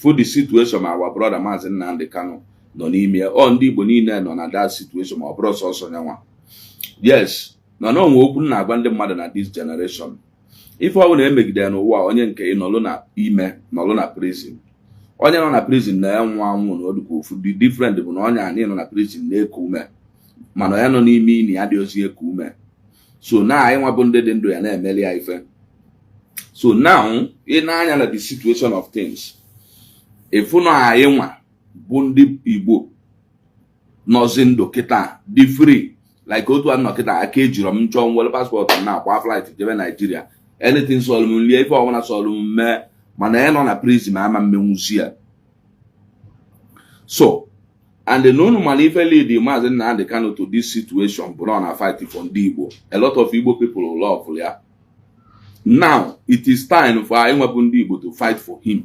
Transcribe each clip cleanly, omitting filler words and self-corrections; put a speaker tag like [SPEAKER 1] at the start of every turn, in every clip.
[SPEAKER 1] for the situation our brother Mazi Nnamdi Kanu no n'ime ọ ndị Igbo niile nọ na that situation ma ọ bụrụ sọsọ nyanwa. Yes, no okwu na-agwa ndị mmadụ na this generation. Ife ọ bụla emegide n'ụwa onye nke nọlụ na ime nọlụ na prison. Onye nọ na prison na-enwe anwụ na ọdụkwa ofu dị different bụ na onye a nọ na prison na-eku ume mana ya nọ n'ime ini ya dị ozi eku ume. So now anyị nwa bụ ndị dị ndụ ya na-emeli ya ife. So now ị na-anya na the situation of things. Ifu na anyị nwa bụ ndị Igbo nọzi ndụ kịta dị free like otu a nọ kịta aka ejiri m chọọ nwere paspọtụ na akwa flight jebe Nigeria anything solum lie ife ọbụla solum mee mana ya nọ na prison ma ama mmenwuzi ya. So and the normal ife lead Mazi Nnamdi Kanu to this situation bụ na fight for ndị Igbo. A lot of Igbo people love ya. Now it is time for anyị nwebụ ndị Igbo to fight for him.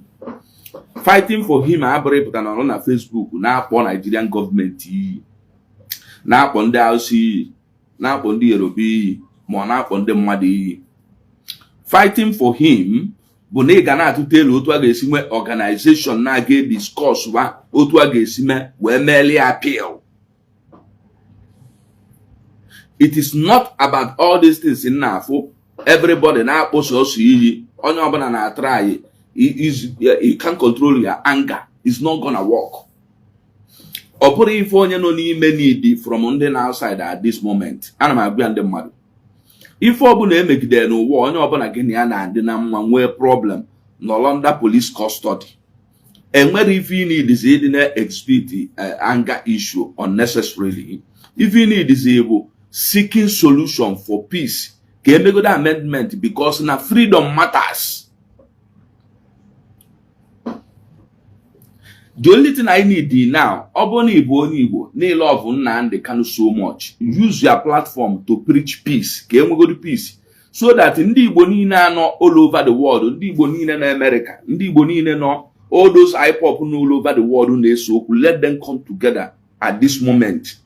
[SPEAKER 1] Fighting for him abụrụ ịpụta na ọrụ na Facebook na-akpọ Nigerian government iyi, na-akpọ ndị Hausa iyi, na-akpọ ndị Yoruba iyi, ma ọ na-akpọ ndị mmadụ iyi. Fighting for him bụ na ị ga na-atụta elu otu a ga-esi nwee organization na-aga discuss otu a ga-esi wee meeli appeal. It is not about all these things in n'afọ everybody na-akpọ sọsọ iyi onye ọbụla na-atry. You can't control your anger. It's not gonna work. Ọ bụrụ ife onye nọ n'ime need from ndị na outside at this moment. Ana m agwa ndị mmadụ. Ife ọbụla emegide n'ụwa onye ọbụla gị na ya na-adị na mma nwee problem nọ under police custody. Enwere ife you need is ịdị na-exhibit anger issue unnecessarily. If you need is able seeking solution for peace. Ka emego the amendment because na freedom matters. The only thing I need now, Oboni Igbo, they love Nnamdi Kanu so much. Use your platform to preach peace. Can we go to peace? So that Ndi Igbo niile no all over the world, Ndi Igbo niile na America, Ndi Igbo niile no all those hip-hop all over the world, so let them come together at this moment.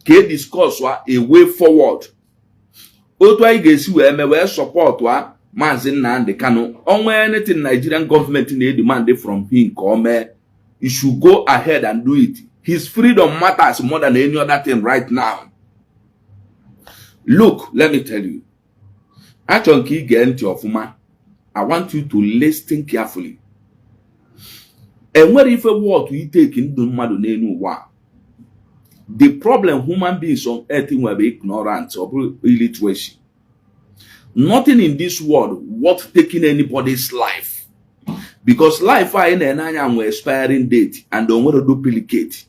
[SPEAKER 1] Can discuss a way forward. Otu I guess we support Mazi Nnamdi Kanu. Only anything Nigerian government need demand from him come. You should go ahead and do it. His freedom matters more than any other thing right now. Look, let me tell you. Actually, I want you to listen carefully. And what if a word we take in the the problem human beings on earth will be ignorant or illiteracy. Nothing in this world worth taking anybody's life. Because life in an expiring date and don't want to duplicate.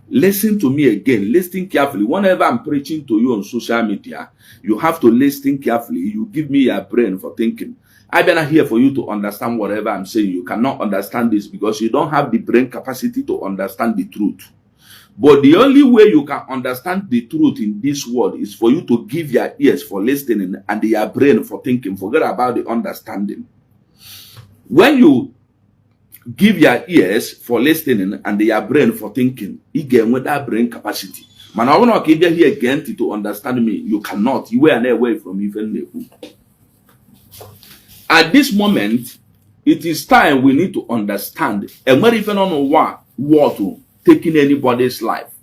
[SPEAKER 1] Listen to me again. Listen carefully. Whenever I'm preaching to you on social media, you have to listen carefully. You give me your brain for thinking. I've been here for you to understand whatever I'm saying. You cannot understand this because you don't have the brain capacity to understand the truth. But the only way you can understand the truth in this world is for you to give your ears for listening and your brain for thinking. Forget about the understanding. When you give your ears for listening and your brain for thinking, you get with that brain capacity. Man, I want to get here again to understand me. You cannot. You were away from even the. At this moment, it is time we need to understand. And when even on what to taking anybody's life.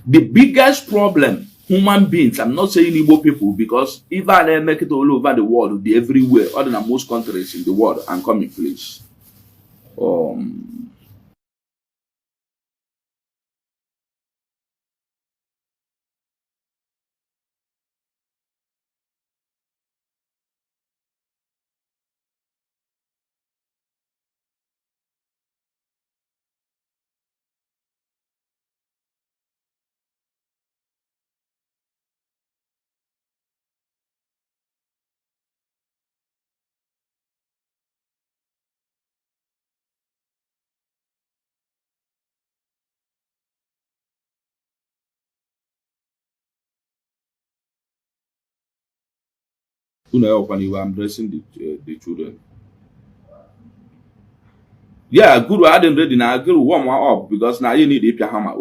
[SPEAKER 1] The biggest problem, human beings, I'm not saying Igbo people, because if I make it all over the world, be everywhere, other than most countries in the world, I'm coming, please. I'm dressing the children. Yeah, good. I didn't ready now. Good, warm up because now you need a hammer.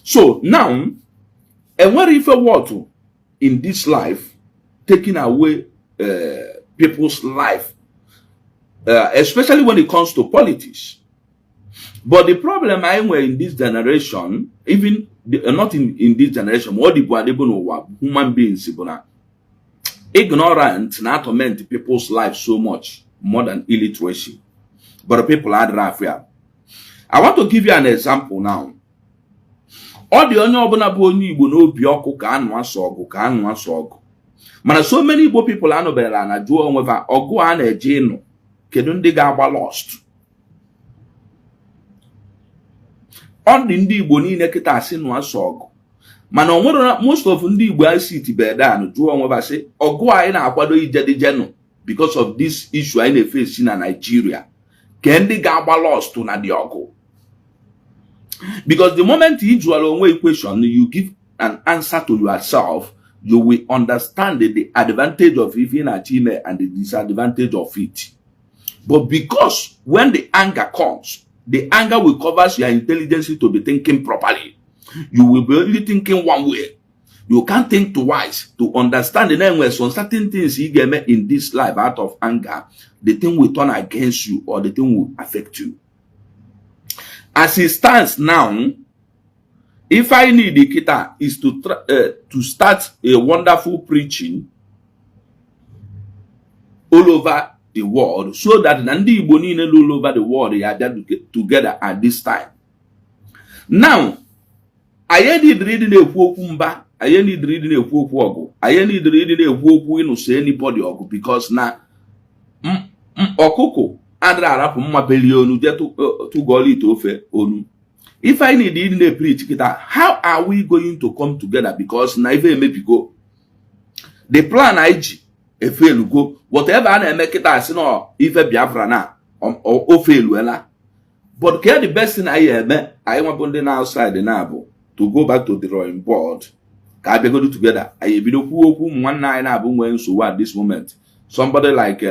[SPEAKER 1] So now, and what if a water in this life taking away people's life? especially when it comes to politics. But the problem I were in this generation, even not in this generation, what the human beings, ignorance and torment people's lives so much more than illiteracy. But people are afraid. I want to give you an example now. All the only Igbo no bioku ka anu asogu ka anu asogu. Mana so many Igbo people are no bela na juo onweva ogu a na-eje inu kedu ndị ga-agba lost. All the ndị Igbo niile kita asị nu asogu. Mana onwere most of ndị Igbo ICT beda anu juo onweva say ogu a na-akwado ijedijenu because of this issue I na-face na Nigeria. Ke ndị ga-agba lost na the ogu. Because the moment you draw a question, you give an answer to yourself, you will understand the advantage of even achievement and the disadvantage of it. But because when the anger comes, the anger will cover your intelligence to be thinking properly. You will be only thinking one way. You can't think twice to understand the name where some certain things you get in this life out of anger, the thing will turn against you or the thing will affect you. As it stands now, if I need the kita is to start a wonderful preaching all over the world, so that Nandi Igbo niile all over the world they are together at this time. Now, I need reading a mba, I need reading a ogu, I need reading a no say anybody ogu because now okoko. Adra mma belionu je to goli to ofe onu. If I need in a preach kita, how are we going to come together? Because na even maybe go. The plan IG e fail go. Whatever I make it as no if Biafra na o fail wela. But care the best thing I want bonding outside the nabo to go back to the drawing board. Ka be go do together. I be do ku one nine abu when so at this moment. Somebody like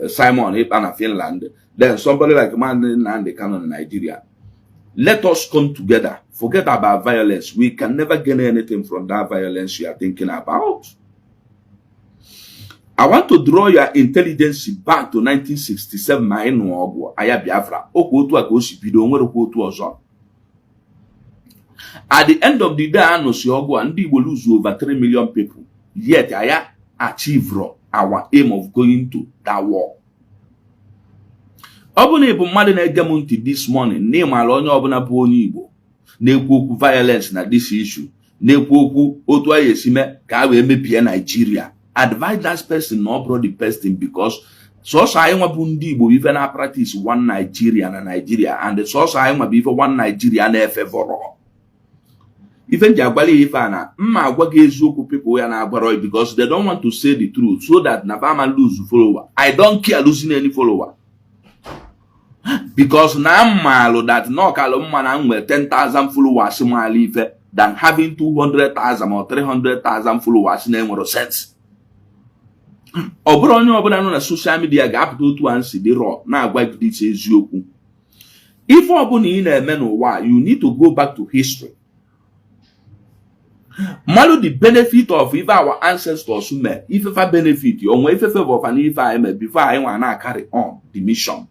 [SPEAKER 1] Simon in Finland, then somebody like Nnamdi Kanu in Nigeria. Let us come together. Forget about violence. We can never gain anything from that violence you are thinking about. I want to draw your intelligence back to 1967. At the end of the day, I know we will lose over 3 million people. Yet I achieve our aim of going to that war. Obuna ibu mmadụ na-ege m ntị this morning n'ịmara onye ọbụla bụ onye Igbo na-ekwu okwu violence na this issue na-ekwu okwu otu anyị esi mee ka a wee mepie Nigeria. Advise that person not bro the person because sọsọ anyị nwa bụ ndị Igbo ife na practice one Nigeria na Nigeria and sọsọ anyị nwa bụ ife one Nigeria na-efe vọrọ. Even Jagbali Ifana, agwa gị eziokwu people ya na-agbaro because they don't want to say the truth so that Navama lose follower. I don't care losing any follower. Because na malo that no kalumma na nwe 10,000 followers mali ife than having 200,000 or 300,000 followers na enwero sense. Obro onye obula no na social media ga-apụta otu ansi dị raw na-agwa gị eziokwu. If obuna ị na-eme n'ụwa, you need to go back to history. Malu the benefit of if our ancestors met, if a benefit, you if a favor of an if I met before I want to carry on the mission.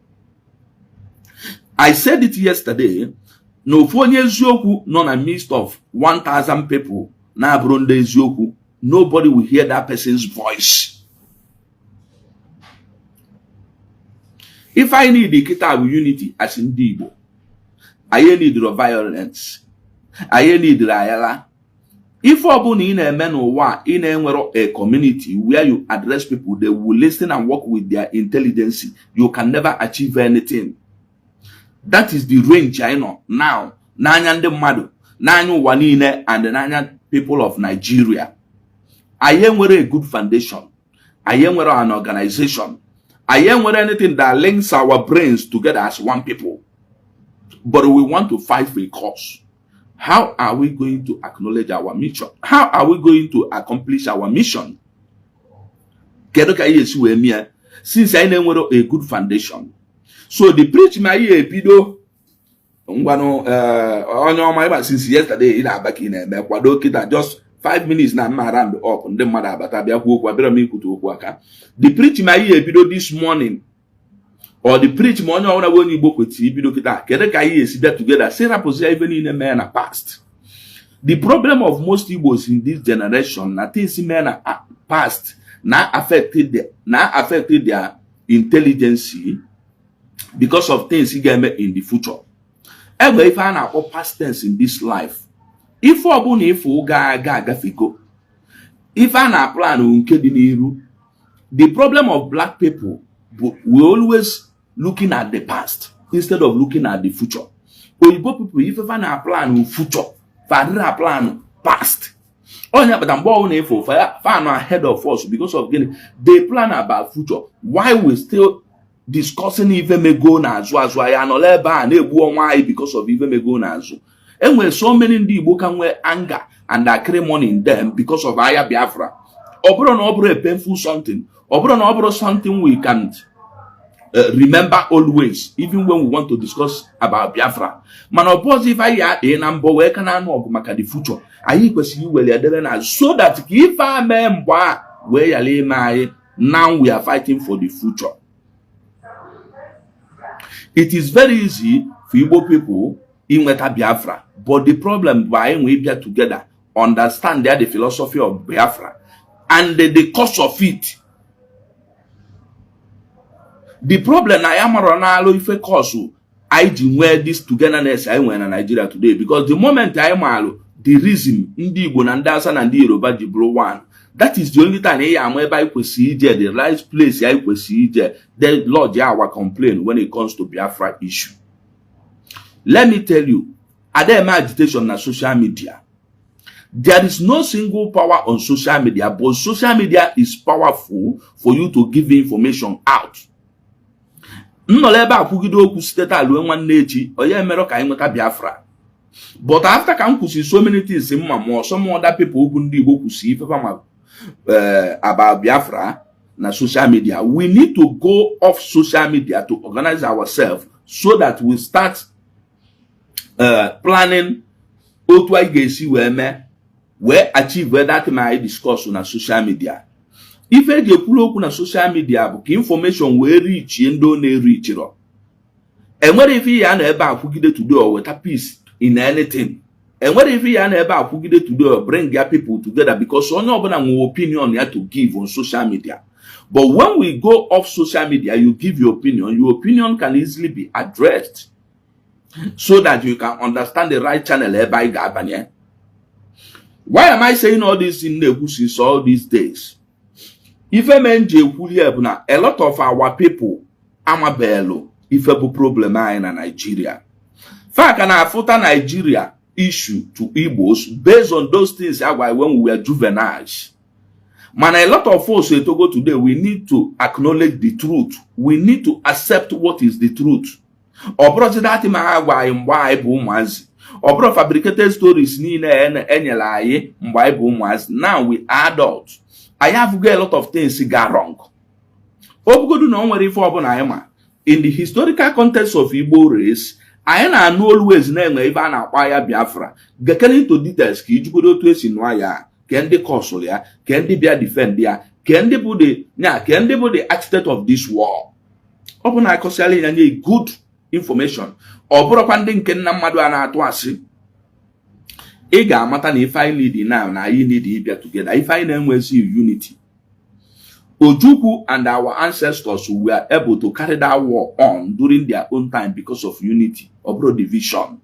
[SPEAKER 1] I said it yesterday. No 4 years yoku, none a midst of 1,000 people. Na bronde yoku, nobody will hear that person's voice. If I need the kita of unity as in Debo, I need the violence. I need the ayala. If obuni in a man or in a community where you address people, they will listen and work with their intelligence. You can never achieve anything. That is the range I know now. Nanya the Madu, Nanyu Wanine, and the Nanya people of Nigeria. I am with a good foundation. I am with an organization. I am with anything that links our brains together as one people. But we want to fight for a cause. How are we going to acknowledge our mission? How are we going to accomplish our mission? Since I know a good foundation. So the preach my epido since yesterday back in Ecuador just 5 minutes now around up and the mother but the preach my epido this morning or the preach ma onye ọbụla bụ onye Igbo kwetiri ibido kịta kedu ka anyị esi bịa together say rapụzie ife niile mee na past. The problem of most Igbos in this generation na things mee na past na affected their intelligence because of things he get in the future. Ebe ife a na-akpọ past tense in this life. Ife ọbụna ife ga-agafego. Ife a na-plan nke dị n'iru. The problem of black people, we always looking at the past instead of looking at the future. Oyibo people, ife fa na-plan future, fa dịrị plan past. Onye but mgbe ọbụna ife fa no ahead of us because of gịnị? They plan about future. Why we still discussing ife mego na azụ ya nọ ebe a na-egbu onwe anyị because of ife mego na azụ. Enwere so many ndị Igbo can nwee anger and acrimony in them because of Aya Biafra. Obro na obro a painful something. Obro na obro something we can remember always, even when we want to discuss about Biafra. Man oppose if I na mbo we can know maka the future. Ayi kwesịrị iwere edere na so that if I member we yale mai, now we are fighting for the future. It is very easy for Igbo people in Weta Biafra, but the problem why we be together, understand the philosophy of Biafra and the cause of it. The problem I am around if a cause I wear this togetherness I went in Nigeria today because the moment I am the reason Ndi Igbo and Ndasa and the Yoruba Jibro one. That is the only time I am whereby procedure, the right place I procedure, the Lord Yahweh complain when it comes to Biafra issue. Let me tell you, are there agitation on social media? There is no single power on social media, but social media is powerful for you to give information out. Nnoleba akwugido okwu state alwe nwanne echi, oye emero ka inweta Biafra. But after ka nkwusi so many things in more some other people who Ndi Igbo kwusi ife about Biafra na social media. We need to go off social media to organize ourselves so that we start planning otu anyị ga-esi wee achieve that my discuss na social media. Ife eji ekwuru okwu na social media bụ ka information wee reach ndo na-reach ro. Enwere ife ya na ebe akwugide today or weta peace in anything. Enwere ife ya na ebe akwugide today or bring their people together because onye ọbụla nwe opinion ya to give on social media. But when we go off social media, you give your opinion can easily be addressed so that you can understand the right channel by Gabanye. Why am I saying all this in the since all these days? If a man a lot of our people amabelo if a problem in Nigeria. Fact can afford Nigeria issue to Igbos based on those things when we were juveniles. Man, a lot of us to go today, we need to acknowledge the truth. We need to accept what is the truth. Obro that why Obro fabricated stories now we adults. I have got a lot of things got wrong. In the historical context of Igbo race, I am always name even acquire Biafra. Get into details, Kijugo to Sinwaya, can the consul ya, can they be a defender, can they put the architect of this war? Open I consider and good information. Or Propanding can Namadwana to us. Ega matter if I lead now you need Ibia together. If I name will see unity. Ojukwu and our ancestors were able to carry that war on during their own time because of unity or division.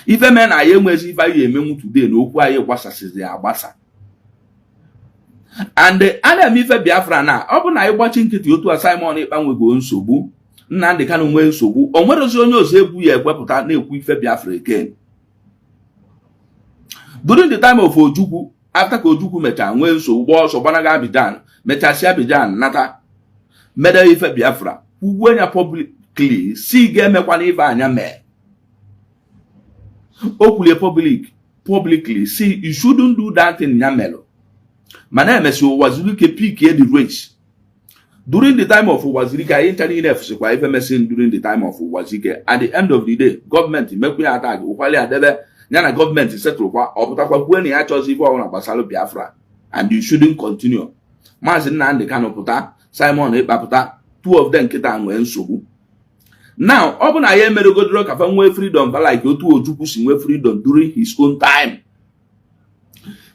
[SPEAKER 1] If a man I am if I am today, no why was the abasa. And the other if Biafra now, open I watching it to a Simon and we go in Sobu, Nnamdi Kanu way Sobu, or what is your nose we are weapon name with Biafra again. During the time of Ojukwu, after Ojukwu Meta, when so was or Banaga Bidan, Metasia Bidan, Nata, Meda Ife Biafra, who when you publicly see game Kwaniva and Yame. Openly publicly see you shouldn't do that in Yamelo. My name is Wazirike PK the race. During the time of Wazirika, internet messing during the time of Wazirike. At the end of the day, government make me attack. Yana government is settled when he actually on Basalo Biafra, and you shouldn't continue. Mazin Nnamdi Kanu puta, Simon Epaputa, two of them kita nwee nsogbu. Now ọ bụ na ya emeregodoro ka fa nwee freedom fa like otu Ojukwu si nwee freedom during his own time,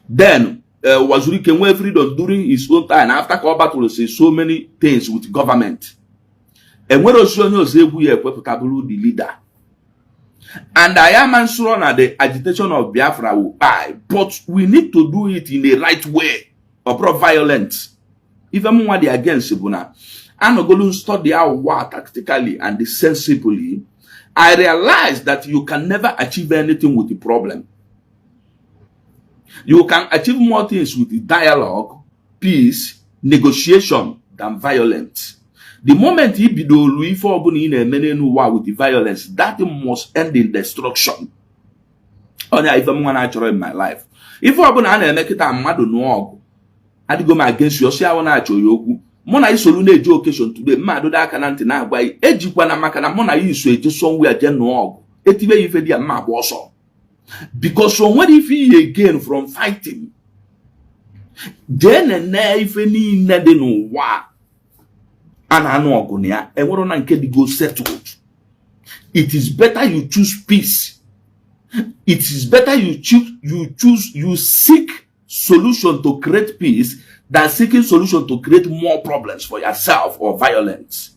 [SPEAKER 1] then Wazirike nwee freedom during his own time after ka ọ battle so many things with government. Enwere osi onye ọzọ egwu ya ekwepụta bụrụ the leader. And I am sure that the agitation of Biafra will die, but we need to do it in the right way, or violence. Even when they are against Sibuna, I'm not going to study our war tactically and sensibly. I realize that you can never achieve anything with the problem. You can achieve more things with the dialogue, peace, negotiation than violence. The moment he be with the violence, that must end in destruction. If I'm natural in my life, if I make it a mad no, I go against you. See, I want to you. Mona is solune education today. Mado da kanante na agba. Ejikwa na maka na mona is so eje somewhere je no. Etibe ife dia ma boso. Because from when if he again from fighting, then and if any nede no wa. Go settled. It is better you choose peace. It is better you seek solution to create peace than seeking solution to create more problems for yourself or violence.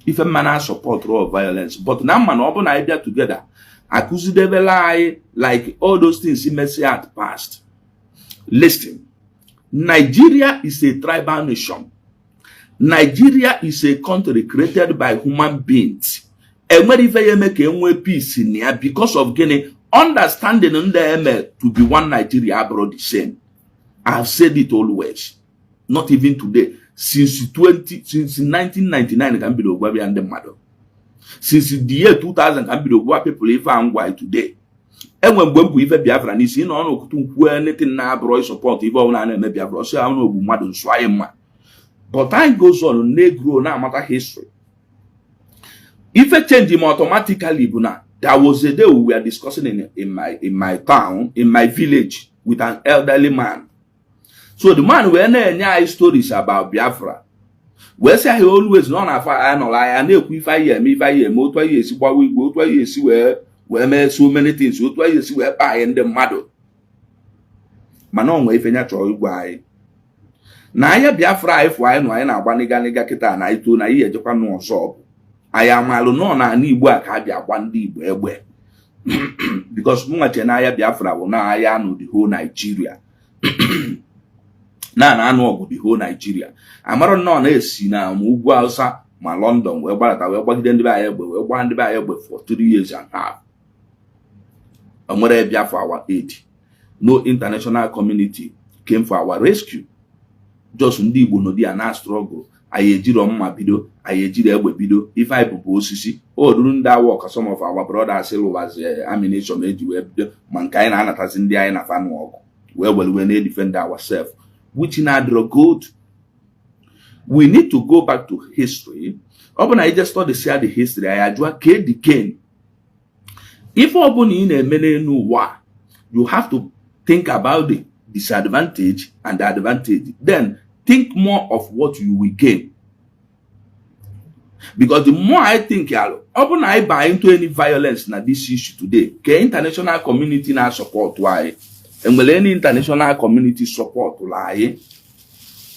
[SPEAKER 1] If a man has support or violence, but now man open idea together, accuse the lie like all those things he may say at past. Listen, Nigeria is a tribal nation. Nigeria is a country created by human beings. And when you make a peace in here because of getting understanding on the to be one Nigeria abroad the same. I have said it always. Not even today. Since 1999 can be the Ogwabi and the mother. Since the year 2000 can be the Ogwabi people if I'm white today. And when we even Biafra is in on to anything now bro support if all I may Biafra so I don't know mother swayma. But time goes on, Negro now matter history. If a change him automatically, there was a day we were discussing in my town, in my village, with an elderly man. So the man when any stories about Biafra. We say he always known as I know I know if I hear more 2 years what we go 2 years where so many things, so 2 years where I and the mother. Manon way fenya choy why. Na ya Biafra if why no I na gbaniga kita na ito na iye jekwa no so. I am alone na Igbo aka bia gba ndi Igbo egbe. Because munga na ya Biafra wo na ya no the whole Nigeria. na anu the whole Nigeria. Amaro no na esi na ugwu Hausa ma London we gbarata we gbagide ndi ba egbe we gba ndi ba egbe for 3 years and a half. Amore Biafra our aid. No international community came for our rescue. Just ndị Igbo no dia na struggle. Ayejiro mma bido, ayejiro egbe bido. If I bubu osisi, duru nda work some of our brothers still was ammunition eji we bido. Mankai na anatazi ndị anyị na fanu ogu. We na defend ourselves. Which in adro good. We need to go back to history. Open I just study share the history. I ajua ke the gain. If open in a menu wa, you have to think about the disadvantage and the advantage. Then think more of what you will gain. Because the more I think, open I buy into any violence na this issue today, the international community now support why, and will any international community support why,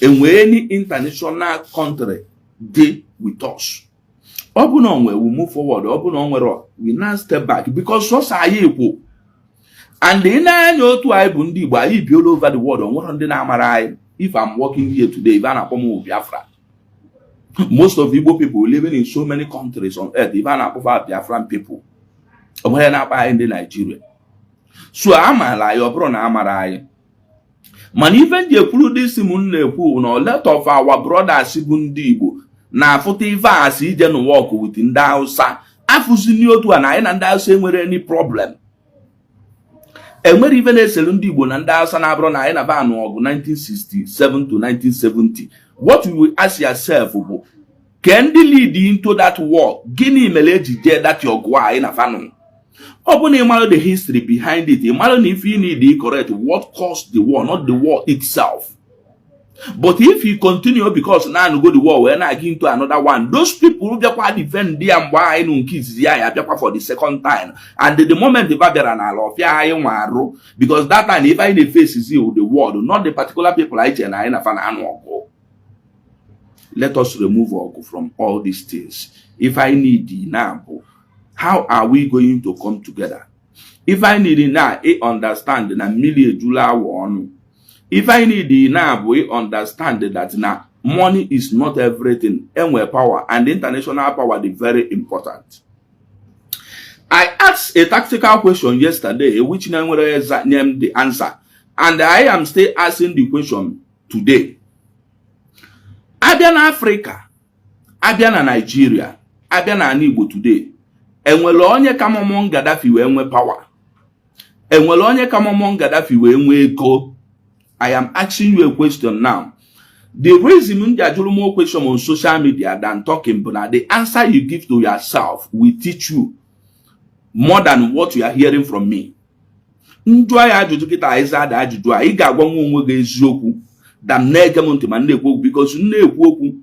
[SPEAKER 1] and will any international country deal with us. Open on where we move forward, open on where we now step back because us are equal. And then I know to I bundi by be all over the world on 100 Amarai. If I'm working here today, even a Biafra. Most of Igbo people living in so many countries on earth, even a Biafran people. Where not by in Nigeria. So I'm a lie, your brother Amarai. Man, even the crew this moon, no let of our brothers Sibundibo. Now 45 see them walk within the house. I fusinio to an island and I say with any problem. And when even a Selundi Bonanda Sanabron and Abano 1967 to 1970, what you will ask yourself, can they lead into that war? Guinea Meleji there that your gua in a fanon. Open a the history behind it, a if you need the correct what caused the war, not the war itself. But if you continue, because now you go to war, we're not getting to another one. Those people who just defend them why no kids for the second time. And the moment the because that time if I in the face is you the world, not the particular people I can go. Let us remove Ogu from all these things. If I need the now, how are we going to come together? If I need it now, I understand that million July one. If I need the now, we understand that now money is not everything, and we're power and international power is very important. I asked a tactical question yesterday, which name named the answer, and I am still asking the question today. Abia Africa, Abia Nigeria, Abia Igbo today, and well onye come among Gaddafi we power, and well onye come among Gaddafi we go. I am asking you a question now. The reason there are more questions on social media than talking, but the answer you give to yourself will teach you more than what you are hearing from me. Because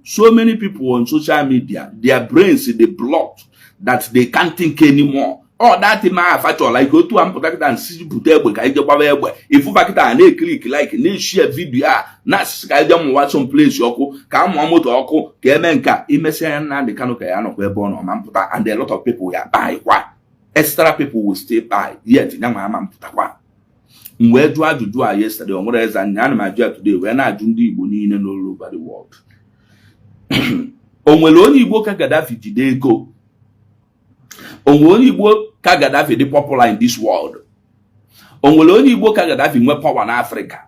[SPEAKER 1] so many people on social media, their brains they blocked that they can't think anymore. Oh, that man factor like go to protect and see put there if you click like share video na watch some place yoko ka moto oko ka emenka imese Nnamdi Kanu ka ya no kwe born mamputa and a lot of people ya buy kwa extra people will stay by yet nyama mamputa kwa mwe do ajuju yesterday on where eza nyana ma today we na aju ndi Igbo niile no all over the world onwere onye Igbo ka Gaddafi jide ego. Only Igbo ka Gaddafi the popular in this world. Only Igbo ka Gaddafi mwe power in Africa.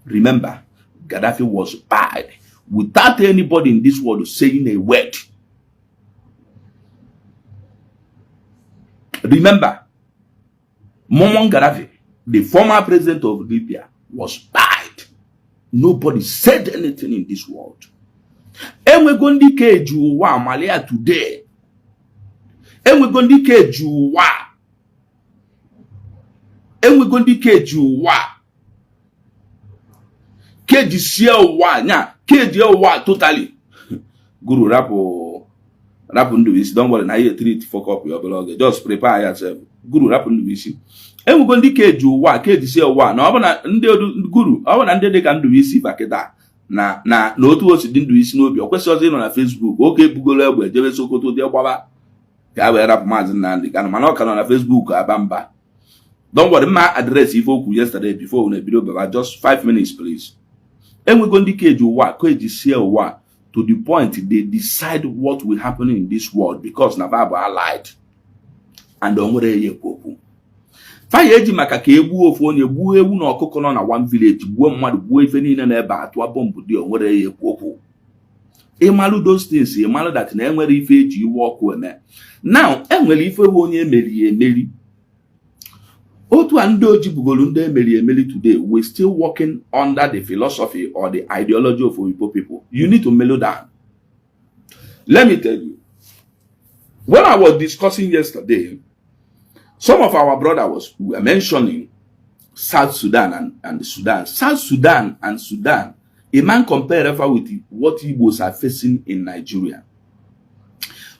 [SPEAKER 1] Remember, Gaddafi was bad without anybody in this world saying a word. Remember, Muammar Gaddafi, the former president of Libya, was bad. Nobody said anything in this world. And we're going to cage you Malia today. And we're going to cage you and we're going to cage you cage nya cage totally. Guru rapo do this. Don't worry, now you treat fuck up your blog. Just prepare yourself. Guru rapo do this. And we're going to cage you cage now guru I want they can do this baketa na no to us didn't do this no be question on Facebook. Okay, Google web jebe sokoto de baba. Nnamdi Kanu on Facebook abamba. Don't worry, my address if you yesterday before on a video, but just 5 minutes, please. And we're going to cage you to the point they decide what will happen in this world because Nababa lied. And don't worry, you fire eji maka ka egbu ofu onye gbuo ewu na ọkụkọ nọ na one village gbuo mmadụ gbuo ife niile na ebe atụ bomb dị onwere ya ekwu. Ịmalụ those things, ịmalụ that na enwere ife eji iwe ọkụ eme. Now, enwere ife onye emeri. Otu ndị oji bugolu ndị emeri today, we still working under the philosophy or the ideology of Igbo people. You need to mellow down. Let me tell you. When I was discussing yesterday, some of our brothers were mentioning South Sudan and Sudan. South Sudan and Sudan, a man compare ever with what Igbos are facing in Nigeria.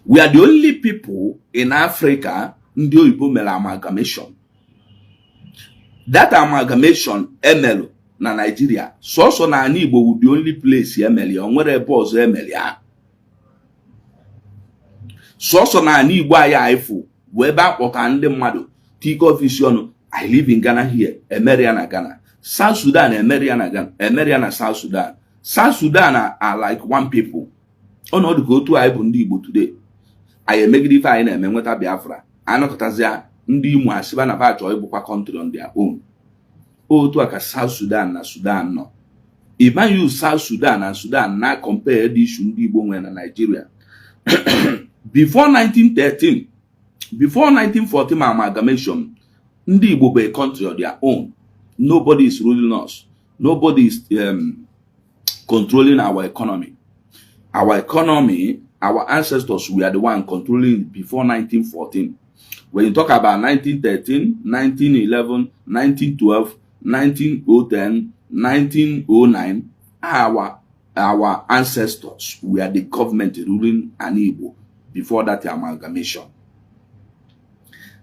[SPEAKER 1] We are the only people in Africa ndị oyibo mere amalgamation. That amalgamation emelu na Nigeria. So na ani Igbo would the only place emeli onwere ebe ọzọ emeli ha. So na ani Igbo aya ifu we ba akpọta ndị mmadụ take office ọnụ. I live in Ghana here, Emeria na Ghana. South Sudan, Emeria na Ghana, Emeria na South Sudan. South Sudan are like one people. Ono the go to Igbo ndị Igbo today. I megide I na enweta Biafra. Anọkọtazia ndị Imo asiba na ba chọọ ịbụkwa country on their own. Otu aka South Sudan na Sudan no. If I use South Sudan and Sudan na compare the issue ndị Igbo nwe na Nigeria. Before 1913, before 1940 amalgamation, ndị Igbo be a country of their own. Nobody is ruling us. Nobody is controlling our economy. Our economy, our ancestors were the one controlling it before 1914. When you talk about 1913, 1911, 1912, 1910, 1909, our ancestors were the government ruling an Igbo before that amalgamation.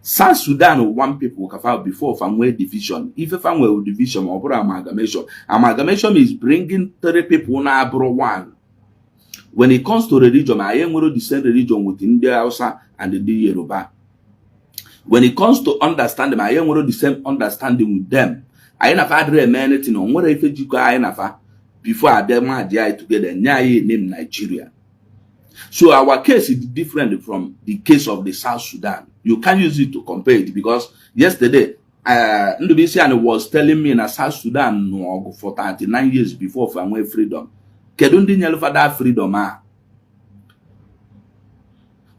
[SPEAKER 1] South Sudan one people before family division. If a family division or amalgamation, amalgamation is bringing 3 people na abro one. When it comes to religion, I am going to descend religion within the Hausa and the Yoruba. When it comes to understanding, I am going to descend understanding with them. I ain't had anything on what if you go before I dem together name Nigeria. So our case is different from the case of the South Sudan. You can't use it to compare it because yesterday Nnamdi Kanu was telling me in South Sudan for 39 years before family freedom. Kedundi nyelfa that freedom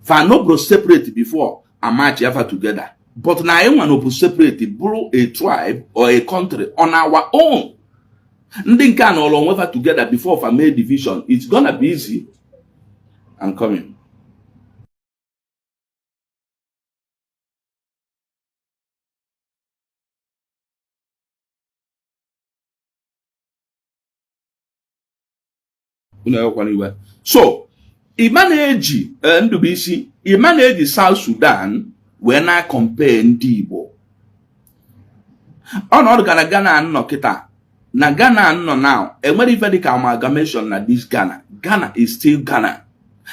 [SPEAKER 1] for no bro separate before a match ever together. But now anyone who separate bro a tribe or a country on our own. Ndin can all over together before family division. It's gonna be easy. I'm coming. So, Imaneji Ndubisi, Imaneji South Sudan, when I compare Ndibo. On all Ghana and Nokita. Na Ghana no now. And when if the amalgamation na this Ghana is still Ghana.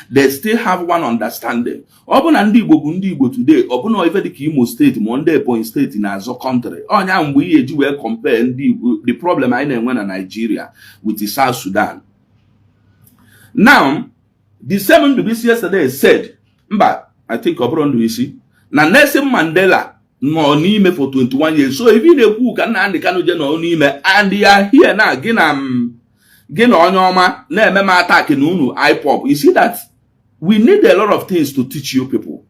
[SPEAKER 1] They still have one understanding. Open and Ndibo today, open no even the Imo State, Monday Point State in Azo country. Oh, now we will compare the problem I know when Nigeria with the South Sudan. Now, the same Ndubisi yesterday said, but I think Obron Ndubisi, na Nelson Mandela no nime for 21 years. So if you who can Nnamdi Kanu no nime and they are here now, again on your na attack in Unu IPOP. You see that we need a lot of things to teach you people.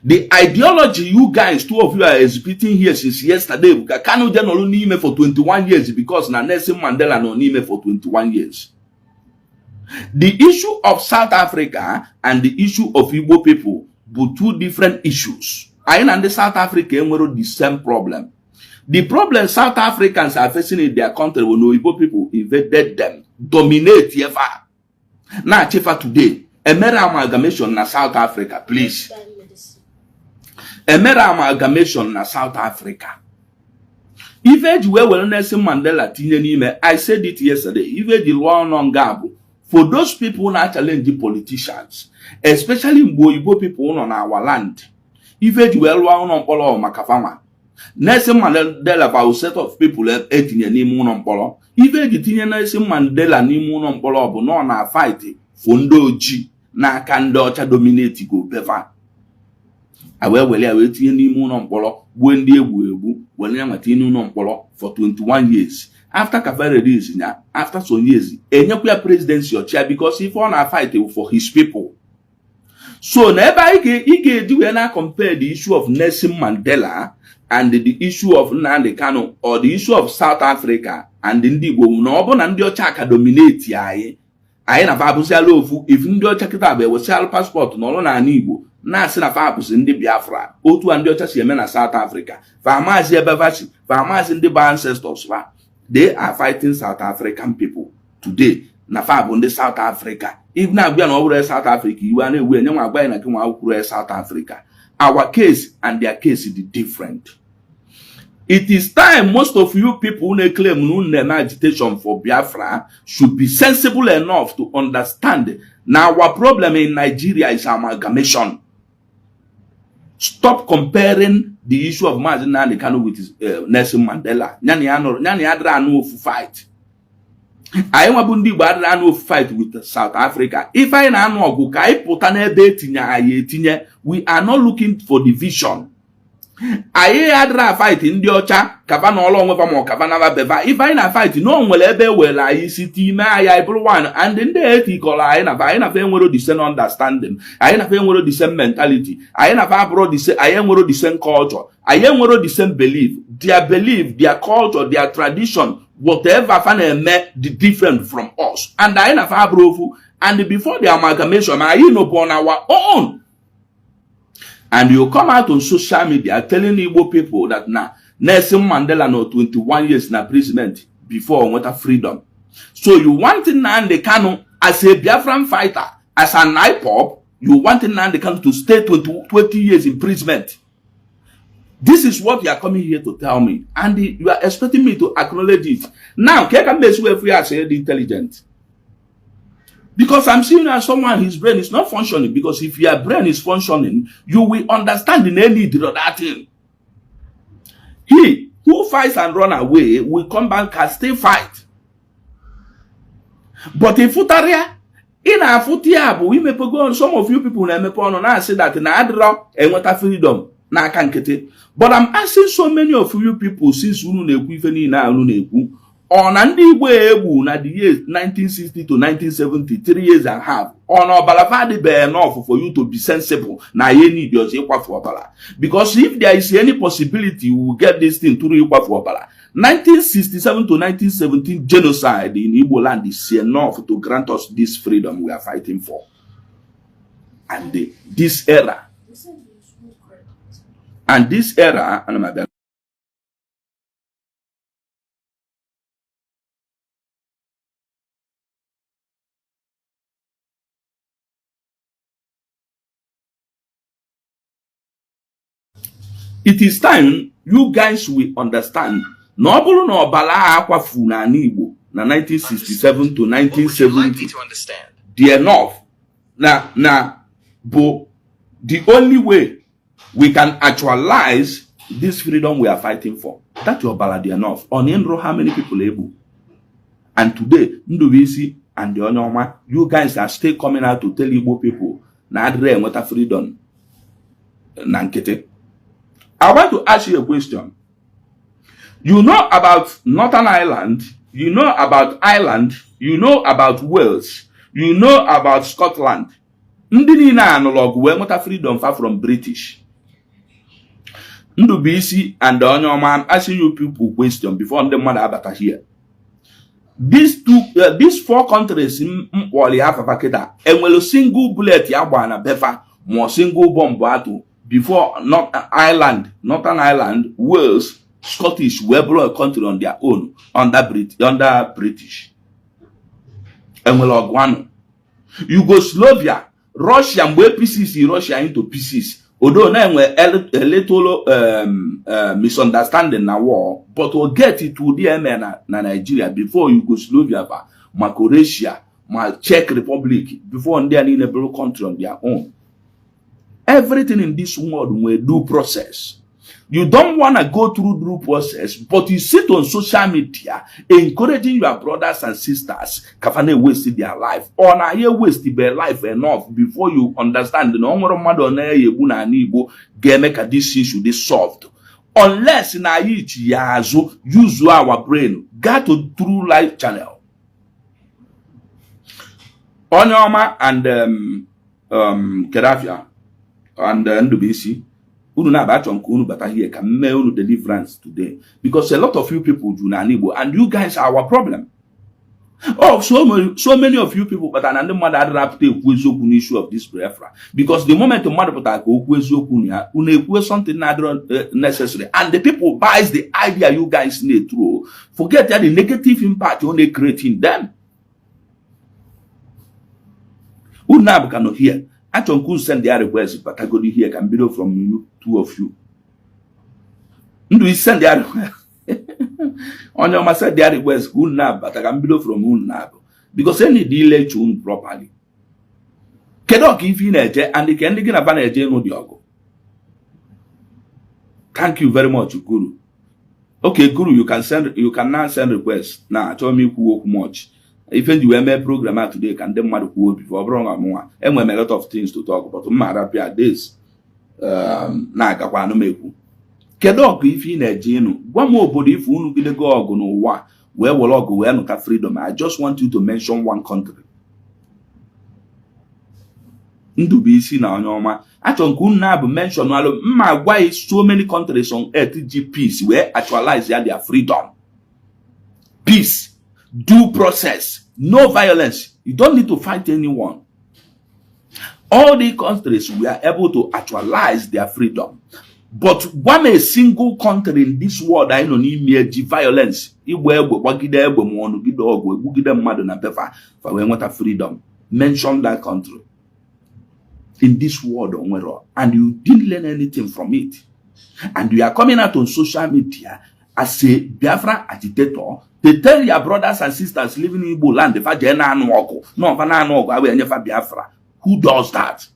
[SPEAKER 1] The ideology you guys, 2 of you are exhibiting here since yesterday, Kanu no nime for 21 years because na Nelson Mandela no nime for 21 years. The issue of South Africa and the issue of Igbo people were 2 different issues. I and the South African were the same problem. The problem South Africans are facing in their country when Igbo people invaded them, dominate Yefa. Now, Chefa today, a mere amalgamation na South Africa, please. A mere amalgamation na South Africa. If you were Nelson Mandela, I said it yesterday, if you were on Gabu, for those who not challenge the politicians, especially Igbo people on our land, if you were on Polo Makafama, Nelson Mandela for a set of people eating a name on Polo, if you Nelson Mandela name on Polo, but no na fight Fundo G, na Kandocha dominate go bever. I will wait in on Polo, when they when I'm at in Polo for 21 years. After Kafere is after some years, Enyakua presidency or chair because if one are fighting for his people. So never he do and compare the issue of Nelson Mandela and the issue of Nnamdi Kanu or the issue of South Africa and Ndibo no and the Chaka dominate I na fabusia lofu if ndio chakita be we sell passport no na Igbo na se na fabus ndi Biafra otu and the chasi na South Africa farmers ebevachi farmers ndi ancestors fa. They are fighting South African people today. Nafab on the South Africa. If now we are over South Africa, you are we are South Africa. Our case and their case is different. It is time most of you people who claim no agitation for Biafra should be sensible enough to understand. Now our problem in Nigeria is amalgamation. Stop comparing the issue of Nnamdi Kanu with Nelson Mandela. Nyani adra no fight. I wabundi badra no fight with South Africa. If I na no go kai potane be tinya we are not looking for division. Aye adra fight in the ocha kava no long over more kava na beva. If I na fight no one will ebe well I city me I one and then the ethical I na fe the same understanding. I na fe the same mentality. I na fa bro the same I am the same culture. I am the same belief. Their culture, their tradition, whatever fan met the different from us. And I na fa bro and before the amalgamation I know upon our own. And you come out on social media telling Igbo people that now Nelson Mandela no 21 years in imprisonment before what freedom. So you want Nnamdi Kanu as a Biafran fighter, as an IPOP, you want Nnamdi Kanu to stay 20 years imprisonment. This is what you are coming here to tell me, and you are expecting me to acknowledge it. Now, if we are saying intelligent, because I'm seeing as someone his brain is not functioning. Because if your brain is functioning, you will understand the need of that thing. He who fights and run away will come back and still fight. But in Futaria, in a Futia, we may go. Some of you people now say that na adra and what a freedom. But I'm asking so many of you people since on Andy Webu na the years 1960 to 1970, 3 years and a half. On our Balafadi be enough for you to be sensible. Na ye need your equal for Bala. Because if there is any possibility, we will get this thing to equal for Bala. 1967 to 1917 genocide in Igbo land is enough to grant us this freedom we are fighting for. And this era. And this era, it is time you guys will understand. No bulu no bala akwafu na Igbo na 1967 to 1970. The enough. But the only way we can actualize this freedom we are fighting for. That's your baladi enough. On Enro, how many people able? And today, Ndubisi and the Onyoma, you guys are still coming out to tell Igbo people, na adre and what a freedom. Nankete. I want to ask you a question. You know about Northern Ireland, you know about Ireland, you know about Wales, you know about Scotland. Ndini na analog when what a freedom far from British. Ndubisi and the Onyoma, I'm asking you people question before the mother abata here. These 4 countries in Wally Africa, and will a single bullet Yabana Befa, more single bomb battle before Northern Ireland, Wales, Scottish were brought a country on their own under British. And will Guano. Yugoslavia, Russia, where pieces Russia into pieces. Although now we a little misunderstanding na war, but we'll get it to the na Nigeria before Yugoslavia, ma Croatia, ma Czech Republic, before they are in a country on their own. Everything in this world will do process. You don't want to go through due process, but you sit on social media encouraging your brothers and sisters kafane waste their life. Or na ye waste their life enough before you understand the normal mother na yebu na Igbo make this issue be solved. Unless na each yazo use our brain, go to True Life channel. Onyoma and Kedafia and Ndubisi. Unu na ba chonku unu bata here can make unu deliverance today, because a lot of you people do na Igbo and you guys are our problem. Oh, so many of you people, but another mother rap take issue of this breathra, because the moment the mother put something not necessary, and the people buys the idea you guys need through, forget that the negative impact you only creating them. Unu cannot hear. I don't send their request, but I go to hear can below from you, 2 of you. Do you send their request? On your master, their request, good nab, but I can below from Unnab. Because any delay tune properly. Cannot give in a jet and they can get a banner no diogo. Thank you very much, Guru. Okay, Guru, you can now send requests. Now tell me who work much. Even the ML programmer today can them mad who before wrong more. And when a lot of things to talk about Marapia this Nagapano Meku. Kedok if in a geno, one more body if you be the go no one, where will all go where no freedom. I just want you to mention one country. Ndubisi na Onyoma. I don't mention why so many countries on earth peace where actualize their freedom. Peace. Due process, no violence. You don't need to fight anyone. All the countries we are able to actualize their freedom. But one a single country in this world I know need violence. Freedom. Mention that country in this world, and you didn't learn anything from it. And you are coming out on social media as a Biafra agitator to tell your brothers and sisters living in Igbo land, Biafra. Who does that?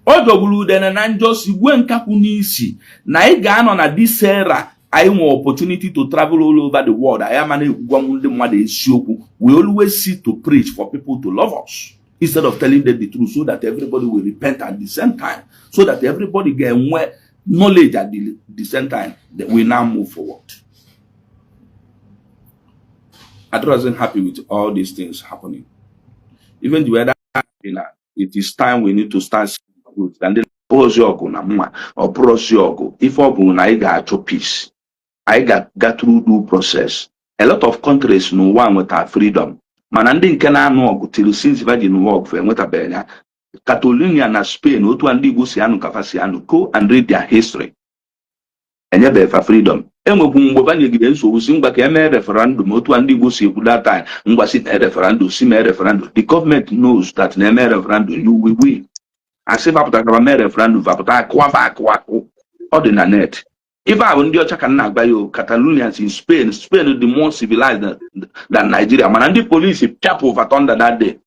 [SPEAKER 1] Odogulu dena na njosi wenkakunisi na ị ga-anọ na this era anyị nwere opportunity to travel all over the world. I am ndị mmadụ esiokwu. We always seek to preach for people to love us instead of telling them the truth, so that everybody will repent at the same time, so that everybody get knowledge at the same time, that we now move forward. I wasn't happy with all these things happening. Even the weather, it is time we need to start. And then or prosyogo. If I got peace, I got through due process. A lot of countries no one with our freedom. Manandin cannot know till since Virgin work for Mutabella. Catalonia and Spain, who to Andi Gusiano Cafasiano, go and read their history. And yet for freedom. So sing back a referendum, to Andi Gusi that time, was it a referendum, sim a referendum. The government knows that in a referendum you will win. I say about a referendum, net. If I wouldn't do a by you, Catalonians in Spain is the more civilized than Nigeria. Man, and the police tap over thunder that day.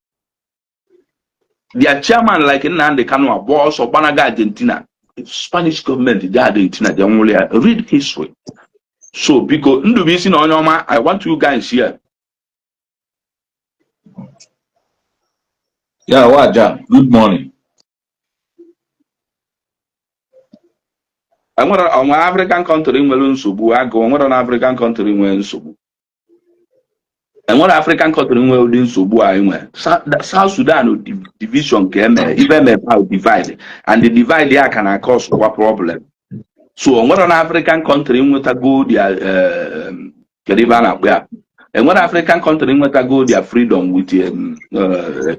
[SPEAKER 1] Their chairman, like Nnamdi Kanu, boss or Banaga, Argentina, Spanish government, Argentina, they only read history. So, because I want you guys here.
[SPEAKER 2] Yeah, Waja, good morning.
[SPEAKER 1] I want an African country in Subu. I go on an African country in Subu. And what African country in Subu, South Sudan division came, even divided, and the divide there can cause what problem. So, what an African country with a go their and what African country with a go their freedom with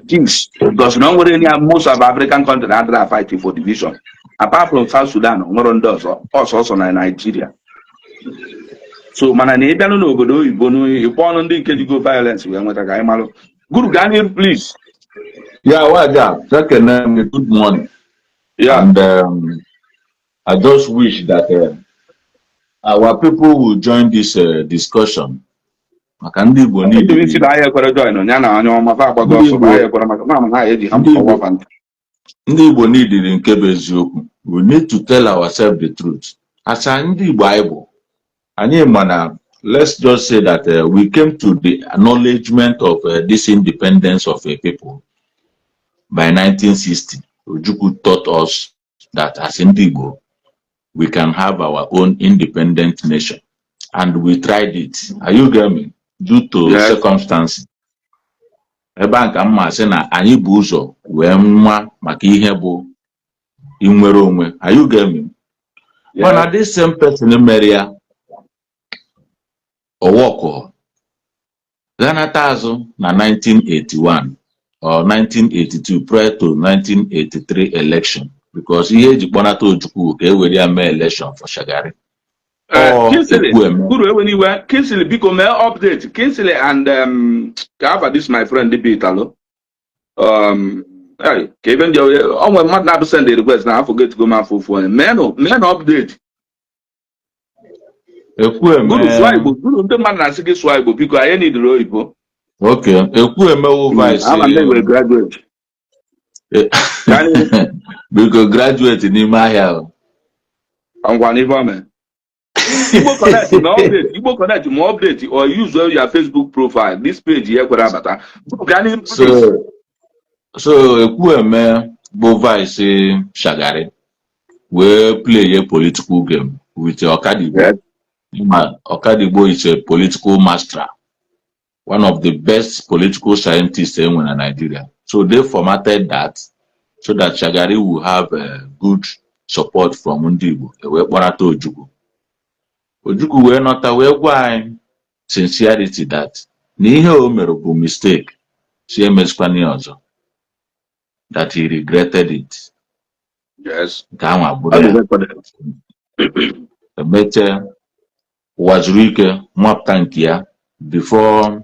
[SPEAKER 1] kings, because most of African countries are fighting for division. Apart from South Sudan, does also Nigeria. So, Manani, no go do you born on the go violence. We are with a guy malo. Good Ghanaian, please.
[SPEAKER 2] Yeah, Waja, second good morning.
[SPEAKER 1] Yeah,
[SPEAKER 2] and I just wish that our people will join this discussion. Ndị Igbo needed nke bụ eziokwu. We need to tell ourselves the truth. As ndị Igbo Bible, anyị mana, let's just say that we came to the acknowledgement of this independence of a people by 1960. Ojukwu taught us that as ndị Igbo, we can have our own independent nation. And we tried it. Are you getting me? Due to circumstances. Ebe a ka mma sị na anyị bụ ụzọ wee nwa maka ihe bụ inwere onwe. Are you getting me? Mana this same person mere ya ọwọkọ ganata azụ na 1981 or 1982 prior to 1983 election, because ihe eji kpọnata Ojukwu ka ewere ya mee election for Shagari.
[SPEAKER 1] Kinsley, become update. Kinsley and this my friend Debitalo. Hey, Kevin, when Matt send the request now, I forget to go my phone. Man update. Good man, I say swipe because I need the roipo.
[SPEAKER 2] Okay, vice.
[SPEAKER 1] I'm a graduate.
[SPEAKER 2] Because graduate in Imaya.
[SPEAKER 1] I'm one man. Igbo connect more update or use your Facebook profile. This page here
[SPEAKER 2] so vice Shagari will play a political game with Okadigbo. Okadigbo is a political master, one of the best political scientists in Nigeria. So they formatted that so that Shagari will have good support from Undibu. Ojukwu wee nọta wee gwa anyị sincerity that n'ihe o mere bụ mistake, si emezikwana ọzọ, that he regretted it.
[SPEAKER 1] Yes.
[SPEAKER 2] Kama bure. Beche Wazirike Maptankia before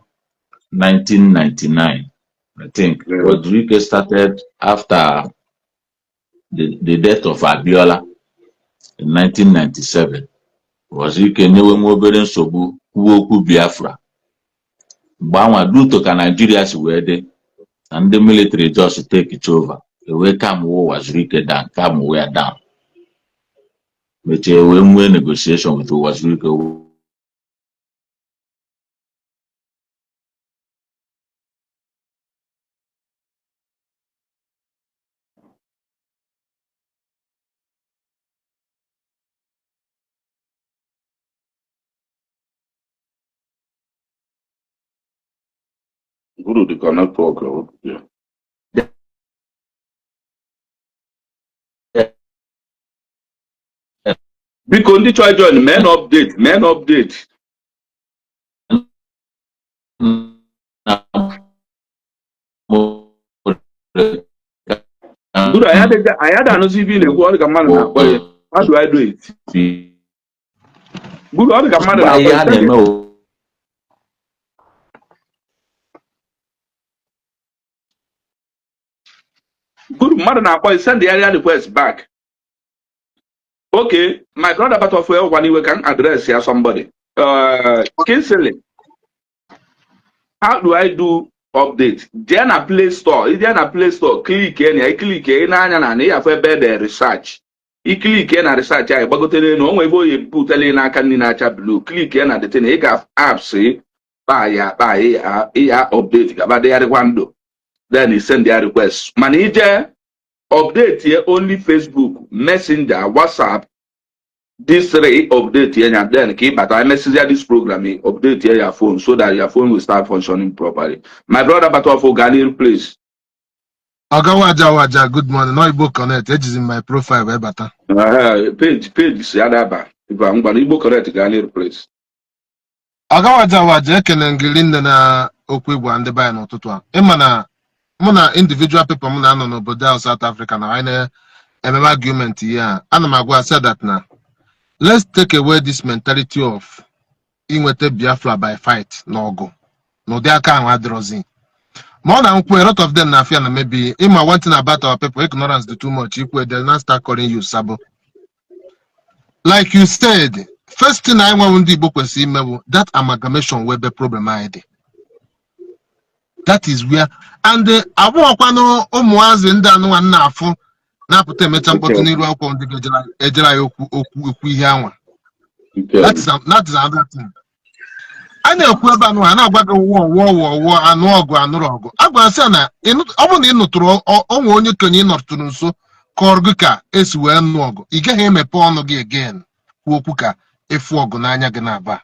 [SPEAKER 2] 1999. I think Wazirike started after the death of Abiola in 1997. Wazirike nyewe obere nsogbu kwuo okwu Biafra. Gbanwa duto ka Nigeria si wee dị na ndị military just take it over. Ewe kam wo Wazirike down, kam we down. Mechie wee nwee negotiation with Wazirike.
[SPEAKER 1] Guru the connect talk. Yeah. Because ndị chọrọ join men update. Guru, I had an CV in what man na. How do I do it? Guru, all the man na. Guru, man na send the area request back. Okay, my brother Butterfly, when you can address here somebody. Kinsley, how do I do update? Then a Play Store. Then a Play Store. Click any. I click any. I have a better research. I click any research. I go to no way you put any na can in a blue. Click any the thing. I have apps. Buy update. About the other one do. Then he send their request. Manager. Update here only Facebook, Messenger, WhatsApp. This three update here and then keep but I message this program update here your phone so that your phone will start functioning properly. My brother Batofo Ganil, please.
[SPEAKER 3] Waja, good morning. No Igbo Connect. It is in my profile, Bata.
[SPEAKER 1] Page Yadaba. If I'm going to Igbo Connect, Ganil, please.
[SPEAKER 3] Waja, Kenangilinda na Okwibu and the Bayan Otutua. Emana. Muna individual people muna no boda South Africa na I argument here. Anamagwa said that now. Let's take away this mentality of inwete Biafra by fight no go. No they can adrozi. More than a lot of them na fear na maybe ima one thing about our people ignorance do too much equal they'll not start calling you sabo. Like you said, first thing I want to do is that amalgamation will be problem ID. That is where and abuakwano umuazi ndanu anafu na pute mecha mpoto niru akwo ndi ejera okwu ihe anwa. That is another thing. Ana ekwu ebe anu ana agwaga wo anu ogu anuru ogu. Agwa se na obu na inuturu onwe onye kenye inoturu nso korgu ka esi we anu ogu. I gaghị emepe ọnụ gị again. Okwu ka efu ogu n'anya gị na-aba.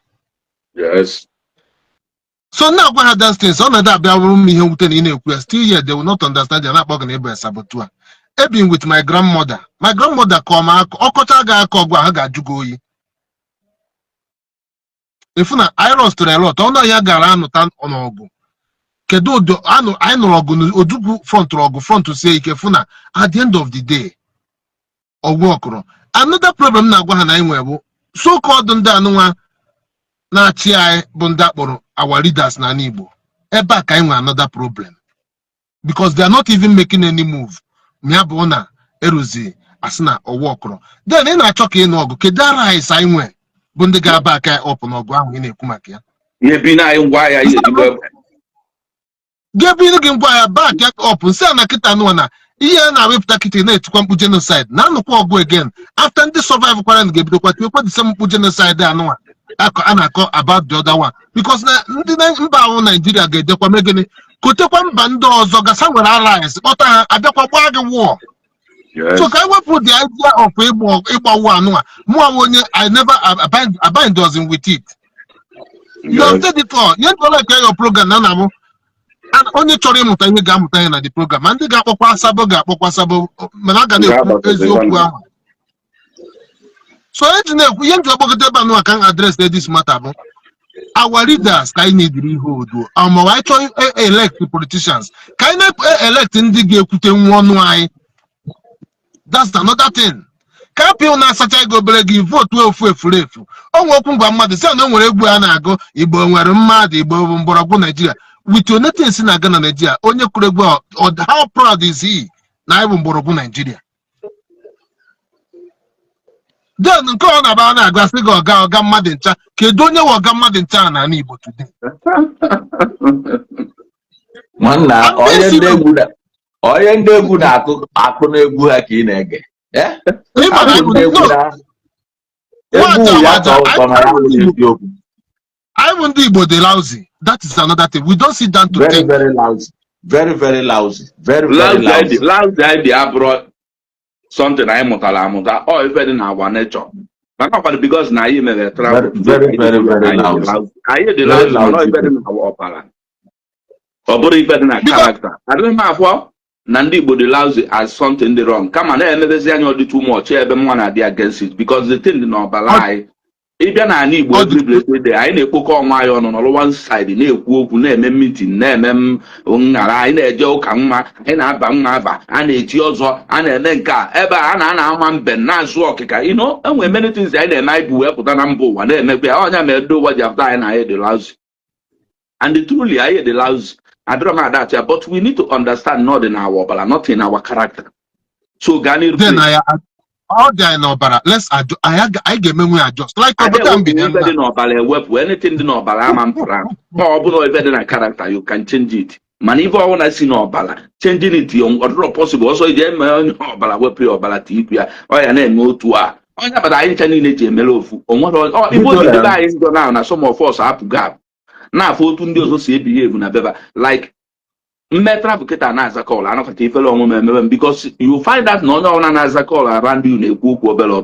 [SPEAKER 1] Yes.
[SPEAKER 3] So now what had those things? On that room still here, they will not understand they're not talking about sabotua. I've been with my grandmother. My grandmother come Okotaga Kogwa Jugoyi. If na I lost a lot, on a yagarano tan on ogu. Kedo do I no ogu odugu front to say Kefuna at the end of the day. Or walk. Another problem now go so called Ndanua. Na TI Bundakboro, our leaders na Nibo. Eba kainwa another problem. Because they are not even making any move. Miabona, Erozi, Asna, or Walker. Then in a choke in Ogo, Kedara is Sainwe. Bundega back up on Ogo in a Kumakia.
[SPEAKER 1] Ye be nine why I
[SPEAKER 3] Get looking why back up and say Nakitanuana. Here now we've taken it to come to genocide. Now no go again. After this survival quarantine, get the same genocide there. No. Anako about the other one because na Nigeria get the Kwamegene Kotekwan Bando Zogasa were allies, but Adakwa war. So can we put the idea of Ibo one? I never abandoned with it. You have said it all. You don't like your program, Nanamo. And only Tori Mutani Gamutana the program, and the Gapokwa Sabo, Managani. So we can address this matter. Our leaders can need rehold. Why try elect the politicians? Can I elect in the one why? That's another thing. Kapil na asacha ego bere gị vote ofu efurefu. Onwe okwu ngwa mmadụ si na nwere egwu a na-agụ Igbo nwere mmadụ Igbo bụ mgbọrọgwụ Nigeria. With your native si na-aga na Nigeria, onye kwuru egwu how proud is he na ịbụ mgbọrọgwụ Nigeria? Then nke ọ na-aba na-agụ sị gị ọga mmadụ ncha, kedu onye nwe ọga mmadụ ncha na ala Igbo today?
[SPEAKER 2] Nwanna onye ndị egwu na-akụ n'egwu ha ka ị na-ege.
[SPEAKER 3] I want Igbo the lousy. That is another thing. We don't sit down to
[SPEAKER 2] think. Very lousy. Very lousy. Very lousy.
[SPEAKER 1] Lousy idea brought something I muta. Oh, if in our nature. But because now you may travel.
[SPEAKER 2] Very lousy.
[SPEAKER 1] I hear the lousy. Not even in our opera. Or even in a character. I don't know what. Nnamdi Kanu lousy as something the wrong. Come on, never say any too much. Everyone are against it because the thing no lie. If you're not Igbo, every place there, I need to call my on one side. You need to go to meeting, name, I need a joke, and I bang, and it's yours, and a lenka, ever, and I'm Ben Nas walking. You know, and when many things I might do up with an ambo, and then maybe I may do what you have done. I hear the lousy, and truly I hear the lousy. I don't know that, but we need to understand not in our but not in our character. So Gani,
[SPEAKER 3] then all day no bara. Let's adjust. I get me adjust. Like
[SPEAKER 1] anything no bara I'm proud. Or even in a character you can change it. Man, if I want to see no bala, changing it on what possible. Also, you no bala wepe or bala tipia or your name no to a. Oh, but I ain't telling you melofu. On what or it was the guy is gone now. Some of us have to gap. Now, for 2 days, also behave in a better like Metra advocate and as a call. I don't know because you find that no one as a call around you in a book or bell.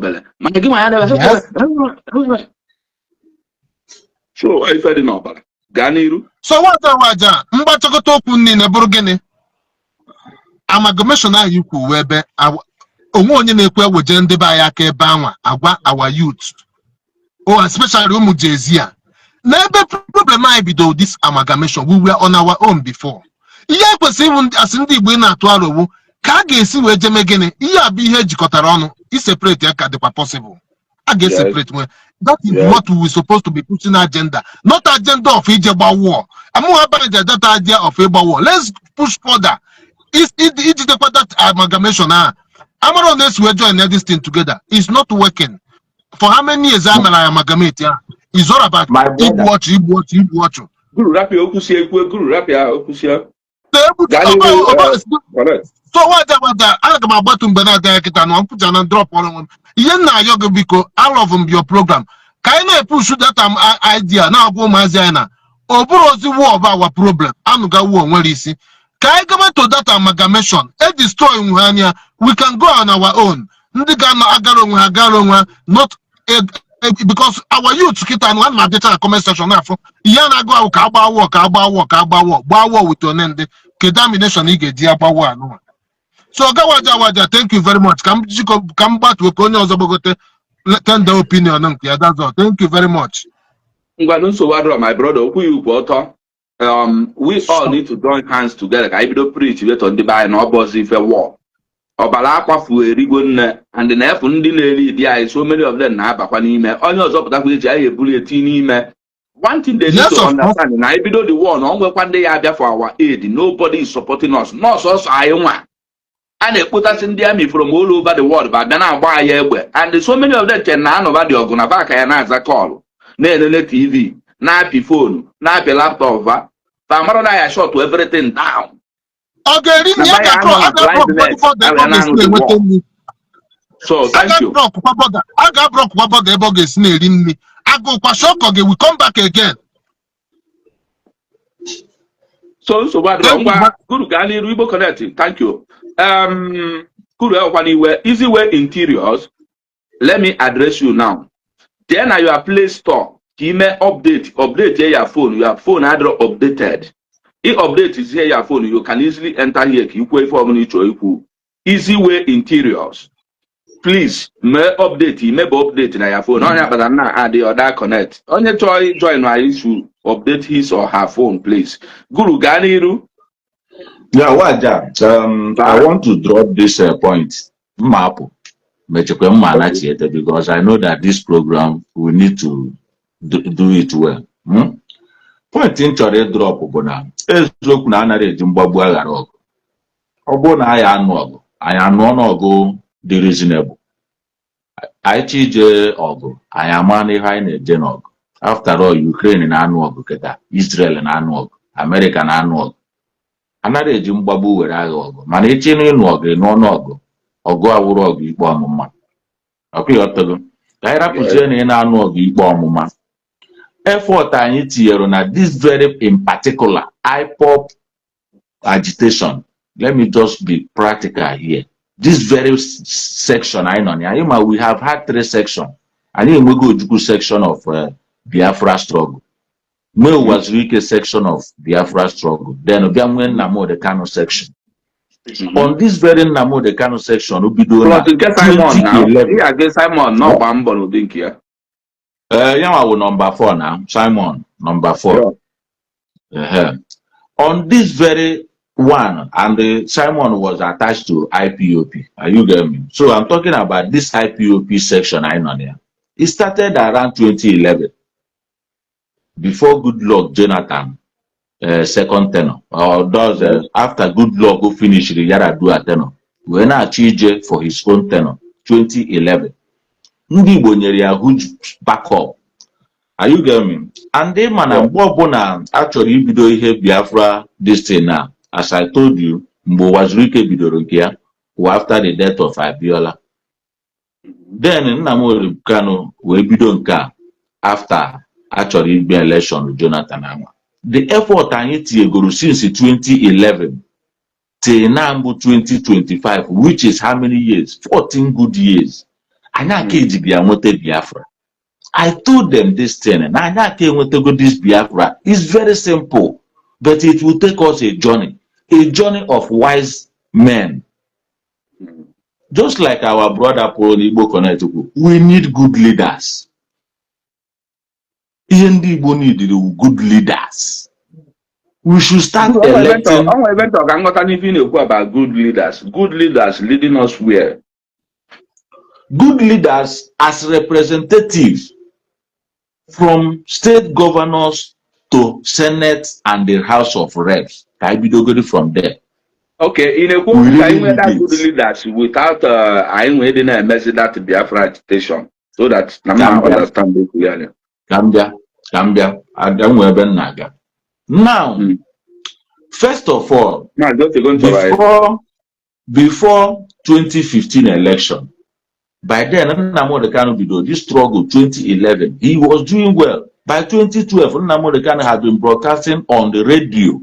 [SPEAKER 1] So I fed in opera. Ganiru.
[SPEAKER 3] So what Waja? Mbachakoto Puni Neburgene Amalgamation you could webe only nekwe with Jende Bayake Bama, our youth. Oh, especially Umujezia. Never problem I be though this amalgamation. We were on our own before. Yeah, but even as in the winner to our Kage see where Jemegene, yeah, be here Jikotarono, is separate Yakadapa possible. I guess separate way. That is what we supposed to be pushing agenda, not agenda of Ijaba war. I'm more about that idea of Ijaba war. Let's push further. It's that amalgamation. I'm on this we're joining this thing together. It's not working. For how many years I amalgamate? Yeah. It's all about Igbo watch.
[SPEAKER 1] Guru Rapi Okusia, Guru Rapia Okusia.
[SPEAKER 3] So what I got my bottom banana and one put and drop on one. Yena yoga biko, all of them your program. Can I push that idea now go Mazana? Oburozi war about our problem. I'm going war where is he? Can I come to that amalgamation? A destroy Muhania, we can go on our own. Ndigano Agaro, not because our youth get on one data comment section now from Yana go Kaba war with your name, the Kedamination Ige Diabawa. So Gawaja, thank you very much. Come back to Konyo Zabogote, tender opinion. That's all. Thank you very much.
[SPEAKER 1] My brother, who you bought, we all need to join hands together. I will preach it on the buy and oppose if a war. Obalakwa fu erigonne and the nefu ndị na-eri dia so many of them na-abakwa n'ime onye ọzọ pụtakwa eji ahụ ebuli eti n'ime. One thing they need to understand na ebido the war na onwekwa ndị ya abịa for our aid. Nobody is supporting us. Nọọsụ ọsọ anyị nwa a na-ekpotasị ndị army from all over the world ba bịa na-agba anyị egbe and so many of them che na anọba dị ọgụ na baka ya na-aza kọlụ na-elele TV na-apị fonu na-apị laptop va famara na ya shut everything down. Okay, so thank you. I got broke about the bogus in me. I go Pashoko, we come back again. So what good Gani Ribo connecting. Thank you. Good easy way interiors. Let me address you now. Then at your Play Store, email update your phone address updated. If update is here your phone, you can easily enter here. You pay for money to easy way interiors. Please, may update na your phone. Only but I'm not add the other connect. Only join my issue. Update his or her phone, please. Guru Ganiru.
[SPEAKER 2] Yeah, Waja. I want to drop this point Mapu, because I know that this program we need to do it well. Point in chọrọ drop bụ na eziokwu na anaghị eji mgbagbu aghara ọgụ. Ọ bụrụ na anyị anụ ọgụ, anyị anụọ n'ọgụ dị reasonable. Anyị chi ije ọgụ, anyị ama na ihe anyị na-eje n'ọgụ. After all, Ukraine na-anụ ọgụ kịta, Israel na-anụ ọgụ, America na-anụ ọgụ. Anaghị eji mgbagbu were agha ọgụ, mana ịchị n'ịnụ ọgụ n'ọnụ ọgụ, ọgụ awụrụ ọgụ ikpe ọmụma. Ọkwa ịghọtago? Ka anyị rapụzie na ị na-anụ ọgụ ikpe ọmụma. Effort anyị tinyere na this very in particular IPOB agitation. Let me just be practical here. This very section I know, we have had 3 sections. I need to go to section of Biafra struggle. Me was weak section of Biafra struggle. Then Nnamdi Kanu section. On this very Nnamdi Kanu section, we do
[SPEAKER 1] Simon, no Bambol, think here.
[SPEAKER 2] Number 4 now. Simon, number 4. Yeah. On this very one, and Simon was attached to IPOP. Are you getting me? So I'm talking about this IPOP section I know there. It started around 2011. Before Goodluck Jonathan, second tenor. Or does after Goodluck go finish the Yaradua tenor. We now achieve for his own tenor, 2011. Ndị Igbo nyere ya huge backup. Are you getting me? And they man and actually ibido ihe Biafra this thing now. As I told you, Mbo Wazirike bidoro here after the death of Abiola. Then Nnamdi Kanu we bido nka after actually be election with Jonathan Anwa. The effort anyị tinyegoro since 2011 till now 2025, which is how many years? 14 good years. Biafra. I told them this thing, and this Biafra is very simple, but it will take us a journey of wise men. Just like our brother Paul Igbo connected, we need good leaders. Igbo need good leaders. We should start electing.
[SPEAKER 1] About good leaders. Good leaders leading us where?
[SPEAKER 2] Good leaders as representatives from state governors to Senate and the House of Reps. I be doing from there.
[SPEAKER 1] Okay, in a good time with that good leaders without I'm waiting a message that Biafra agitation so that Nama understand it clearly.
[SPEAKER 2] Gambia, I don't know Naga. Now, first of all, before 2015 election. By then, Nnamdi Kanu this struggle 2011, he was doing well. By 2012, Nnamdi Kanu had been broadcasting on the radio.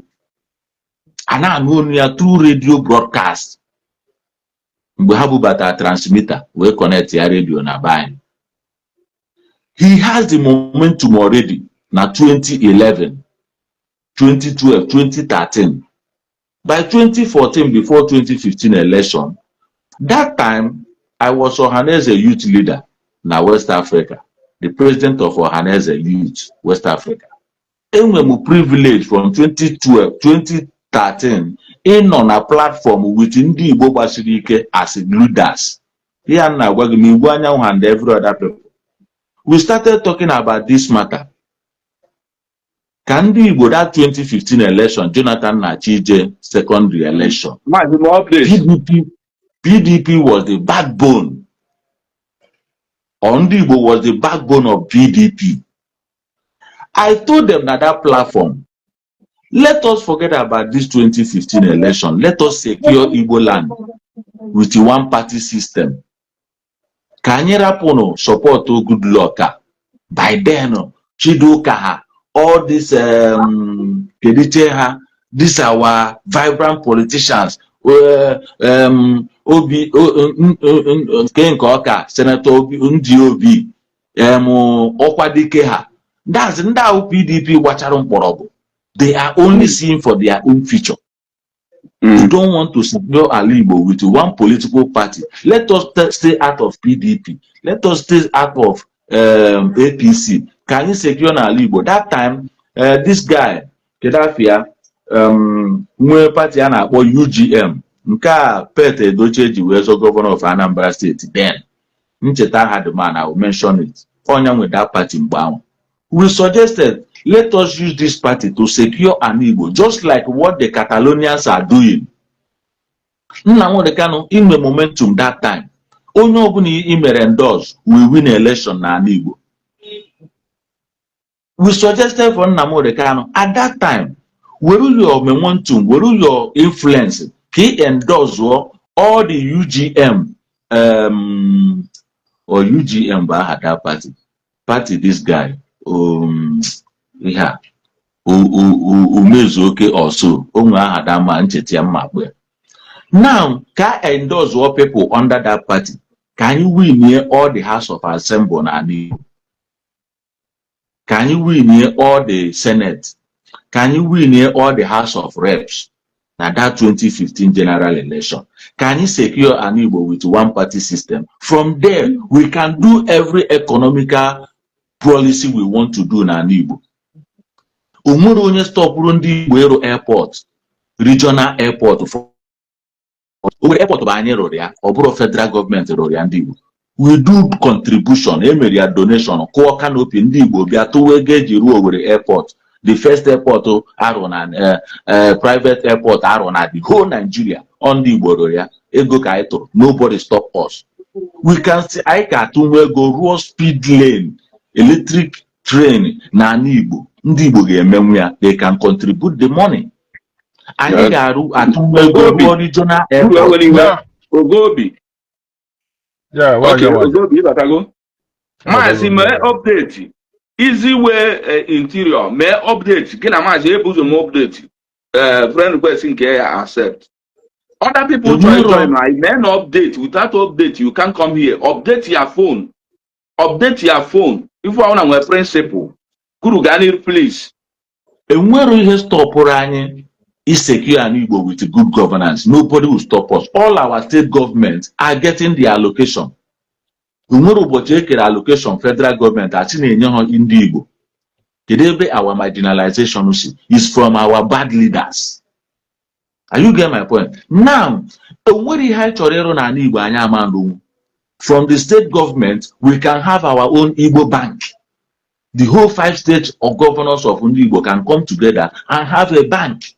[SPEAKER 2] And now only through radio broadcast. We have a transmitter. We connect your radio na buying. He has the momentum already. Now 2011, 2012, 2013. By 2014, before 2015 election, that time, I was Ohaneze youth leader na West Africa, the president of Ohaneze Youth, West Africa. And we privilege from 2012, 2013, in on a platform with Ndi Igbo Basirike as leaders. Here now, and every other people. We started talking about this matter. Can Ndi Igbo that 2015 election, Jonathan Nachije secondary election? PDP was the backbone. Ndi Igbo was the backbone of PDP. I told them that platform, let us forget about this 2015 election. Let us secure Igbo land with the one-party system. Kanyera Pono support to Goodluck. By then, Chidoka, all this these our vibrant politicians. Obi Kenkoka, Senator Obi, Okwadike ha. That's now PDP Wacharon Porobo. They are only seeing for their own future. They don't want to secure Alibo with one political party. Let us stay out of PDP. Let us stay out of APC. Can you secure Alibo? That time, this guy, Kedafia, party or UGM, Nka Pete Edochie ji wee zo governor of Anambra State then. Ncheta had the man, I will mention it. Onya with that party mgbanwe. We suggested, let us use this party to secure an Igbo, just like what the Catalonians are doing. Nnamdi Kanu in the momentum that time. Onye ọbụla imere endorse, we win election na Igbo. We suggested for Nnamdi Kanu at that time, were your momentum, were your influence, he endorse all the UGM or UGM had that party this guy yeah umezuoke also onwe aha that man nchetia mmakpe. Now can endorse all people under that party, can you win here all the House of Assembly na Igbo? Can you win here all the Senate? Can you win here all the House of Reps? Now that 2015 general election, can you secure an Igbo with one party system? From there, we can do every economical policy we want to do na Igbo. Umuru onye stop ndị Igbo airport, regional airport for airport banye rụrụ ya, ọ bụrụ federal government rụrụ ya ndị Igbo. We do contribution, emere ya donation, kụọ canopy ndị Igbo bịa tụwa ego eji ruo Owerri airport. The first airport Aruna, private airport Aruna, the whole Nigeria on the Igbo ego ka ito, nobody stop us. We can see I can go raw speed lane, electric train na Igbo. Ndị Igbo ga-emenwu ya, they can contribute the money. Anyị ga-arụ atụmego regional airport.
[SPEAKER 1] Ogobi.
[SPEAKER 3] Yeah,
[SPEAKER 1] okay, Ogobi batago. Maazị mee update. Easy way interior may update. Can I imagine update? Friend request in care accept. Other people try to I may not update. Without update, you can't come here. Update your phone. Update your phone. If you want a principle, Kurugani, please.
[SPEAKER 2] And where we stop anyị is secure and Igbo with good governance. Nobody will stop us. All our state governments are getting the allocation. Allocation federal government in the Igbo. Our marginalization is from our bad leaders. Are you getting my point? Now, from the state government, we can have our own Igbo bank. The whole 5 states of governors of Igbo can come together and have a bank.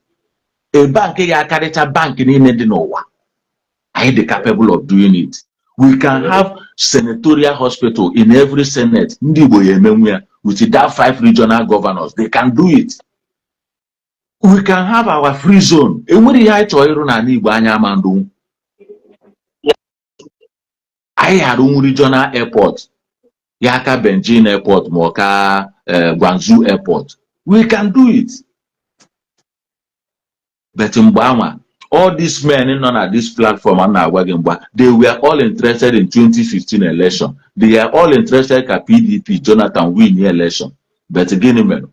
[SPEAKER 2] A bank, a bank in Nowa. Are they capable of doing it? We can have senatorial hospital in every senate with that 5 regional governors. They can do it. We can have our free zone. I had regional airport, Yaka Benjin Airport, Moka Guangzhou Airport. We can do it. But in Bama, all these men in on this platform they were all interested in 2015 election. They are all interested in PDP, Jonathan win the election. But again,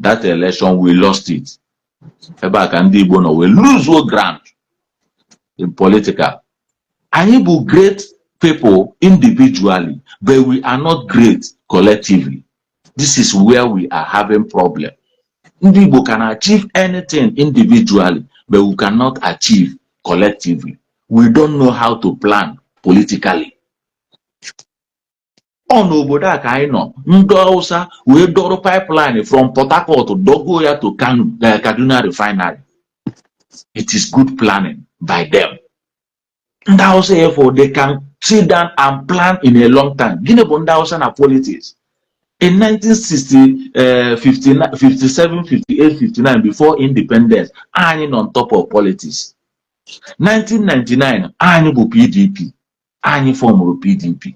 [SPEAKER 2] that election, we lost it. We lose all ground in political. And we great people individually, but we are not great collectively. This is where we are having problem. People can achieve anything individually, but we cannot achieve collectively. We don't know how to plan politically. On obodo ka anyị nọ, ndị Hausa wee dọrọ pipeline from Port Harcourt to Dogoya to Kanu, Kaduna refinery. It is good planning by them. Ndị Hausa therefore they can sit down and plan in a long time. Gịnị bụ ndị Hausa na politics? In 1960, 57, 58, 59, before independence, anyị on top of politics. 1999, anyị bụ PDP, anyị formụrụ PDP.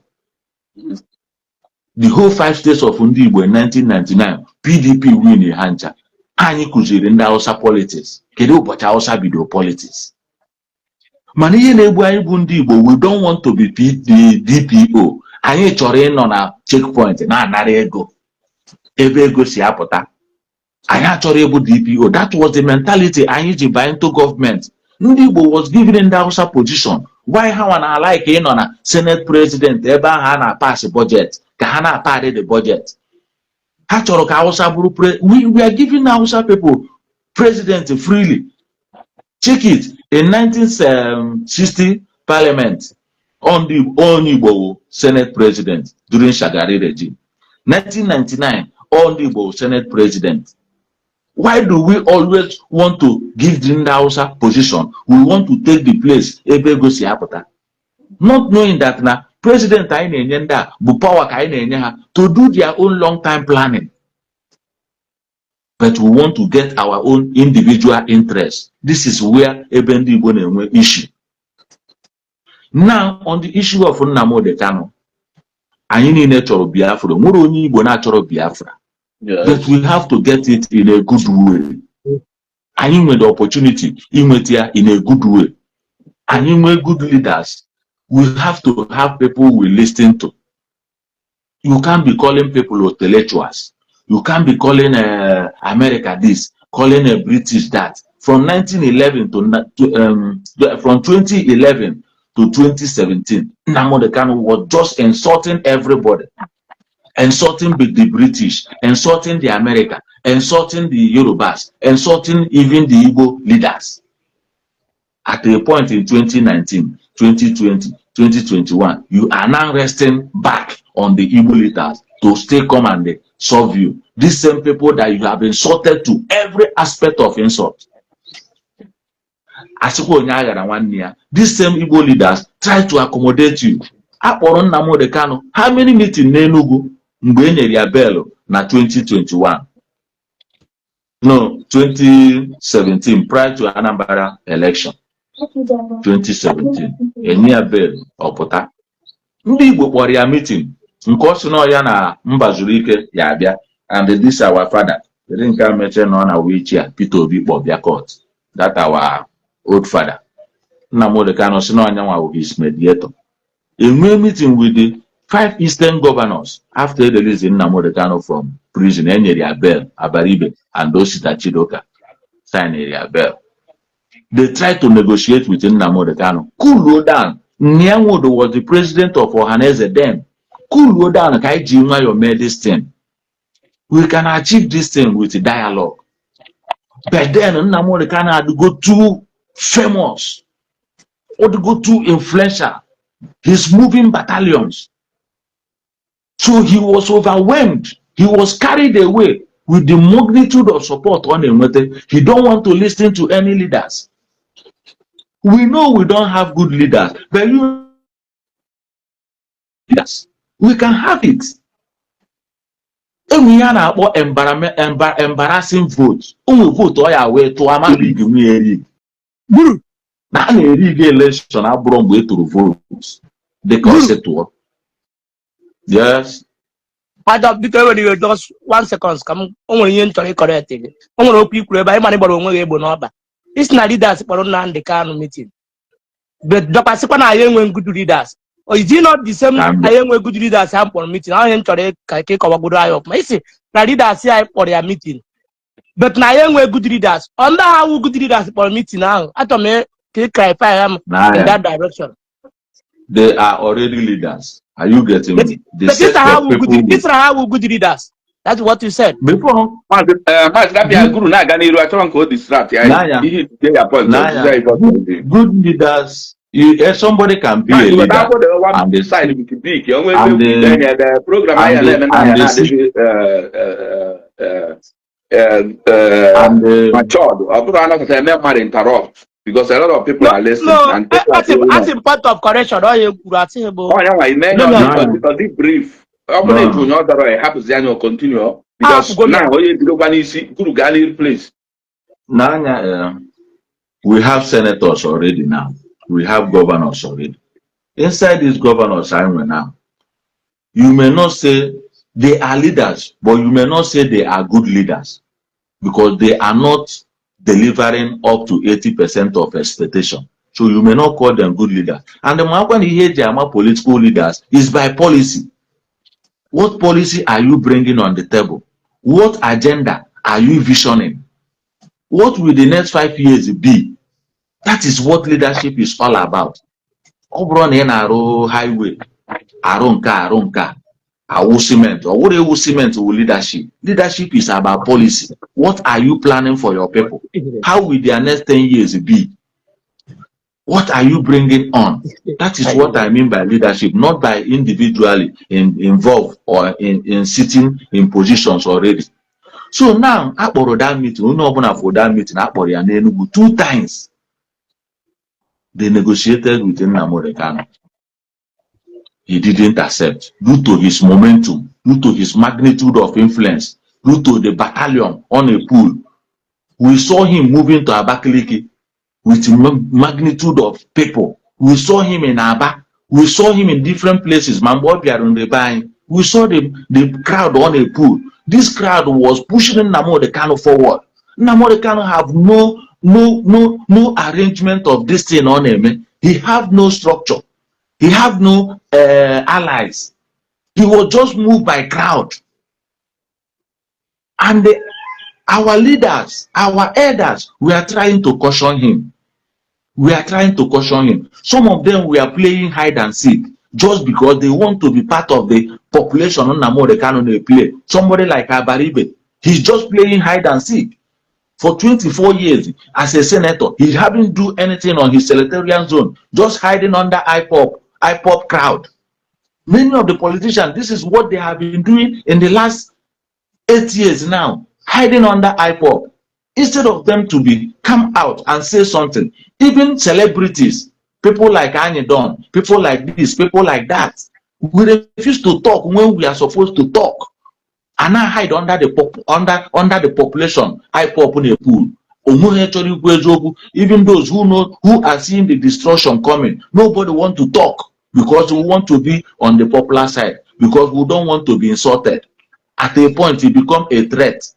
[SPEAKER 2] The whole 5 states of Igbo in 1999, PDP win ha ncha. Anyị kụziri ndị Hausa politics. Kedu ụbọchị Hausa bido politics? Mana ihe na-egbu anyị bụ ndị Igbo, we don't want to be the DPO. Anyị chọrọ ịnọ na checkpoint na-anara ego. Ebe ego si apụta. Anyị achọrọ ịbụ DPO. That was the mentality anyị ji buy into government. Ndị Igbo was given in the Hausa position. Why ha na like ịnọ na Senate President ebe ha na pass budget ka ha na party the budget. Ha chọrọ ka Hausa bụrụ we are giving Hausa people president freely. Check it. In 1960 Parliament, on the Igbo Senate President during Shagari regime. 1999, on the Igbo Senate President. Why do we always want to give the Hausa position? We want to take the place Ebe Gosi Apota. Not knowing that now President Ainenda, Bupawa Kainenya, to do their own long-time planning. But we want to get our own individual interests. This is where Ebendi Igbo issue. Now, on the issue of Nnamdi Kanu, anyị niile chọrọ Biafra, nwere onye Igbo na-achọrọ Biafra. But we have to get it in a good way. Anyị nwere the opportunity inweta ya in a good way. Anyị nwere good leaders. We have to have people we listen to. You can't be calling people intellectuals. You can't be calling America this, calling British that. From 1911 from 2011 to 2017, Nnamdi Kanu was just insulting everybody, insulting the British, insulting the America, insulting the Yorubas, insulting even the Igbo leaders. At a point in 2019, 2020, 2021, you are now resting back on the Igbo leaders to stay come and solve you. These same people that you have insulted to every aspect of insult. These same Igbo leaders try to accommodate you. Nnamdi Kanu, how many meetings n'Enugu mgbe enyere ya bell na 2021? No, 2017, prior to Anambra election. 2017, enye ya bell ọpụta. Ndị Igbo kpọrọ ya meeting. Nke ọsị na ya na mba zuru ike ya abịa, and this our father, nke a meche na ọ na wheelchair, Peter Obi kpọ bịa court. That our old father. Nnamdi Kanu si na ọnyanwa bụ his mediator. Enwe meeting with the 5 eastern governors after releasing Nnamdi Kanu from prison, enyere ya bail, Abaribe and Osita Chidoka sign area bail. They tried to negotiate with Nnamdi Kanu. Cool down. Nyanwodo was the president of Ohaneze then. Cool down, Kaijima, you made this thing. We can achieve this thing with dialogue. But then Nnamdi Kanu had to go too famous, or to go too influential. He's moving battalions. So he was overwhelmed. He was carried away with the magnitude of support on him. He don't want to listen to any leaders. We know we don't have good leaders, but you leaders, we can have it. And we are about embarrassing votes. We vote all our way to our league. Now the league election are brought way to votes. They cause it to. Yes.
[SPEAKER 4] Because when you just 1 second, come on, you to correct it. It's not leaders for Nnamdi Kanu meeting. But Dr. Sikwana Ayenwe good leaders. Or is it not the same Ayenwe good leaders have for meeting? I am to take our good eye of my see. The leaders here for their meeting. But Ayenwe good leaders. Under how good leaders for meeting now. I told me to clarify them in that direction.
[SPEAKER 2] They are already leaders. Are you getting me?
[SPEAKER 4] This is how we good leaders. That's what you said.
[SPEAKER 2] Before,
[SPEAKER 1] good
[SPEAKER 2] leaders, somebody can be a leader. And they side with the big, interrupt. Because a lot of people are listening.
[SPEAKER 4] No, and that's a part of correction.
[SPEAKER 1] Because brief. Continue. Because now
[SPEAKER 2] we have senators already now. We have governors already. Inside these governors, now, you may not say they are leaders, but you may not say they are good leaders because they are not delivering up to 80% of expectation. So you may not call them good leaders. And the man when you hear they are political leaders is by policy. What policy are you bringing on the table? What agenda are you visioning? What will the next 5 years be? That is what leadership is all about. Obron in Aro highway, Aronka, Awu cement, or what Awu cement with leadership. Leadership is about policy. What are you planning for your people? How will their next 10 years be? What are you bringing on? That is what I mean by leadership, not by individually involved or in sitting in positions already. So now, akpọrọ that meeting, onye ọbụla for that meeting, akpọrọ ya n'Enugu 2 times. They negotiated with Nnamdi Kanu. He didn't accept due to his momentum, due to his magnitude of influence, due to the battalion on a pool. We saw him moving to Abakaliki with magnitude of people. We saw him in Aba. We saw him in different places. We saw the crowd on a pool. This crowd was pushing Nnamdi Kanu forward. Nnamdi Kanu have no arrangement of this thing on him. He have no structure. He have no allies. He was just moved by crowd. And our leaders, our elders, we are trying to caution him. We are trying to caution him. Some of them were playing hide and seek just because they want to be part of the population on Nnamdi Kanu they play. Somebody like Abaribe, he's just playing hide and seek. For 24 years as a senator, he haven't do anything on his senatorial zone, just hiding under IPOP crowd. Many of the politicians, this is what they have been doing in the last 8 years now, hiding under IPOP. Instead of them to come out and say something, even celebrities, people like Don, people like this, people like that, we refuse to talk when we are supposed to talk, and now hide under the population. IPOP in a pool. Even those who are seeing the destruction coming, nobody want to talk because we want to be on the popular side, because we don't want to be insulted. At a point, it become a threat.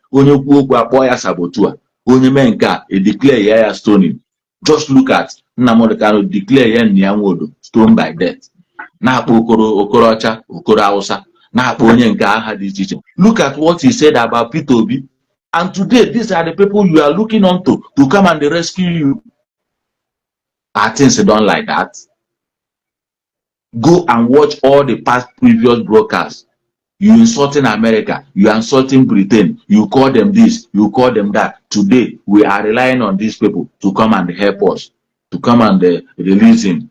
[SPEAKER 2] Declare stoning. Just look at Nnamdi Kanu declare Nyanwodo stoned by death. Okorocha, Okorausa, look at what he said about Peter Obi. And today, these are the people you are looking on to come and rescue you. Are things done like that? Go and watch all the past previous broadcasts. You insulting America, you are insulting Britain, you call them this, you call them that. Today, we are relying on these people to come and help us, to come and release him.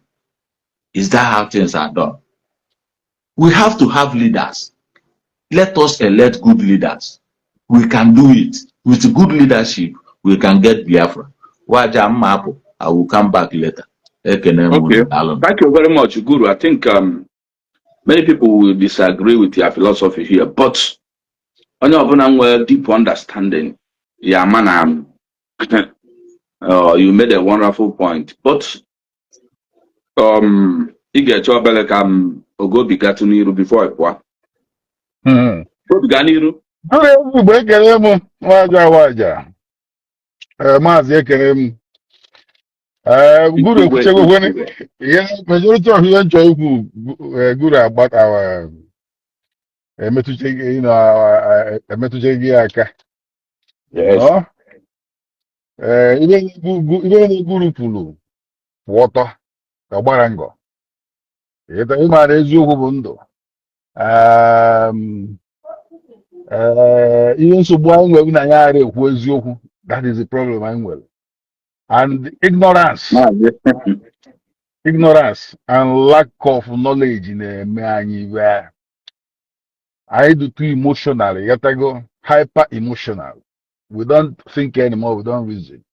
[SPEAKER 2] Is that how things are done? We have to have leaders. Let us elect good leaders. We can do it. With good leadership, we can get Biafra. I will come back later.
[SPEAKER 1] Okay. Thank you very much, Guru. I think many people will disagree with your philosophy here, but on your deep understanding, yeah, man, you made a wonderful point. But you get your belly go biga to Niru before I qua. Go biga Niru.
[SPEAKER 3] Guru, majority of you enjoy Guru about our metuchegi, our metuchegi aka.
[SPEAKER 1] Yes.
[SPEAKER 3] Even Guru Pulu, water, Kabarango. Yet I man is Yubundo. Even so, one way who is you, that is the problem. I'm well. And ignorance. Ignorance and lack of knowledge in a man where I do too emotionally. Yet I go hyper emotional. We don't think anymore, we don't reason.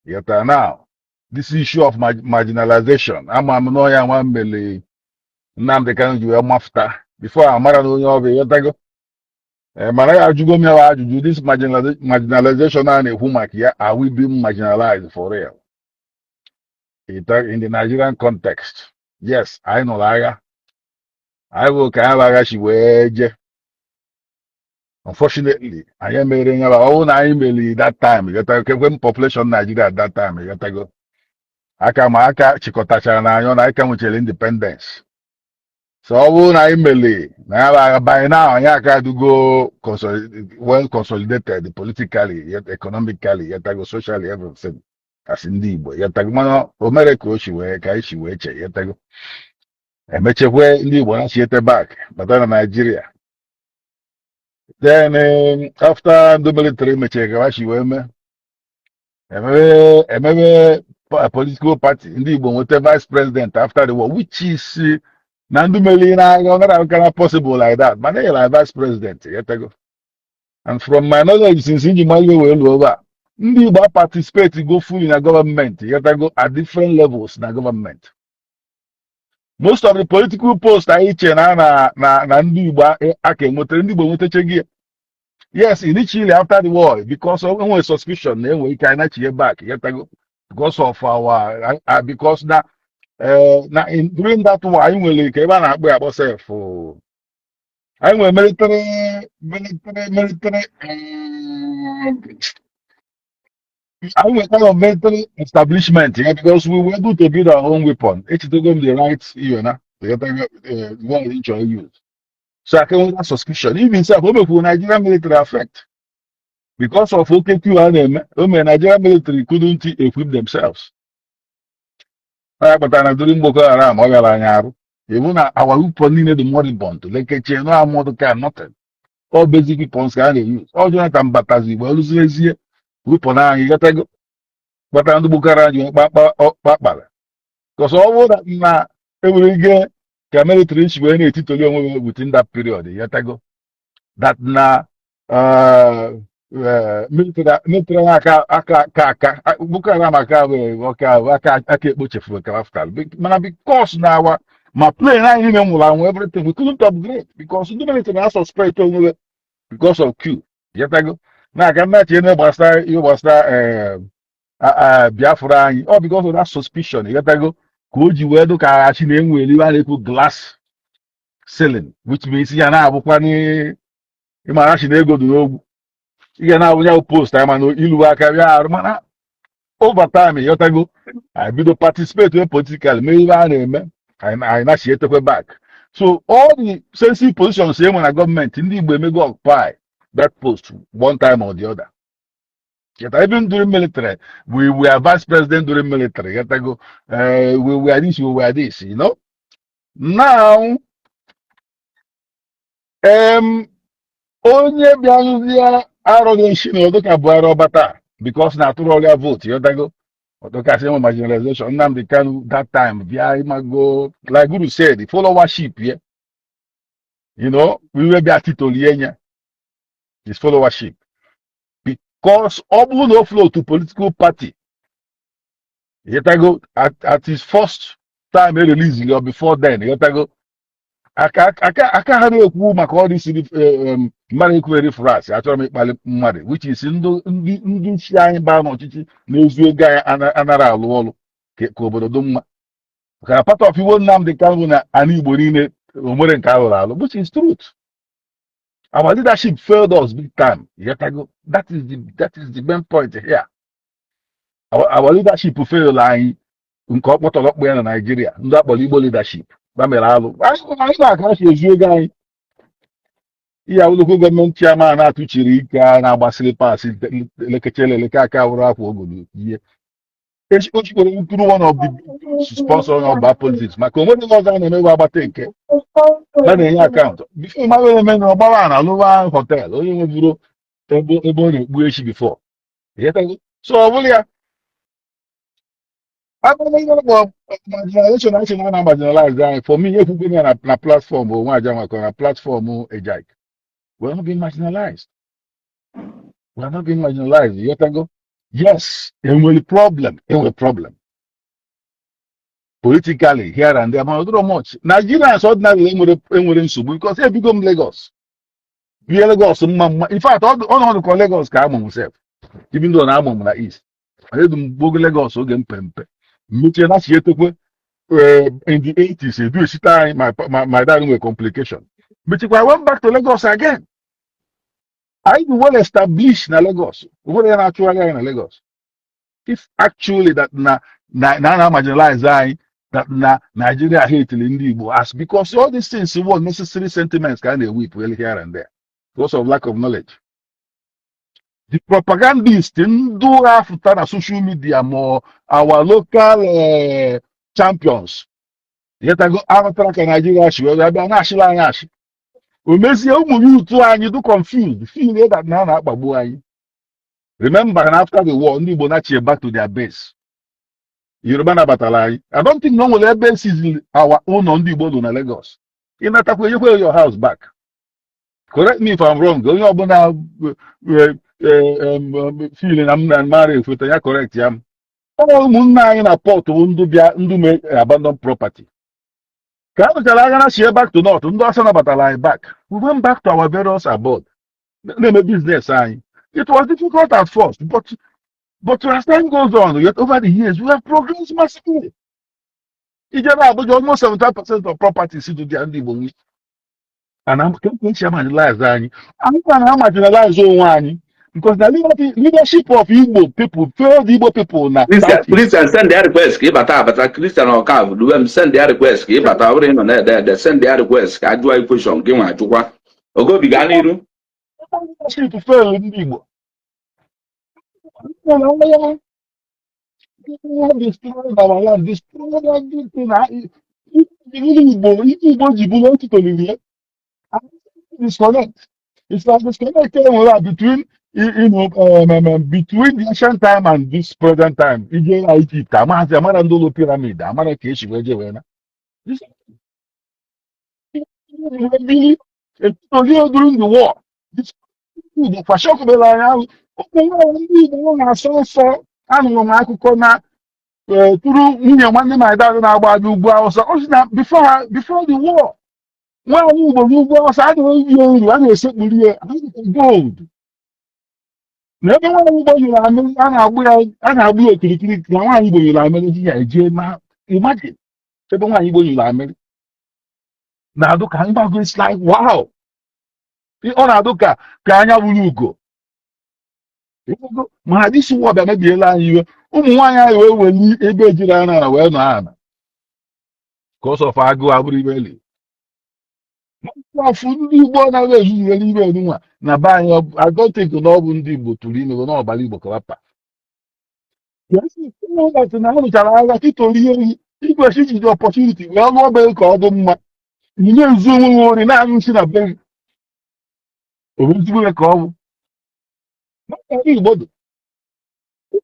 [SPEAKER 3] Yet now, this issue of marginalization, I'm no young one belly. Nnamdi Kanu do a mafta. Before I'm married, yet I go. Maraya Jugo do this marginalization and a woman here, are we being marginalized for real? In the Nigerian context, yes, I know Laga. I will can she wage. Unfortunately, I am making our own email that time. You when population Nigeria at that time, you go. Aka Chikotacha and I come with independence. So I email now by now I can to go well consolidated politically, yet economically, yet I go socially everything. As indeed, boy, yet I go America she were she were yet I go. And much where indeed when she back, but then Nigeria. Then after the military, me check she were me. Maybe
[SPEAKER 5] political party, ndị Igbo nweta vice president after the war, which is na ndị meriri n'agha ọ nara kind possible like that, mana e nyere vice president, yetego. And from my knowledge, since nji ma iwe wee lụọ over, ndị Igbo participate go fully na government, yetego, at different levels na government. Most of the political posts anyị che na ndị Igbo aka enwetere, ndị Igbo nwetacheghị. Yes, initially after the war, because of our suspicion, we cannot cheer back. Because of our, because now, during that war, I will like even about myself. I will military. I will kind of military establishment, yeah, because we were able to build our own weapon. It's to give the right, you know, the one each other use. So I can have suspicion. Even so, Nigerian military affect. Because of OKQ and Nigerian military couldn't equip themselves. But during Boko Haram, even our weapon needed the moribund, like a chain, no more can nothing. All basic weapons can use. All Jonathan Batazi, well, lazy weapon, you got to go. But on the Boko Haram, you because all that now, every year, the military should be within that period. Yet that na military aka Bukara maka after because now my plane I even everything we couldn't upgrade because the military has suspect because of Q. Yet now I can match you was Biafra or because of that suspicion. Yet could you wear the car actually glass ceiling, which means you now actually go to you now post time and you work over time. You go, I be to participate in political, maybe I initiate to go back. So all the sensitive positions same when a government in the may go occupy that post one time or the other. Yet even during military, we were vice president during military. Yet I go, we were this, we were this, you know. Now, onye bịazie arrogation odoka bụ arọbata because na atụrụ vote. You go, odoka say marginalization. Nnamdi Kanu that time bịa imago like Guru said, the followership, yeah. You know, we will be at Titolienya, his followership. Because all no flow to political party. Yet I go at his first time he releasing or before then. Yet I go. I can't have a woman call this marriage query for us. I try to make my money, which is in the shine ban on Chichi, news guy and another wall. Part of you won't name the Calvin and Iborine, Umoran Carolalo, which is truth. Our leadership failed us big time. Yet I go. That is the main point here. Our leadership failed line in Nigeria. That Igbo leadership. Bamelalo. I can't see guy. Yeah, local government chairman to Chirika and Abasile Pass, Lekachele, Lekaka, or yeah. It's one of the sponsors of bad politics. My community was on never take it. But in your account. Before my women or Barana, Lova Hotel, or you will before. So, I don't know marginalization actually not marginalized. For me, if we been on a platform or one jam on a platform or a jack, we're not being marginalized. We're not being marginalized. Yet I go, yes, it will problem. It will problem. Politically, here and there, but not much. Nigerians ordinarily because they become Lagos. We are Lagos. In fact, all the Lagos come on himself, even though I'm on the east. I didn't book Lagos again, Pempe. In the 80s, do this time my dad with complication. But if I went back to Lagos again, I well established in Lagos. What are actually in Lagos? If actually that na marginalized that Nigeria hate in Igbo as because all these things were necessary sentiments kind of weep really here and there because of lack of knowledge. The propagandists do after the social media more our local champions. Yet I go after Nigeria, national. We may see you two and you do confused. Feel that now. Remember, after the war, Nibonachi back to their base. Yoruba nabatala. I don't think no one will ever see our own on the board in Lagos. In that way, you pay your house back. Correct me if I'm wrong. Going up now, feeling I'm married with you. Correct, yeah. All Munna in a port to undo abandoned property. Can share back to North, undo Asana back. We went back to our various abode. Name a business sign. It was difficult at first, but as time goes on, yet over the years, we have progressed massively. In general, almost 75% of properties into the Andy. And I'm going to marginalize I'm going to marginalize one because the leadership of Igbo people, failed Igbo people now.
[SPEAKER 1] Christian send their request, but Christian or Cav, do them send their request, but I already know that they send their request. I do a question, give my to what? Or go begin.
[SPEAKER 5] Leadership failed in Igbo. Destroyed our land, destroyed everything. Igbo, disconnect. It's like disconnect between between the ancient time and this present time. Again, Egypt, Amara Ndolo pyramid, Amara Keshi Wejewena. This really during the war. This the fashion Bela so animal Makukona through my dad and our before the war. Well, you was I don't gold. Never one you are a critic. Now you are imagine. Seven you are now look it's like wow. The honor duka Kanya Wulugo. My this war that may be a line you. Why will need a bed well now. Because of I go really. I don't think no one did to lean on all Balibo Kalapa. Yes, that now to really the opportunity. Well, no better call them. You know, Zoom or in I seen a bank. Original call. Not everybody.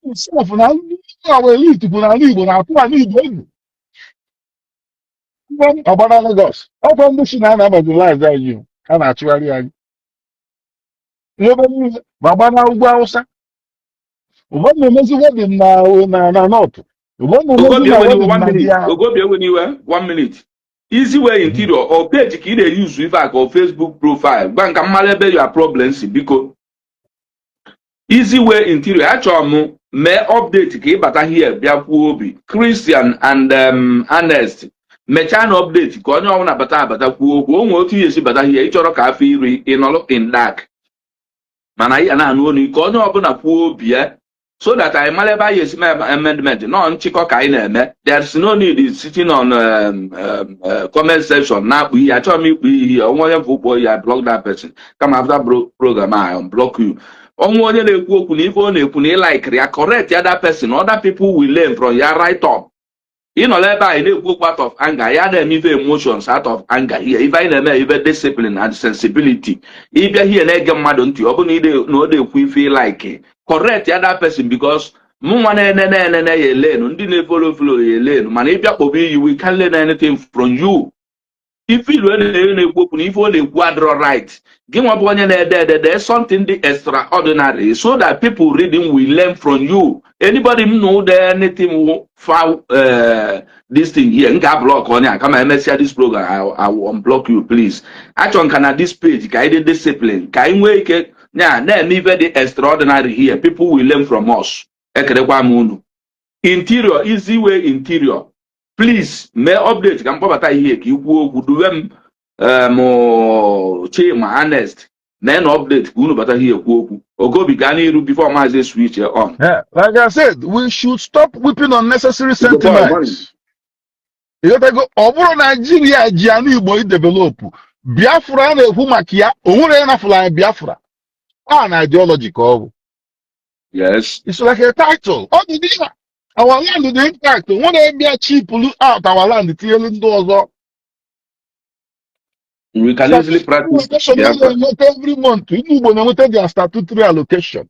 [SPEAKER 5] It's self now. Our elite to put a leave on our plan. About Lagos. How come this is not about the life that you can actually? Baba na ugwu Hausa. Ụfọdụ na-emezi wedin na North. Ụfọdụ na-emezi na wedin na Bia.
[SPEAKER 1] Ogobia when you were 1 minute. Easy way interior or page ka ị na-use with or Facebook profile. Gba nka mmadụ ebe your problems biko. Easy way interior. Achọrọ m mee update ka ị bata here bịa kwuo obi. Christian and Ernest. Mechaa na update ka onye ọbụla bata kwuo okwu. O nwere otu ihe esi bata here ị chọrọ ka afọ iri ịnọrọ in dark. Mana ya na-anụ onu ka onye ọbụla kwuo obi ya so that I mara ebe anyị esi amendment no nchịkọ ka anyị na-eme. There's no need sitting on comment section na-akpụ ihe achọrọ m ikpu ihe onwe onye mfe ụkpọ ya block that person kama after program I block you. Onwe onye na-ekwu okwu na ife ọ na-ekwu na ịlikiri ya correct ya that person other people will learn from ya right up. You know, ebe anyị na-ekwu okwu out of anger ya na-eme ife emotions out of anger here ife anyị na-eme ife discipline and sensibility ịbịa here na-ege mmadụ ntị ọ bụrụ na ọ na-ekwu ife like correct ya that person because mụnwa na-ene ya elenu ndị na-efolo ya elenu mana ịbịa kpọba iyi we can't learn anything from you ife ilu na-ekwu okwu na ife ọ na-ekwu adịrọ right gị nwa bụ onye na-ede something dị extraordinary so that people reading will learn from you. Anybody know there anything foul this thing here? Nka block on ya. Come and mess this program. I will unblock you, please. Actually, can this page? Can I discipline? Can I make it? Now, me very extraordinary here. People will learn from us. Interior, easy way interior. Please, may update. Can papa here? You go do them more chema honest. Then update. Gunu bata here. Go begin before my switch on.
[SPEAKER 5] Yeah, like I said, we should stop whipping unnecessary sentiments. You gotta go over Nigeria, Gianni boy develop. Biafra na Humakia, only enough like Biafra. An ideology call.
[SPEAKER 1] Yes.
[SPEAKER 5] It's like a title. Oh, the dealer. Our land is the impact. When they be a cheap pollute out our land, the tail doors up.
[SPEAKER 1] We can easily practice
[SPEAKER 5] every month. We do when their statutory allocation.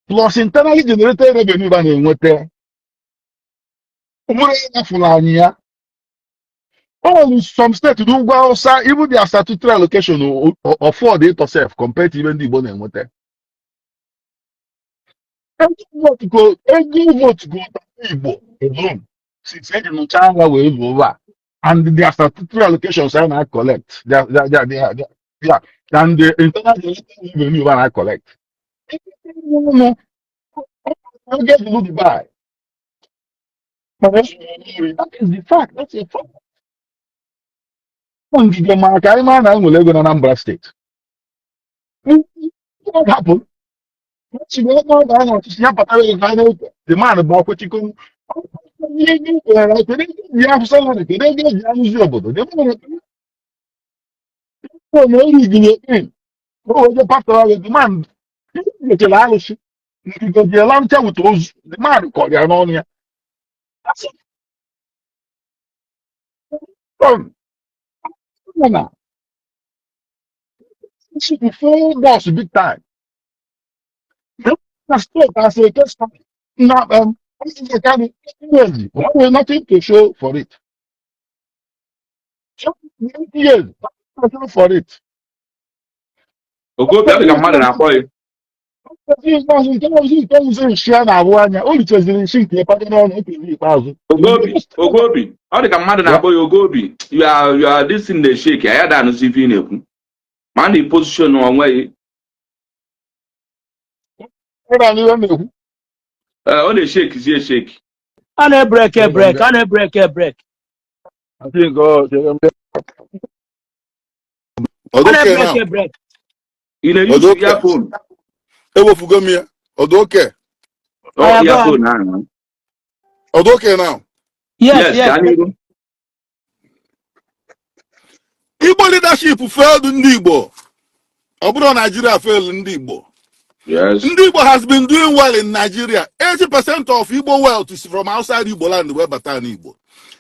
[SPEAKER 5] Plus internally generated revenue than Oh, some states do go outside, even their statutory allocation or afford it yourself compared to even the bonnet. Every vote go to Igbo alone. Since the China will over. And their statutory allocations are not collect. Yeah. And the internal revenue are not collect. No, I get to do the buy. That is the fact. That's a fact. On the mark, I'm going to Anambra State. What happened? The man bought what you can. You have someone they get obodo. They don't know you oh, the pastor the man the Irish because the alarm with those the man called the ammonia. That's it. No. It should be full boss big time. That's it. That's a test. Now, this is the kind of energy. Well, nothing to show for it. So, years, nothing for it.
[SPEAKER 1] Okobi, ọ dị ka mmadụ na-akpọ ya. Ogobi, ọ dị ka mmadụ na-akpọ ya Ogobi. You are this in the shake. Ya da anụzi ife ị na-ekwu. Ma na position onwe ya. Ọ na-eshake zie shake.
[SPEAKER 4] A na-ebrek ebrek, a na-ebrek ebrek. A na-ebrek ebrek.
[SPEAKER 1] Ị na-use ya phone.
[SPEAKER 6] Ewofugo m ya. Odoke.
[SPEAKER 1] Oh, ya phone ahụ.
[SPEAKER 6] Odoke now.
[SPEAKER 4] Yes.
[SPEAKER 6] Igbo leadership failed ndị Igbo. Ọ bụrụ Nigeria failed ndị Igbo.
[SPEAKER 1] Yes.
[SPEAKER 6] Ndị Igbo has been doing well in Nigeria. 80% of Igbo wealth is from outside Igbo land where bata Igbo.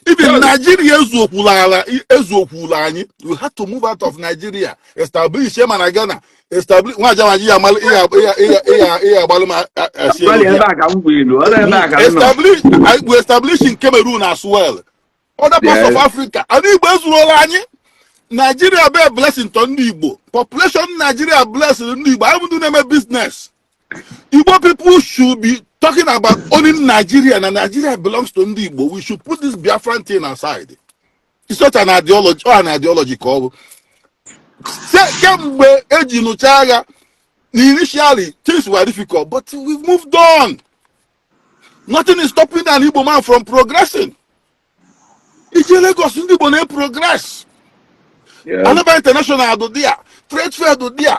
[SPEAKER 6] Even Nigeria ezuokwula anyị. We had to move out of Nigeria. Establish Ghana. Establish we establish in Cameroon as well. Other parts of Africa. And Igbo ezuola anyị. Nigeria be a blessing to ndị Igbo. Population Nigeria blessing ndị Igbo. I wouldn't do a business. Igbo people should be talking about owning Nigeria, and Nigeria belongs to ndị Igbo. We should put this Biafran thing aside. It's not an ideology or an ideological. Initially, things were difficult, but we've moved on. Nothing is stopping an Igbo man from progressing. It's Lagos ndị Igbo na progress. Another international do there, trade fair do there.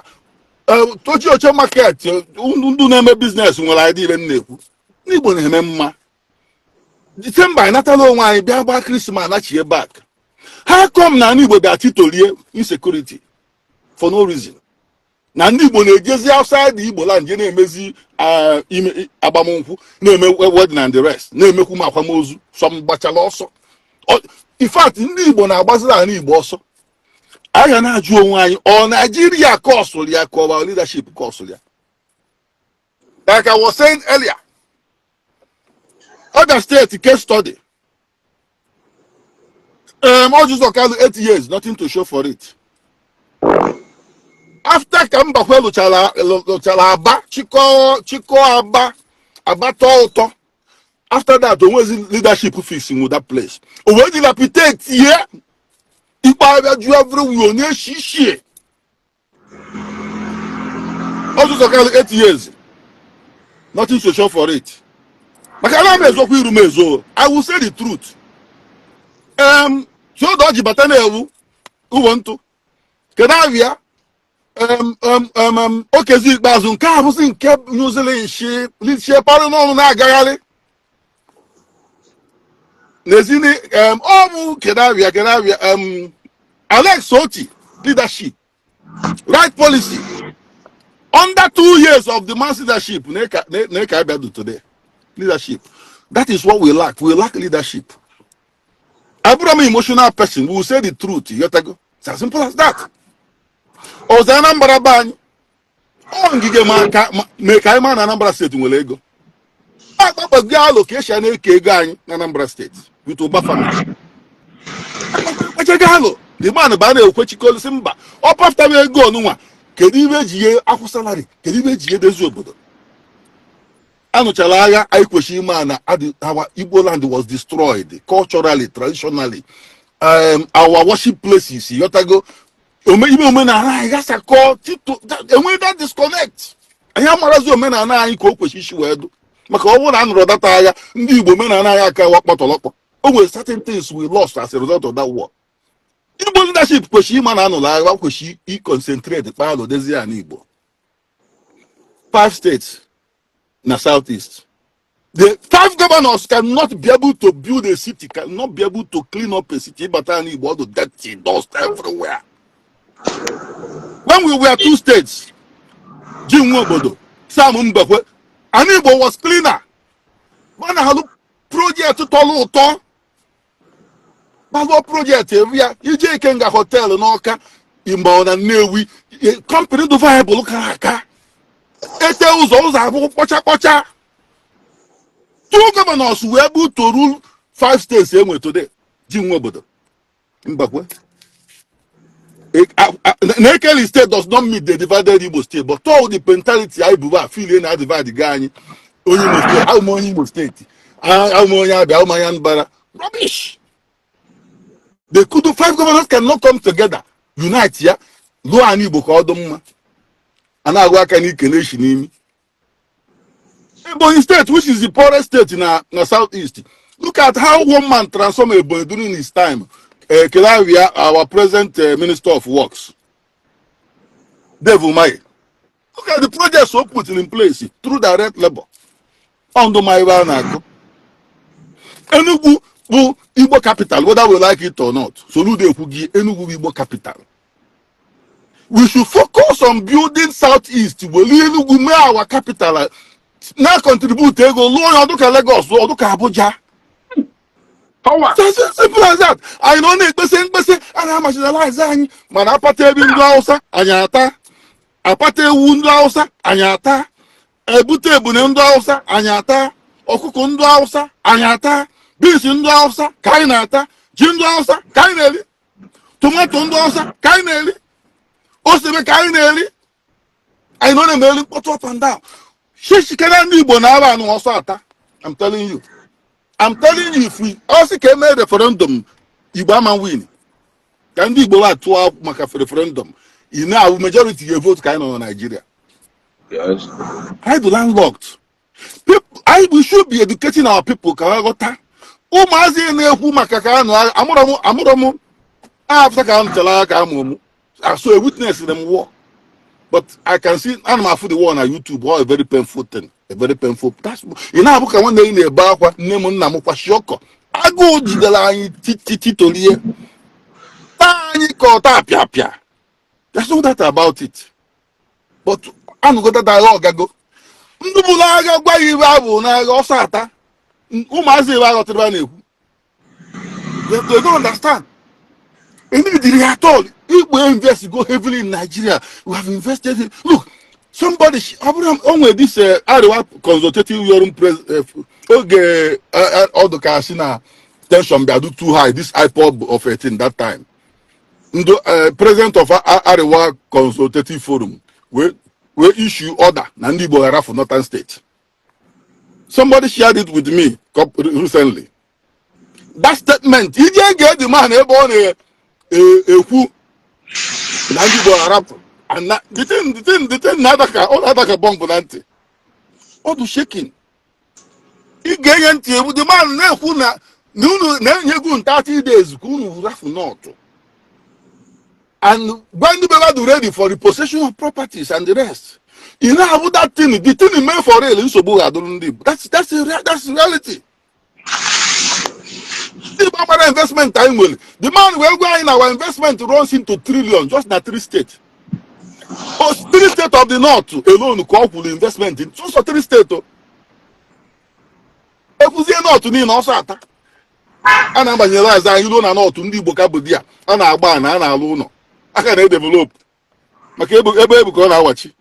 [SPEAKER 6] Tochi Ocho market, do name business nwere idea na-ekwu. Ndị Igbo na-eme mma. December natalo nwaanyị bịa gba Christmas na chie back. How come na ndị Igbo ga-atitolie insecurity for no reason? Na ndị Igbo na-ejezi outside Igbo land je na-emezi agbamnkwụ, na-eme wedding and the rest, na-emekwu akwamozu, some gbachala ọsọ. In fact, ndị Igbo na-agbaziri anyị Igbo ọsọ. Aya na-ajụ onwe anyị, ọ Nigeria kọsụrụ ya ka ọ leadership kọsụrụ ya. Like I was saying earlier, other state case study. All just 8 years, nothing to show for it. After Kambakwe Luchala Aba, Chiko Aba Toto. After that, there was leadership fixing with that place. When the lapidate here, if I have you everywhere, near Shishi. Also, 8 years, nothing to show for it. But I will say the truth. So dodgy Batane who want to Canavia. Okay, Zik Bazun Cavus in Cape New Zealand, she Paranon Nagali. Nezini, Canavia, Alex Soti, leadership, right policy. Under 2 years of the man's leadership, Neka today. Leadership. That is what we lack. We lack leadership. I'm an emotional person. We will say the truth. It's as simple as that. Ozana Mbarabani. On Gige Maka, make I man Anambra State in Lego. Akpakpaga location eke ego anyị na Anambra State with Uba family. Akpakpaga the man ba na-ekwechikọlụ si mba ọ pafta ego ọnụnwa kedu ibe eji ihe akwụ salary kedu ibe eji ihe dozi obodo. Anụchala agha anyị kwesịrị ime na our Igbo land was destroyed culturally, traditionally. Our worship places, yotago, omenala anyị gasakọ enwe that disconnect. Anyị amarazi omenala anyị ka o kwesịrị isi wee dụ maka ọ bụrụ na anụrụ data agha ndị Igbo omenala anyị aka wakpọtọlọkpọ. O nwere certain things we lost as a result of that war. Igbo leadership kwesịrị ịma na anụrụ agha kwesịrị i-concentrate kpalụ dezie ala Igbo. 5 states na Southeast. The 5 governors cannot be able to build a city, cannot be able to clean up a city, but all the dirty dust everywhere. When we were 2 states, Jim Wobodo, Sam Mbekwe, and Igbo was cleaner. When I had a project to Toluto, but project here, EJ Kenga Hotel in Oka, Imba and Newi, company to viable Kaka. It tells those I will watch. 2 governors were able to rule 5 states today. Jim Wobodo. Mbakwe. Nekeli state does not meet the divided Igbo state, but all the mentality I believe feeling I divide the guy. How many Igbo state? How many Abia? Rubbish. They could do 5 governors cannot come together, unite here. Lo ani Igbo call them. And I work any nation. Ebonyi State, which is the poorest state in the Southeast. Look at how one man transformed Ebonyi during his time. Kelawia, our present Minister of Works. Dave Umahi. Look at the projects so put in place through direct labor. Under my Wanago. Enugu Igbo capital, whether we like it or not. So Enugu Igbo capital. We should focus on building Southeast. Enugu our capital. Now contribute to go low or Lagos or Abuja. It's as simple as that. I don't need to say, and how much is the Manapate Windosa, Anyata, Apate Wundausa, Anyata, Ebute Bunendausa, Anyata, Okukundausa, Anyata, Bisindausa, Kainata, Jindausa, Kainelli, Tomatondausa, Kainelli, Osebe Kainelli. I know them really put up and down. She cannot do Bonava no Osata. I'm telling you. If we also came a referendum, Ibama win. Can be Bola 12 Maka referendum. You know, majority you vote kind of Nigeria.
[SPEAKER 2] Yes.
[SPEAKER 6] I do landlocked. People, we should be educating our people. Kawagota. Umazi ne Makakano, Amuramu. After Kam I saw a witness in them war. But I can see animal food the one on YouTube or a very painful thing. A very painful. That's you know book one day in the bar name Namupa Shoko. I go to the line titolie. Tiny kota pia. There's no doubt about it. But I'm going to dialogue go. Ndubulaga gwa iwabu na osata. Umazi iwago tribane. They don't understand. Any at all. If we invest, go heavily in Nigeria. We have invested in. Look, somebody, on this Arewa consultative hearing all the casino tension be too high. This iPod of 18 that time. President of Arewa consultative forum, we issue order. Nandi Bohara for Northern State. Somebody shared it with me recently. That statement, he didn't get the man who. And the thing Nadaka bomb Bonante. All to shaking. He gained the man who 30 days, Kunu Rafu not. And when the ready for the possession of properties and the rest. You know how that thing, the thing is meant for real in Sobu, I don't live. That's reality. The investment time will. The man we're going our investment runs into trillions just in 3 states. Oh, 3 states of the north alone call for investment in 2 or 3 states. If we say not to need also attack. And I'm realizing you don't know to need Bokabudia and our ban and our loan. I can develop. My cable because I watch it.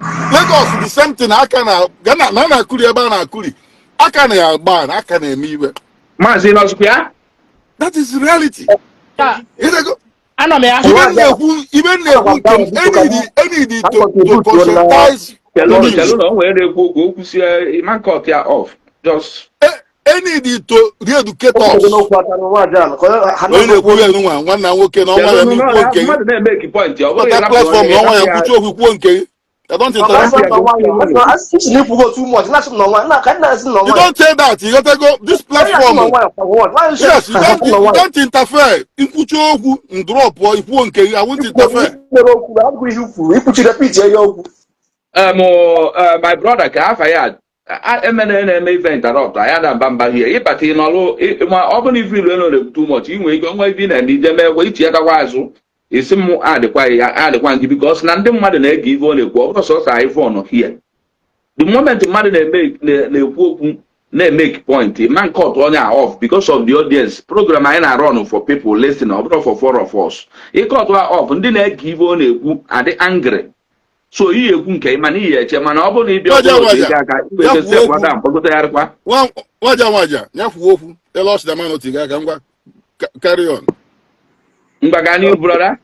[SPEAKER 6] Lagos the same thing I can Nana Kuri Abana Kuri. aka na-agba na aka na-eme iwe.
[SPEAKER 2] Maazị Nọzikwa.
[SPEAKER 6] That is reality.
[SPEAKER 4] Ana m ya.
[SPEAKER 6] Even any to conscientize
[SPEAKER 2] Chelụ na o nwere na-ekwu okwu okwu si man cut ya off. Just
[SPEAKER 6] any to re-educate us. Onye na-ekwu ya nwa nwanna nwoke na ọnwa ya n'ikwu nke
[SPEAKER 2] mmadụ na-emeki point ọ bụghị
[SPEAKER 6] na platform na ọnwa ya nkwuchi okwu kwuo nke I don't interrupt. You don't say that. You got to go this platform. Yes, you don't interfere. Nkwuchi okwu drop or ikwu nke I won't interfere.
[SPEAKER 2] My brother ka afa ya MNN event interrupt. I had a bamba here. But in all, often if you learn too much, you will go in and the wait yet a while. It's more adequate because none of them they give on a quarter source iPhone here. The moment the man they make point, the man cut on off because of the audience program I run for people listening or for 4 of us. He cut off and then they give on a group at the angry. So he came and he chairman obviously be
[SPEAKER 6] Waja, they lost the man of carry on.
[SPEAKER 2] Mbagani brother.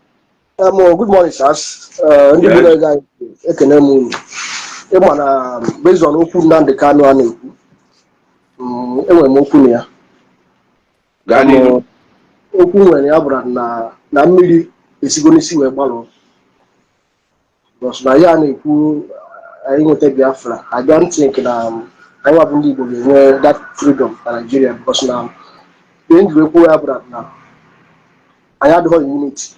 [SPEAKER 7] Good morning, sirs. Based on okwu Nnamdi Kanu na-ekwu. Enwere m okwu ya.
[SPEAKER 2] Gani.
[SPEAKER 7] Okwu nwere ya bụrụ na mmiri esigo n'isi wee gbalụ. Because na ya na-ekwu anyị nweta Biafra. I don't think na anyị wabụ ndị Igbo ga-enwe that freedom na Nigeria because na ihe ndị ekwu ya bụrụ na anyị adịghị unity.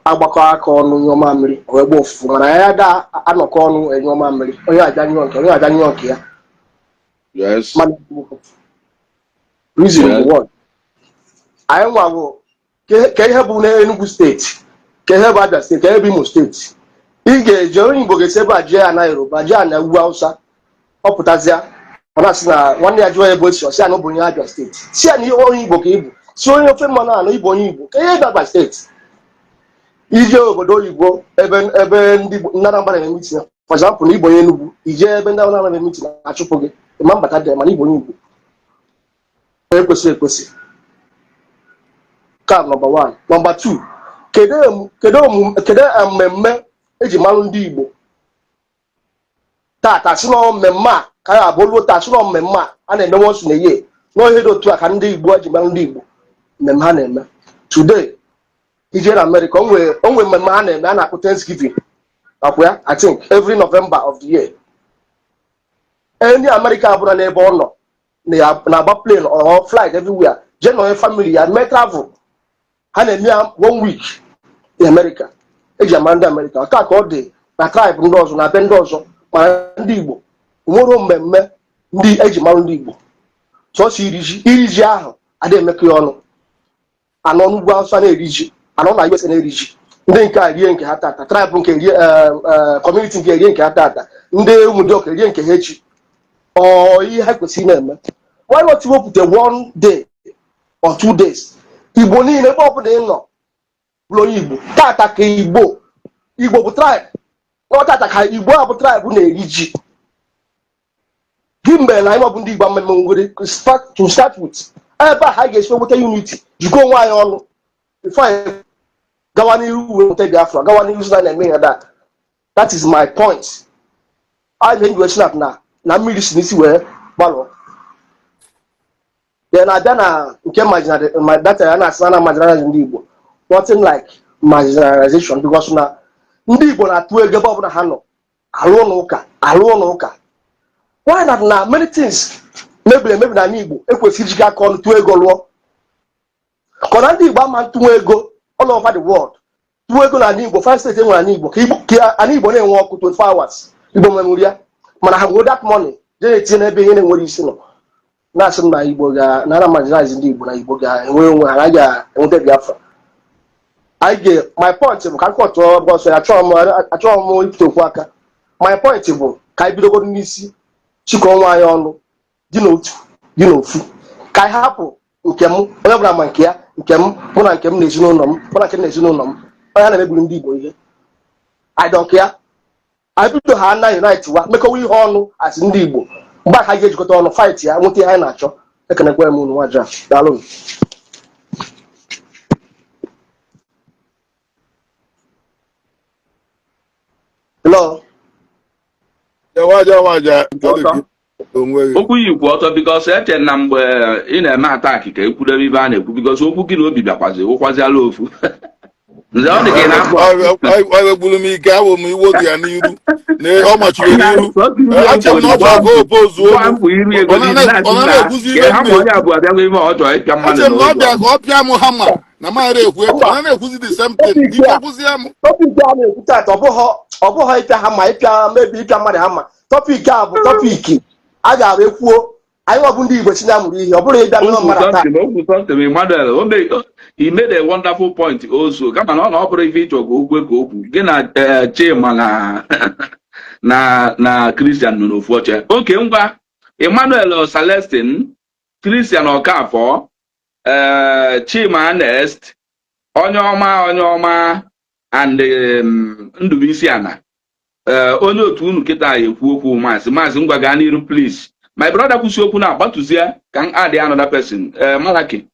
[SPEAKER 7] Agbakọ aka ọnụ nyoma mmiri wee gba ofufu mana ya da anọkọ ọnụ enyoma mmiri onye aja nyọ nke ya.
[SPEAKER 1] Yes.
[SPEAKER 7] Reason one. Anyị nwa bụ ka ihe bụ n'Enugu steeti, ka ihe bụ Abia steeti, ka ihe bụ Imo steeti. Ị ga-eje onye Igbo ga-esi ebe a jee ya na Yoruba, jee ya na ugwu Hausa, ọ pụtazịa ọ na-asị na nwanne ya jụọ ya ebe o si ọsị ya na ọ bụ onye Abia steeti. Si ya na ihe onye Igbo ka ịbụ, si onye ofe mmanụ anọ Igbo onye Igbo, ka ihe bụ Abia steeti. Ije obodo oyibo ebe ndị Nnamdi na meeting for example na Igbo onye Enugu ije ebe ndị Nnamdi na meeting na-achụpụ gị ma mbata dị mana Igbo onye Igbo ekwesị ka number 1. Number 2, kedu mmemme eji malụ ndị Igbo tata si na mmemme a ka ya abụrụ taa si na mmemme a na-eme once na year n'ohe dị otu a ka ndị Igbo eji malụ ndị Igbo mmemme ha na-eme today. Ije na America onwe mmemme ha na-eme a na-akpọ Thanksgiving akwa I think every November of the year. Ndị America abụrụ n'ebe ọ nọ na-agba plane or flight everywhere je nọ family ya mee travel ha na-eme 1 week in America eji ama ndị America ọta ka ọ dị na tribe ndị ọzọ na be ndị ọzọ ma ndị Igbo nwere mmemme ndị eji mara ndị Igbo sọsọ iri ji ahụ adịghị emekọ ya ọnụ anọ n'ugwu Hausa na-eri ji anọ na US na-eri ji ndị nke a rie nke ha tata tribe nke rie community nke rie nke ha tata ndị ụmụdịọka rie nke ha echi ihe ha kwesịrị na-eme. Why not wepụta 1 day or 2 days Igbo niile ebe ọbụla ị nọ bụrụ onye Igbo tata ka Igbo bụ tribe ọ tata ka Igbo a bụ tribe na-eri ji gị mgbe na anyị bụ ndị Igbo mmemme nwere to start with ebe a ha ga-esi nweta unity jikọ onwe anyị ọnụ before anyị gawa n'ihu uwe nweta Biafra gawa n'ihu Sudan na-eme ya that is my point. anyị na-enyi snap na mmiri si n'isi wee gbalụọ ya na-abịa na nke data ya na-asị na marginalize ndị Igbo nothing like marginalization because na ndị Igbo na-atụ ego ebe ọbụla ha nọ alụ ụka why not na many things mebiri emebi na Igbo ekwesịrị iji aka ọnụ tụọ ego lụọ ka na ndị Igbo ama ntụnwe ego all over the world tụọ ego na Igbo 5 states enwere na Igbo ka ana Igbo na-enwe ọkụ 24 hours Igbo memori ya mana ha nwere that money jee etinye n'ebe ihe na-enwere isi nọ na-asị m na Igbo na marginalize ndị Igbo na Igbo ga-enwe onwe ha na ga-enweta Biafra. My point bụ ka m kọtụọ bọsọ ya achọghị m ipụta okwu aka. My point bụ ka anyị bidogoro n'isi chịkọ onwe anyị ọnụ dị n'otu dị n'ofu ka anyị hapụ nke m onye ọbụla ma nke ya nke m mụ na nke m na ezinụlọ m mụ na nke m na ezinụlọ m onye na-emebiri ndị Igbo ihe I don't care. anyị bido ha na unite wa mekọwa ihe ọnụ asị ndị Igbo mgbe aka ga-ejikọta ọnụ fight ya nweta ihe anyị na-achọ ekenekwa m unu nwaja daalụ. Hello.
[SPEAKER 1] Okwu yi kwu ọtọ bikos eche na mgbe ị na-eme ataki ka ekwudebe ibe a na-ekwu bikos okwu gị na obi bịakwazi ụkwaziala ofu nze ọ dị gị
[SPEAKER 6] na gburu m ike awụ m iwo gị ya n'iru na ọ machiri n'iru achọ m na ọ chọrọ ka opozu ọ na-ekwuzi ibe
[SPEAKER 1] ha ma onye abụọ abịago ime ọ chọrọ ịpịa mmadụ
[SPEAKER 6] achọ m na ọ bịa ka ọ pịa m hama na maghara ekwu ekwu ọ na-ekwuzi the same thing ike kwụzi ya m
[SPEAKER 7] tọpik a na-ekwu taata ọ bụghị ịpịa hama ịpịa mebi ịpịa mmadụ hama tọpik a bụ tọpik a ga-abụ ekwuo anyị nwa bụ ndị Igbo Chineke mụrụ ihe ọ bụrụ ịbịa n'ụlọ mmadụ taa.
[SPEAKER 1] Emmanuel he made a wonderful point also kama na ọ bụrụ ife ịchọ ka okwu ka okwu gị na Chima na Christian nọ n'ofu oche oke ngwa Emmanuel Celestine Christian Okafọ Chima Ernest onye ọma and Ndubuisiana onye otu unu kịta ekwu okwu maazị ngwa gaa n'iru please. My brother kwụsị okwu na-agbatuzie ka m add another person Malaki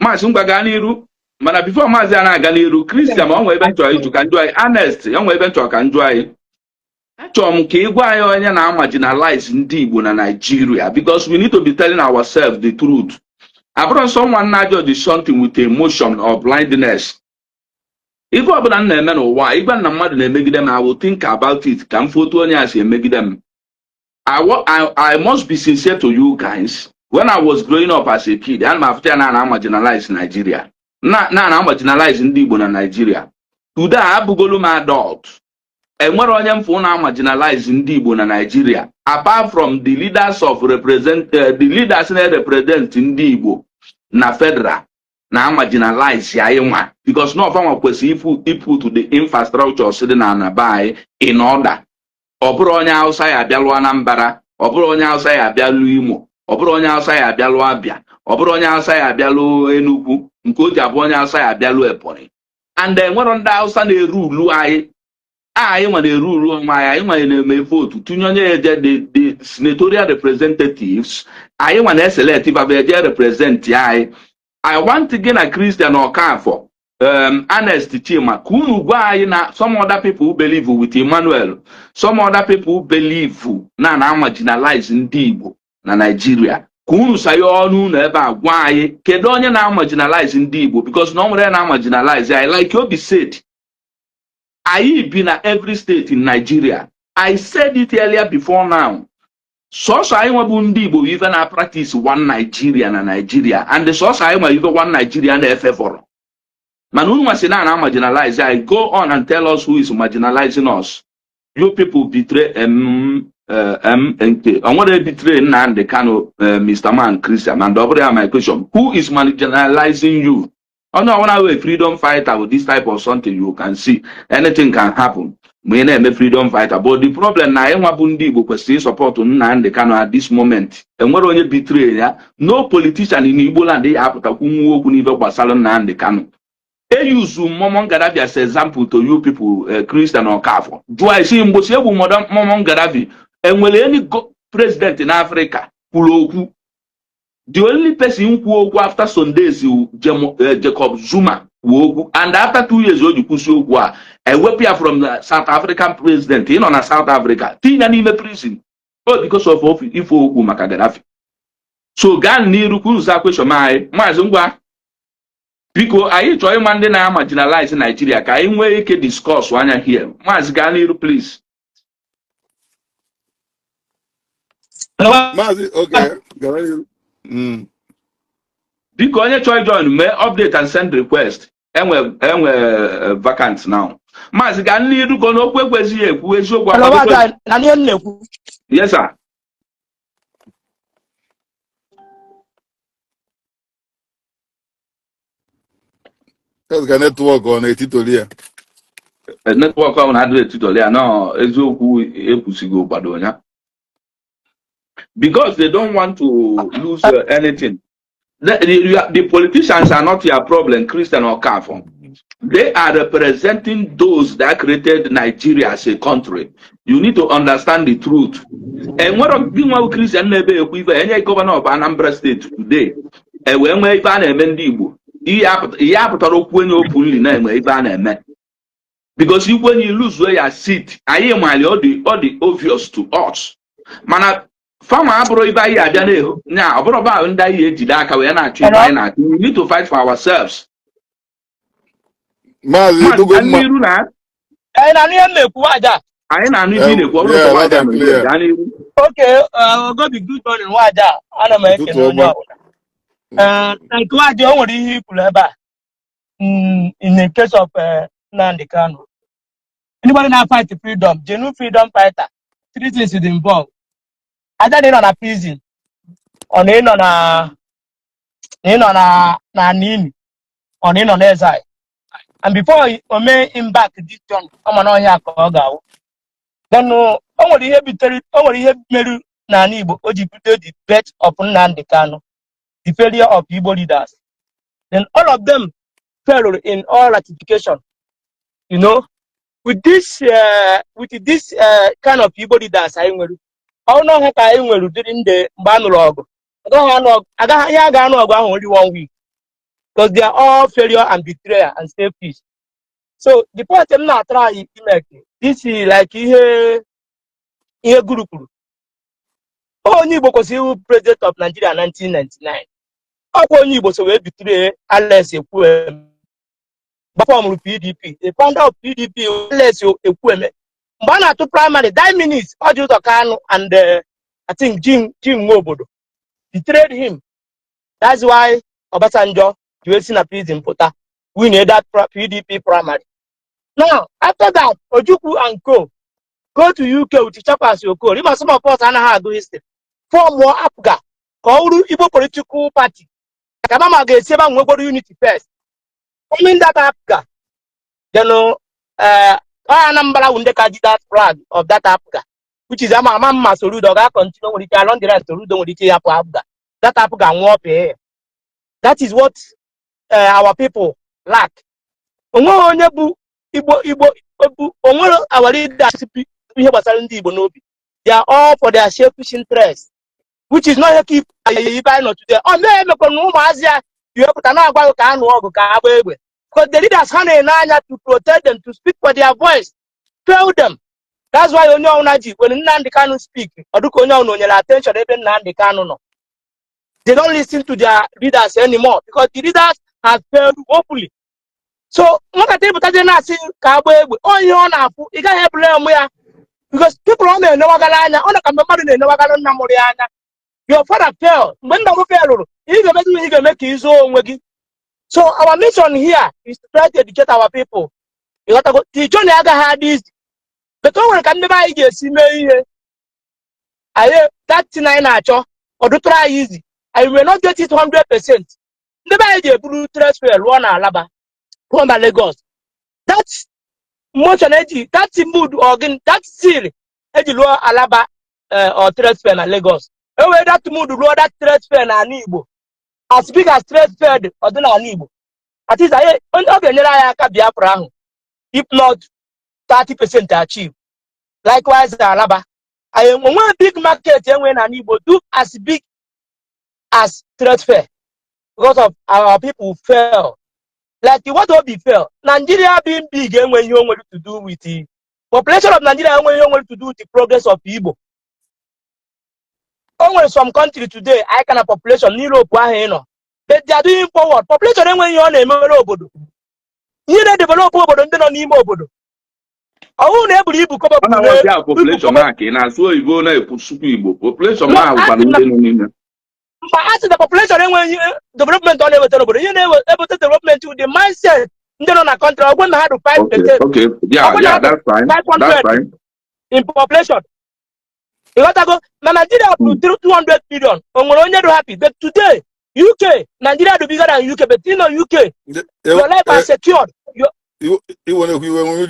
[SPEAKER 1] maazị ngwa gaa n'iru mana before maazị a na-aga n'iru Christian ma ọ nwee ebe nchọ ịjụ ka njụ anyị Ernest ya nwee ebe nchọ ka njụ anyị achọrọ m ka ị gwa anyị onye na-marginalize ndị Igbo na Nigeria because we need to be telling ourselves the truth. Abụrụ someone na-judge something with emotion or blindness. Ife ọbụla m na-eme n'ụwa ịgwa na mmadụ na-emegide m I will think about it ka m foto onye a si emegide m. I must be sincere to you guys. When I was growing up as a kid, ana m afụta na marginalize Nigeria. Na marginalize ndị Igbo na Nigeria. Today abụgolu m adult. Enwere onye mfụ na marginalize ndị Igbo na Nigeria apart from the leaders na-represent ndị Igbo na federal na marginalize ya ịnwa because no ọfanwa kwesịrị to the infrastructure dị na anabai in order. Ọ bụrụ onye Hausa ya abịalụ Anambra, ọ bụrụ onye Hausa ya abịalụ Imo, ọ bụrụ onye Hausa ya abịalụ Abia, ọ bụrụ onye Hausa ya abịalụ Enugu, nke o ji abụ onye Hausa ya abịalụ Ebonyi. And enwere ndị Hausa na-eru ulu anyị nwa na-eru ulu ọma anyị nwa na-eme votu tụnye onye eje the senatorial representatives anyị nwa na-eselect ife eje represent anyị. I want gị na Christian Okafọ Ernest Chima ka unu gwa anyị na some other people who believe with Emmanuel, some other people who believe na marginalize ndị Igbo na Nigeria ka unu saye ọnụ unu ebe a gwa anyị kedu onye na marginalize ndị Igbo because na ọ nwere na marginalize anyị like Obi said anyị bi na every state in Nigeria. I said it earlier before now. Sọsọ anyị nwa bụ ndị Igbo ife na practice one Nigeria na Nigeria and sọsọ anyị nwa ife one Nigeria na-efe fọrọ. Mana unu nwasị na marginalize I go on and tell us who is marginalizing us. You people betray MNK. I want to betray Nnamdi Kanu, Mr. Man, Christian. And over my question, who is marginalizing you? Oh no, when I was a freedom fighter with this type of something, you can see anything can happen. When I'm a freedom fighter, but the problem now, I want to question support on Nnamdi Kanu at this moment. And what only betray ya? No politician in Igbo land they have to who even was Nnamdi Kanu. I use Momon Gaddafi as an example to you people, Christian or Okafọ. Do I see him go say Momon Gaddafi? And will any president in Africa who the only person who go after Sundays Jacob Zuma and after 2 years old you push you a weapon from the South African president in on South Africa in prison because of Ifo Maka Gaddafi. So Gan Niru Kuza question my Mazungwa because I try man then I marginalize in Nigeria. Can we discuss one here? Maz Ganiru, please.
[SPEAKER 6] Okay.
[SPEAKER 1] Because you try join may update and send request. And we're vacant now. Maz Ganiru go no quick yes, sir.
[SPEAKER 6] That's a network on a titular.
[SPEAKER 1] A network on 100 titular. No, it's go Badonia. Because they don't want to lose anything. The politicians are not your problem, Christian or Okafọ. They are representing those that created Nigeria as a country. You need to understand the truth. And what of being one Christian nebe ekwive any governor of Anambra State today? And when we ban a mendibu, he apụtara okwu onye openly na enwe ibe a na-eme. Because you when you lose where you sit, I am all the obvious to us. Mana farmer abụrụ ibe anyị abịa na-ehu na ọ bụrụ ba ndị anyị ejide aka wee na-achụ ibe anyị na-achụ. We need to fight for ourselves.
[SPEAKER 6] Maazị Dugomma.
[SPEAKER 4] anyị na-anụ ihe m na-ekwu aja.
[SPEAKER 1] Anyị na-anụ ibe ị na-ekwu ọ bụrụ ka nwaada nọ n'ihe gaa n'ihu.
[SPEAKER 4] Okay, Ogobi, good morning, Waja. Ana m ekele onye ọbụla. Na nke Waja, o nwere ihe ikwuru ebe a. In the case of Nnamdi Kanu. Anybody now fight the freedom, genuine freedom fighter, 3 things is involved. Either they're on a prison, or they're on Nini, or they're on exile. And before we may embark this journey, I'm not here to go. Then only here Meru Nanibo, Ojipute, the death of Nnamdi Kanu, the failure of Igbo leaders. Then all of them fell in all ratification. You know, with this kind of Igbo leaders, I will. I don't know how I will during the Banulog. I don't know only 1 week. Because they are all failure and betrayal and selfish. So the point I'm not trying to make this is like here group. Only because he president of Nigeria in 1999. Only because we betray unless you perform PDP. The founder of PDP unless you equipment. Bana to primary 9 minutes. Audio Kanu and I think Jim Mobodo betrayed him. That's why Obasanjo you see a prison putter. We need that PDP primary. Now, after that, Ojukwu and Co. go to UK with Chapas Yoko. Even some of us are do history. Form more APGA. Kauru Igbo political party. Kamama get 7 Ngoboro unity first. Forming that APGA. Then Anambra Undeka did that flag of that APGA. Which is Amama Soludo continue with the along the rest to Ludo with the APGA. That APGA won't pay. That is what our people lack. Igbo our leaders they are all for their selfish interest, which is not keep not today. Oh no, you have to because the leaders to protect them, to speak for their voice, tell them. That's why when Nnamdi Kanu speak, or do attention even Nnamdi Kanu. They don't listen to their leaders anymore because the leaders have failed woefully. So, look at people that are saying, oh, you know, you can't help them because people on the Novagalana, on the Cameroon, the Novagalan Namoriana, your father fell. When the fail, he can make his own way. So, our mission here is to try to educate our people. You got to go to John Yaga had this. But no one can never see me. I that's 9 or do try easy. I will not get it 100%. Never idea blue transfer one alaba. Lagos. That's much energy, that's mood organ, that's seal. Lower Alaba or transfer na Lagos. Anyway, that mood lower that transfer na Nibo. As big as transfer or the Nibo. At least I Biafra. If not 30% to achieve. Likewise, Alaba. I am one big market when Nibo do as big as transfer because of our people fail. Like what will be fair? Nigeria being big and when you want to do with the population of Nigeria when you want to do with the progress of Igbo. Only some country today, I can a population Europe, but they are doing forward. Population when you want a Obodo. You don't develop Obodo and then on Obodo. I won't able to
[SPEAKER 1] population market and so you go now put Igbo population
[SPEAKER 4] but as the population when development on able you never able to development to the mindset on a country when I had to 5%.
[SPEAKER 1] Okay, yeah, that's fine. 500 that's fine.
[SPEAKER 4] In population. You got to go Nigeria up to 200 billion. Only happy. But today, UK, Nigeria is bigger than UK, but you know UK, your life is secured.
[SPEAKER 6] You when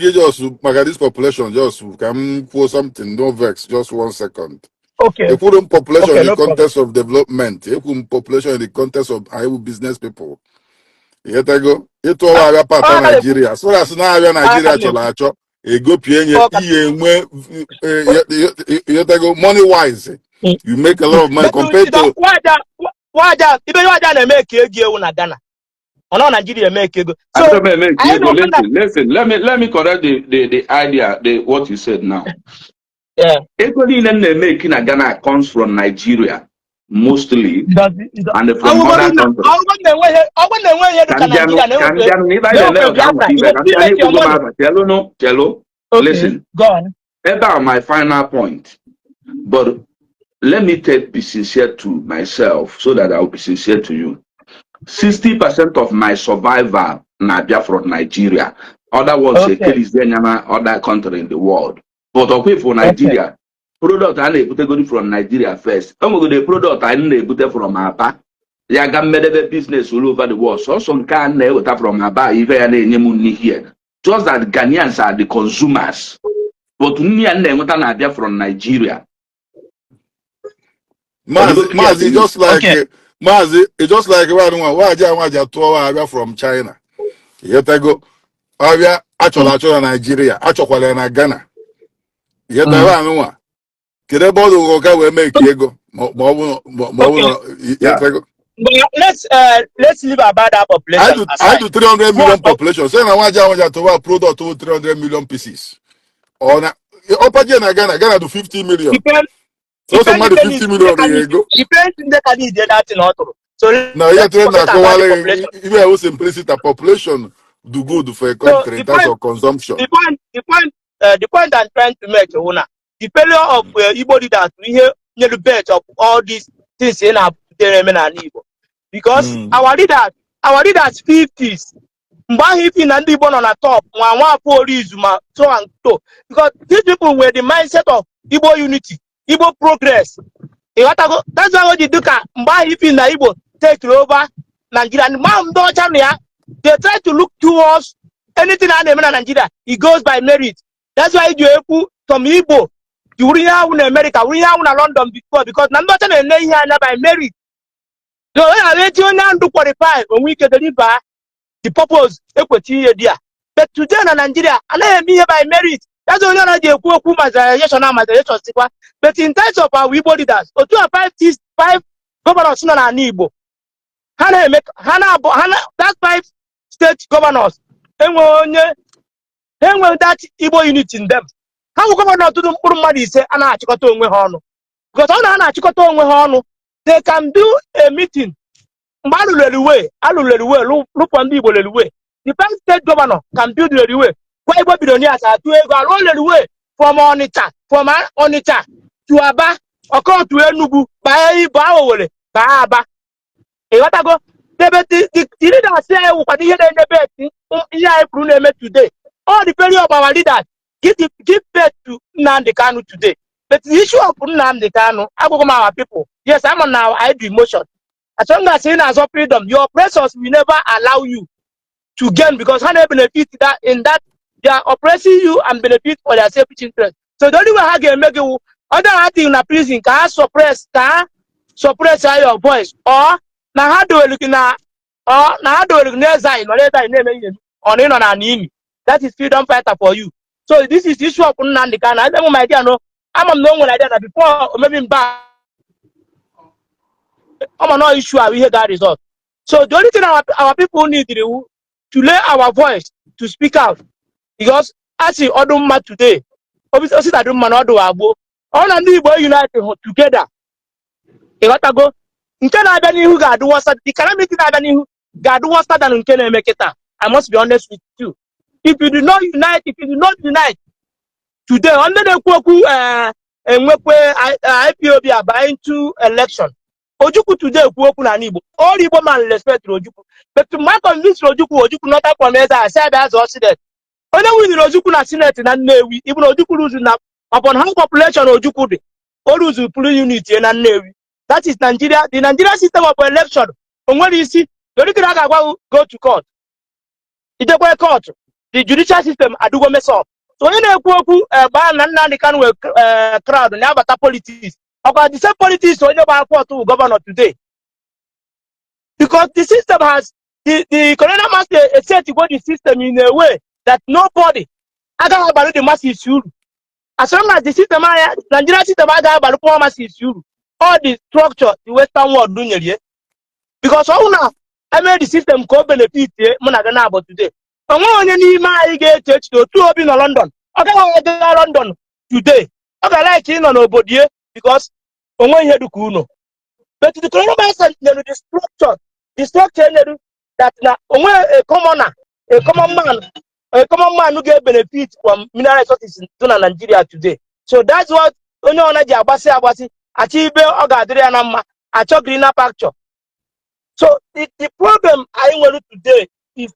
[SPEAKER 6] you just look at this population, just can pour something, no vex, just 1 second.
[SPEAKER 4] Okay.
[SPEAKER 6] You put population in the context of development. You put population in the context of business people. Yet I go. It all our part of Nigeria. So that's now Nigeria cholacho. A go pienye yet I go money wise. You make a lot of money compared to
[SPEAKER 4] why that make you na Ghana. Or Nigeria make you go.
[SPEAKER 1] So listen. Let me correct the idea, what you said now.
[SPEAKER 4] Yeah.
[SPEAKER 1] Equally making a Ghana comes from Nigeria mostly and from other countries. Listen,
[SPEAKER 4] go on.
[SPEAKER 1] That's my final point. But let me be sincere to myself so that I'll be sincere to you. 60% of my survival Nabia from Nigeria. Other words, other country in the world. But okay, for Nigeria, product I need from Nigeria first. The product I need from Aba. They got made business all over the world. So some can from Aba, even here. Just that Ghanaians are the consumers. But we are from Nigeria.
[SPEAKER 6] Mazi, just like Mazi, it's just like why from China. Yet I go. Actually Nigeria, actually Ghana. Yet I know. Kirebo we make ego.
[SPEAKER 4] Let's leave about that population.
[SPEAKER 6] I do 300 million population. Say na waja to product to 300 million pieces. Or na Ghana do 50 million. So somebody 50 million ego.
[SPEAKER 4] Depends in the need that in auto. So
[SPEAKER 6] now you train na even I was implicit a population do good for a country in terms of consumption.
[SPEAKER 4] The point I'm trying to make, the failure of Igbo leaders we hear near the bed of all these things in our Igbo. Because our leaders 50s, Mbahifi and Igbo on the top, one so and so. Because these people were the mindset of Igbo unity, Igbo progress. That's why they do Mbahifi and Igbo take over Nigeria. And they try to look towards anything in Nigeria. It goes by merit. That's why you have some Igbo. You wouldn't have in America, we have in London before because I'm not by merit. So I let you now to qualify when we can deliver the purpose equity idea. But today in Nigeria, I am here by merit. That's only the but in terms of our Igbo leaders, or 2 or 5 governors in Igbo. That's 5 state governors. And when that Igbo unity in them. How governor to the poor money say because they can do a meeting. Look on the way. The first state governor can build the way. Why billionaires are to go way from Onitsha to Aba or come to Enugu by Aba. Go. The leader say what he had in the bed today. All the failure of our leaders give birth to Nnamdi Kanu today. But the issue of Nnamdi Kanu, our people. Yes, I'm on now. I do emotion. As long as you have freedom, your oppressors will never allow you to gain because how benefit that in that they are oppressing you and benefit for their selfish interest. So the only way I can make you other thing in a prison can suppress your voice or now how do we look na or now how do we look near Zion or later name on in on an enemy. That is freedom fighter for you. So this is the issue of Nnamdi Kanu. I don't know my idea. No, I'm not one idea that before maybe back. I'm not issue. We hear that result. So the only thing our people need to lay our voice to speak out because as the Oduma today, obviously I don't man Odo all and the united together. You got to go. In Canada, who got the worst. The calamity that who got the worst than in Canada make it. I must be honest with you. If you do not unite today, under the Kwoku and IPOB are buying 2 election. Ojuku today Kwoku na Igbo. All Igbo man respect Ojuku. But to my convince Ojuku not up on I said as Occident. Only with Ojuku na Senate and Navy, even Ojuku losing up upon how population Ojuku de. All lose full unity and Navy. That is Nigeria. The Nigeria system of election. And when you see, the only go to court. It's a court. The judicial system I do go mess up. So in a ban Nnamdi Kanu crowd and have a politics. About the same politics so you to governor today. Because the system has the colonial master set to go the system in a way that nobody I got about the massive issue. As long as the system Nigeria system I got about the massive issue. All the structure the Western world doing here. Because all now I made the system co benefit Monagana about today. And when you my get church to 2 in London. Okay, London today. Okay, like in on Obodie because when here do Kuno. But the colonial master the structure that now a common man who get benefit from mineral resources in Nigeria today. So that's what only on Abasi achieve Ogadrianama, a greener picture. So the problem I want today is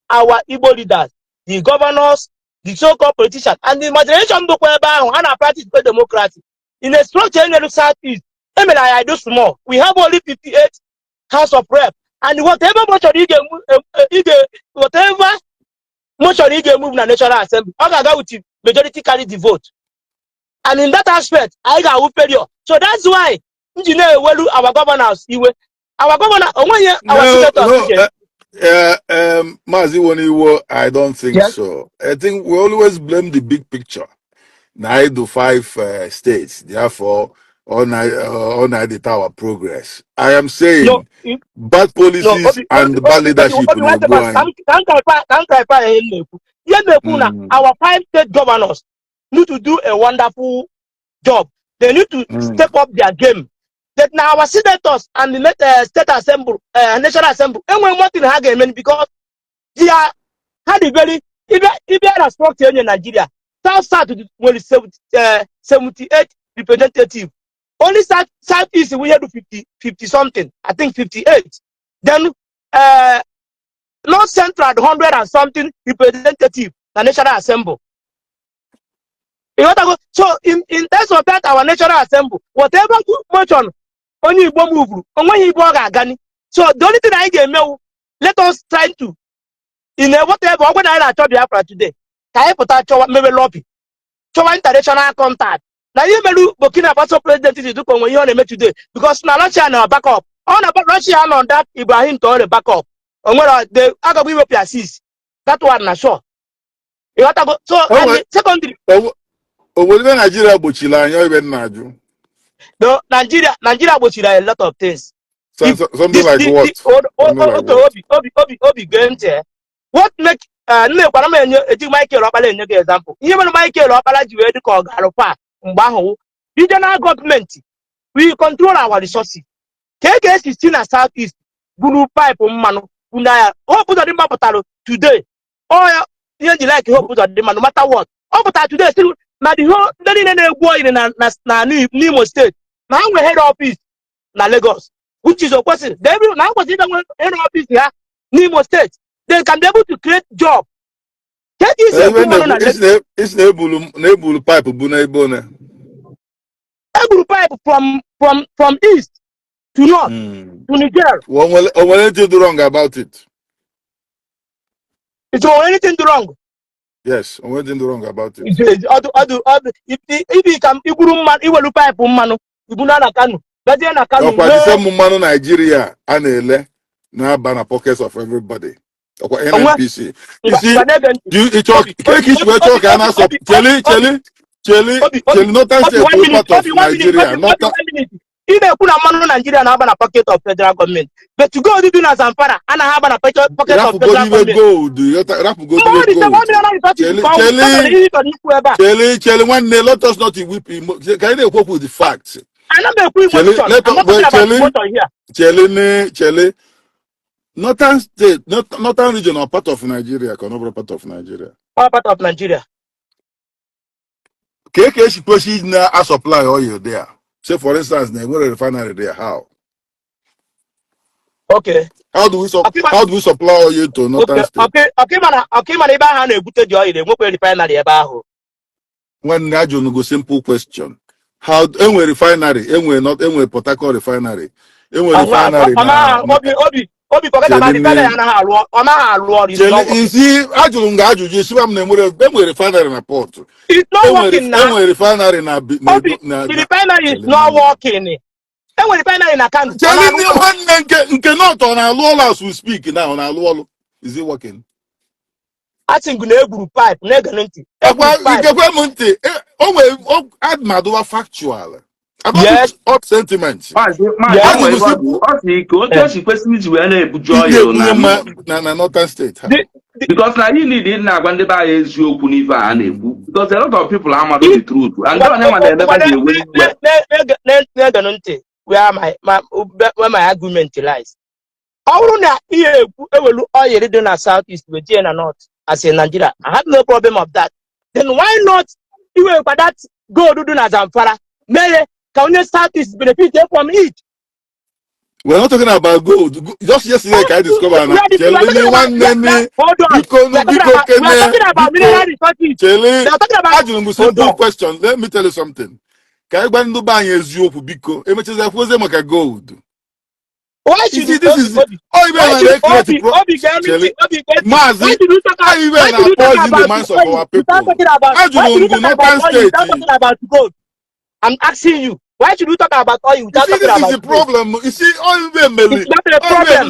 [SPEAKER 4] our Igbo leaders, the governors, the so-called politicians, and the imagination book whereby and our practice democracy. In a structure in the Southeast, I do small. We have only 58 House of Rep. And whatever motion you get, whatever motion you get move in the National Assembly, I go with majority carry the vote. And in that aspect, I got with failure. So that's why engineer our governors, our governor, our
[SPEAKER 6] Mazi Woniwo, I don't think so. I think we always blame the big picture. 9 to 5 states, therefore, all night our progress. I am saying bad policies and bad leadership.
[SPEAKER 4] Our 5 state governors need to do a wonderful job. They need to step up their game. That now our senators and the state assembly, national assembly, and we want to have because they are had a very even structure in Nigeria. South will 78 representative. Only Southeast we had 50 something. I think 58. Then North Central 100 and something representative. The National Assembly. So in terms of that, our National Assembly, whatever motion only move on when he Gani. So the only thing I get now, let us try to in whatever when I told you today. I put out maybe lobby. So international contact. Now you may do Burkina Faso president is doing when you on today because now Russia and backup. On about Russia on that Ibrahim to the backup. And when the other we will assist. That one not sure. You want to go so and secondly.
[SPEAKER 6] Nigeria Bochila, you even Naju.
[SPEAKER 4] No, Nigeria Bochila a lot of things.
[SPEAKER 6] Something like what?
[SPEAKER 4] Obi going there. What make Michael Opala example? Even Michael Opala Juedi called Galopa, Mbaho, regional government, we control our resources. KKS is still a Southeast, Bulu Pipe, Mano, Unaya, hope put on the today. Oh, you like hope put on the no matter what. Oh, but today still, now the whole boy in Nemo State. Now we head office, na Lagos, which is a question. They will now was even head office here, Nemo State. They can be able to create job.
[SPEAKER 6] It's Nebulu pipe
[SPEAKER 4] pipe from east to north to Niger.
[SPEAKER 6] What will anything do wrong about it?
[SPEAKER 4] It's anything wrong.
[SPEAKER 6] Yes, what anything do wrong about it?
[SPEAKER 4] If he can, he will pipe man. Nnamdi Kanu.
[SPEAKER 6] The same man Nigeria and now ban pockets of everybody. NPC. You see, you talk, talk, and ask Chelly, not as a part of Nigeria. Not
[SPEAKER 4] even put a man in Nigeria and have a pocket of federal government. But to go to do Zampara and have a pocket of federal government.
[SPEAKER 6] Chelly, one day, let us not whip him. Can you cope with the facts? Chelly. Northern state, northern region or part of Nigeria, part of Nigeria.
[SPEAKER 4] Part of Nigeria.
[SPEAKER 6] KK Shiposhi now a supply oil there. Say for instance, they go to refinery there. How?
[SPEAKER 4] Okay.
[SPEAKER 6] How do we supply oil to northern state?
[SPEAKER 4] Okay, man, Eba han e bute the oil, they go to refinery Eba.
[SPEAKER 6] When Najo go simple question. How anyway refinery, anyway not anyway Port Harcourt refinery. Anyway refinery.
[SPEAKER 4] Obi forget about the fellow and how
[SPEAKER 6] you see, Ajunga, swam them with refinery in a port.
[SPEAKER 4] It's not working now.
[SPEAKER 6] Refinery
[SPEAKER 4] the refinery is not working. enwere refinery na Kano.
[SPEAKER 6] Telling you one cannot on our law as we speak now on our law. Is it working?
[SPEAKER 4] I think na egburu pipe na eganenti.
[SPEAKER 6] Well, pipe. Add Madova factual. About
[SPEAKER 4] Yes.
[SPEAKER 6] hot sentiments.
[SPEAKER 4] Yes.
[SPEAKER 1] Enwe ife ọ sị ka otu esi kwesịrị iji wee na-ebuju ọya
[SPEAKER 6] na Northern State.
[SPEAKER 1] Because na you need na-agwa ndị be anyị eziokwu n'ife a na-ekwu. Because a lot of people are the truth. And ndị onye ma na-emeba ji ewe iwe.
[SPEAKER 4] Na-eganenti where my argument lies. Ọ bụrụ na ihe ekwu ewelu oil dị na South East wejie na North as in Nigeria, I have no problem of that. Then why not iwe kwa that gold do na Zamfara? Mere ka onye South East benefit from it.
[SPEAKER 6] We're not talking about gold. Just yesterday, I discovered that.
[SPEAKER 4] We're talking about mineral resources.
[SPEAKER 6] Simple question. Let me tell you something. Gold.
[SPEAKER 4] Why should you talk about gold? I'm asking you. Why should we talk about oil without talking about
[SPEAKER 6] this is the problem. You see, all
[SPEAKER 4] it's not a problem.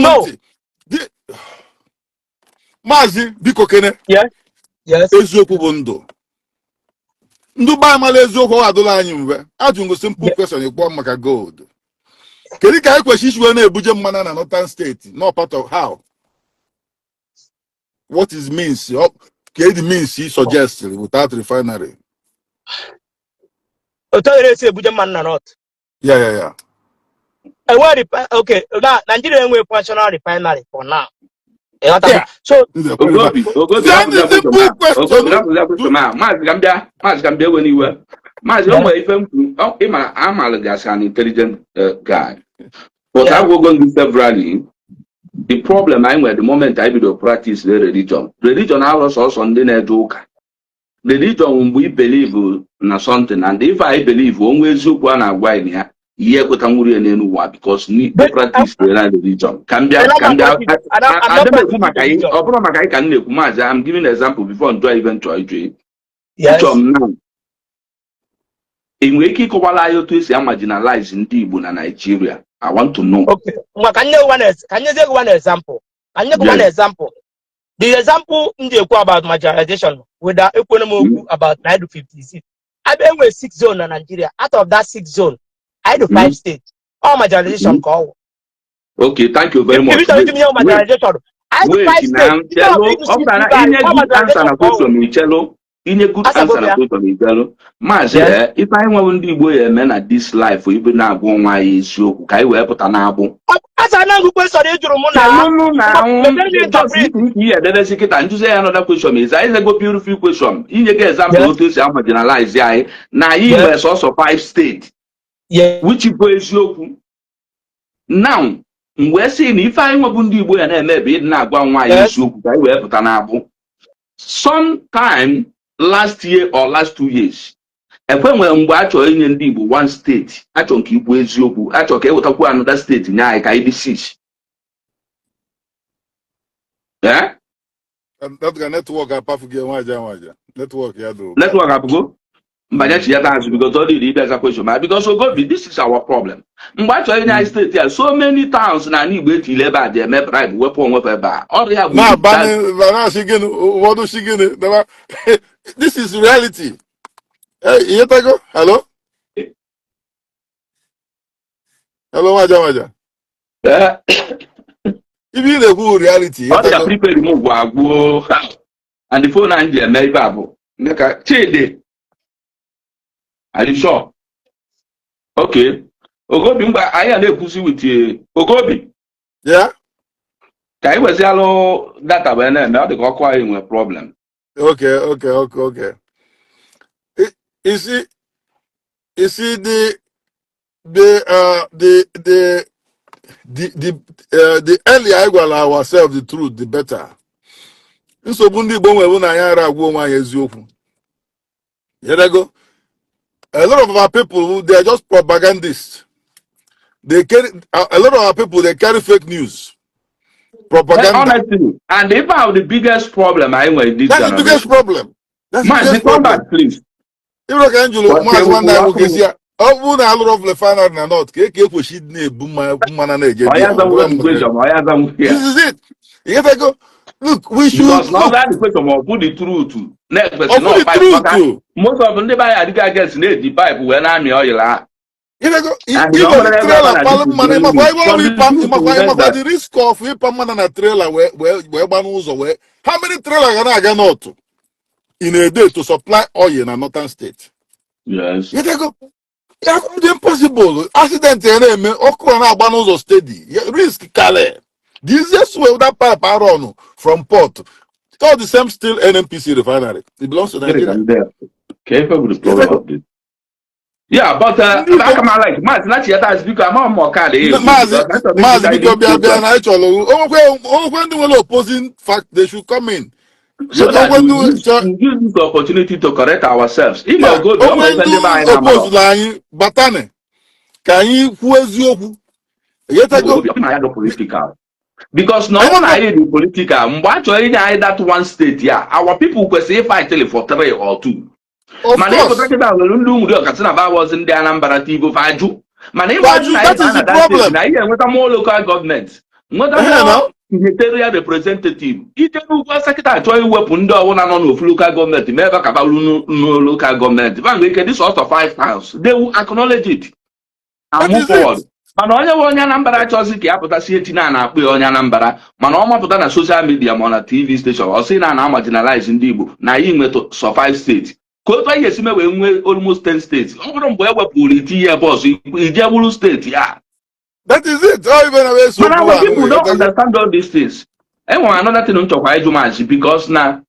[SPEAKER 4] No.
[SPEAKER 6] Mazi, biko kene.
[SPEAKER 4] Yes. Yes.
[SPEAKER 6] Eziokwu bụ ndụ. Ndụ ba amala eziokwu adụla anyị mwe. Ajụngo simple question ekwo maka gold. Kedu ka ekweshi iwe na-ebuje mmana na Northern State? No part of how. What is means? Kedu means he suggested without refinery? Yeah.
[SPEAKER 4] Okay, now Nigeria will functional refinery for now. Yeah. So,
[SPEAKER 1] I'm an intelligent guy. But I will go to severally. The problem I'm at the moment I will practice the religion. Religion I was also on the joke. Religion we believe in something, and if I believe one way to go and why here, because the practice the religion. I'm giving an example before I even try to.
[SPEAKER 4] Yes.
[SPEAKER 1] In Wiki Kowalayo to say marginalized in Tibu na Nigeria. I want to know.
[SPEAKER 4] Okay. Can you take one example? One example. The example in the about marginalization with the economy about 9 to 56. I been with 6 zones in Nigeria. Out of that 6 zones, I do 5 states. All marginalization call.
[SPEAKER 1] Okay, thank you very much.
[SPEAKER 4] If you give me marginalization, I do 5 states.
[SPEAKER 1] In a good answer, Master, if I want to be man at this life, we will not go my issue. Kai will put an album.
[SPEAKER 4] As I know, question
[SPEAKER 1] yeah, then I say, and to say another question is I go beautiful question. In your example, to say I'm marginalized. Now, you was also 5 states.
[SPEAKER 4] Yeah,
[SPEAKER 1] which is your now. We're saying if I want to be and maybe not go my issue, I will put an album. Sometime last year or last 2 years, and when we actually in the one state, I don't keep with you. I talk about another state in IBC. Yeah,
[SPEAKER 6] and that network I perfect network.
[SPEAKER 1] Network I go. But that's because all the leaders are question. Because this is our problem. But in United States, there are so many towns and I need wait till labor they may bribe weapon whatever. All they have
[SPEAKER 6] this is reality. Hey, hello? Hello, Maja. If you the reality,
[SPEAKER 1] all the people remove and the phone and the Mary Babu. Are you sure? Okay. Ogobi, I am a pussy with you. Ogobi.
[SPEAKER 6] Yeah?
[SPEAKER 1] I was yellow data when now they got acquiring a problem.
[SPEAKER 6] Okay. You see the earlier I will allow ourselves the truth, the better. So Bundi Bon I are woman is open. Here I go. A lot of our people, they are just propagandists. They carry a lot of our people. They carry fake news, propaganda.
[SPEAKER 1] Honestly, and if I have the biggest problem, I will.
[SPEAKER 6] That's the biggest problem. That's the biggest
[SPEAKER 1] problem. Back, please.
[SPEAKER 6] If you can, one ọ bụrụ na alụrụ of refinery na north ka eke ekwechi na-ebu mmana na-eje di ya this is it. You get to go. Look, we should
[SPEAKER 1] because now
[SPEAKER 6] look.
[SPEAKER 1] that the question of put the truth next
[SPEAKER 6] Of the truth.
[SPEAKER 1] most of the buy against the pipe when I'm oil.
[SPEAKER 6] You know,
[SPEAKER 1] And
[SPEAKER 6] even
[SPEAKER 1] the
[SPEAKER 6] the trailer, money, the risk of we permanent a trailer where banos away. How many trailers are gonna not in a day to supply oil in a northern state?
[SPEAKER 1] Yes.
[SPEAKER 6] You go. It's impossible. Accident and okra banos steady. Risk kale. The easiest way with that pipe around from port. It's all the same still NNPC refinery. It belongs to Nigeria.
[SPEAKER 1] Capable with the problem of this. Yeah, but I come like Matt, not yet as big amount more card.
[SPEAKER 6] When the opposing fact, they should come in.
[SPEAKER 1] So that we use this opportunity to correct ourselves. If I go to
[SPEAKER 6] oppose line, Batane, can you who is you?
[SPEAKER 1] Political. Because no one I the political, but that one state, yeah, our people could say fight for 3 or 2. My neighbor was in the Anambra TV Faju. My neighbor
[SPEAKER 6] that is the problem.
[SPEAKER 1] I with a more local government. Not unitarian representative. It was secretary to weapon one of local government, never Kabalu no local government. Van we this sort of 5 pounds. They will acknowledge it and move forward. Mana onye nwe onye Anambra chọzi ka apụta si etina na akpụ onye Anambra mana ọ mapụta na social media ma na TV station ọ sị na marginalize ndị Igbo na anyị nweto so 5 states ka otu anyị esi mewe nwe almost 10 states ọ bụrụ mgbe ewepụrụ itinye bọs ije bụrụ steeti ya.
[SPEAKER 6] That is it.
[SPEAKER 1] Mana people don't understand all these things. Enwe another thing nchọkwa ịjụ maazị because na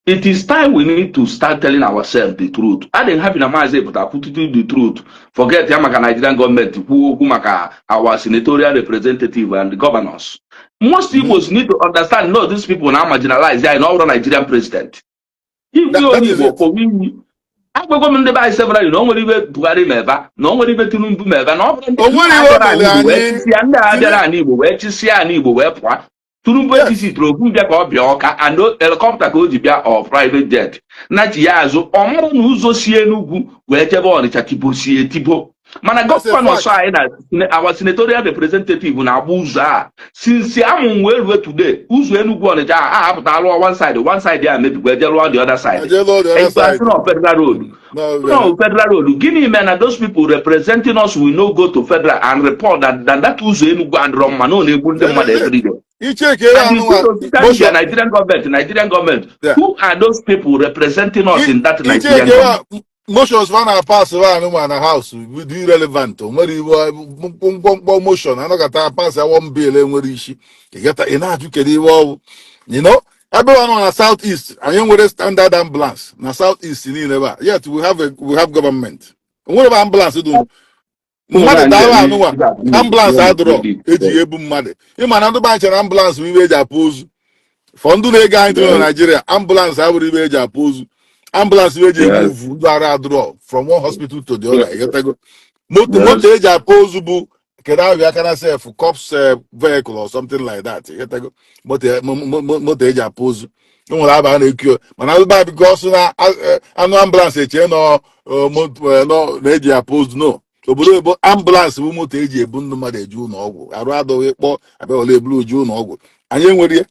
[SPEAKER 1] it is time we need to start telling ourselves the truth. I didn't have in a mind but I put it the truth. Forget Yamaka Nigerian government, who maka our senatorial representative and the governors. Most people need to understand, no, these people now marginalized. They are not the Nigerian president. If we only go for me, I go come in the by several, no one even Buhari Meva, no one even Tunumbu Meva, no one Tunumbu TC through Bia or Bioka and no helicopter go Jibia or private jet. Natiazo, or more Nuzo Sienugu, wherever on the Chatibu Tibo. Man, I got one or side our senatorial representative in Abuja. Since I'm well today, who's when you go on the jar, I have one side there, maybe where they're on the other side. Federal road. No, federal road. Guinea men and those people representing us will not go to federal and report that who's when you go and run Manone, put them on every day. Nigerian government. Yeah. Who are those people representing us in that Nigerian government?
[SPEAKER 6] Motions van pass around a house with irrelevant. Motion. I know that pass a 1 billion where she get enough you know. Everyone on the southeast, I am with a standard ambulance. Now southeast in never. Yet we have government. What about ambulance do? Ambulance I draw. You man another bunch of ambulance we wage oppose. Fondu nega into Nigeria. Ambulance I would wage oppose. Ambulance we move draw from one hospital to the other. You go. Motor age opposable. Can I say for cops vehicle or something like that? You go. Motor age oppose. You will have an cure. Man, I'll buy because an ambulance no age oppose no. So, but ambulance we motor age bundu made June or I rather wait more about blue June or and you will.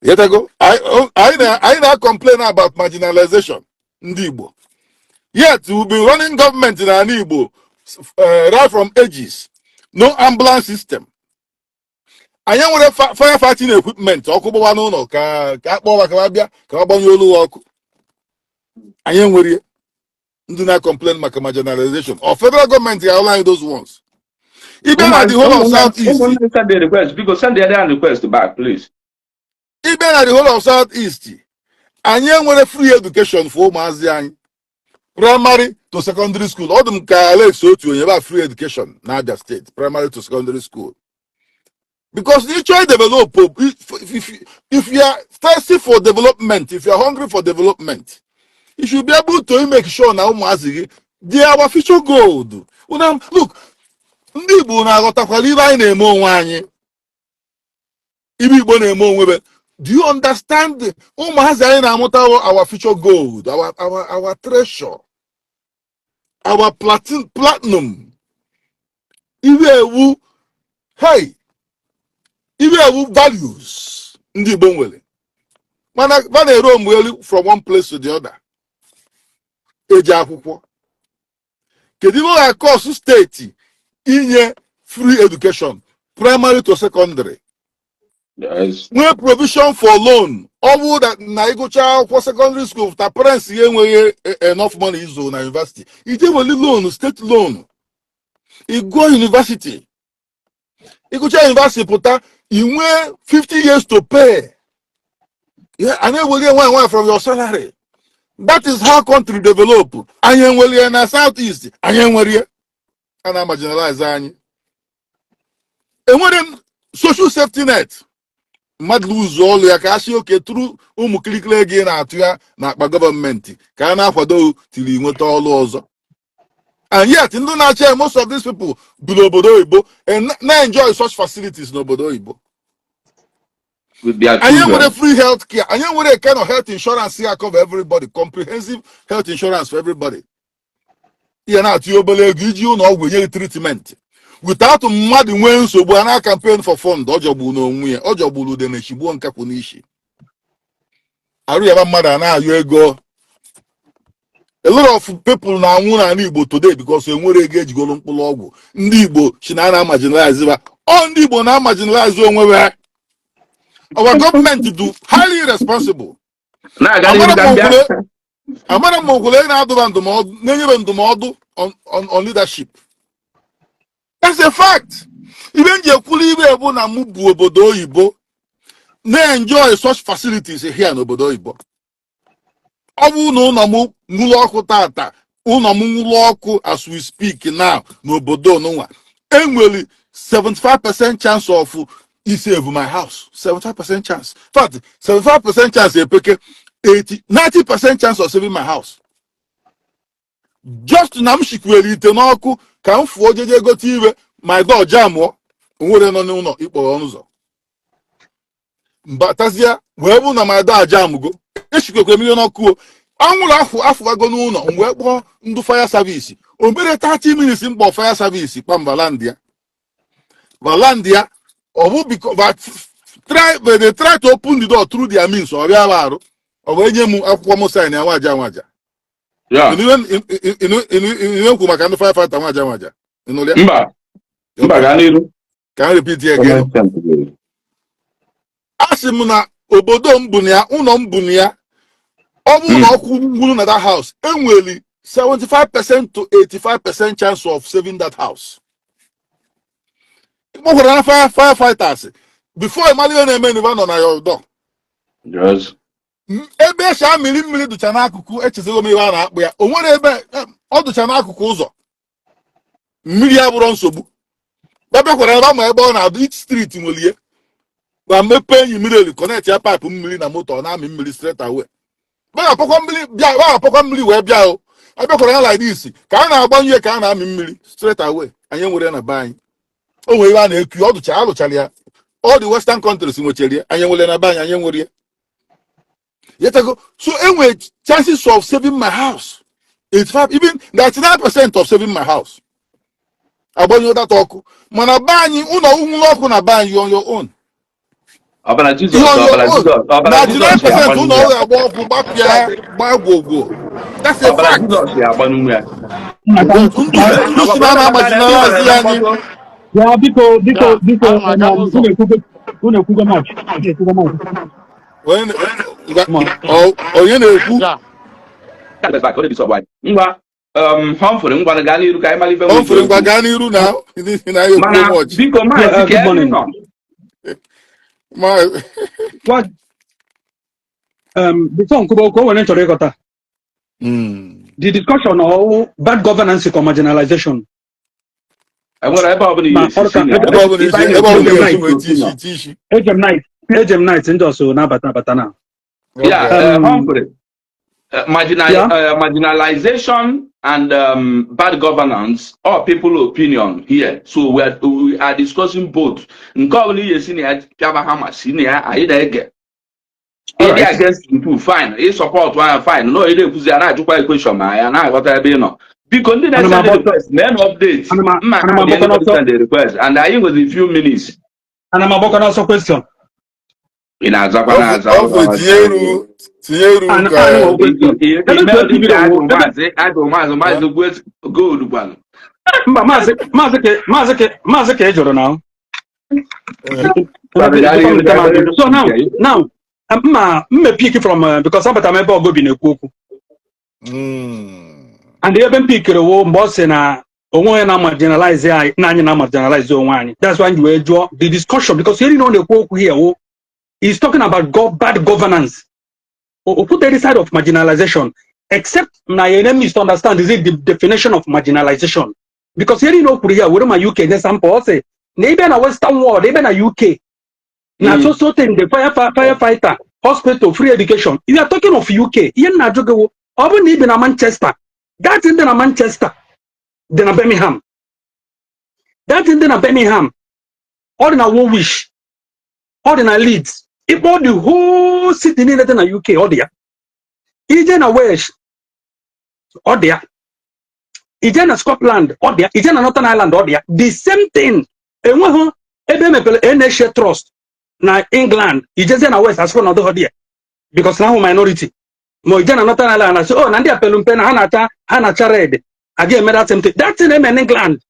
[SPEAKER 6] Yet ago, I now complain about marginalization. Ndibo. Yet we've been running government in Anibo right from ages. No ambulance system. I am with firefighting equipment. Okubo no ka Kabia, Kabanyolu. I am with you. Do not complain about marginalization. Or federal government are allowing those ones. Even at the whole of Southeast.
[SPEAKER 1] Send the request because send the other request back, please.
[SPEAKER 6] Even at the whole of Southeast, and you want a free education for Mazian, primary to secondary school. All them can so to you have free education now the state, primary to secondary school. Because you try to develop, if you are thirsty for development, if you are hungry for development, you should be able to make sure now Mazi, they are our future gold. Look, Ndibu na gotakwaliva ina-emo nwanye. Ibi Igbo na-emo nwebe. Do you understand? Our future gold, our treasure. our platinum. Hey, values. Ndi bonwele. Mana Rome from one place to the other. Eja akwụkwọ. Kedu ihe cost state inye free education, primary to secondary?
[SPEAKER 1] Yes.
[SPEAKER 6] No provision for loan. All that na go child for secondary school, the parents enough money is on university. It is only loan, state loan. You go university. You go child university, put you wait 50 years to pay. Yeah, and then will get one from your salary. That is how country develop. And you will in the southeast. And you will and I marginalize any. And when social safety net. Mad lose all ya ka asị oke tru ụmụ kirikiri gị na-atụ ya n'akpa gọọmenti ka a na-akwado tiri nweta ọrụ ọzọ. And yet ndị na-achị most of these people bi n'obodo oyibo and na-enjoy such facilities n'obodo oyibo. Anyị nwere free health care, anyị nwere a kind of health insurance here cover everybody, comprehensive health insurance for everybody. Ihe na-atụ obere ego iji ụlọ ọgwụ nye treatment. Without mmadụ nwee nsogbu a na campaign for fund ọ jọgburu n'onwe ya, ọ jọgburu ude na echigbuo nkapụ n'ishi. Arụ ya mmadụ a na-ayọ ego. A lot of people na-anwụ n'ala Igbo today because enwere ego ejigolo mkpụrụ ọgwụ. Ndị Igbo si na marginalize ba. Ọ ndị Igbo na marginalize onwe ha. Our government do highly irresponsible. Amara m ogwule na-adụba ndụmọdụ na-enyebe ndụmọdụ on leadership. That's a fact. Even Jekuli na mubu obodo oyibo na-enjoy such facilities here in obodo oyibo. Ọ bụ na ụlọ m nwụrụ ọkụ tata, ụlọ m nwụrụ ọkụ as we speak now n'obodo n'ụwa. Enwere 75% chance of save my house. 75% chance. In fact, 75% chance epeke 90% chance of saving my house. Just na m shikwere ite n'ọkụ ka m fuo jeje gote iwe my door jam nwere nọ n'ụlọ ikpọrọ ọnụzọ. Mbatazia wee bụ na my door jam go eshikwekwe mmiri n'ọkụ anwụrụ afụwago n'ụlọ mgbe kpọọ ndị fire service o mere 30 minutes mkpọ fire service kpam Valandia ọ bụ because they try to open the door through their means ọ bịa arụ ọ bụ enye m akwụkwọ m sign ya nwaja. Yeah. You maka ndị firefighter nwaja.
[SPEAKER 1] Mba ga n'iru.
[SPEAKER 6] Can I repeat here again? Asị m na obodo m bụ na ya, ụlọ m bụ na ya. Ọ bụ na ọkụ gburu na that house, enwere 75% to 85% chance of saving that house. Mo gwara na firefighters before Emmanuel na-eme n'iva nọ na your door.
[SPEAKER 1] Yes.
[SPEAKER 6] Ebe sha mmiri dụcha n'akụkụ echezego m ihe a na-akpụ ya. O nwere ebe ọ dụcha n'akụkụ ụzọ. Mmiri ya bụrụ nsogbu. Ebe kwara ebe ma ebe ọ na-adụ each street nwere ihe. Gwa mepe enyi mmiri connect ya pipe mmiri na moto na amị mmiri straight away. Ba apọkwa mmiri wee bịa o. Ebe kwara ya like this ka a na-agbanye ka a na-amị mmiri straight away. Anyị nwere na be anyị. O nwere ihe a na-eku ọ dụcha alụchara ya. All the western countries nwechere ya. Anyị nwere na be anyị nwere ya. So anyway, chances of saving my house 85, even 99% of saving my house. Abonyo that oku. Mana banyi una unloku na banyi on your own.
[SPEAKER 1] Abana Jesus.
[SPEAKER 6] 99% una aboku bago. That's a fact.
[SPEAKER 8] Yeah, because
[SPEAKER 6] when you know
[SPEAKER 1] Humphrey Ngwanaganiru ka imali be
[SPEAKER 6] Humphrey Ngwanaganiru now na you much
[SPEAKER 1] biko ma
[SPEAKER 8] good morning. What before Nkubo when to rekota the discussion of bad governance and marginalization.
[SPEAKER 1] I want
[SPEAKER 8] Agem night and also na batana.
[SPEAKER 1] Yeah, Humphrey. Marginalization and bad governance are people's opinion here. So we are discussing both. Against the two, fine. He support one fine. No, he didn't question. I got a Because they send the request, men updates. Send the request, and I was a few minutes.
[SPEAKER 8] And I'm about to ask a question.
[SPEAKER 1] In
[SPEAKER 6] Tinyeru
[SPEAKER 8] So now, I'm picking from because I'm a member of Gobi. And the even pick the whole boss and marginalize marginalize. That's why you draw the discussion because you know the quote here is talking about bad governance. Or put the side of marginalization. Except my enemies to understand is it the definition of marginalization. Because here you know here where my UK example say maybe in a Western world, even a UK. Now so thing the firefighter, hospital, free education. You are talking of UK. Here na jogo even even a Manchester. That's in a Manchester. Then a Birmingham. That's in a Birmingham. Or in a Woolwich. Or in a Leeds. It bought the whole city in a UK or there. It's in a Wales or there. It's in a Scotland or there. It's in a Northern Ireland or there. The same thing. And one NHS Trust. Now England. It's just in a West as well not there. Because now minority. Mo ijana Northern Ireland and say, oh, Nandi Apelumpen, Hanacha Red. Again, made that same thing. That's in England.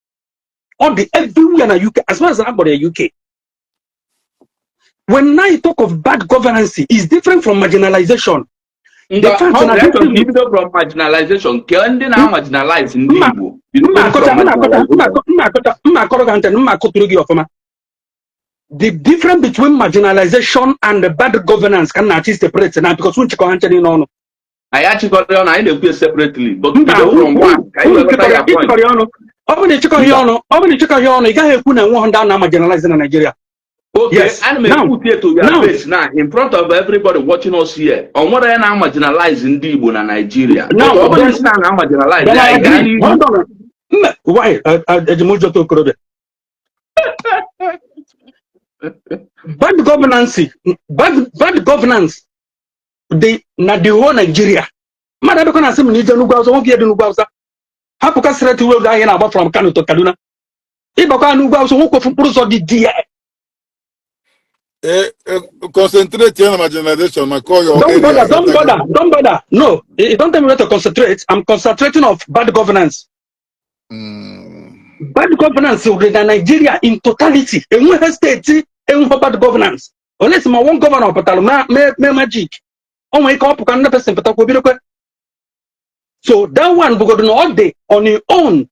[SPEAKER 8] All the everywhere in the UK, as well as about the UK. When I talk of bad governance, it's different from marginalization.
[SPEAKER 1] The fact that from marginalization, can they now marginalize in the difference between marginalization and the bad governance can actually separate now because we check on no. I actually got on I don't separately, but from one. I marginalizing in Nigeria. Okay, yes. And put here to your face now in front of everybody watching us here. On what I am marginalizing Igbo in Nigeria. Now, marginalized. Why? Bad governance. The whole Nigeria. Madam, can I say we won't get the how can I to die about from Kano to Kaduna? If I can't go, so who from Puruso did dear.
[SPEAKER 6] Concentrate on marginalization.
[SPEAKER 8] Don't bother. No, don't tell me where to concentrate. I'm concentrating of bad governance. Bad governance in Nigeria in totality. And we have state and bad governance. Unless my one governor, but me magic. Oh my God, can never person but so that one we got to know all day on your own.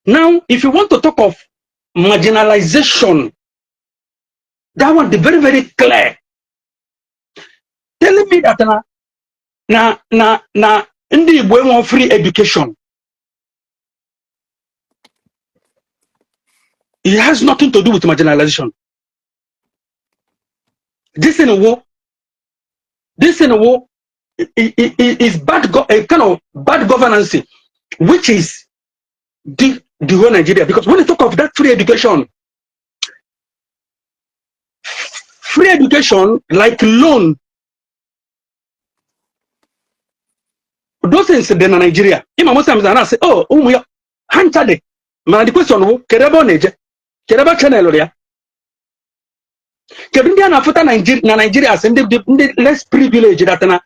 [SPEAKER 8] Now, if you want to talk of marginalization, that one is very, very clear. Telling me that in the way of free education, it has nothing to do with marginalization. This in a war is bad a kind of bad governance, which is the whole Nigeria. Because when you talk of that free education like loan, those things in Nigeria. Most times I say, oh, we are hunted. Man, the question who Keraba channel there. Kebindia na futa Nigeria send the less privileged that na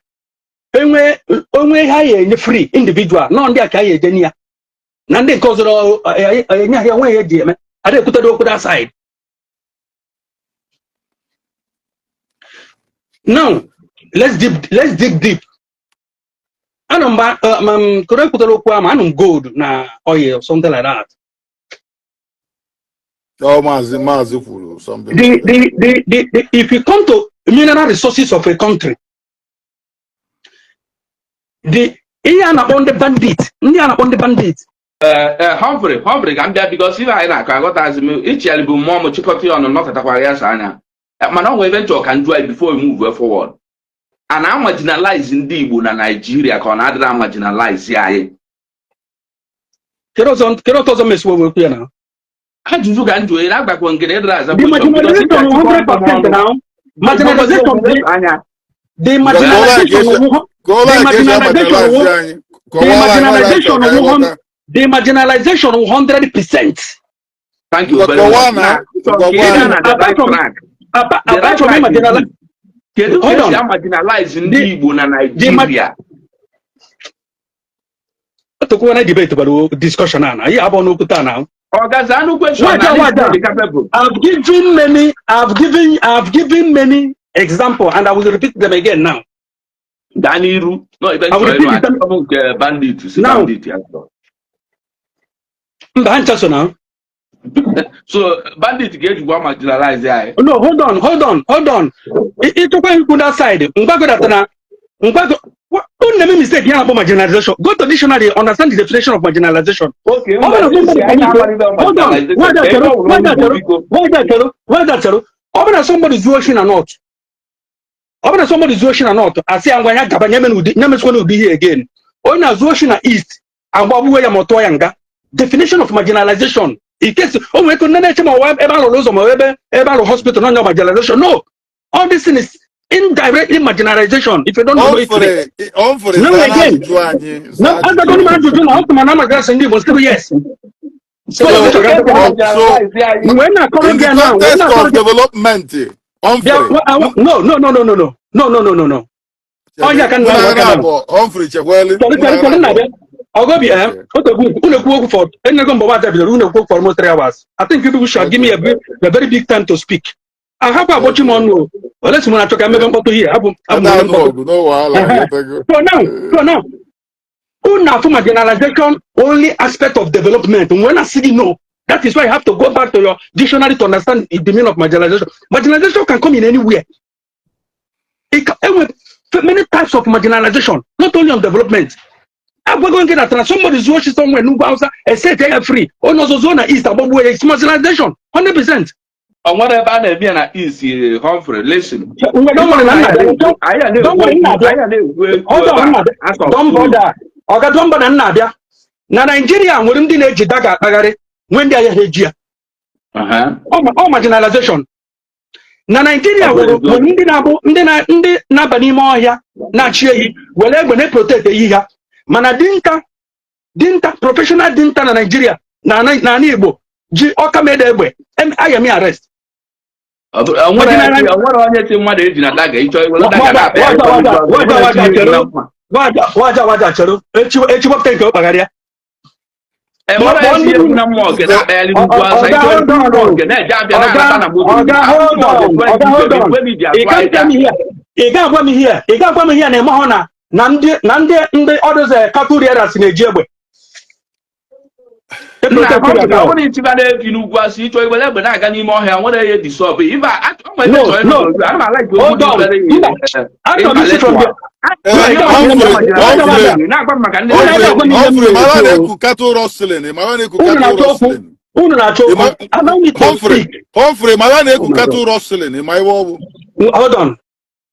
[SPEAKER 8] onwe high free individual no ndi aka ye jenia na ndi kozoro nya here when ye die me ade kuta do kuda side. Now let's dig deep. Anamba correct kuta do kwa manum gold na oil or something like that.
[SPEAKER 6] Oh, something.
[SPEAKER 8] If you come to mineral resources of a country, on the bandit.
[SPEAKER 1] Humphrey, I'm there because if I got as each year be more chikoti on not at Aquariasana. Man, we eventually can drive before we move forward. And I'm marginalizing Igbo na Nigeria, can I marginalize here?
[SPEAKER 8] Cannot also miss what we're now.
[SPEAKER 1] How do you get into it? I'm back when get it as a
[SPEAKER 8] marginalization 100% now. Marginalization. The marginalization. the marginalization of 100%.
[SPEAKER 1] Thank you very much. Apart from marginalizing Igbo na Nigeria.
[SPEAKER 8] Debate about discussion now. I've given many examples, and I will repeat them again now.
[SPEAKER 1] Daniru, no, bandit.
[SPEAKER 8] Now.
[SPEAKER 1] So bandit get one marginalize.
[SPEAKER 8] No, hold on. It took one that side. Don't make mistake here about marginalization. Go to dictionary, understand the definition of marginalization.
[SPEAKER 1] Okay.
[SPEAKER 8] Why that? Why somebody's washing or not? Somebody's washing or not? I say I'm going to be here again. When I was washing east, and what we are definition of marginalization. In case we could not hospital, no marginalization. No, all this thing is indirectly marginalization. If you don't know it, no again. No, I don't know to do now. Yes. So when I come again now,
[SPEAKER 6] development.
[SPEAKER 8] No. Oh, yeah, can for almost 3 hours. I think people should give me a very big time to speak. I have a watching on. Well, let's talk about here. So now, marginalization only aspect of development. When I see no, that is why you have to go back to your dictionary to understand the meaning of marginalization. Marginalization can come in anywhere. It can, many types of marginalization, not only on development. I'm going to get that somebody's watching somewhere, no outside, and say they are free. Oh, no, zone east above where it's marginalization, 100%.
[SPEAKER 1] On whatever they be an easy Humphrey, listen.
[SPEAKER 8] Don't bother. Okay, don't bother Nadia. Na Nigeria, when they need Daga Agare, when they are here. Oh, marginalization. Na Nigeria, when they nabani more here, not here, when they protect the year. Mana dinta professional dinta na Nigeria na Igbo ji oka made egbe I am arrest. Waja chero echi wapte nke opagaria ị ga-agwa m ihe na-eme hụ na ndị others cattle rearers na-eji egbe Hold on.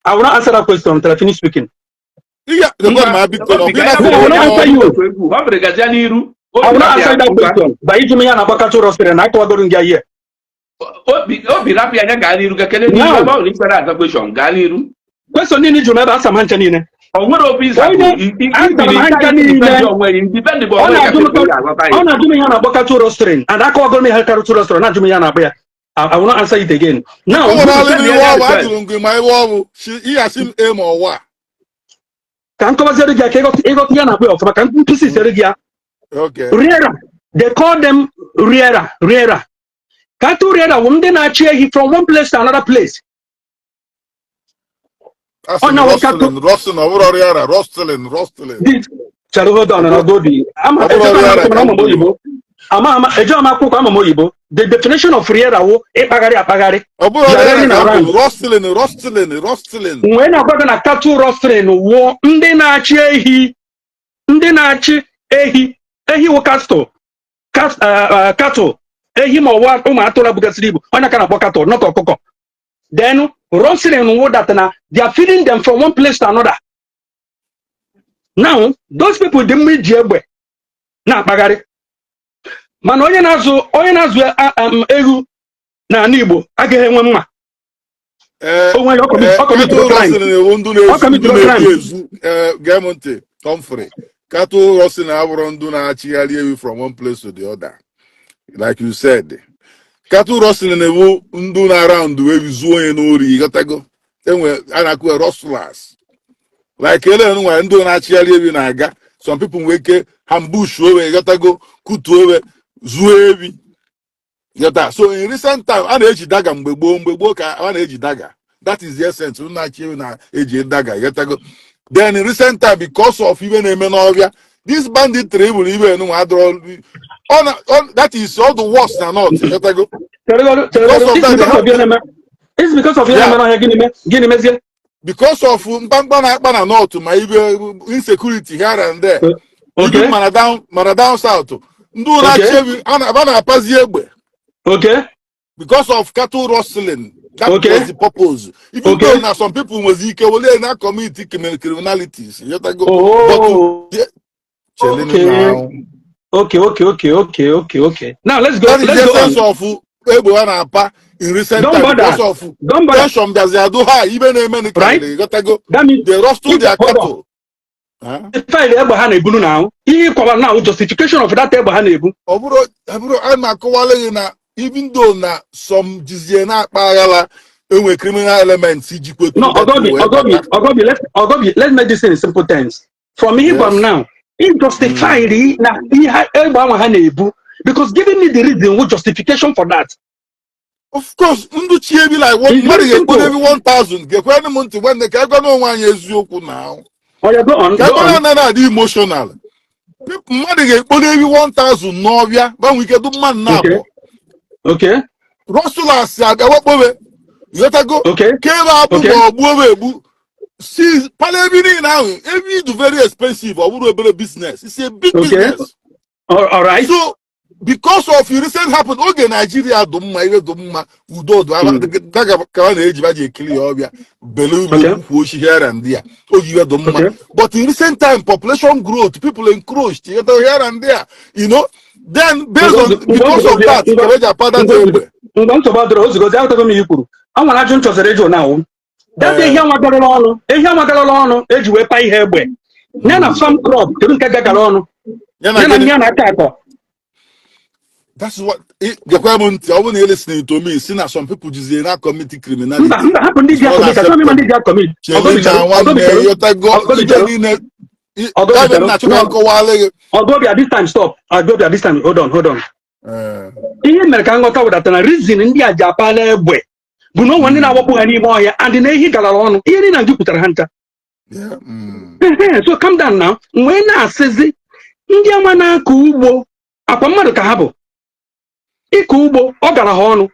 [SPEAKER 8] I will not answer that question until I finish speaking.
[SPEAKER 6] Yeah,
[SPEAKER 8] I will not answer that question. But if you mean about cattle roster and I go during the year. Question ni Juma ba sama nchani
[SPEAKER 1] Onwere office
[SPEAKER 8] Ona jumi yana boka to rostering and I call me help to rostering na jumi yana ba. I will not answer it again. Now can come zero ga ego yana ba of can pieces zero ga.
[SPEAKER 6] Okay.
[SPEAKER 8] Riera. They call them Riera. Katu Riera wumde na he from one place to another place.
[SPEAKER 6] Rustling.
[SPEAKER 8] Hold on, and I'll go the the definition of Riera apagari.
[SPEAKER 6] Rustling.
[SPEAKER 8] When I got a cattle rustling, wo ehi wo cattle ehi mo wa atola bugasribu ona kana cattle not okoko. Then rustling wo that na they are feeding them from one place to another. Now those people dey meet jegbe na apagari. Man onye nazu egu na Igbo agaghị enwe mma.
[SPEAKER 6] cattle rustling from one place to the other. Like you said, cattle rustling around the way we zoo in Uri, you gotta go. Then we're rustlers. Like some people wake ambush you gotta go kutu zoo. So in recent time, an age dagger an age dagger. That is the essence. Age dagger. Then in recent time, because of even a menovia, this banditry will even that is all the worst and not. Because of that,
[SPEAKER 8] it's because of
[SPEAKER 6] yeah. Because of Mbana North, my insecurity here and there. Even Maradown South.
[SPEAKER 8] Okay.
[SPEAKER 6] Because of cattle rustling. That was the purpose. Even though now some people was not community criminalities.
[SPEAKER 8] Oh. Okay. Now let's go.
[SPEAKER 6] That is the essence of in recent time because of tension that they do high, even a many
[SPEAKER 8] right?
[SPEAKER 6] That means they rustle their cattle.
[SPEAKER 8] Now, justification of that
[SPEAKER 6] even though now some criminal elements.
[SPEAKER 8] No, Ogobi, let's make this in simple terms. From here from now, injustified because giving me the reason with justification for that.
[SPEAKER 6] Of course, be like one every 1,000. When the now.
[SPEAKER 8] Oh, yeah, go on.
[SPEAKER 6] The emotional. Every 1,000 novia, but we can do man now.
[SPEAKER 8] Okay.
[SPEAKER 6] Rustlers, you gotta go.
[SPEAKER 8] Okay.
[SPEAKER 6] See, now, every very expensive or business. It's a big business.
[SPEAKER 8] All right.
[SPEAKER 6] So, because of the recent happened, okay, Nigeria here and there. But in recent time, population growth, people encroached here and there. Then based on because of that,
[SPEAKER 8] that
[SPEAKER 6] that's what I want to listening to me. See now some people just not committing criminality.
[SPEAKER 8] This time stop. This time hold on. Reason India Japan but no one in our anymore and in a galon. So come down now. When I says it, India mana kubo apamado kahabo. Ikubo ogarahonu.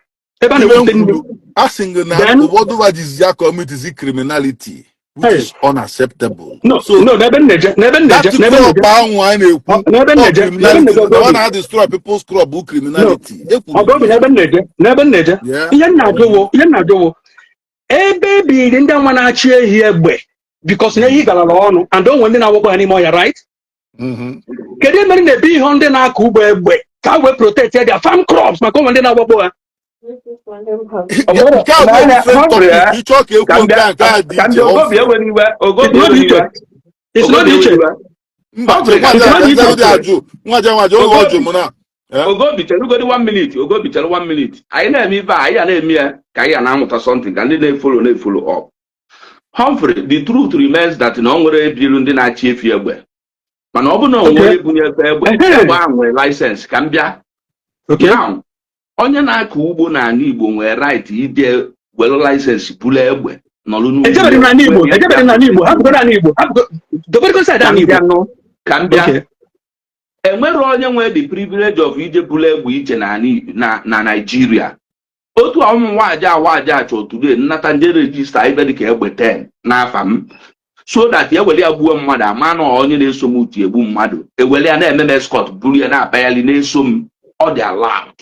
[SPEAKER 6] Asking now what do I just committee criminality, which is unacceptable.
[SPEAKER 8] No, never
[SPEAKER 6] destroy people's crop criminality.
[SPEAKER 8] Baby, then that one actually here because he got along and don't want to work anymore, right? Can they make the be on the Nakuba? Can we protect their farm crops? My command in our boy. It's not
[SPEAKER 1] Ogobi tell 1 minute. Ogobi tell 1 minute. I know me by I know me. Kaya na something and they follow up. Humphrey, the truth remains that no one will not achieve here. But no one license can be. Okay. Now, onye na-akọ ugbo na Igbo nwere right ide well license pụrụ egbe n'ọlụ n'ugbo enwere onye nwere the privilege of ije pụrụ egbe iche na Nigeria. Otu ụmụ nwaanyị achọ today nnata ndị register ibe dịka egbe 10 n'afa m so that eweli agbuo mmadụ ama na onye na-eso m uti egbu mmadụ eweli ya na-eme escort buru ya na-apayali na-eso m ọ dị allowed.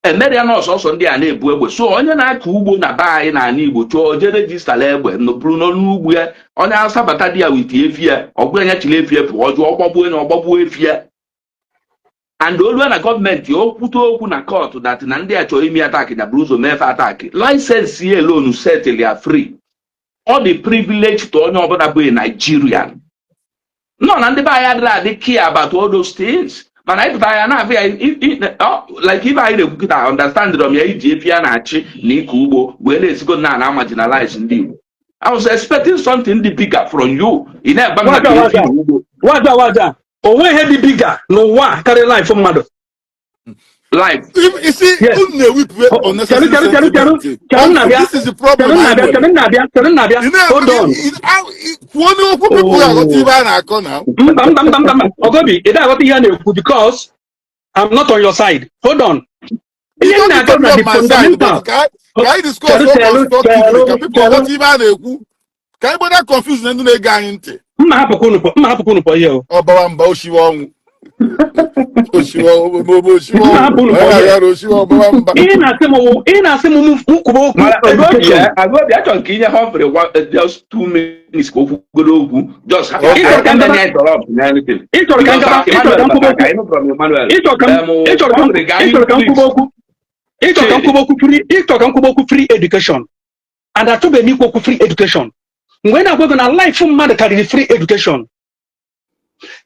[SPEAKER 1] Emeria nọọsụ ndị a na-ebu egbe so onye na-akọ ugbo na be anyị na Igbo chọọ je regista egbe nọbụrụ n'ugbo ya onye asabata dị ya witi efi ya ọgwụ anya chile efi efu ọjọọ ọgbagbuo efi ya and olu na gọọmenti okwute okwu na court that na ndị a chọrọ ime attack na buru ụzọ mefe attack license ya alone settle ya free all the privilege to onye ọbụla bụ Nigerian No, and they care about all those things. But I like if I understand them, when it's good now, marginalized. I was expecting something bigger from you. In a
[SPEAKER 8] What's or when heavy bigger, no one carry life from mother.
[SPEAKER 1] Life.
[SPEAKER 6] You see,
[SPEAKER 8] Yes.
[SPEAKER 6] unnecessary sentiment. This is the problem. Hold on.
[SPEAKER 8] Ogobi, because I'm not on your side. Hold on.
[SPEAKER 6] You don't become on my side, but can I discuss what constructively? Can people what even can you not confuse them? They get into.
[SPEAKER 8] Oh,
[SPEAKER 6] Bawamba Oshiwong.
[SPEAKER 1] Just 2 minutes. Just
[SPEAKER 8] free education. And I told you free education. When I go on a life from mother carry free education.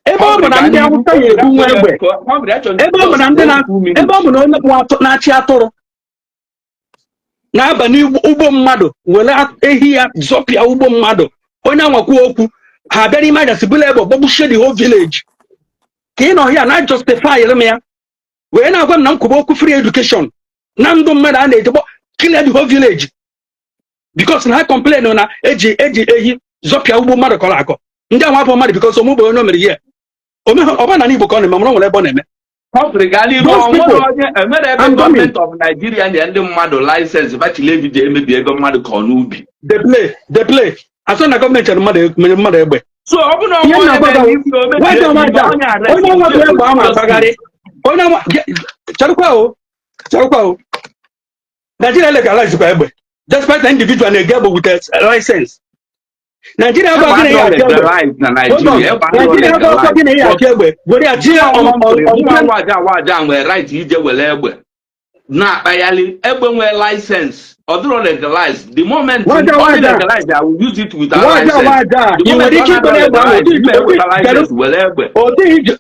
[SPEAKER 8] Ebe ọ bụ na ndị Awụsa na-ebu nwa egbe, ebe ọ bụ na ndị na-achị atụrụ na-aba n'ugbo mmadụ were ehi ya zọpịa ugbo mmadụ, onye anwakwu okwu ha bịa n'ime aja sibụla egbe gbagbuchie the whole village ka ị nọ ya na justify m ya wee na-agwa m na nkwuba okwu free education na ndụ mmadụ a na-eji kill the whole village because na ha complain na eji ehi zọpịa ugbo mmadụ kọrọ akọ ndị anwa afọ mmadụ because omugbo onye o mere ihe ọba na Igbo ka ọ na-eme mụrụ nwere ebe ọ na-eme
[SPEAKER 1] government of Nigeria and the mmadụ license bachile ebido emebi ego mmadụ ka ọ n'ubi
[SPEAKER 8] they play asọ na gọọmenti mere mmadụ egbe
[SPEAKER 1] so ọ bụ na
[SPEAKER 8] onye nwa egbe ahụ akpagharị onye nwa charụkwa o Nigeria legalize kwa egbe despite the individual na-ege egbe with a license Nigeria go gị na ya egbe were ya tie
[SPEAKER 1] waja nwere right ije were egbe na-akpagharị egbe nwere license ọ dịrọ legalize the moment legalize I will use it without license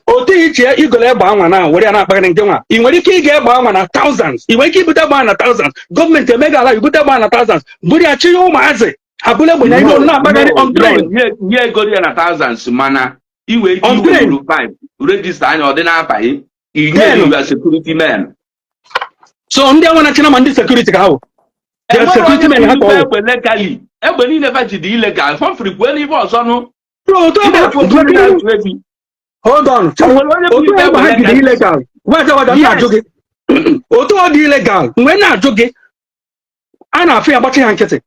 [SPEAKER 8] otu iche igole egbe anwa na were ya na-akpagharị nke nwa ị nwere ike ịga egbe anwa na thousands ị nwere ike ibute egbe na thousands gọọmenti emega ala ibute egbe na thousands bụrụ ya chi ya ụmụazị habule bụ na ino na-akpagharị on train
[SPEAKER 1] nye ego ya na thousands mana iwe ike iwe 5 register anya ọ dị na-abaghị inye security men
[SPEAKER 8] so ndị anwa na china ma ndị security ka ahụ security men ha kọọ
[SPEAKER 1] egbe niile vajidi illegal Humphrey kwuo n'ibe ọzọ nụ
[SPEAKER 8] hold on otu egbe ha jide illegal na-ajụ gị otu ọ dị illegal mgbe na-ajụ gị a na-afụ ya gbachi ha nkịtị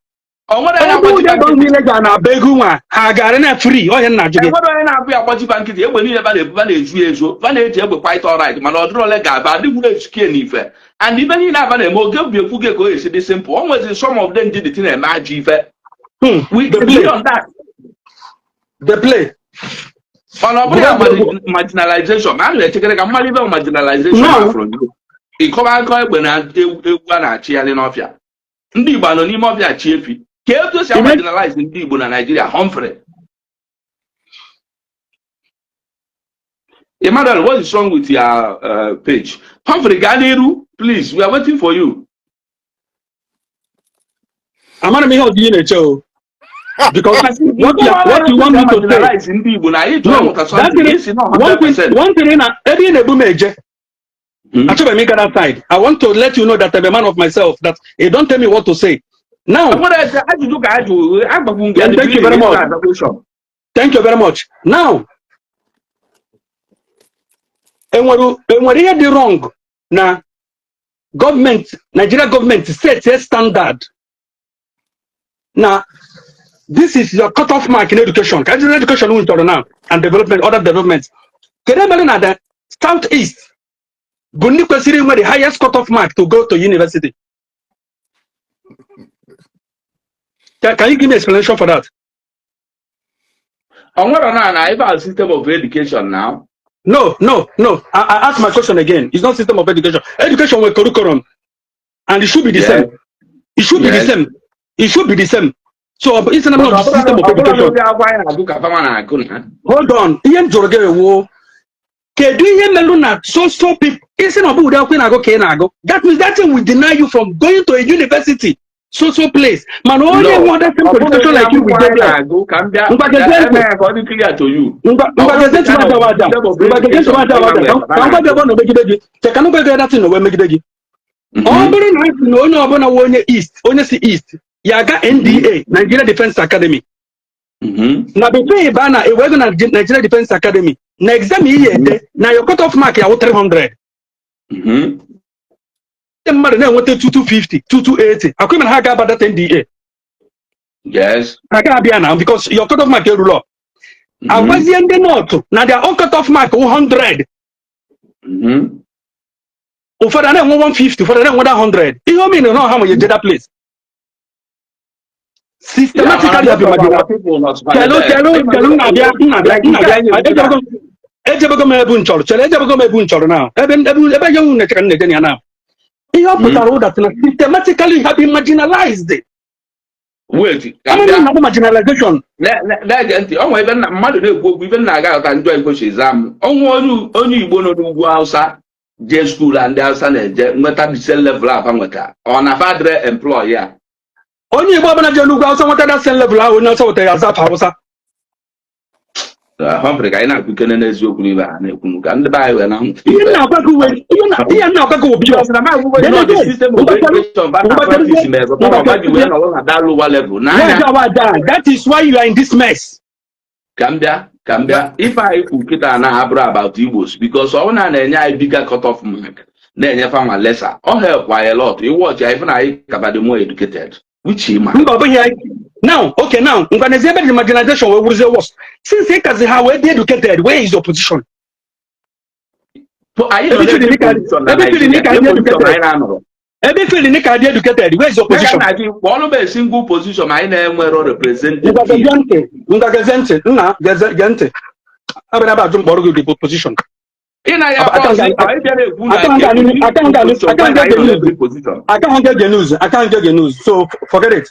[SPEAKER 8] illegal na begu nwa ha gara na free onye na-ajụ gị
[SPEAKER 1] onye na-abụ ya gbachikwa nkịtị egbe niile ba na-ebu na-ezu ezo ba na-eji egbe quite alright mana ọ dịrọ legal ba adịghị ezukie n'ife and ibe niile aba na-eme oge obi ekwu gị ka o esi dị simple o nwezi some of them did it na-eme ajọ ife
[SPEAKER 8] the play
[SPEAKER 1] mana ọ bụrụ ya marginalization ma a na-echekere ka mmadụ ibe marginalization from you ịkọba akọ egbe na egwu a na-achịgharị n'ọfịa ndị Igbo nọ n'ime ọfịa chi efi ka etu esi marginalize ndị Igbo na Nigeria Humphrey Emmanuel, what is wrong with your page? Humphrey Ganiru, please, we are waiting for you.
[SPEAKER 8] I'm not making a show because what you want me to say
[SPEAKER 1] in Igbo na
[SPEAKER 8] one thing na every nebu meje I should make that side. I want to let you know that I'm a man of myself, that you don't tell me what to say. Now, thank you very much. Thank you very much. Now, and what you did wrong now, government, Nigeria government sets a standard. Now, this is your cutoff mark in education. Education will turn now and development, other developments. Can you imagine that Southeast? Bundi considering the highest cutoff mark to go to university. Can you give me an explanation for that?
[SPEAKER 1] On what I have a system of education now.
[SPEAKER 8] No. I ask my question again. It's not system of education. Education with curriculum, and it should be the same. It should be the same. It should be the same. So it's not the system of education. Hold on. Ian Jorge Kedu ihe melu na so people isi na obu uda na go kenago. That means that thing will deny you from going to a university so place. Man only one that same qualification like you will get there.
[SPEAKER 1] Clear to you.
[SPEAKER 8] East. Yaga NDA, Nigeria Defense Academy. Na before bana e wego na Nigeria Defense Academy. Na exam here na your cut off mark ya 300. The man na want 250, 280. Akweme na ha ga that NDA.
[SPEAKER 1] Yes.
[SPEAKER 8] I can't be now because your cut off mark is low. I was in the north. Now their own cut off mark 100. For the 150, for the 100. You mean you know how much you did that place? Systematically have been marginalized. Systematically have been marginalized.
[SPEAKER 1] Wait,
[SPEAKER 8] marginalization.
[SPEAKER 1] Even Naga can join exam. Only Igbo no do Hausa, J school and the Hausa the same level up on a father employer.
[SPEAKER 8] Only Igbo na je Lugbo Hausa wata that same level ahụ na so wata ya za Hausa.
[SPEAKER 1] Humphrey ka ina ku kene na eziokwu ibe ha na-ekwu ka ndị ba anyị na
[SPEAKER 8] ihe na-abago we ihe na-abago obi
[SPEAKER 1] because na ma we know the system of education back and practice me go come back we na on that lower level na
[SPEAKER 8] that is why you are in this mess.
[SPEAKER 1] Kambia if I could kita na abro about Igbos because ọ na-enye anyị bigger cut off mark na-enye fa ma lesser all help why a lot you watch even I ka be more educated which him
[SPEAKER 8] now okay now ngwaneze the marginalization we will say worse since he can how we educated where is your position
[SPEAKER 1] every
[SPEAKER 8] field in the educated where is your position
[SPEAKER 1] all of a single position I never represented
[SPEAKER 8] the position
[SPEAKER 1] I
[SPEAKER 8] can't get the news so forget it.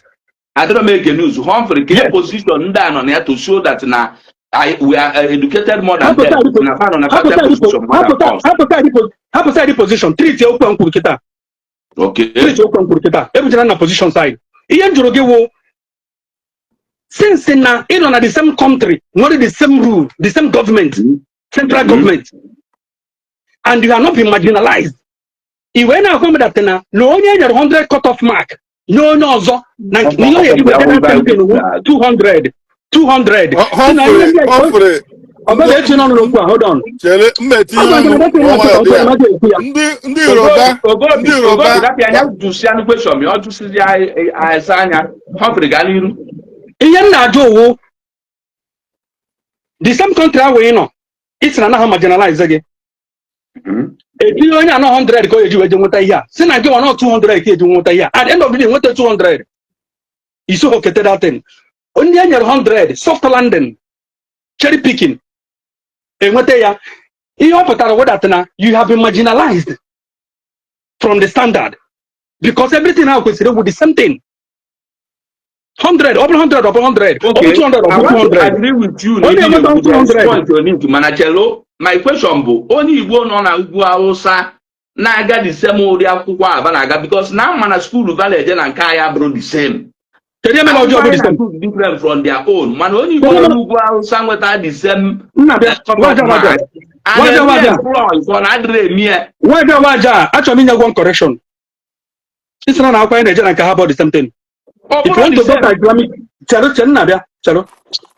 [SPEAKER 1] I don't make a news. Humphrey, get position down on here to show that now we are educated more than them.
[SPEAKER 8] How the position? Treat your open kurikita.
[SPEAKER 1] Okay.
[SPEAKER 8] Treat your open kurikita. Everything on position side. Iyan Jorogewo. Since now, in on the same country, not the same rule, the same government, central government, and you are not being marginalized. If when I come that now, no only 100 cut off mark. No, so 200.
[SPEAKER 6] Humphrey.
[SPEAKER 8] Hold on. The same country we know, it's not marginalized again. If you only 100 go you here. Since I go on 200 here. At the end of the day, what 200? You so okay that thing. Only 100 soft landing, cherry picking. And what they are, you have been marginalized from the standard because everything now considered with the same thing. 100 over 100 over 100 over 200 over 200.
[SPEAKER 1] I agree with you. My question bụ onye Igbo nọ na ugwu Hausa na-aga the same ụdị akwụkwọ aba na-aga because na mana school village na nke anyị abụrụ the same. Different from their own. Mana onye Igbo nọ n'ugwu Hausa nweta the same.
[SPEAKER 8] Achọrọ m inye one correction. Isi na akwụkwọ anyị na-eje na nke ha bụ the same thing. If you want to go to Islamic, chalo.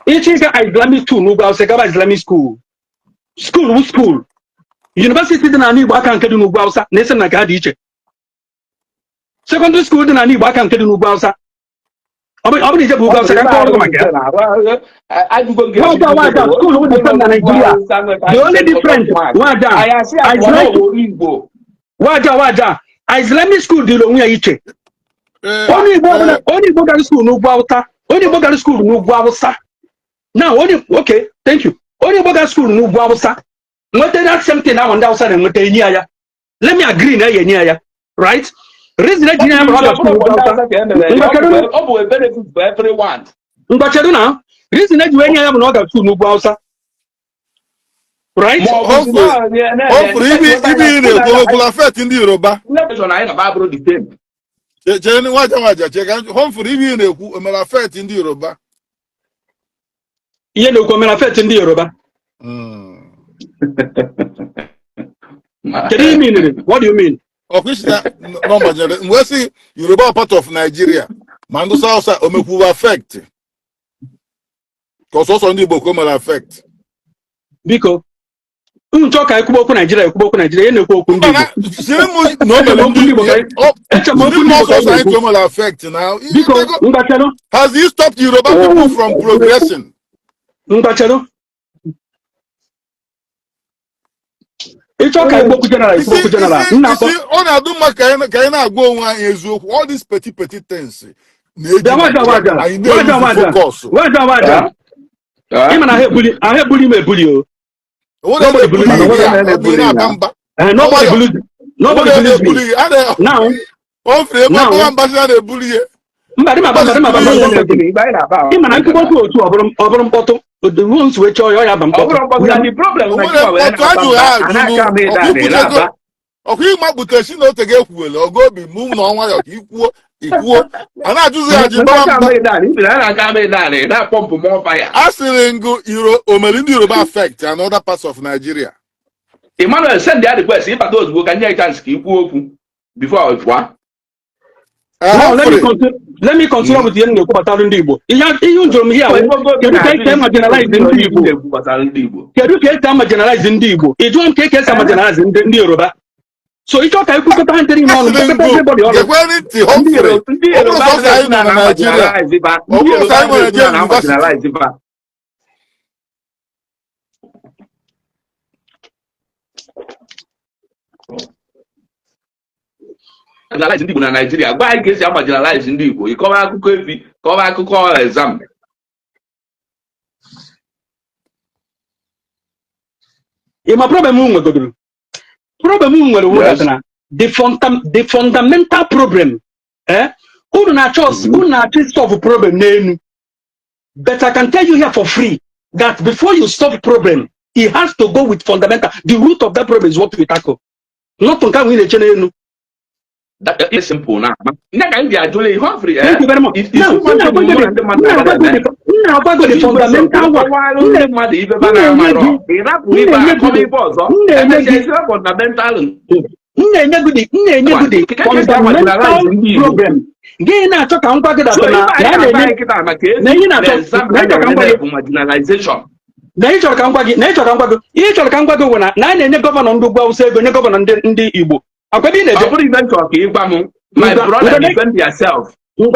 [SPEAKER 8] Ichi ga Islamic 2 n'ugwu Hausa gaba Islamic school. School. University dị na Igbo aka nke dị n'ugwu Hausa na-ese na ka dị iche. Secondary school dị na Igbo aka nke dị n'ugwu Hausa. Ọ bụ ije bụ ugwu Hausa ka ọrụ maka ya. School dị na Nigeria. The only difference waja Islamic school dị onwe ya iche. Only Igbo gara school n'ugwu Hausa. Only Igbo gara school n'ugwu Hausa. Now okay, thank you. Only Boga school n'ugwu Hausa. Nwete that same thing now on the outside and nwete enyi ya. Let me agree na enyi ya, right? Reason that you have another school
[SPEAKER 1] a benefit for everyone.
[SPEAKER 8] Reason that you have another school no Bausa. Right?
[SPEAKER 6] Hopefully, even in a global affect in the Yoruba. Jenny, what check? Hopefully, even a affect in the Yoruba.
[SPEAKER 8] Yeah, no comment affect in the Yoruba. What do you mean?
[SPEAKER 6] Of which no majority. We see Yoruba part of Nigeria. Mandusa also omeku affect. Because also ndị Igbo come affect.
[SPEAKER 8] Biko. Talk ekwu okwu Nigeria na-ekwu okwu ndị
[SPEAKER 6] Igbo. Affect now. Has he stopped Yoruba people from progressing? All these petty things. Nobody believes me. Now, the ones which are your okay, my buteshi no take equal or go be moved on while equal. And I just that pump more fire. Asking go Euro Omelindi Yoruba affect and other parts of Nigeria.
[SPEAKER 1] Emmanuel send the request if I those go can you chance keep open before I was
[SPEAKER 8] let me consider with the end of the Igbo. You here. Can you get them generalized in Igbo? You don't take us generalized in Yoruba. So it's okay. Put the time in everybody.
[SPEAKER 1] Marginalize ndị Igbo na Nigeria. Gwa anyị ka esi marginalize ndị Igbo. Ịkọwa akụkọ efi, kọwa akụkọ exam.
[SPEAKER 8] My problem nwere the fundamental problem. Who na solve problem n'enu. But I can tell you here for free that before you solve problem, it has to go with fundamental. The root of that problem is what we tackle. Not to come in the channel.
[SPEAKER 1] That is simple now.
[SPEAKER 8] Thank you very much. Now, the fundamental problem.
[SPEAKER 1] My brother, defend yourself.
[SPEAKER 8] You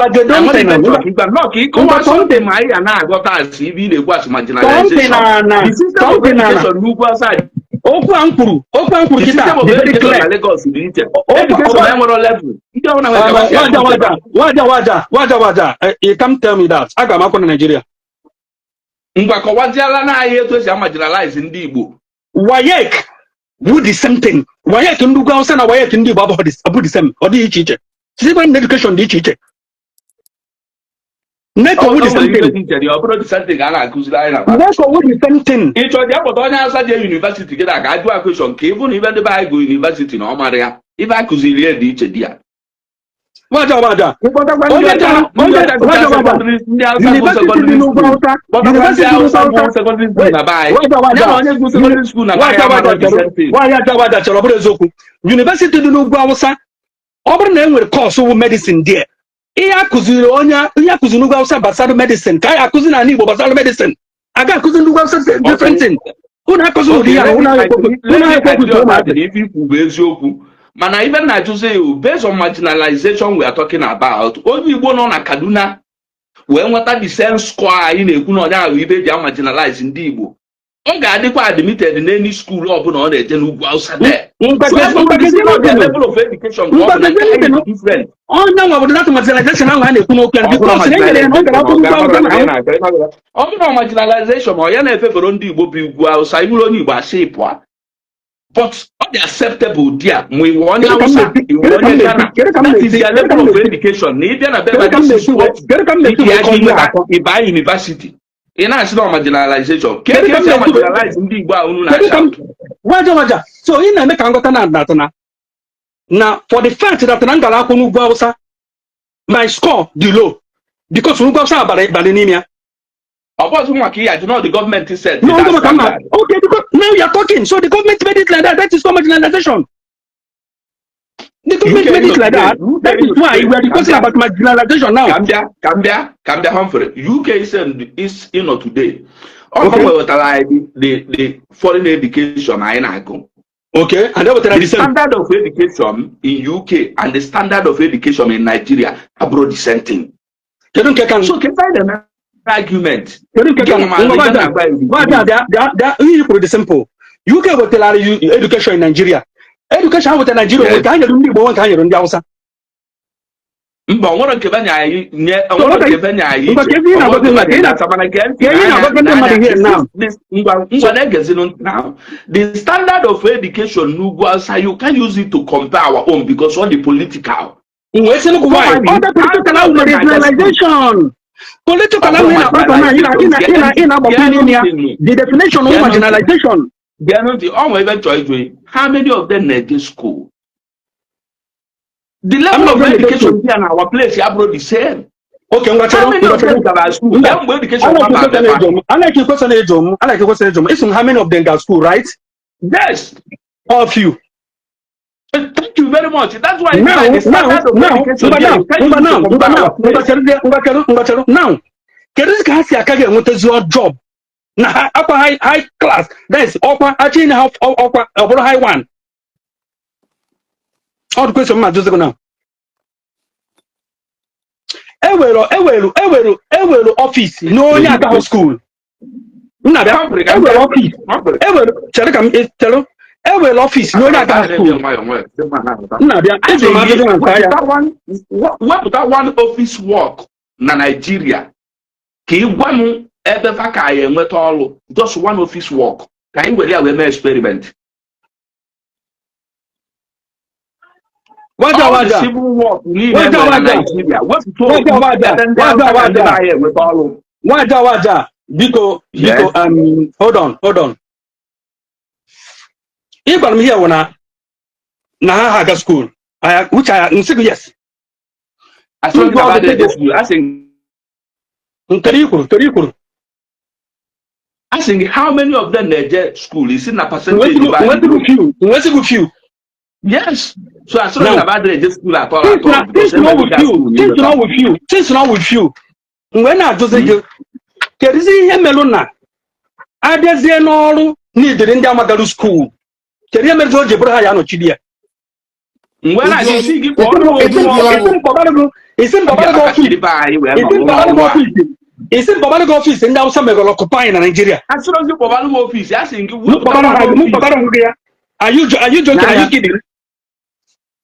[SPEAKER 8] can't tell me that. I got my Nigeria. Wayek would the same thing. Wayek in Lugos and Wayek in the about the same or the each. Education the each. Neko would the same thing. Neko would the same thing.
[SPEAKER 1] It's what the university get a graduate question. Even the Bible University no Maria. If I could see the each dear.
[SPEAKER 8] What? University do Gausa. Over name will course of medicine there. Basal medicine. Kaya cousin and Igbo basal medicine. I got cousin different thing.
[SPEAKER 1] Man, even I to say, based on marginalization we are talking about, only one on a Kaduna, when what are the same square in a Kuno, we be marginalized in Dibo. Oh, God, they were admitted in any school open on the Genu outside there. So, the level of education is different.
[SPEAKER 8] Oh, no, I would not marginalization.
[SPEAKER 1] Marginalization, or Yana Feberon Dibo, outside, you only was shape one. But unacceptable there. We want that is their level of education. This is what if by university. In national marginalization.
[SPEAKER 8] So in America, now for the fact that my score the low because we got about anemia.
[SPEAKER 1] I don't know the government said.
[SPEAKER 8] No, okay, because now you're talking. So the government made it like that. That is called marginalization. The government made it like that. That is why we are discussing about marginalization now.
[SPEAKER 1] Cambia Humphrey. UK is today. The foreign education I go.
[SPEAKER 8] Okay, and
[SPEAKER 1] the standard of education in UK and the standard of education in Nigeria are broad dissenting. So can find them. Argument.
[SPEAKER 8] Simple. UK will tell you education in Nigeria. Education with Nigeria will kind of do one kind of Hausa.
[SPEAKER 1] The standard of education you can use it to compare our own because what the political.
[SPEAKER 8] Other political marginalization. Political the definition of marginalization.
[SPEAKER 1] They are not the only choice. How many of them need this school? The level of education here in our place is about the same.
[SPEAKER 8] Okay, how many of them got school? I like your question. It's how many of them got school, right?
[SPEAKER 1] Yes.
[SPEAKER 8] All of you.
[SPEAKER 1] Thank you very much. That's why
[SPEAKER 8] now, job. Now, upper high class. That is upper actually upper high one. All the question just now. Ewelo office. No, not school. No, office. Ewelo office. No, not school.
[SPEAKER 1] That one office work na Nigeria. Just one office work. Can you really have experiment?
[SPEAKER 8] What
[SPEAKER 1] civil work
[SPEAKER 8] because hold on. If I'm here when I had school, which I yes.
[SPEAKER 1] I think about I think how many of them get school is in a percentage?
[SPEAKER 8] Few.
[SPEAKER 1] Yes. So I saw about the school at all.
[SPEAKER 8] Since not with you. When I just say, there is a melona. I just say no need in the school. When I see it's in Babalago office and now some occupy in Nigeria.
[SPEAKER 1] As soon as you Babalago office, I think
[SPEAKER 8] are you joking? Are you kidding?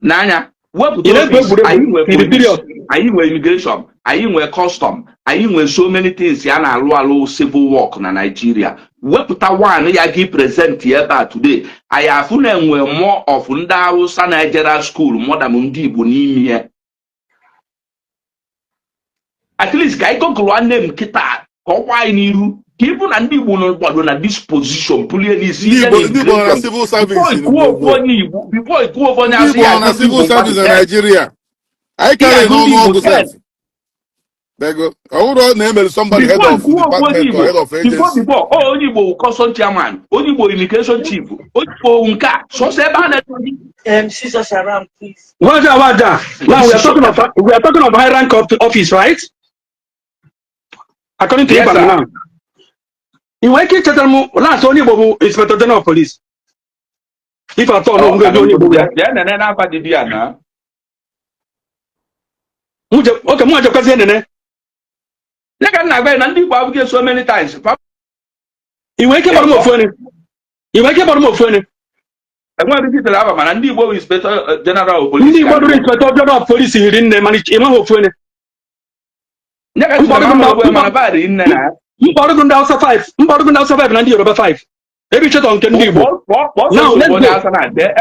[SPEAKER 1] Nanya, what are you immigration? Are you custom? Are you so many things? Yana civil work in Nigeria. What put one ya give present here today? I have more of Ndao Nigeria school more than Mundi Bunimi. At least I go to one name Kita, why you people and people on this position, civil service before it go over
[SPEAKER 6] civil service in Nigeria. I carry no more self. There go. I would name somebody head of department or head of agency.
[SPEAKER 1] Before, Onyibo custom chairman, Onyibo immigration chief, Onyibo Unka, so say
[SPEAKER 4] scissors around, please.
[SPEAKER 8] What? Now we are talking of high rank office, right? According to you now. In Wake Chatham, last only Inspector General of Police. If I thought no, okay, more of
[SPEAKER 1] so many times.
[SPEAKER 8] You wake up more funny. You wake up more funny.
[SPEAKER 1] I want to repeat the lava man and the Inspector General of Police.
[SPEAKER 8] Inspector General of Police in the manage him of funny. You bought them down 5. You bought them down 5. And you're 5. Ebi cheto nke ndị Igbo. Now let's go.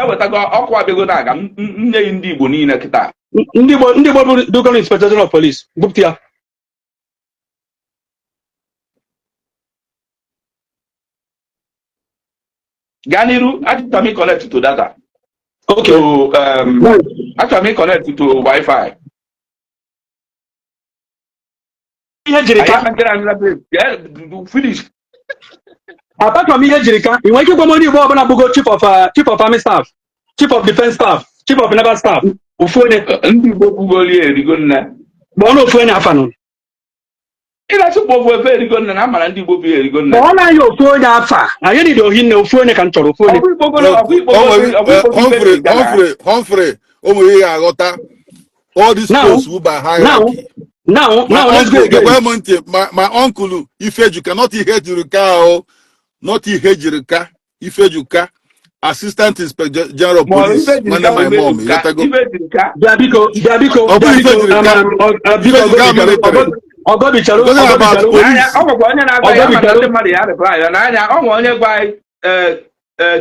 [SPEAKER 1] Ewetago ọkwa abịago na-aga nne ndị Igbo niile kịta.
[SPEAKER 8] Ndị Igbo bụ Local Inspector General of Police. Bupụta ya.
[SPEAKER 1] Ganiru, achọrọ m connect to data.
[SPEAKER 8] Okay.
[SPEAKER 1] So, achọrọ m connect to Wi-Fi.
[SPEAKER 8] Ihe jiri ka
[SPEAKER 1] finish.
[SPEAKER 8] Apart from ihe jiri ka, ị nwere ike ịgwa m onye Igbo ọbụla bụgo Chief of Army Staff, Chief of Defense Staff, Chief of Naval Staff, ofu onye.
[SPEAKER 1] Ndị Igbo kwugoli erigo nne.
[SPEAKER 8] Ma ọ na ofu onye afa nụ.
[SPEAKER 1] Ị na-achịkwa ofu efe erigo nne na amara ndị Igbo bụ erigo nne.
[SPEAKER 8] Ma ọ na-anya ofu onye afa, anyị dị ohi nne ofu onye ka m chọrọ ofu onye.
[SPEAKER 6] Humphrey, o nwere ihe aghọta all these posts who by hierarchy.
[SPEAKER 8] Now, let's go again.
[SPEAKER 6] My uncle Ifejuka, not Ihejirika, not Ihejirika, Ifejuka, Assistant Inspector General of Police. My mom.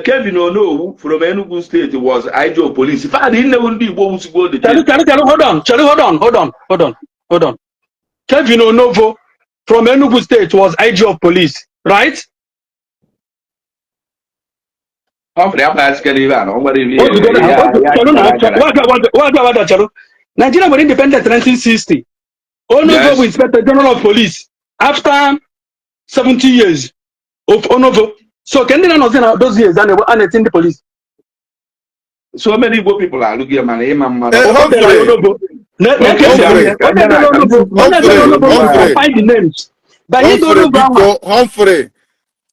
[SPEAKER 1] Kevin Ono from Enugu State was IGO of Police. If I didn't know the Igbo was go
[SPEAKER 8] hold on. Kevin Onovo from Enugu State was IG of Police, right? Nigeria was independent in 1960. Onovo was Inspector General of Police after 70 years of Onovo. So can they not know those years and they were in the police?
[SPEAKER 1] So many Igbo people are looking at my name.
[SPEAKER 8] Find the names.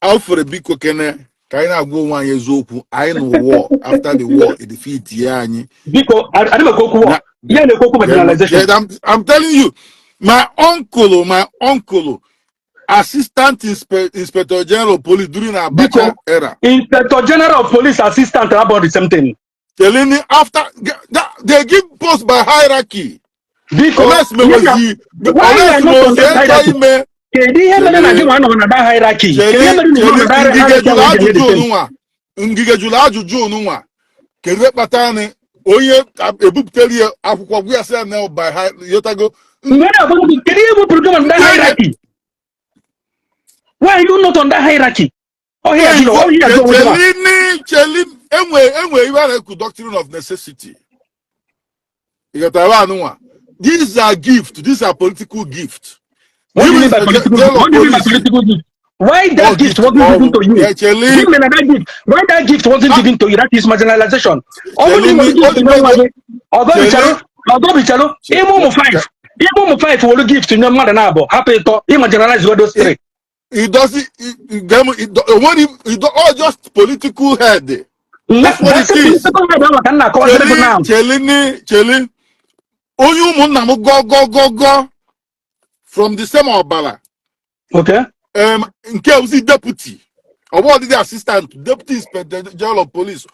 [SPEAKER 6] Humphrey Biko Kene, Kaina go 1 year old. I know war after the war, it defeat Yani.
[SPEAKER 8] Biko, I never go war. I'm
[SPEAKER 6] telling you, my uncle, Assistant Inspector General of Police during our Abacha era.
[SPEAKER 8] Inspector General of Police assistant about the same thing.
[SPEAKER 6] Telling me after they give post by hierarchy.
[SPEAKER 8] Because hierarchy. Why are you not on that hierarchy? Oh, here,
[SPEAKER 6] a doctrine of necessity. These are gifts. These are political gifts.
[SPEAKER 8] What do you mean by political gift? Why that gift wasn't given to you? Why that gift wasn't given to you? That is marginalization. Even 5 will give to no matter now. Happy to marginalize those three.
[SPEAKER 6] It doesn't. It all just political head. That's what it is. Chelini. Go from the same Obala.
[SPEAKER 8] Okay.
[SPEAKER 6] Nke deputy. Or what the assistant deputy inspector general of police.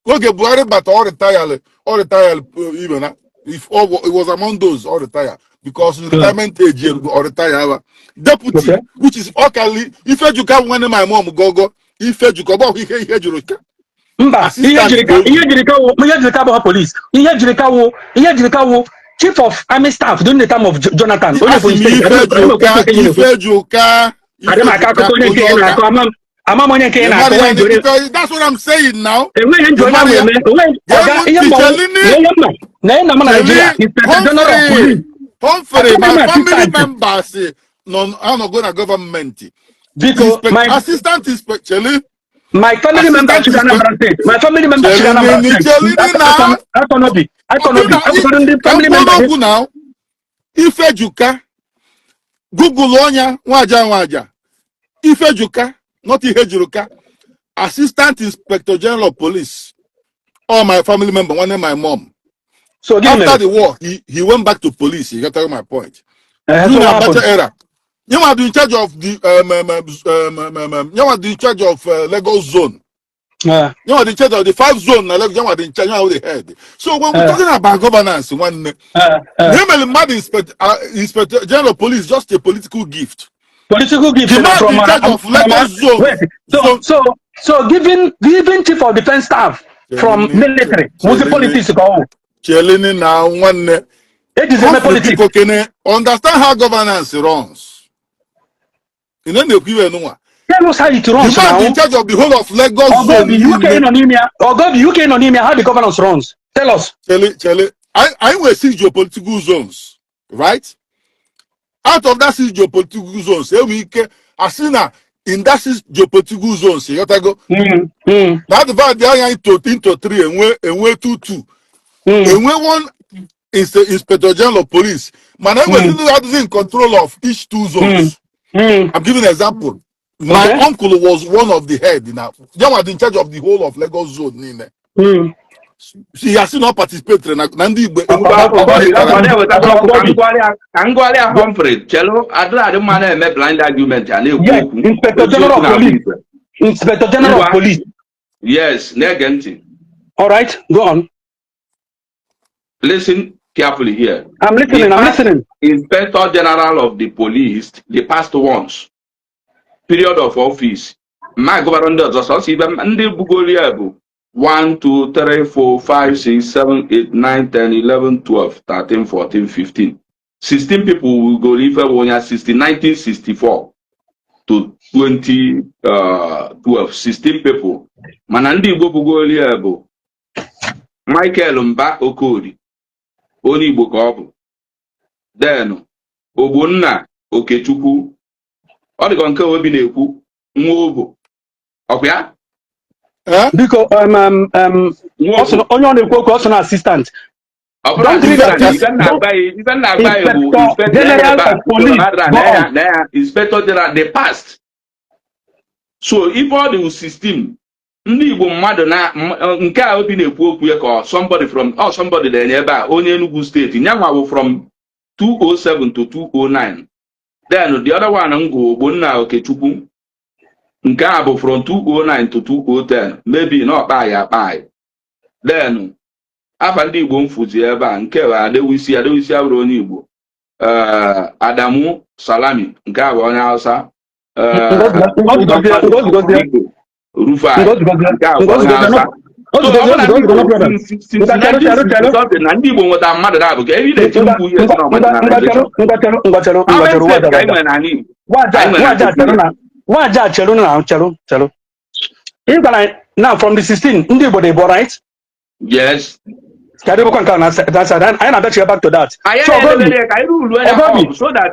[SPEAKER 6] Okay, Buhari but all retire even if all it was among those all retire because retirement age or retire deputy which is okay if you can when my mom go if you go about
[SPEAKER 8] police chief of army staff during the time of Jonathan.
[SPEAKER 6] That's what I'm saying now. Humphrey, my family members no, I'm not going to government.
[SPEAKER 8] Because my
[SPEAKER 6] assistant inspector.
[SPEAKER 8] My family members should not state. My family members should not state.
[SPEAKER 6] Now, if Educa, Google Onya, Waja. If Educa, not Ihejuka, Assistant Inspector General of Police, all my family member, one of my mom. So after the war, he went back to police. You got my point. During a better era. You are in charge of the you are in charge of Lagos zone. You are in charge of the 5 zone. You are in charge of the head. So when we're talking about governance, Inspector General of Police just a political gift.
[SPEAKER 8] Political gift
[SPEAKER 6] from Lagos zone.
[SPEAKER 8] So giving chief of defense staff from military, was politics go.
[SPEAKER 6] Chelini now one.
[SPEAKER 8] It is a politics.
[SPEAKER 6] People can understand how governance runs. You know the
[SPEAKER 8] Tell us how it runs
[SPEAKER 6] you
[SPEAKER 8] now.
[SPEAKER 6] might be in charge of the whole of Lagos
[SPEAKER 8] Or go
[SPEAKER 6] zone.
[SPEAKER 8] the UK anonymia, or go the UK anonymia, how the governance runs. Tell us.
[SPEAKER 6] Chele, I will see geopolitical zones, right? Out of that 6 geopolitical zones, we can asina in that 6 geopolitical zones. You gotta go. Now the fact they are into 3 and we 2. And we one is the Inspector General of Police. Man, I was in control of each 2 zones. I'm giving an example. My uncle was one of the head now. They was in charge of the whole of Lagos zone. He has not participated. Nnamdi
[SPEAKER 1] Humphrey, Cello, I don't mind a blind argument.
[SPEAKER 8] Yes, Inspector General of Police. Inspector General of Police.
[SPEAKER 1] Yes, Negenti.
[SPEAKER 8] All right, go on.
[SPEAKER 1] Listen carefully here.
[SPEAKER 8] I'm listening.
[SPEAKER 1] Inspector General of the Police, the past once, period of office. My government does even Bugolia 1, 2, 3, 4, 5, 6, 7, 8, 9, 10, 11, 12, 13, 14, 15. 16 people will go live when 1964 to 2012. 16 people. Manandi Bugolia Michael Mba Okori. Oni Bokobu. Then Obunna Okechukwu. All the conquer will be Neku. Move. Okay?
[SPEAKER 8] Because also on the assistant.
[SPEAKER 1] Don't believe that Inspector General the past. So if all the system ndị Igbo mmadụ na nke a obi na-ekwu okwu ya ka somebody from somebody there ebe a onye Enugu State nyanwa bụ from 207 to 209. Then the other one ngo Ogbonna Okechukwu nke a bụ from 209 to 2010 maybe not buy. Then afa ndị Igbo mfuzi ebe a nke Adewisi abụrụ onye Igbo Adamu Salami nke a bụ onye Hausa Rufa nke a bụ onye Hausa na ndị Igbo nweta mmadụ na-abụ ka ebe na-eti mkpu ihe si
[SPEAKER 8] n'ọgbadana now from the 16 ndị Igbo dey born, right?
[SPEAKER 1] Yes.
[SPEAKER 8] Can you back to that?
[SPEAKER 1] So that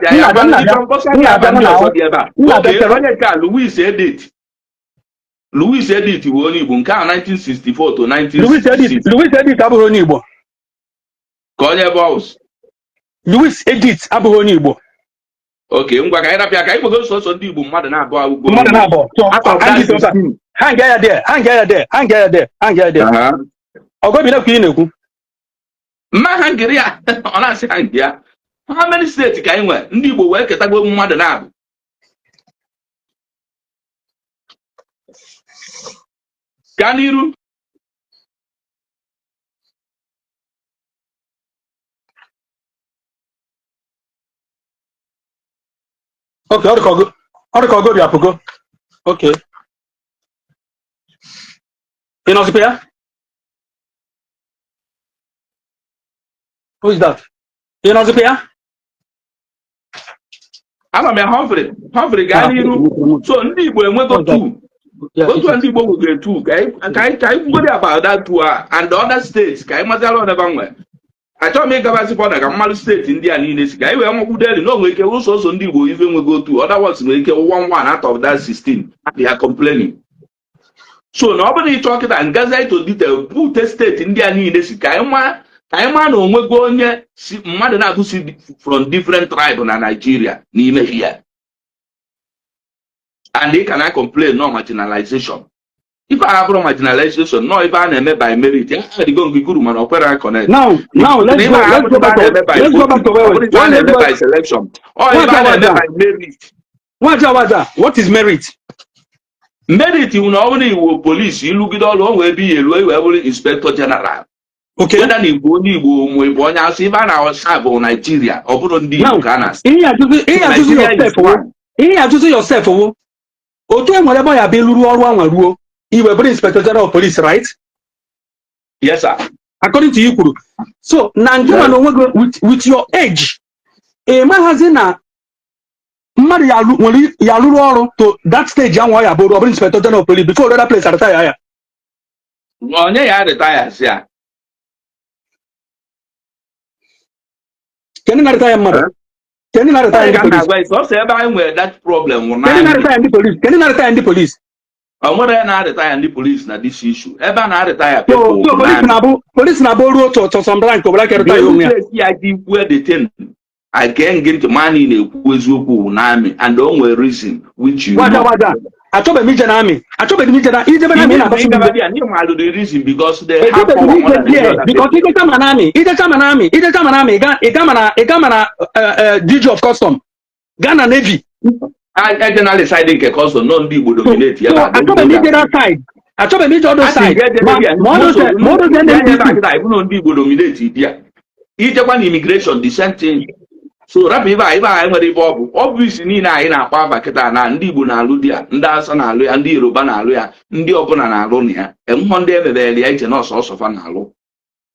[SPEAKER 1] Louis Edit only bunka 1964 to 1966.
[SPEAKER 8] Louis Edit abụghị Igbo.
[SPEAKER 1] Konye boss.
[SPEAKER 8] Louis Edit abụghị Igbo.
[SPEAKER 1] Okay, ngwa ka ịrapịa ka Igbo so ndị Igbo mmadụ na-abụ agụgụ.
[SPEAKER 8] Mmadụ na-abụ. Hang there. Ogobi na kwuru na-ekwu.
[SPEAKER 1] Mma hangiri ya, ọ na-asị hangiri ya. How many states ka anyị nwere ndị Igbo wee ketago mmadụ na-abụ? Kaniru.
[SPEAKER 8] Okay, ọ dị ka Ogobi apụgo. Okay. Ị nọzikwa ya? Who is that? Ị nọzikwa ya?
[SPEAKER 1] Ama m Humphrey gaa n'iru. So ndị Igbo enwego two. Otu ndị Igbo nwegoro two. Ka anyị kwugodi about that two and the other states ka anyị mazala ọdaba nwe. Achọrọ m ịgabazi bọda ka mmadụ steeti ndị a niile si ka anyị wee makwudeli na onwe ike ụsọsọ ndị Igbo ife nwego two. Otherwise nwere ike 1 out of that 16. They are complaining. So na ọ bụrụ ịchọ kịta ngazi to detail put steeti ndị a niile si ka anyị ma na onwego onye si mmadụ na-abụ si from different tribe na Nigeria n'ime here. And they cannot complain no marginalization. If I have no marginalization, no if I am by merit, I go guru man opera connect.
[SPEAKER 8] Now let's go back to where we
[SPEAKER 1] by selection. Or if I am by merit.
[SPEAKER 8] What is merit?
[SPEAKER 1] Merit you know only police, you look it all on where be a inspector general. Okay, whether you go Nigeria or Nigeria or Burundi,
[SPEAKER 8] yourself. Okay, whatever you be ruo. You were Inspector General of Police, right?
[SPEAKER 1] Yes, sir.
[SPEAKER 8] According to you, so Nigeria with your age, a man has in a Yalu to that stage, young wire about Inspector General of Police before other place retire.
[SPEAKER 1] Well, yeah, retires, yeah.
[SPEAKER 8] Can you retire, mother? Can you retire the police?
[SPEAKER 1] So say where that problem will
[SPEAKER 8] Can you retire the police? Can you retire the police?
[SPEAKER 1] I want to retire the police na this issue. Eba na retire
[SPEAKER 8] people. So police na boru to some rank to black retire you.
[SPEAKER 1] Where they tell I can't get money in a Kwezuku Nami and the only reason which you know.
[SPEAKER 8] I told me Janami. I told me Janami.
[SPEAKER 1] The reason because they have
[SPEAKER 8] because he come an army. He come an army. He come an army. He come an DG of custom. Ghana Navy.
[SPEAKER 1] I generally deciding a custom non be would dominate.
[SPEAKER 8] So I told me that side. I told me the other side. Models
[SPEAKER 1] would dominate here. Each one immigration the same thing. So rapid Bob obviously na Pavaketa and Dibu Naludia, Ndasa Nalu and the Rubanaluya, Ndi Opona Nalonia, and one day the agent also of Analo.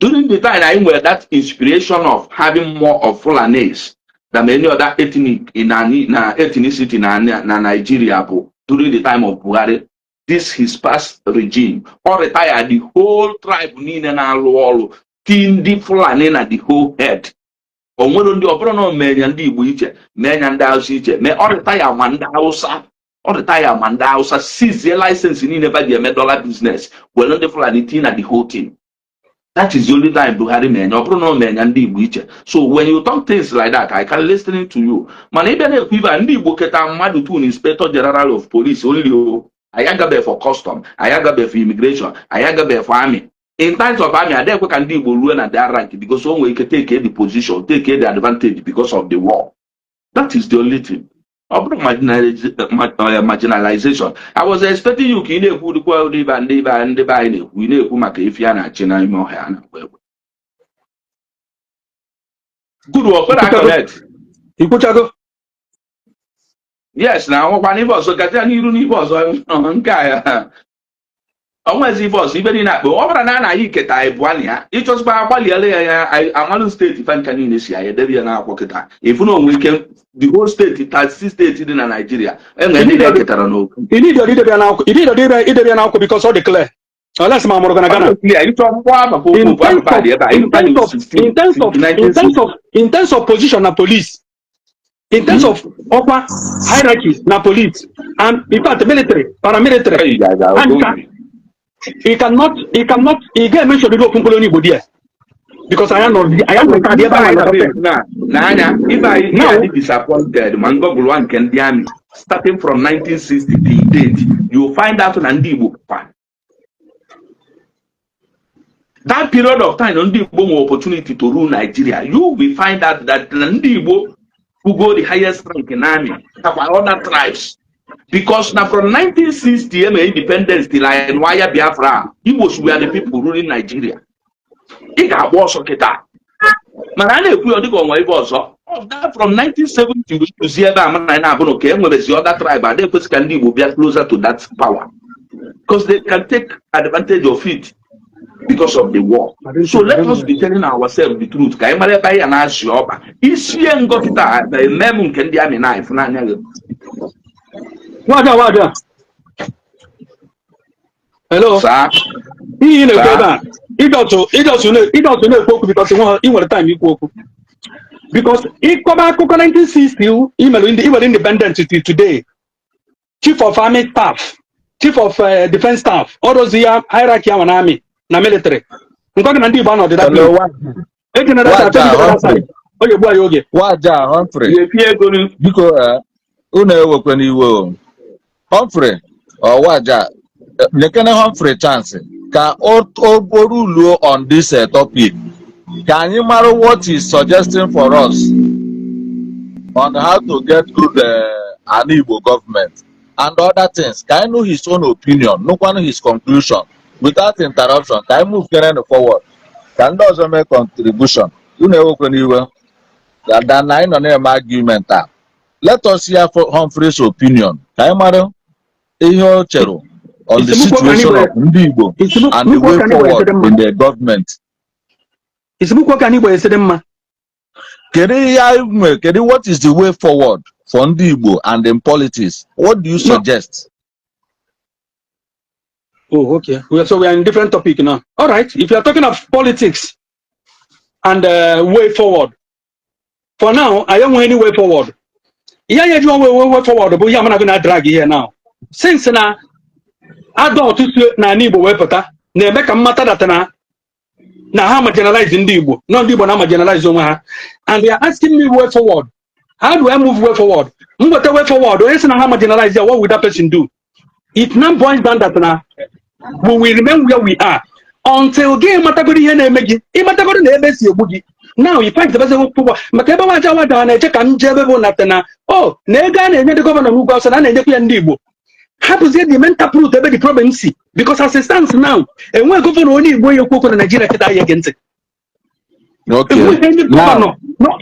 [SPEAKER 1] During the time I were that inspiration of having more of Fulanese than many other ethnic in ethnicity na Nigeria during the time of Buhari, this his past regime, or retire the whole tribe Nina Nalu, Tindi Fulani na the whole head. Onwere ndị ọbụrụ na omenya ndị Igbo iche menya ndị Hausa iche mee ọrịtaya ma ndị Hausa sizie license niile ba ji eme dollar business were ndị Fulani tii na the whole thing. That is the only time Buhari menya ọbụrụ na omenya ndị Igbo iche. So when you talk things like that, I can listen to you. Mana ebe na-ekwu ibe ndị Igbo keta mmadụ tu na Inspector General of Police only o ayagabe for custom, ayagabe for immigration, ayagabe for army. In times of army, I don't can deal with their rank because one way can take the position, take the advantage because of the war. That is the only thing. Marginalization. I was expecting you to know who the quality and the buy we know who make if you are not China. Good work, but I correct.
[SPEAKER 8] You put go.
[SPEAKER 1] Yes, now one of us, so Katan, you need was on Kaya. Almost if was even that, but over na you get I one ya. It was by Amalu State if I can initiate there be now pocket. If you know we can the whole state it has 6 states in Nigeria. And then get no.
[SPEAKER 8] You need to read now. You need to read now because all the clear. Unless my more gonna in terms of position na police. In terms of upper hierarchies na police and in fact military, paramilitary. He cannot get mentioned to do open colony there because I am not if I disappointed Mango Guluan can be starting from 1960 to date, you will find out on Ndibu. That period of time Ndibu opportunity to rule Nigeria, you will find out that Ndibu who go the highest rank in army have other tribes. Because now from 1960 independence till and why Biafra, Igbos were the people ruling Nigeria. It got worse okay that. Manane we only go away also. That from 1970 to see okay, when the other tribe, they can be closer to that power. Because they can take advantage of it because of the war. So let us be telling ourselves the truth. Waja. Hello. Sir. He know that. He does know because he want time you go. Because he come back 1960 even independent today. Chief of army staff, chief of defense staff, all those here hierarchy and army, na military. Because na ndi ban of that.
[SPEAKER 2] Waja Humphrey. Because Humphrey or Waja, the Humphrey chance can all rule on this topic. Can you matter what he's suggesting for us on how to get through the Igbo government and other things? Can I know his own opinion? No one his conclusion without interruption. Can I move forward? Can also make contribution? You know when you will that I don't argument. Let us hear Humphrey's opinion. Kaimaro, Eho Chero. on the situation of Ndibo and the way forward in the government. What is the way forward for Ndibo and in politics? What do you suggest?
[SPEAKER 8] Oh, okay. So we are in different topic now. All right. If you are talking of politics and way forward, for now, I don't want any way forward. Yeah, you want way forward, but I'm not going to drag here now. Since now, I don't na Ndibo way pata. Ne make a matter that na how much generalize Ndibo, not Ndibo na generalize on and they are asking me way forward. How do I move way forward? Move the way forward. Or else na how much generalize? What would that person do? It now boils down that now. We will remain where we are until game matagori here na emegi imatagori na ebe si egbugi now you find the person who maka ebe waja wada na eche ka njebe bụ natana oh na ego a na-enye the governor n'ugwu ọsọ na na-enyekwa ya ndị Igbo hapụzie the mental fruit ebe the problem si because as it stands now enwe governor onye Igbo ya okwu na Nigeria kịta ya ege ntị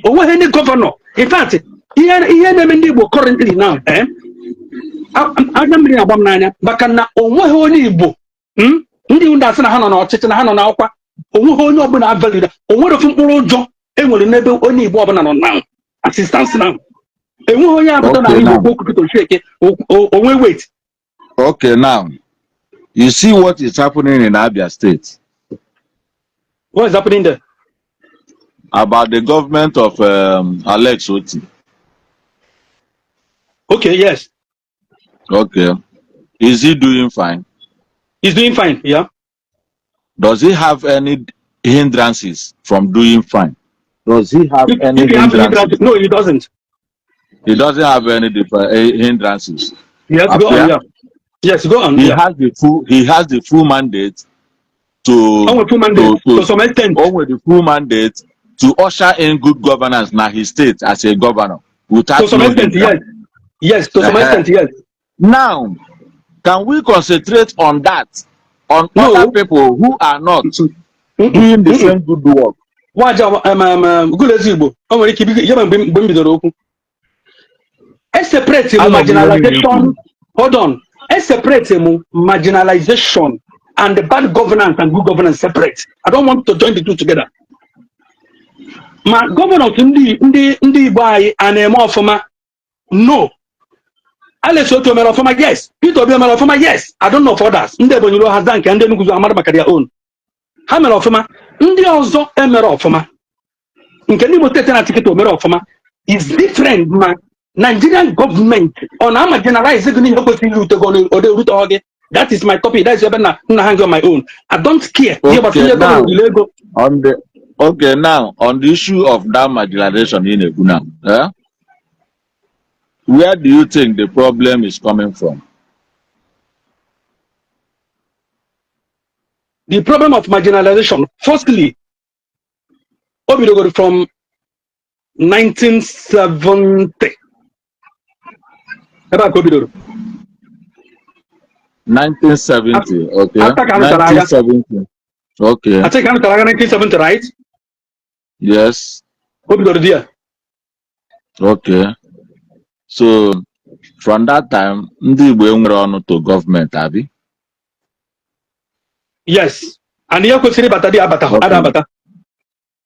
[SPEAKER 8] onwe any governor in fact ihe na-eme ndị Igbo currently now anya mmiri agbam n'anya maka na onweghị onye Igbo ndị ndị asị na ha nọ n'ọchịchị na ha nọ n'ọkwa onweghị onye ọbụla avalida onwere ofu mkpụrụ ụjọ enwere n'ebe onye Igbo ọbụla nọ now assistance now enweghị onye apụta na Igbo okwu sheke onwe wait.
[SPEAKER 2] Okay, now you see what is happening in Abia State.
[SPEAKER 8] What is happening there?
[SPEAKER 2] About the government of Alex Oti.
[SPEAKER 8] Okay, yes.
[SPEAKER 2] Okay. Is he doing fine?
[SPEAKER 8] He's doing fine, yeah.
[SPEAKER 2] Does he have any hindrances from doing fine? Does he have any hindrances?
[SPEAKER 8] No, he doesn't.
[SPEAKER 2] He doesn't have any hindrances.
[SPEAKER 8] Yes, go on, yeah. Yes, go on.
[SPEAKER 2] He has the full mandate to
[SPEAKER 8] some extent.
[SPEAKER 2] With the full mandate to usher in good governance in his state as a governor.
[SPEAKER 8] To some extent, yes. Yes, to some extent, yes.
[SPEAKER 2] Now, can we concentrate on that, on other people who are not doing the same good work?
[SPEAKER 8] A separate marginalization. Hold on. A separate marginalization and the bad governance and good governance separate. I don't want to join the two together. My governors ndi by and more for my no. Alex Oto Merofoma, yes. Peter Merofoma, yes. I don't know for others. Nde Bonilo has done and then go to their own. Hamerofoma, Ndi also Emerofoma. Nkeni Motete na ticket to Merofoma is different, man. Nigerian government on I'm generalized to go or the root of that is my copy. That's your hang on my own. I don't care.
[SPEAKER 2] Okay, now on the issue of that marginalization in Ebuna, where do you think the problem is coming from?
[SPEAKER 8] The problem of marginalization, firstly, from 1970.
[SPEAKER 2] 1970, okay. 1970. Okay.
[SPEAKER 8] I think 1970, right?
[SPEAKER 2] Yes.
[SPEAKER 8] Okay.
[SPEAKER 2] So from that time, Ndi were on to government, Abi?
[SPEAKER 8] Yes. And you could say Bata.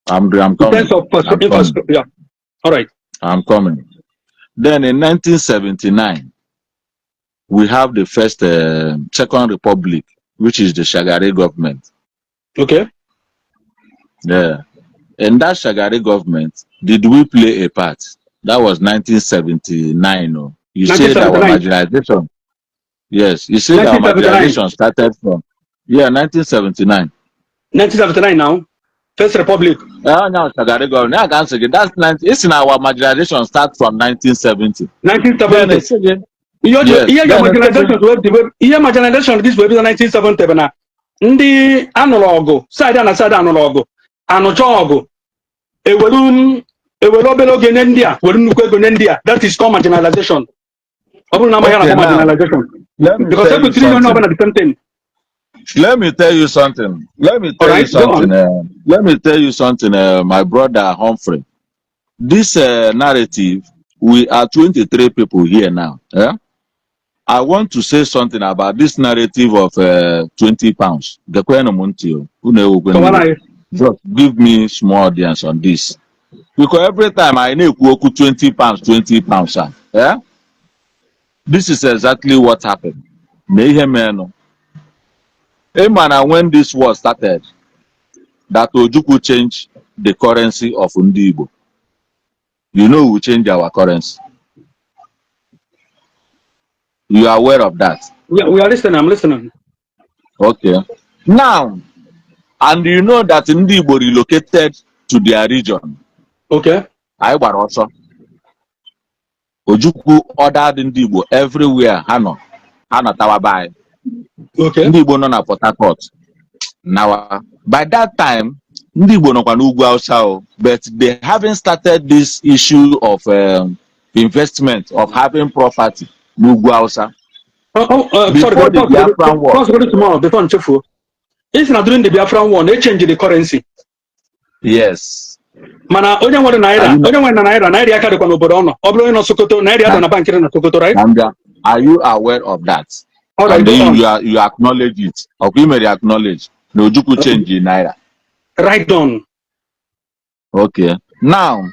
[SPEAKER 8] I'm coming. Yeah. All right.
[SPEAKER 2] I'm coming. Then in 1979, we have the first Second Republic, which is the Shagari government.
[SPEAKER 8] Okay.
[SPEAKER 2] Yeah. In that Shagari government, did we play a part? That was 1979. No? You said our marginalization. Yes, you said our marginalization started from 1979.
[SPEAKER 8] 1979 now. First Republic.
[SPEAKER 2] No, Shagari government. I can't say that's it's in our marginalization start from 1970.
[SPEAKER 8] 1970. Marginalization this way 1970 na ndị anụlọgụ side na side anụlọgụ anụcha ọgụ ewelu obere oge nye ndị a were nnukwu ego nye ndị a that is called marginalization. Ọ bụrụ na amaghị na marginalization because every 3 million of the same thing.
[SPEAKER 2] Let me tell you something. Let me tell you something, my brother Humphrey. This narrative, we are 23 people here now. Yeah? I want to say something about this narrative of 20 pounds. Just give me small audience on this. Because every time I know 20 pounds, 20 pounds. Yeah? This is exactly what happened. And when this war started, that Ojukwu changed the currency of Ndibo. You know we change our currency. You are aware of that?
[SPEAKER 8] We are listening. I'm listening.
[SPEAKER 2] Okay. Now, and you know that Ndibo relocated to their region.
[SPEAKER 8] Okay.
[SPEAKER 2] I was also. Ojukwu ordered Ndibo everywhere. Hano Tawabai.
[SPEAKER 8] Okay.
[SPEAKER 2] Ndibo no na Port Harcourt. Now, by that time, Ndibo no kwa n'ugwu Hausa, but they haven't started this issue of investment, of having property n'ugwu Hausa.
[SPEAKER 8] Sorry,
[SPEAKER 2] the Biafran war.
[SPEAKER 8] Tomorrow, before Nchefu. It's not during the Biafran war, they changed the currency.
[SPEAKER 2] Yes.
[SPEAKER 8] Mana onye nwere naira, onye nwere naira aka dịkwa n'obodo ọnọ. Ọ bụrụ onye nọ Sokoto, naira ada na bank na Sokoto, right?
[SPEAKER 2] Are you aware of that?
[SPEAKER 8] All right,
[SPEAKER 2] you acknowledge it. Okay, may acknowledge. No, Ojukwu change in naira.
[SPEAKER 8] Right on.
[SPEAKER 2] Okay. Now,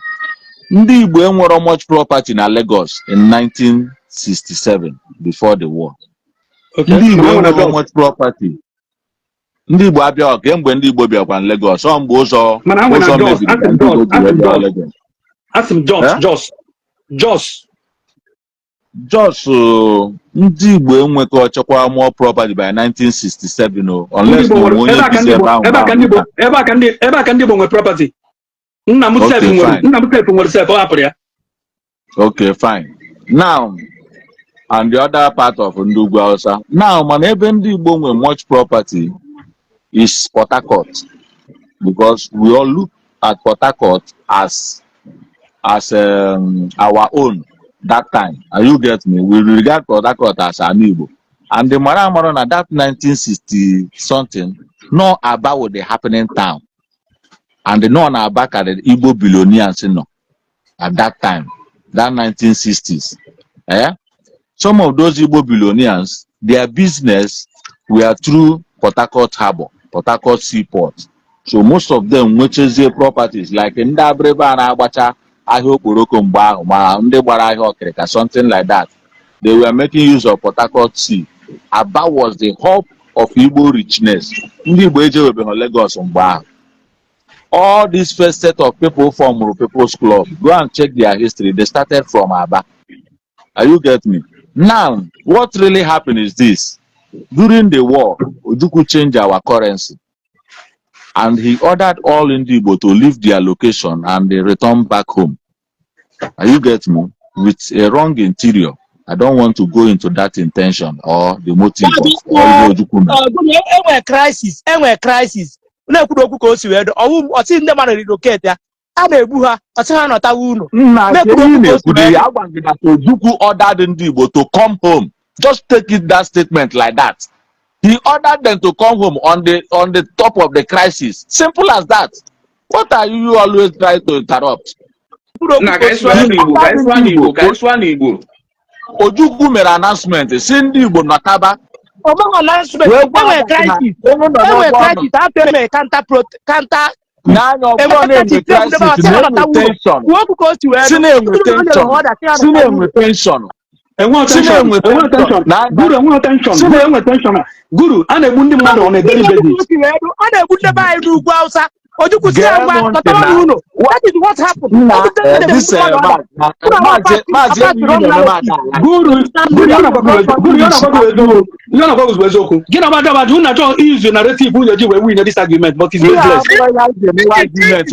[SPEAKER 2] Ndi Igbo enwere much property na Lagos in 1967 before the war.
[SPEAKER 8] Okay.
[SPEAKER 2] Ndi Igbo enwere much property. Ndị Igbo abịa kemgbe ndị Igbo bịakwa na Lagos ọ mgbe ụzọ mebiri Jos ndị Igbo enwekọ ọchọkwa more property by 1967 unless na onye bisi ebe ahụ
[SPEAKER 8] ebe a ka ndị Igbo nwe property. Nna m nwere sef ọ hapụrụ ya.
[SPEAKER 2] Okay, fine. Now, and the other part of ndị Ugwu Hausa. Now, mana ebe ndị Igbo nwe much property is Port Harcourt, because we all look at Port Harcourt as our own that time. And you get me? We regard Port Harcourt as an Igbo. And the Mara na that 1960 something, no about what the happening town. And the no back at the Igbo billionaires at that time, that 1960s. Some of those Igbo billionaires, their business were through Port Harcourt Harbor, Port Harcourt Seaport. So most of them, which is their properties, like in Dabreba and Abacha, something like that, they were making use of Port Harcourt Sea. Aba was the hub of Igbo richness. Lagos. All this first set of people from People's Club, go and check their history. They started from Aba. Are you get me? Now, what really happened is this. During the war, Ojukwu changed our currency. And he ordered all Ndibo to leave their location and they return back home. Are you get me? With a wrong interior. I don't want to go into that intention or the motive of Ojukwu.
[SPEAKER 4] Crisis.
[SPEAKER 2] Ojukwu ordered Ndibo to come home. Just take it that statement like that. He ordered them to come home on the top of the crisis. Simple as that. What are you always trying to interrupt? Ojukwu made an announcement. Cindy Igbo Nataba.
[SPEAKER 8] Guru, and a wounded man on a daily basis.
[SPEAKER 4] What is what happened?
[SPEAKER 8] Easy narrative we this argument, but it's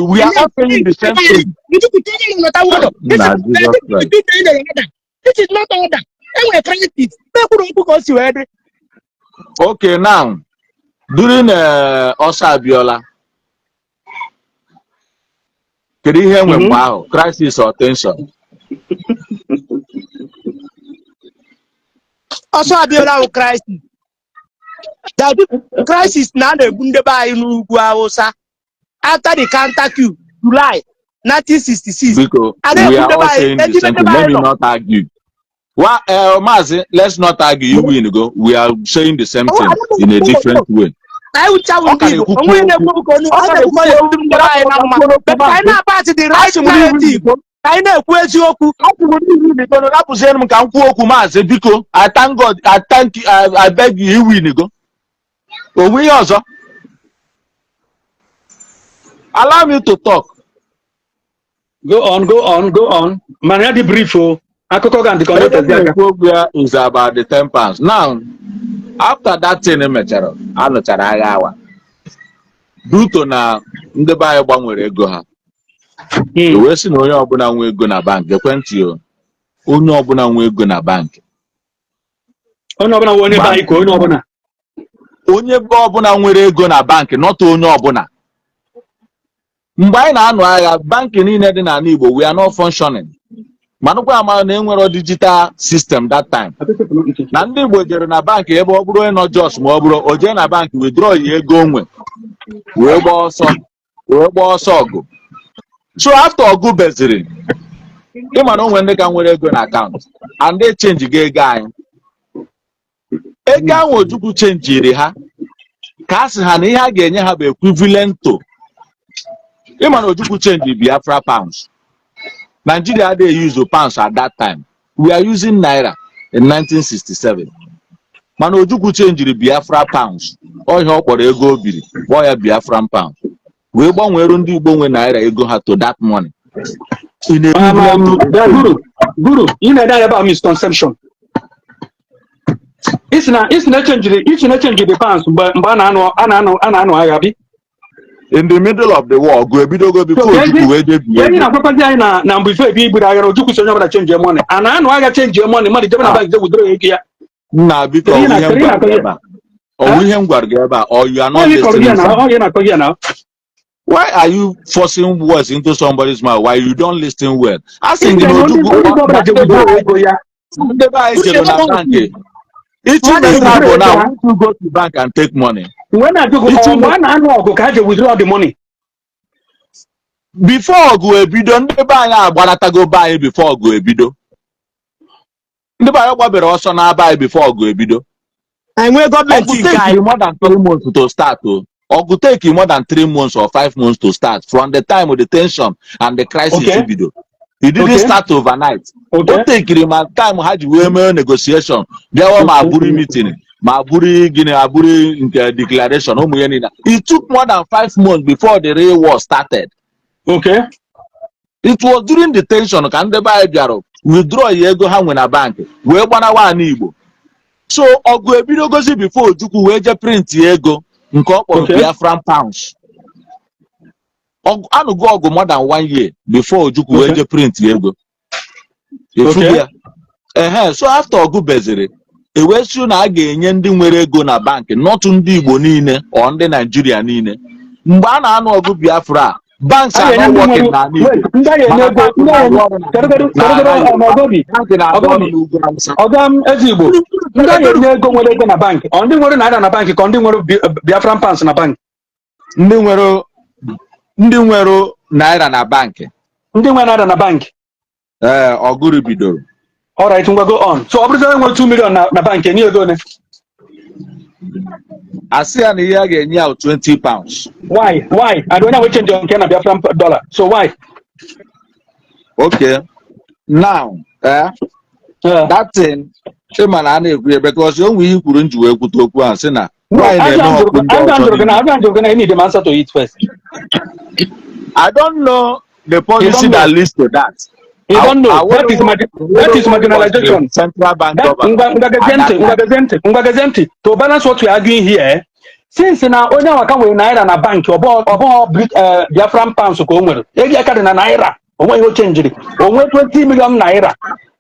[SPEAKER 2] we are not saying the same thing.
[SPEAKER 4] This is not order.
[SPEAKER 2] Okay, now during Osa Abiola, crisis or tension?
[SPEAKER 4] Also Abiola crisis. That crisis now the Bundeba in Uguaosa after the counter coup, July 1966.
[SPEAKER 2] Because we are all saying the same thing. Let me not argue. Well, Mazi, let's not argue. You win, go. We are saying the same thing in a different way.
[SPEAKER 4] I will tell you, only the but I know about the right narrative. I know where's your cook.
[SPEAKER 2] I thank God. I thank you. I beg you, you win, go. But we also allow me to talk.
[SPEAKER 8] Go on. Man, the brief.
[SPEAKER 2] The program is about the 10 pounds. Now, after that thing, due to na ndị be anyị gbanwere ego ha wee sị na onye ọbụla nwe ego na bank ekwentị o onye ọbụla nwe ego na bank
[SPEAKER 8] onye
[SPEAKER 2] ọbụla nwere ego na bank not onye ọbụla mgbe anyị na-anụ agha banki niile dị n'ala Igbo we are not functioning manụkwa ama na enwere digital system that time na ndị Igbo jere na bank ebe ọ bụrụ nọ jos ma ọ bụrụ o jee na bank withdraw ya ego onwe wee gbaa ọsọ ọgụ so after ọgụ beziri ịma na onwe ndị ka nwere ego na account and they change ga ego anyị ego ahụ Ojukwu chenjiri ha ka a sị ha na ihe a ga-enye ha bụ equivalent to ịma na Ojukwu change Biafra pounds. Nigeria they use pounds at that time. We are using naira in 1967. Man Ojukwu change the Biafra pounds. All ihe okporo ego obiri, boy Biafran pound. We gbanwere ndị Igbo nwe naira ego ha to that money. In a
[SPEAKER 8] Guru, you know that about misconception. It's not change the pounds, but Agabi.
[SPEAKER 2] In the middle of the war, go before Ojukwu where they
[SPEAKER 8] change your money. And I know I got change your money bank they withdraw here.
[SPEAKER 2] Nah, because or you are not listening. Why are you forcing words into somebody's mouth while you don't listen well? I think each and every time now you go to bank and take money.
[SPEAKER 8] When I do withdraw the money.
[SPEAKER 2] Before go ebido, go buy before go ebido. Also now buy before go ebido.
[SPEAKER 4] And we government
[SPEAKER 2] take you more than 3 months to start. Or could take you more than 3 months or 5 months to start from the time of the tension and the crisis video. It didn't start overnight. Don't take it my time had you negotiation. There was my buri meeting. Maburi declaration. It took more than 5 months before the real war started.
[SPEAKER 8] Okay.
[SPEAKER 2] It was during the tension. Can they buy Jaro? Withdraw Yego Hang in a bank. Where one Igbo. So Ogu Ebido goes before Ojukwu weje print Yego in Biafran pounds. I go more than 1 year before Ojukwu weje print Yego. So after Ogu Bezere. Ewesu na a ga-enye ndị nwere ego na bank not ndị Igbo niile or ndị Nigeria niile mgbe a na-anụ ọgụ Biafra banks are not working na
[SPEAKER 8] Ogam ezigbo ndị enye ego nwere ego na bank ọ ndị nwere naira na bank ka ndị nwere Biafran pounds na bank
[SPEAKER 2] ndị nwere naira na bank ọgụrụ bidoro.
[SPEAKER 8] All right, we'll go on. So, I'm going 2 million na bank. Can you go ne?
[SPEAKER 2] I see an year again, 20 pounds.
[SPEAKER 8] Why? I don't know which change on Biafran dollar. So why?
[SPEAKER 2] Okay. Now, that thing, because you couldn't do it to Kuan.
[SPEAKER 8] I need the answer to it first.
[SPEAKER 2] I don't know the policy that leads to that.
[SPEAKER 8] You don't know. That is marginalization.
[SPEAKER 2] Central bank
[SPEAKER 8] to balance what we are arguing here, since now only our can naira na bank or Biafran pounds ko nwere. Egi aka na naira. Onwe you change it. Onwe 20 million naira.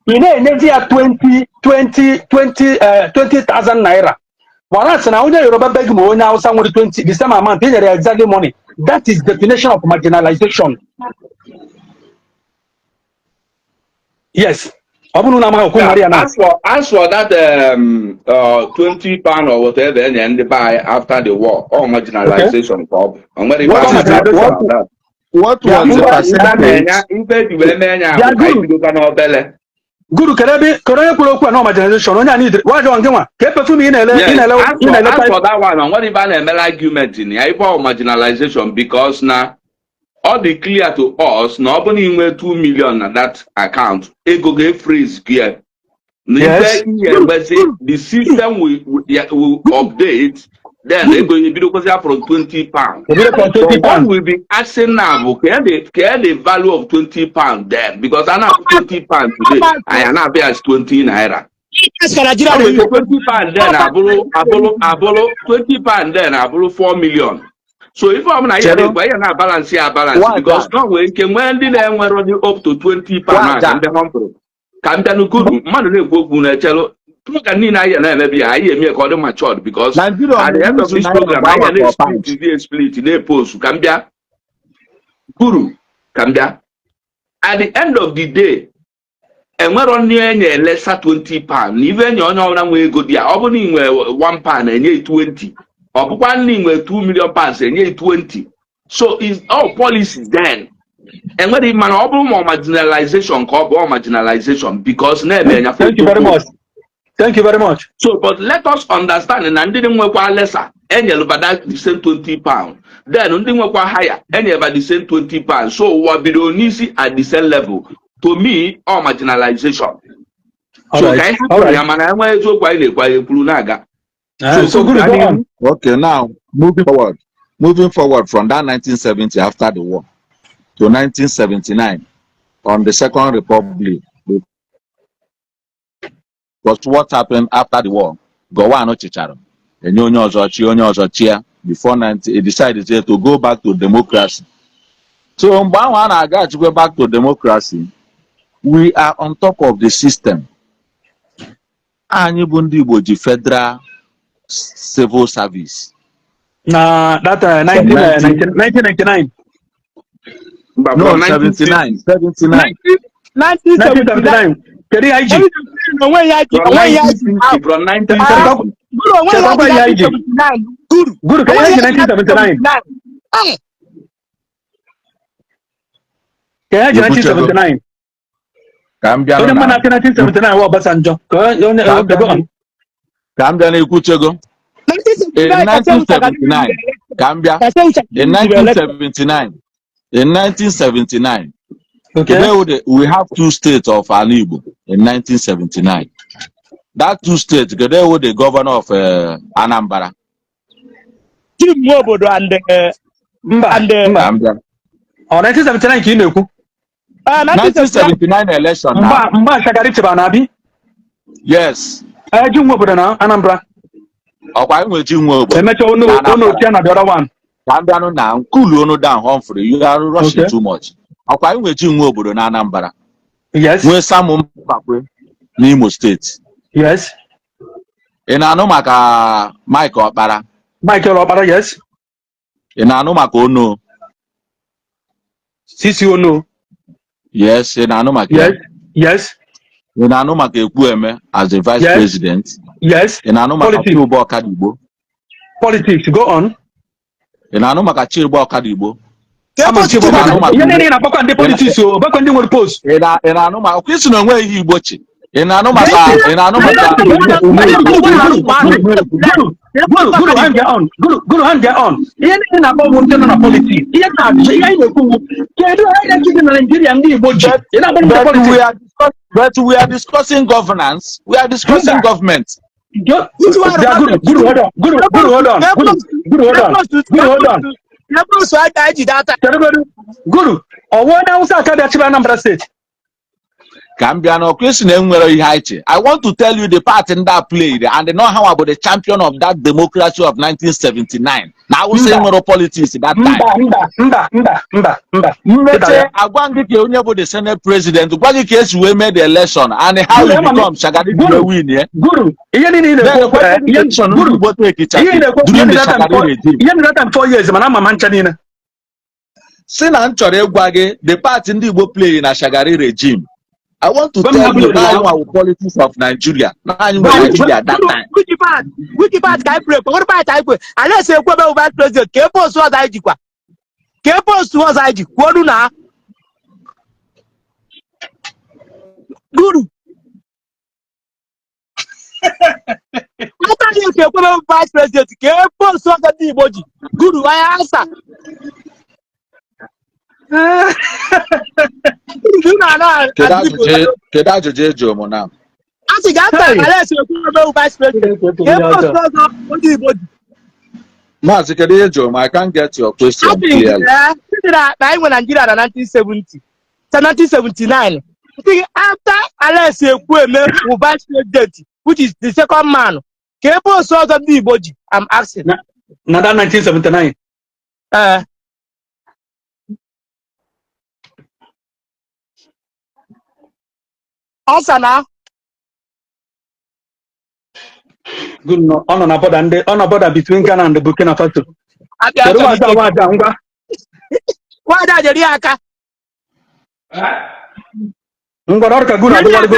[SPEAKER 8] You know energy at 20,000 naira. Whereas now only Yoruba beg mo now somewhere 20 the same amount. They are exactly money. That is definition of marginalization. Yes. As for
[SPEAKER 1] that 20 pound or whatever and they buy after the war or marginalization. Okay.
[SPEAKER 2] What was the percentage?
[SPEAKER 8] Guru Karabi, Korea Kuro, no marginalization. Only I need. Why don't you want? Keep perfume in LA.
[SPEAKER 1] Yes, as for that one, what even a argument in here about marginalization because now all the clear to us, nobody in 2 million at that account. Ego get freeze here.
[SPEAKER 8] Yes.
[SPEAKER 1] The system will update. Then they go to from 20 pounds. So what will be asking now? Can the value of 20 pounds then? Because I have 20 pounds today. I am now as 20 naira. 20 pounds then I borrow 20 pounds then I borrow 4 million. So if I'm not here, I balance here, balance because no way can when the land were running up to 20 pounds and the humble. Can then good man go cello. Maybe I hear me according my child because at the end of this program, I can split in a post. Kambia Guru Kambia. At the end of the day, and we're on near lesser 20 pounds. Even your own way go there, opening 1 pound and ye 20, or one with 2 million pounds and ye 20. So it's all policies then. And when the man more marginalization called more marginalization because never.
[SPEAKER 8] Thank you very much. Thank you very much.
[SPEAKER 1] So, but let us understand, and didn't work lesser, any about that the same 20 pounds. Then, didn't work higher, any about the same 20 pounds. So, what be easy at the same level? To me, all marginalization. So,
[SPEAKER 2] okay, now moving forward from that 1970 after the war to 1979 on the Second Republic. Because what happened after the war? Gowano Chicharo. Before 90, he decided to go back to democracy. So when I got to go back to democracy, we are on top of the system. And even the federal civil service.
[SPEAKER 8] Nah, that 1999.
[SPEAKER 2] No, 79.
[SPEAKER 8] 1979. Keri IG.
[SPEAKER 1] From 1979.
[SPEAKER 8] Guru, Keri IG 1979. Keri IG 1979.
[SPEAKER 2] Cambia.
[SPEAKER 8] Only man after 1979 was Basanjo.
[SPEAKER 2] Cambia Kuchego. In 1979, Cambia. In 1979. In 1979. Okay. We have 2 states of Anibo in 1979. That 2 states, together with the governor of Anambra.
[SPEAKER 8] And 1979
[SPEAKER 2] 1979 election. Yes.
[SPEAKER 8] Anambra. The other one.
[SPEAKER 2] Now, cool down Humphrey. You are rushing too much.
[SPEAKER 8] Yes.
[SPEAKER 2] Where some Nimo State.
[SPEAKER 8] Yes.
[SPEAKER 2] In Anomaka Michael Opara.
[SPEAKER 8] Yes.
[SPEAKER 2] In Anomaka Ono.
[SPEAKER 8] Sisi Ono.
[SPEAKER 2] Yes, in Anomaka.
[SPEAKER 8] Yes. Yes.
[SPEAKER 2] In Anomaka Ekueme as the vice president.
[SPEAKER 8] Yes.
[SPEAKER 2] In Anomaka Chibo Kadibo.
[SPEAKER 8] Politics, go on.
[SPEAKER 2] In Anomaka Chibo Kadibo.
[SPEAKER 8] In
[SPEAKER 2] Anoma, Christian way he watching. In Anoma,
[SPEAKER 8] Guru hand get on.
[SPEAKER 2] But we are discussing governance. We are discussing government.
[SPEAKER 8] Guru, hold on. Guru, or what else I can achieve Anambra State?
[SPEAKER 2] Cambiano Christian I want to tell you the part in that played and know how about the champion of that democracy of 1979. Now we say more politics at that time. I want to tell you about the Senate president. What the case we made the election and how he become Shagari win.
[SPEAKER 8] Guru, during 4 years, man,
[SPEAKER 2] the part in the Igbo play in a Shagari regime. I want to tell you now our politics of Nigeria. Nigeria that time.
[SPEAKER 4] Which part can I pray? What about I pray? Unless you go back to the Kepos was I Jikwa. Kepos was I Jikwa. Guru. esi ekwebe vice president ka ebe ọsọ ọzọ ndị Igbo ji guru anya asa
[SPEAKER 2] Kedu ajụjụ eji ụmụ na?
[SPEAKER 4] a sị ga-asa ala esi ekwebe vice president ka ebe ọsọ ọzọ ndị Igbo ji.
[SPEAKER 2] Maazị, kedu ihe eji ụmụ? I can't get your question clearly.
[SPEAKER 4] Na anyị nwe Nigeria na 1970 to 1979 after Alex Ekwueme who vice president, which is the second man, ka ebe ọsọ ọzọ ndị Igbo ji. I'm asking.
[SPEAKER 8] Na that 1979.
[SPEAKER 4] Also na.
[SPEAKER 8] Good no. On a border between Ghana and the Burkina Faso.
[SPEAKER 4] Wada jeri aka.
[SPEAKER 8] Ngororka guna do wadi.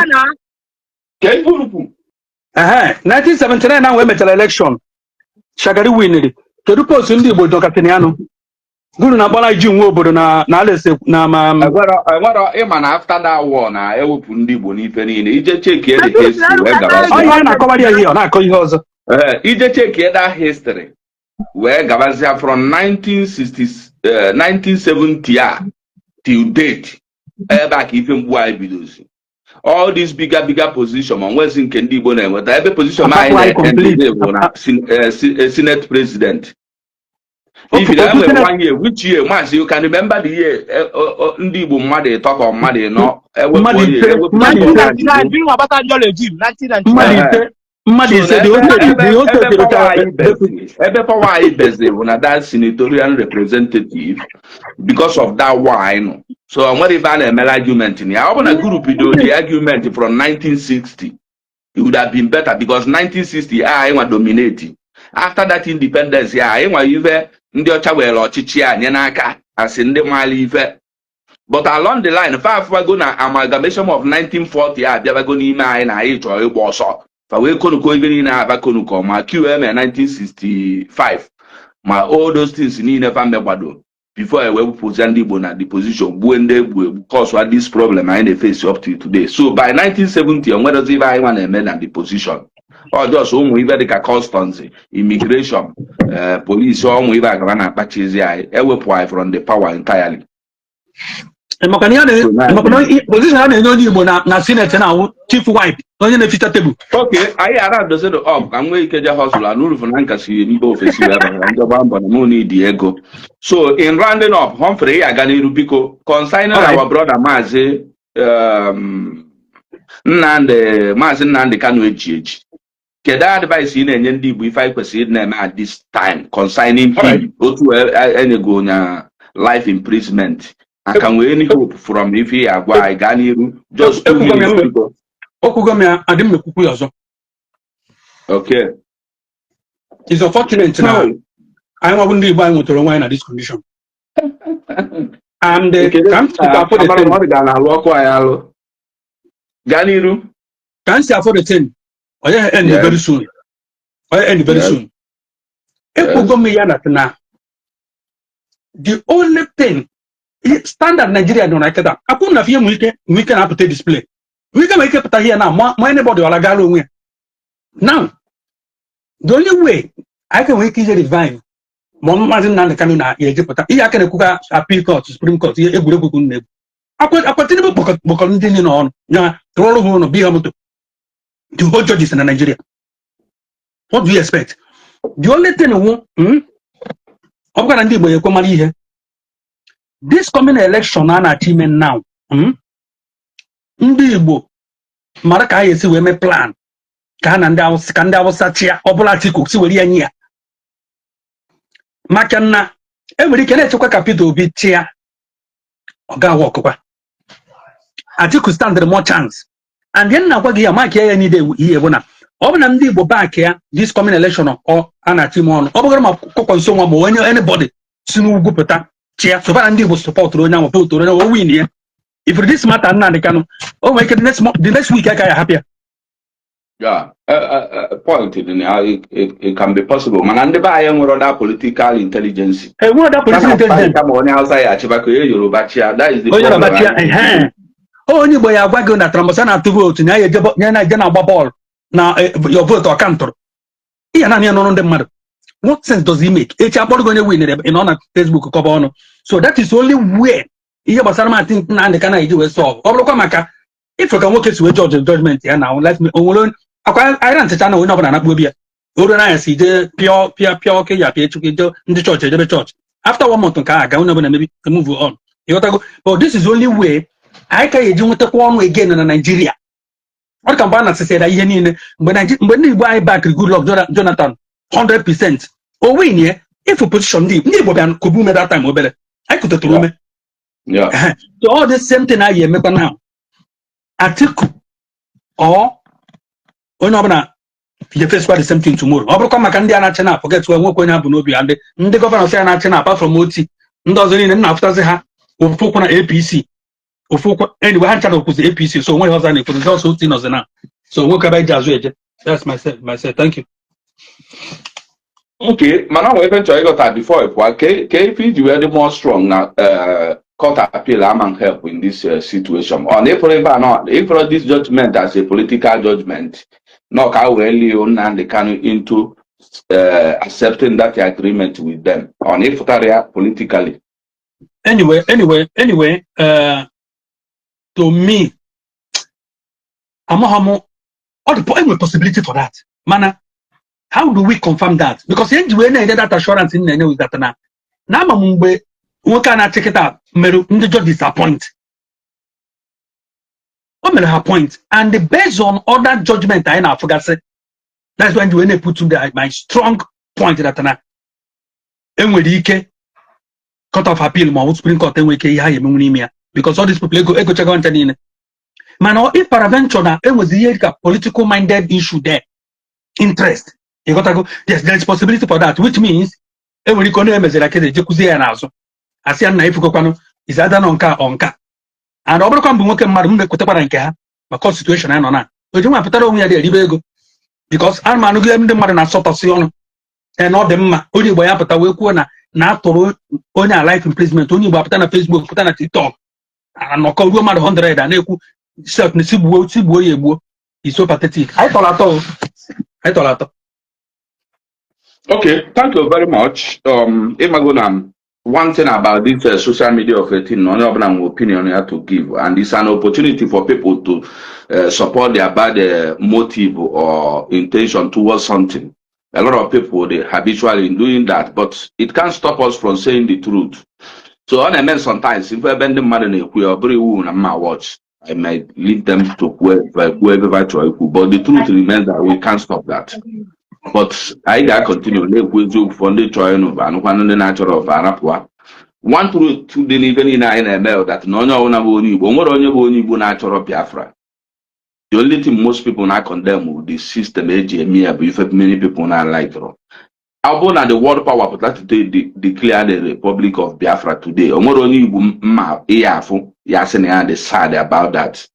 [SPEAKER 8] 1979 na we metala election. Shagari winere. Kedu post ndị Igbo dokatiniano. Guru na bala ji nwe obodo na alese na ma
[SPEAKER 1] agwara ịma na after that war na ewepụ ndị Igbo n'ife niile ije cheki the history wee gabazie.
[SPEAKER 8] Onye na-akọwari ihe ọ na-akọ ihe ọzọ.
[SPEAKER 1] Ije cheki that history wee gabazie from 1970 till date ebe a ka ife mgbu anyị bidozi. All these bigger position ma nwezi nke ndị Igbo na-enweta ebe position anyị na-enweta bụ na Senate President. If you have 1 year, which year, Mas, you can remember the year Ndi Igbo mmadụ talk of mmadụ no.
[SPEAKER 4] 1999.
[SPEAKER 1] Ebe power anyị beze bụ na that senatorial representative because of that war I know. So nwere ebe a na-eme argument ni ya. Ọ bụ na group bido the argument from 1960. It would have been better because 1960 anyị nwa dominating. After that independence ya anyị nwa ife ndị ọcha were ọchịchị anyị n'aka asị ndị maala ife. But along the line go na amalgamation of 1940 abịabago n'ime anyị na anyị chọrọ ịgba ọsọ fa wee konuko ibe niile aba konuko ma QM 1965 ma all those things niile fa megbado before I were position ndị Igbo na the position gbuo ndị egbu cause this problem anyị na-face up to today. So by 1970 onwerozi ibe anyị nwa na-eme na the position. Or just ụmụ ibe dịka customs, immigration, police, ụmụ ibe agaba na-akpachizi anyị ewepụ anyị from the power entirely.
[SPEAKER 8] Position a na-enye onye Igbo na Senate na chief wipe onye na-eficha tebụl.
[SPEAKER 1] Okay, anyị ara dozedo up ka nwee ike je hustle and uru na nkasi mba ofesi ebe ndọba mbọ na mụ n'idi ego. So in rounding up, Humphrey ya aga n'iru biko concerning our brother Maazị Nnamdi Kanu eji. Kedu advice ị na-enye ndị Igbo ife anyị kwesịrị na-eme at this time concerning him otu enyego nya life imprisonment aka nwee any hope from ife ya agwa anyị gaa n'iru just 2 minutes.
[SPEAKER 8] Okwugo m ya adị m ekwukwu ya ọzọ.
[SPEAKER 1] Okay.
[SPEAKER 8] It's unfortunate na anyị nwabụ ndị Igbo anyị nwetara onwe anyị na this condition. And ka m si afọ the thing
[SPEAKER 1] gaa n'iru
[SPEAKER 8] ka m si afọ the thing oye end very soon. Ekwugo m ya na the only thing standard Nigeria nọ na keda akwụ na fie mu ike na-apụta display wike ma ike pụta here na ma anybody wala gala onwe. Now the only way I can wake ije revive ma Maazị Nnamdi Kanu na ejepụta ihe aka na-ekwuga appeal court, Supreme Court, egwuregwu na-egwu akwatịrị bụ kpọkọrọ ndị niile ọnụ ya tụrụ ọrụ bi ha moto the whole judges in Nigeria. What do you expect? The only thing ọ bụkwa na ndị Igbo ekwe mara ihe this coming election a na-achọ ime now ndị Igbo mara ka ha esi wee mee plan ka ha na ndị Awụsa chịa ọbụla Atiku si were ya nye ya maka na enwere ike na-echekwa ka Peter Obi chịa ọ ga-awa ọkụkwa Atiku stand more chance and then na-agwa gị ya maka ya nide ihe bụ na ọ bụ na ndị Igbo back ya this coming election ọ a na-achọ ime ọnụ ọ bụgara ma kọkọ nso nwa ma onye anybody si n'ugwu pụta chia so far ndị Igbo support onye ahụ vote onye o win ya if this matter Nnamdi Kanu o nwere ike the next week aka ya hapịa.
[SPEAKER 1] Yeah, point it can be possible. Mana ndị be anyị nwere other political intelligence.
[SPEAKER 8] Nwere other political intelligence.
[SPEAKER 1] Kama onye Hausa ya achịba ka Yoruba chia, that is the
[SPEAKER 8] onye Yoruba chia onye Igbo ya agwa gị na Trump na atụ vote na ya na-agba bọọlụ na your vote ọ kantụrụ What sense does he make? It's about going to win it in on Facebook cover on. So that is only where here but I think Nnamdi Kanu do solve. If you can work it to a judgment here now, let me alone. I don't know when I'm not I see the pure okay, yeah, in the church. After 1 month, maybe move on. You got to go. But this is only way I can do with one way again in Nigeria. What can Bana say that when you buy back good luck, Jonathan, 100%. Or win here, if you position deep, could boom at that time, I could have told me.
[SPEAKER 1] Yeah.
[SPEAKER 8] So all the same thing I hear now. Atiku or you face the same thing tomorrow. Overcome can be forget where we're going to have and the governor say an apart from Moti, doesn't even after the ha, or folk on APC, or folk anyway, I chat with the APC, so one was an for the also thing as now. So what can I just that's myself. Thank you.
[SPEAKER 1] Okay, man, I went to got that before. KP, you were the more strong now. Court appeal among help in this situation. On April, this judgment as a political judgment, knock out Nnamdi Kanu into accepting that agreement with them. On April, politically.
[SPEAKER 8] Anyway, to me, I'm all the point possibility for that. Man, how do we confirm that? Because you need that assurance in the that now. We cannot take it up. The judge disappoint. What may her point? And based on other judgment, I now forgot. That's when you put to my strong point that na. Enwedike court of appeal, my Supreme Court, because all these people go check on the man. If paraventure it was the political minded issue there, interest. You got to go. Yes, there is possibility for that, which means every corner is like a jacuzzi and also. As na ifuko is either onka and obro kan bunwo kem madu mbe kwetara nke ha because situation I no na oju ma putara onwe ya dey ego because an manu gem ndị mmadụ na sọtọsi ọnụ and all them onye Igbo ya pụta wee kwuo na atụrụ onye a life imprisonment onye Igbo apụta na Facebook pụta na TikTok anọkọ ruo mmadụ 100 na-ekwu self na sigbuo ya egbuo is so pathetic. I told atọ.
[SPEAKER 1] Okay, thank you very much. Imagonam. One thing about this social media of 18, none of them opinion you have to give, and it's an opportunity for people to support their bad motive or intention towards something. A lot of people they habitually in doing that, but it can't stop us from saying the truth. So on I mean sometimes if I bend the money in my watch, I might lead them to whoever but the truth remains that we can't stop that. But I got continue to fund the trying of one natural of Arapua. One truth to the even in NML that no one natural Biafra. The only thing most people not condemn with the system if many people not like it. Albona the world power that declare the Republic of Biafra today. They're sad about that.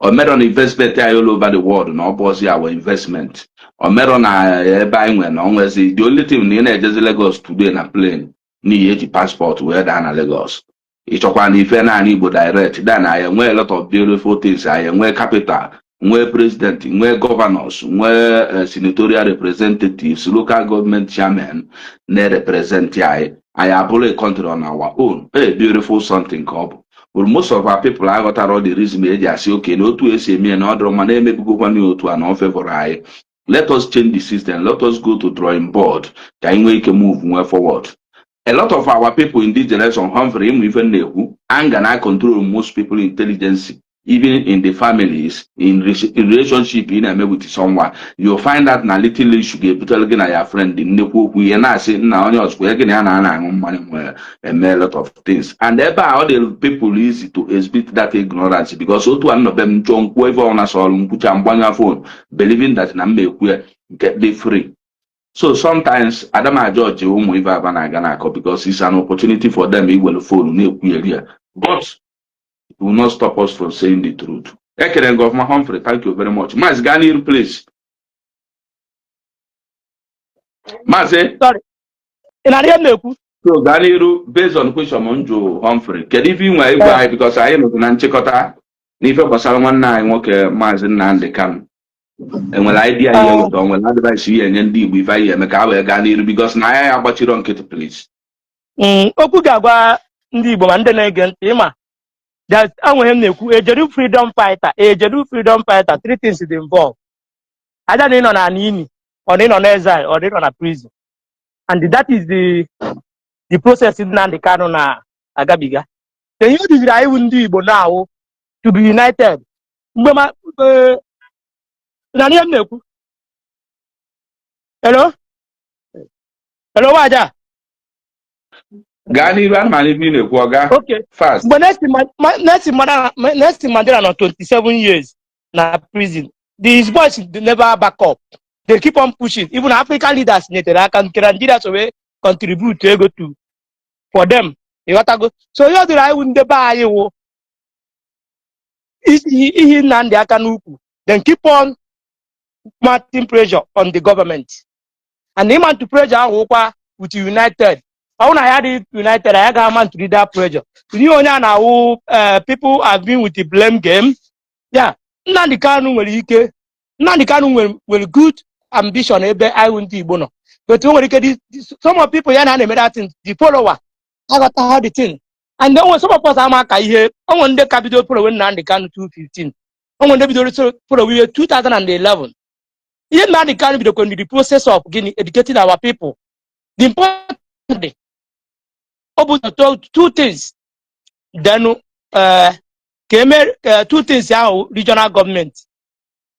[SPEAKER 1] Or made on investment all over the world, no boss our investment. Or made on buying when always the only thing in Lagos today in a plane, need passport where down Lagos. It's one if any direct, then I am a lot of beautiful things. I am where capital, where president, where governors, where senatorial representatives, local government chairmen, they represent I have a country on our own. A beautiful something called. Well, most of our people I got all the reason they say, okay, no to say me and other man, maybe go one to an favor. Let us change the system. Let us go to drawing board. Can we can move forward? A lot of our people in this generation, Humphrey, even who anger and control most people intelligence, even in the families, in relationship in with someone. You'll find that na little issue get looking at your friend in the we are not saying now on yours, we're getting a lot of things. And thereby all the people easy to exhibit that ignorance because so to one of them John whoever on us all put on your phone, believing that Nambe get the free. So sometimes Adama George because it's an opportunity for them he will follow but it will not stop us from saying the truth. Ekeren Governor Humphrey, thank you very much. Mas Ganiru, please. Mas,
[SPEAKER 4] Sorry.
[SPEAKER 1] So Ganiru, based on question Monjo Humphrey, can you be my because I know Nanchikota, Nifa Basalman, I work Mas Nnamdi Kanu. enwere idea ihe weta onwere advice ihe enye ndị Igbo ife anyị eme ka ha wee gaa n'iru because na ya agbachiro nkịtị please.
[SPEAKER 4] Okwu ga-agwa ndị Igbo ma ndị na-ege ntị ịma enwere m na-ekwu ejeru freedom fighter 3 things dị involved. Aja na ịnọ na ini or ịnọ na exile or ịnọ na prison, and that is the process Nnamdi Kanu na-agabiga. Ihe o duziri anyị bụ ndị Igbo now to be united. Mgbe ma na ihe m na-ekwu hello waja
[SPEAKER 1] gaa n'iru ana m ebe ị na-ekwu ọga fast.
[SPEAKER 4] Mgbe Nelson Mandela nọ 27 years na prison, these boys never back up. They keep on pushing. Even African leaders nyetere aka nke Nigeria so we contribute ego for them. You got to go. So you do I wouldn't buy you. Ihe Nnamdi Kanu ukwu. Then keep on mounting pressure on the government. And they want to pressure our with united. I want to have it united. I got to read that pressure. You know now, people have been with the blame game. Yeah, Nnamdi Kanu will good ambition. I won't be bono. But some of people yeah made that thing. The follower, I got to have the thing. And then when some of us are here, I want the capital for when Nnamdi Kanu 2015. I want the video for the year 2011. Here Nnamdi Kanu be the process of educating our people. The important thing. Two things. Then came 2 things how regional government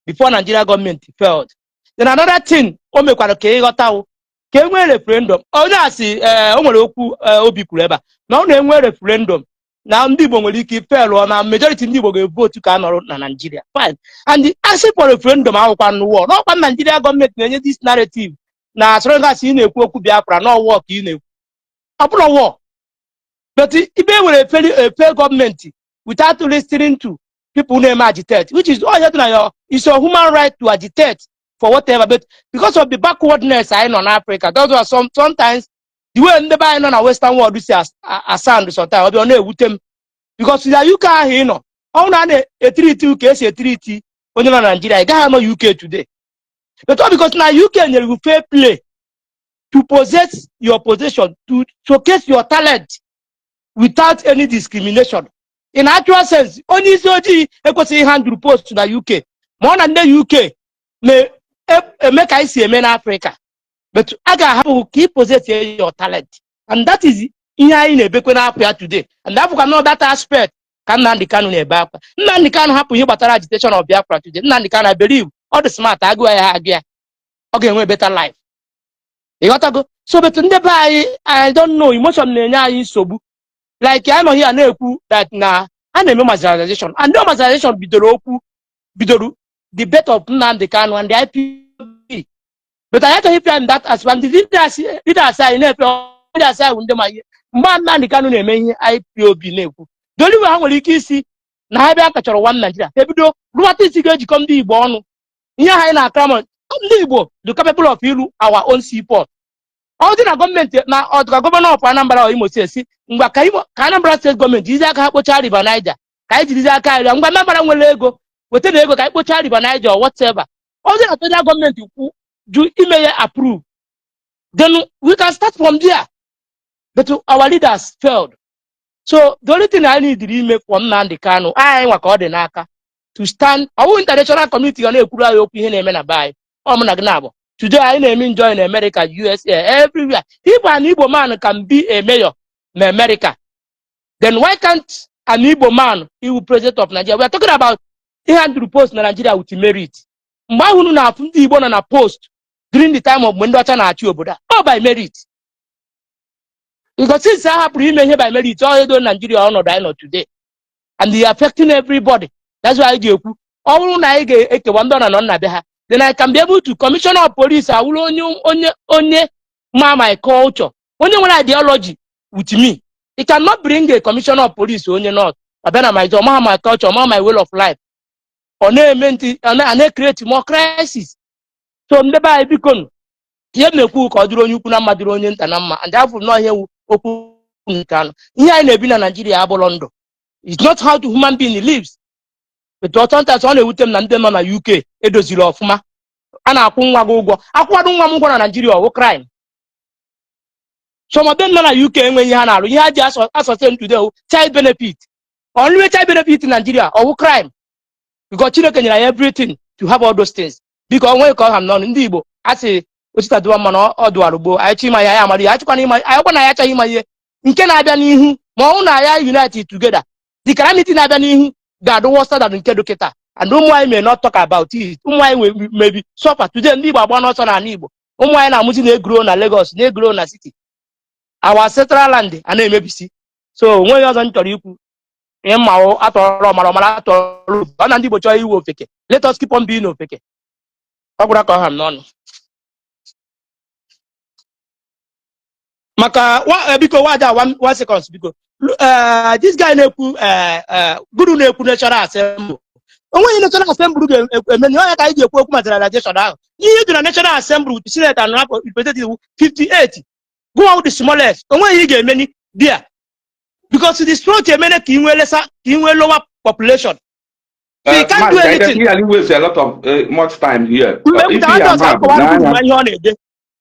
[SPEAKER 4] before Nigeria government failed. Then another thing, came referendum. Oh, that's obi kureba. Now they referendum. Now ndị Igbo nwere ike fail or na majority ndị Igbo ga-vote ka nọrọ na Nigeria. Fine. And the asking for referendum ahụkwa n'ụwa. No kwa Nigeria government na-enye this narrative. Na as long as ị na-ekwu okwu Biafra no work ị na-ekwu. Ọ bụrụ war. But if they were a fair government without listening to people who agitate, which is all it's your human right to agitate for whatever. But because of the backwardness I know in Africa, those are sometimes the way they buy in a Western world, we say a sound sometimes with them because you can't hear no. Only a treaty case a treaty when you're in Nigeria, you can't know UK today. But all because now UK you will fair play to possess your possession, to showcase your talent without any discrimination. In actual sense, only Soji equally handle post to the UK. More than the UK may make I see in Africa. But I can have to keep possessing your talent. And that is in a Bekwen Africa today. And that know that aspect can Nnamdi Kanu ne back. Nnamdi Kanu happen here but agitation of Biafra today. Nnamdi Kanu I believe all the smart I go here. Okay, we better life. You got to go. So but I don't know emotion is so like I know here na-ekwu that na a na-eme marginalization and no marginalization bidoro the birth of Nnamdi Kanu and the IPOB. But I have to hear that as one the leaders say na leaders say ndị ma ihe mgbe Nnamdi Kanu na-eme ihe IPOB na-ekwu the only way ha nwere ike isi na ha bịa kachọrọ one Nigeria ebido rụwata isi ga-ejikọ ndị Igbo ọnụ ihe ha na-akra ndị Igbo the capable of iru our own seaport. All the government now or the governor of Anambra or Imo State, Anambra State government, is like Hapocha River Niger. Kaiji is like I'm going to Lego, with the Lego, Hapocha River Niger or whatever. All the federal government do email approve. Then we can start from there. But our leaders failed. So the only thing I need to remake from Nnamdi Kanu, I want Naka to stand. Our international community on a Kura opinion and buy. Nagnabo. Today, I am enjoying America, USA, everywhere. If an Igbo man can be a mayor in America, then why can't an Igbo man be president of Nigeria? We are talking about 800 posts in Nigeria with merit. Why would not have Igbo on a post during the time of Mendocha na Achioboda? Or by merit. Because since I have remained here by merit, it's all in Nigeria or not today. And they are affecting everybody. That's why I do. All I get one done and on then I can be able to commissioner of police. I will only my culture, only one ideology with me. It cannot bring a commissioner of police only not. But my job, my culture, my way of life. On a create more crisis. So never I become here me cook or drone you put Madronian Tanama, and therefore not here open. Here in Nigeria, Abolondo. It's not how the human being lives. But sometimes ọ na-ewute m na ndị nọ na UK edoziri ọfụma a na-akwụ nwa gị ụgwọ akwụkwado nwa m ụgwọ na Nigeria ọwụ crime. Some of them nọ na UK enweghị ihe ha na-arụ ihe ha ji asọstem today child benefit. Only child benefit in Nigeria ọwụ crime because Chineke nyere ya everything to have all those things. Because onwe ka ọ ha nọ ndị Igbo asị osita dụwa mmanụ ọ dụwara ugbo anyị chọ ịma ya amara ya achịkwana ịma anyị kwa na ya achọghị ịma ihe nke na-abịa n'ihu ma ọ na ya unite together the calamity na-abịa n'ihu ga-adụ worse than nke dọkịta and ụmụ anyị may not talk about it. Ụmụ anyị maybe suffer today ndị Igbo agba n'ọsọ n'ala Igbo ụmụ anyị na-amụzi na-egro na Lagos na-egro na city our central land a na-emebisi so onweghị ọzọ m chọrọ ikwu ihe mma atọrọ ọmara atọrọ ọ na ndị Igbo chọọ iwu ofeke let us keep on being ofeke ọ gwụra ka ọ ha m n'ọnụ maka biko waja 1 seconds biko this guy na-ekwu guru na-ekwu national assembly onweghị national assembly ga-eme ihe onye ka anyị ga-ekwu okwu materialization ahụ ihe dị na national assembly with senate and representative 58 go out the smallest onweghị ihe ga-eme there because the strong emene ka inwe lower population so you can't do anything.
[SPEAKER 1] He wastes a lot of much time here.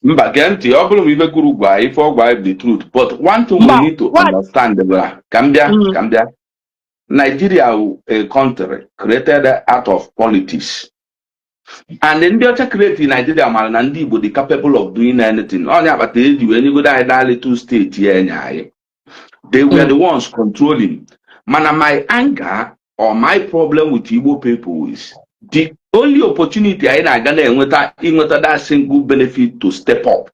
[SPEAKER 1] Mba genti ọ bụrụ ibe guru gwa ife ọgwa the truth but one thing we need to understand Kambia Nigeria a country created out of politics and ndị ọcha create Nigeria mara na ndị Igbo dị capable of doing anything onye akpata eji wee nyegodo anyị dali two state ya enye anyị they were the ones controlling mana my anger or my problem with Igbo people is the only opportunity I na-aga na inweta that single benefit to step up.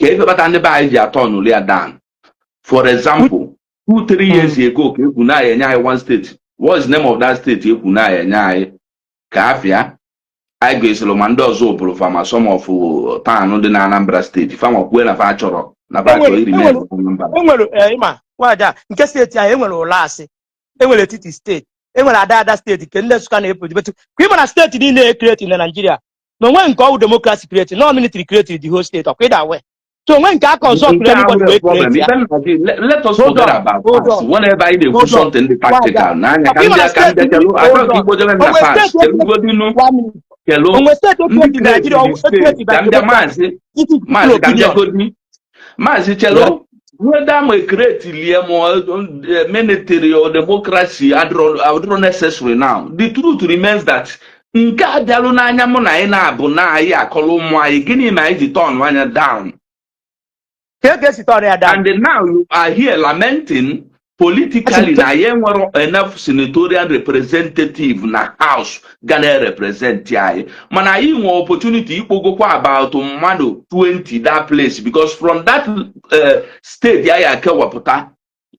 [SPEAKER 1] Ka ebe bata ndị be anyị ji atọ n'ụlọ ya down. For example, 2-3 years ago ka ekwu na enye anyị one state. What is the name of that state ekwu na enye anyị? Ka afịa anyị ga-esoro ma ndị ọzọ obodo fama some of town dị na Anambra State. Fama kwue na fa chọrọ na fa chọrọ iri mee Anambra.
[SPEAKER 4] Enwere ịma waja nke steeti anyị enwere ụlọ asị. Enwere etiti steeti. Enwere ada steeti ke ndị Nsụka na-epu but kwa ịma na steeti niile create na Nigeria na onwe nke ọwụ democracy create no military create the whole state of either way so onwe nke aka ọzọ
[SPEAKER 1] let us forget about that whenever I do something the practical na anya ka ndị aka ndị kelu I don't Igbo jere na past kelu godinu kelu
[SPEAKER 4] onwe steeti create Nigeria
[SPEAKER 1] ka ndị maazị ka ndị godini maazị chelu whether my create military or democracy are necessary now. The truth remains that nke abịalụ n'anya mụ na anyị na-abụ na anyị akọlụ ụmụ anyị gịnị ma anyị ji turn anya down. And now you are here lamenting politically na anyị nwere enough senatorial representative na house gonna represent anyị mana anyị nwere opportunity ikpogokwa about mmadụ 20 that place because from that state anyị akewapụta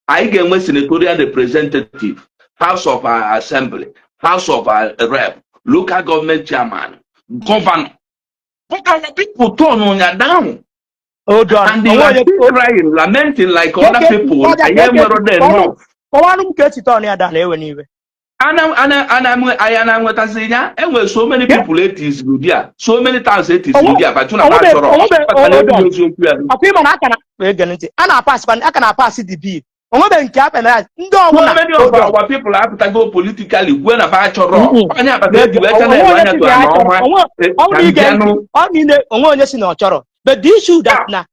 [SPEAKER 1] anyị ga-enwe senatorial representative house of assembly house of rep local government chairman governor but our people turn on ya down. And they are still crying, lamenting like other people. I am there enough. And with so many people it is good there. So many times it is good there. But you know,
[SPEAKER 4] I can pass the bill.
[SPEAKER 1] So many of our people have to go politically. When about
[SPEAKER 4] but the issue that now,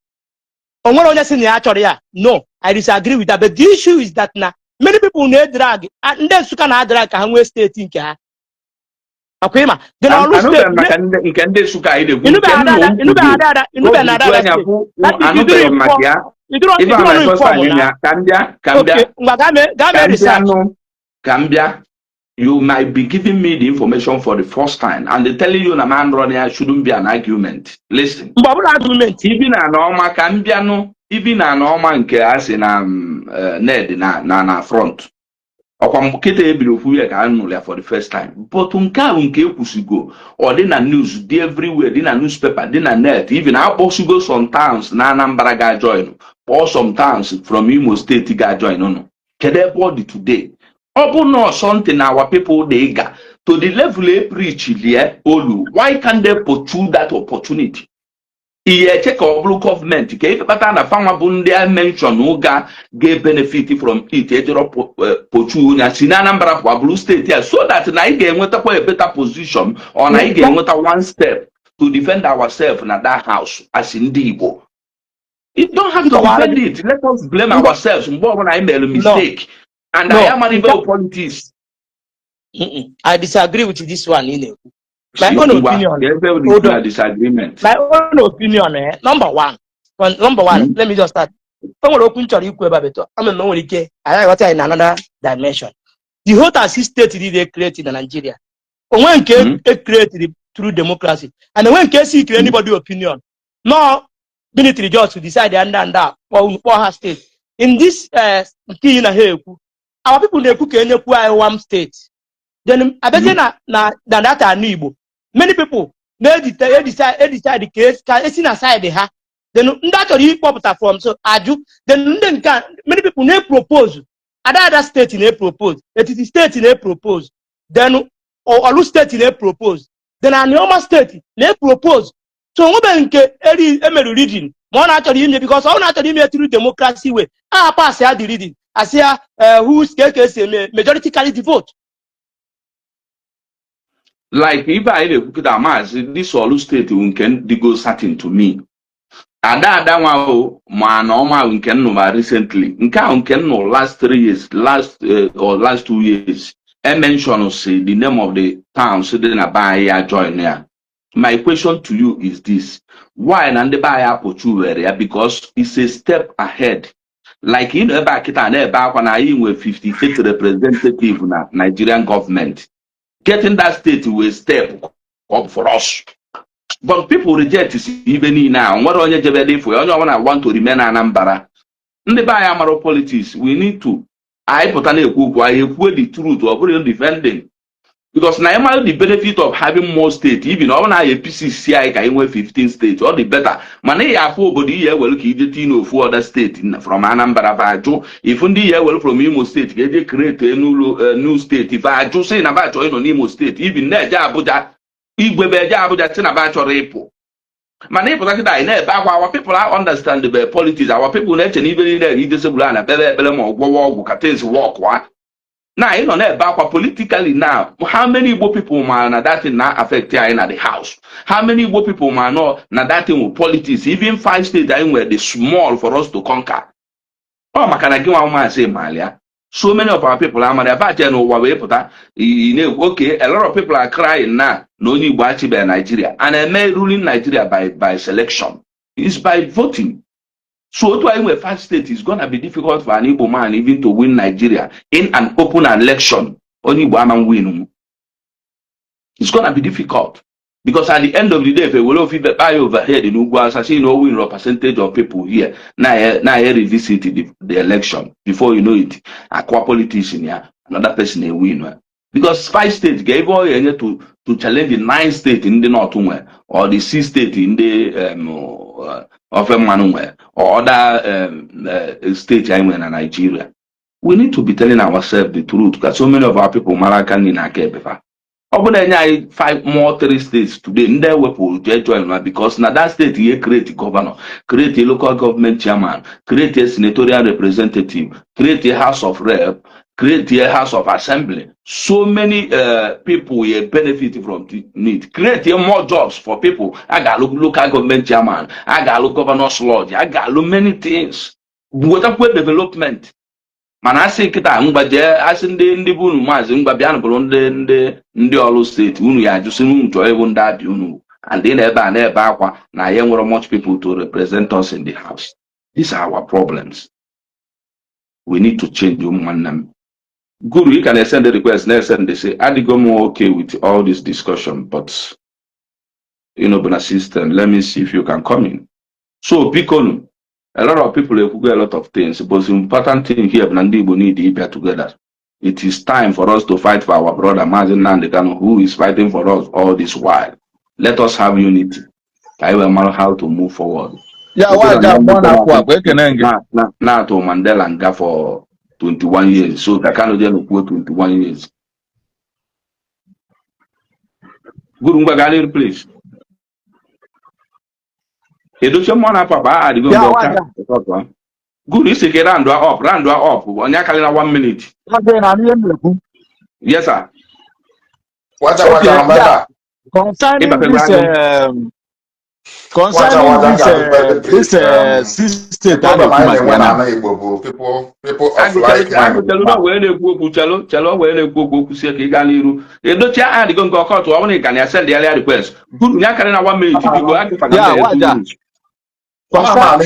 [SPEAKER 4] no, I disagree with that. But the issue is that now many people need drag, and then you can drag and we stay thinking. Okay, ma. Then all lose
[SPEAKER 1] Cambia, you might be giving me the information for the first time, and they're telling you a man running shouldn't be an argument. Listen, even a normal Cambiano, even a normal nke as in Ned na front. Okwamukete ebilofu ka anu for the first time. But unke kusigo or din na news, dey everywhere, din na newspaper, din na net, even how possible some towns na Anambra ga join, or some towns from Imo State ga join no. Kede body today. Open no something our people they got to the level they preach here. Why can't they pursue that opportunity? ihe check of government ka ife kpata na fanwa bụ ndị a mention ụga ga-benefit from it ejero pochu nya si na Anambra pụọ bụrụ steeti a so that na anyị ga-enwetakwa a better position or na anyị ga-enweta one step to defend ourselves na that house as ndị Igbo. You don't have to defend it. Let us blame ourselves mgbe ọbụla anyị mere mistake and I am an evil politics.
[SPEAKER 4] I disagree with this one in my own opinion.
[SPEAKER 1] Disagreement.
[SPEAKER 4] My own opinion, number one, let me just start. I'm in another dimension. The whole state they created in Nigeria. When created through democracy, and when case anybody opinion, no military just to decide and that for her state. In this our people they cook any one state. Then I bet that are Igbo. Many people they decide the case can aside the ha. Then that's what you popular from so aju. Then many people they propose. Other state they propose. It is the state they propose. Then or state they propose. Then an normal state they propose. So when every reading one actually because all actually through democracy way. I pass the reading. I say who's majority carry the vote.
[SPEAKER 1] Like if I look at Mars, this all state can go certain to me. Ada man normal can no recently. Can no last 3 years, last 2 years. I mention say the name of the town so then I buy join there. My question to you is this: why Nande buy Pochu area? Because it's a step ahead. Like in a back when I with 58 representative na Nigerian government. Getting that state will step up for us. But people reject it even now. What on your for you want to remain an Anambra. In the Bayamaro politics, we need to I put an the truth of defending. Because now the benefit of having more states, even on a PCCI can 15 states, all the better. Money are for body here will keep the for other state from Anambra Bajo. If only here will from Imo State, get create a new state. If I just say about join on Imo State, even there, Jabuja, Igwe Jabuja, Tenabacho Repo. Money for that, our people understand the politics, our people even in there, disable and a better more walk what. Now, you know, about politically now, how many Igbo people man that thing now affect here in the house? How many Igbo people man know now that thing with politics? Even 5 states where they small for us to conquer. Oh, my can I give one man say Malia? So many of our people are about to know what we put okay, a lot of people are crying now, no need watching by Nigeria. And I may ruling Nigeria by selection. It's by voting. So to why 5 states is gonna be difficult for an Igbo man even to win Nigeria in an open election. Only one man win. It's gonna be difficult. Because at the end of the day, if we will buy overhead in Ugwa, I see no win a percentage of people here. Now revisit the election. Before you know it, a politician here, another person will win. Because 5 states gave all to challenge the 9 states in the north or the 6 states in the of a Manuel or other states in Nigeria. We need to be telling ourselves the truth because so many of our people Malacan in Akebefa. Open 5 more 3 states today, and there will join because now that state here create a governor, create a local government chairman, create a senatorial representative, create a house of rep, create a house of assembly. So many people will benefit from it. Create more jobs for people. I got local government chairman, I got local governor's lodge, I got many things. What development? Man, I say kita mgbaje asị ndị bụ unu maazị mgbabịa nụbụrụ ndị ọrụ steeti unu ya ajụsị unu chọọ ịbụ ndị abịa unu and then na-ebe akwa na ya nwere much people to represent us in the house. These are our problems. We need to change them. Guru, you can send the request and send they say adigo m okay with all this discussion, but you know, but assistant, let me see if you can come in. So Bikonu. A lot of people have a lot of things, but the important thing here is we need to be together. It is time for us to fight for our brother Nnamdi Kanu, who is fighting for us all this while. Let us have unity. I will know how to move forward.
[SPEAKER 2] Yeah, why that one up?
[SPEAKER 1] Now to Mandela and for 21 years, so the Kanu just go 21 years. Good, please. Edoche mwana papa adi go
[SPEAKER 2] Yeah,
[SPEAKER 1] go
[SPEAKER 2] why
[SPEAKER 1] ka.
[SPEAKER 2] that?
[SPEAKER 1] Good is ke round up. Onya kalina 1 minute.
[SPEAKER 2] Again, I'm here.
[SPEAKER 1] Yes sir.
[SPEAKER 2] Okay, yeah.
[SPEAKER 1] Iba
[SPEAKER 2] Concerning
[SPEAKER 1] pe
[SPEAKER 2] this,
[SPEAKER 1] gwago.
[SPEAKER 2] concerning this,
[SPEAKER 5] I'll be very brief.
[SPEAKER 2] state, I
[SPEAKER 5] The problem
[SPEAKER 2] know
[SPEAKER 5] I know when
[SPEAKER 2] Kumakiana.
[SPEAKER 5] I'm able, people of
[SPEAKER 1] Ago
[SPEAKER 5] like mind will
[SPEAKER 1] chalo no
[SPEAKER 5] mark.
[SPEAKER 1] we na ekwu okwu chalo we na ekwu okwu sie ka ịga n'iru. Edoche adi go go court wa wona ka na send earlier request. Good nya kalina 1 minute biko agi fa
[SPEAKER 2] Yeah,
[SPEAKER 1] na
[SPEAKER 2] why
[SPEAKER 1] 2
[SPEAKER 2] that?
[SPEAKER 1] minutes.
[SPEAKER 2] Concern,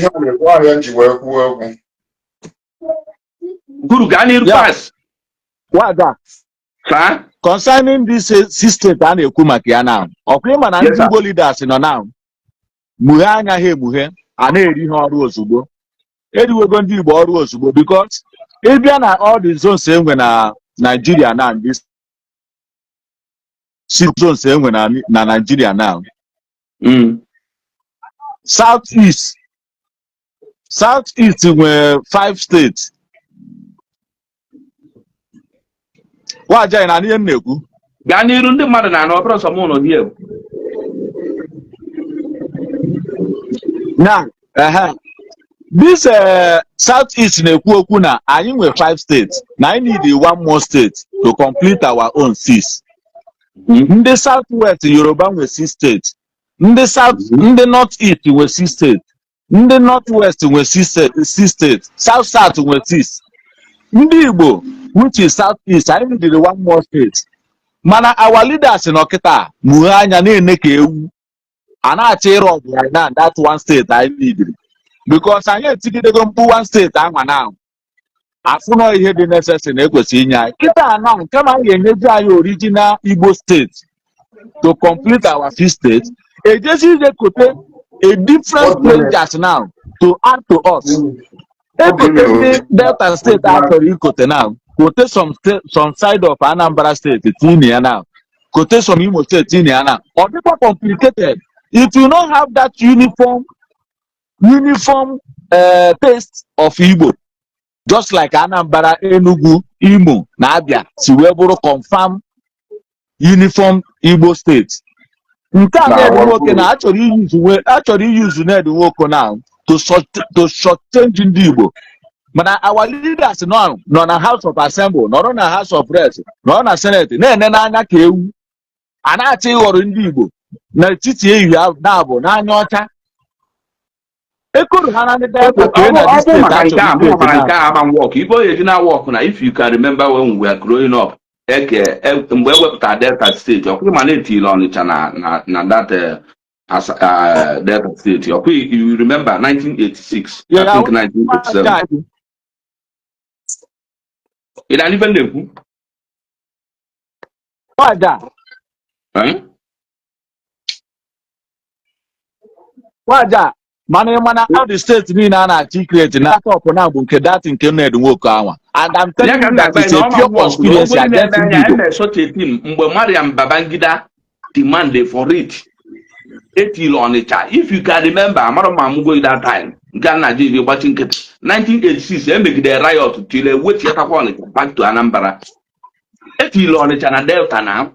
[SPEAKER 1] Good ga n'iru
[SPEAKER 2] yeah,
[SPEAKER 1] pass.
[SPEAKER 2] why that?
[SPEAKER 1] Sir?
[SPEAKER 2] Concerning this state, I know Kumakiana. Okay, man, and
[SPEAKER 1] Yes sir.
[SPEAKER 2] Igbo leaders in now. Muhanya he muhe, and eri horu ozugbo. Ediwe go ndị Igbo ọrụ ozugbo because if you na all the zones enwe na Nigeria now, this six zones enwe na Nigeria now. Southeast nwere 5 states. Waja na ihe na-ekwu.
[SPEAKER 1] Ga n'iru ndị mmadụ na ọ bụrụ sọ mụ nọ die.
[SPEAKER 2] Now, this Southeast na-ekwu okwu na anyị nwere 5 states. Na I need one more state to complete our own 6. Ndị Southwest Yoruba nwere 6 states. Ndị Northeast nwere 6 states. Ndị Northwest nwere 6 states. South nwere 6. Ndị Igbo, which is Southeast, anyị need one more state. Mana our leaders in Okita mughe anya na-ene ka ewu. A na-achọ ịrụ ọgụ right now that one state I need. Because anyị etigidego mkpu one state ahụ now. Afụnọ ihe dị necessary na ekwesị inye anyị. Kita now kama anyị ga-enyeji anyị original Igbo state to complete our 5 states. Ejesi ije kote a different players now to add to us. Ekote ndị Delta state achọrọ ikote now. Kote some side of Anambra state tinye ya now. Kote some Imo state tinye ya now. Or people complicated. If you don't have that uniform taste of Igbo, just like Anambra, Enugu, Imo, na Abia, si wee bụrụ confirm uniform Igbo state. Nke a na-ede nwoke na achọrọ iyuzu na-ede nwoke now to shortchange ndị Igbo. Mana our leaders nọ na House of Assembly, nọrọ na House of Reps, nọrọ na Senate, na-ene n'anya ka ewu. A na-achọ ịghọrọ ndị Igbo n'etiti ehihie na-abụ n'anya ọcha. Ekuru ha na ndị Delta ka na this state
[SPEAKER 1] achọrọ if you can remember when we were growing up mgbe ewepụta Delta state ọkwa ma na-etili Ọnịcha na that Delta state ọkwa you remember 1986 I think 1987 ị na ife na-ekwu
[SPEAKER 2] Waja mana all the states niile a na-achị create na top na bụ nke that nke Ned nwoke anwa. And I'm telling you that it's a pure conspiracy against Igbo.
[SPEAKER 1] mgbe Mariam Babangida demand for it etili Ọnịcha. If you can remember, amara ma amụgo that time nke Nigeria gbachi nkịtị 1986 emegide riot tile wechiatakwa Ọnịcha back to Anambra. Etili Ọnịcha na Delta na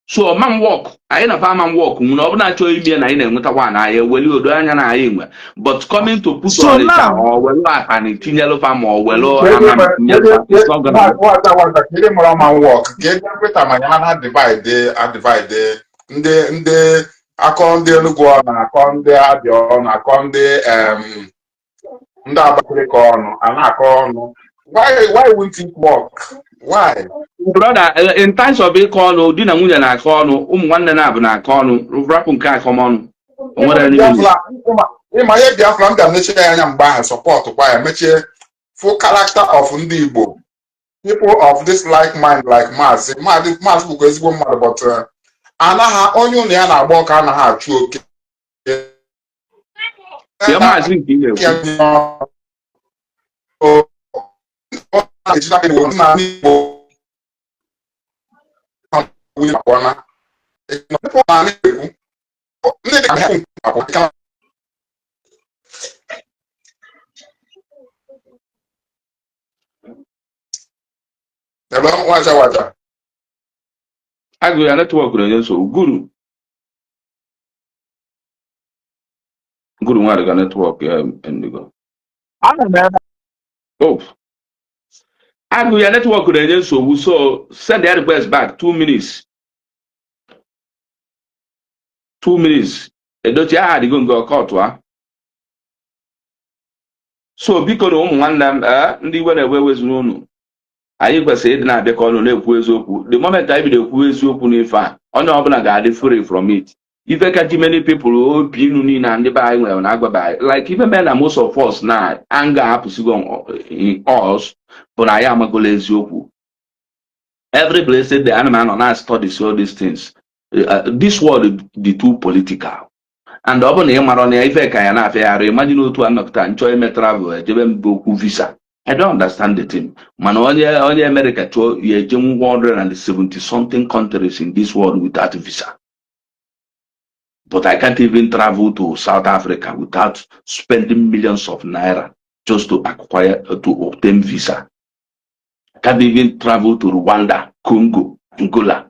[SPEAKER 1] so man work anyị na farm work nwere ọ bụ na-achọ ime na anyị na-enwetakwa na anyị weli odo anya na anyị nwe but coming to put Ọnịcha or welu akani tinyelu farm or welu ana tinyelu
[SPEAKER 5] work divide ndị akọ ndị Enugu ọnụ akọ ndị Abịa ọnụ akọ ndị Abakaliki ọnụ a na-akọ ọnụ. Why won't it work? Why?
[SPEAKER 1] Brother, in times of ịkọ ọnụ di na nwunye na-akọ ọnụ ụmụ nwanne na-abụ na-akọ ọnụ rapụ nke akọmọnụ
[SPEAKER 5] ịma ihe Biafra m ga-emechi ya anya mgbe ahụ support kwa ya mechie full character of ndị Igbo, people of this like mind like Maazị bụkwa ezigbo mmadụ but anaghị onye ụlọ ya na-agba ọka anaghị achụ oke
[SPEAKER 1] ya Maazị nke na-ekwu agụ ya netwọk na-enye nsogbu. Guru good one the network Indigo. Oh, I go your network so send the request back 2 minutes. 2 minutes. Don't you have to go court? So biko na ụmụ nwanne m ndị iwe na-ewe wezuru unu anyị kwesịrị ịdị na-abịa ka ọnụ na-ekwu eziokwu the moment anyị bido ekwu eziokwu n'ife a onye ọbụla ga-adị free from it ife kachi many people obi inu niile na ndị be anyị nwere na-agbaba anyị like ife mere na most of us na anga hapụsigo us bụ na anyị amagola eziokwu every place the animal na study all these things this world dị too political. And ọ bụ na ị mara na ife ka ya na-afịagharị imagine otu anọkịta nchọ ime travel ejebe mba okwu visa. I don't understand the thing. mana onye America chọọ ya eje 170 something countries in this world without visa. But I can't even travel to South Africa without spending millions of naira just to obtain visa. I can't even travel to Rwanda, Congo, Angola.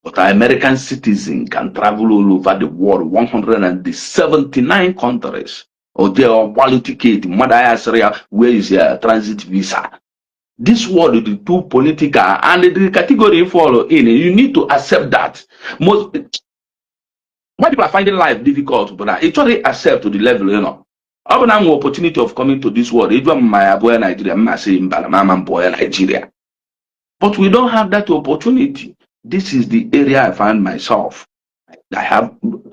[SPEAKER 1] But an American citizen can travel all over the world, 179 countries. Or they are quality ticket, where is your transit visa? This world is too political, and the category you follow in, you need to accept that. Most why people are finding life difficult, but I actually accept to the level, you know. I have an opportunity of coming to this world. Even my boy Nigeria, I'm boy Nigeria. But we don't have that opportunity. This is the area I find myself.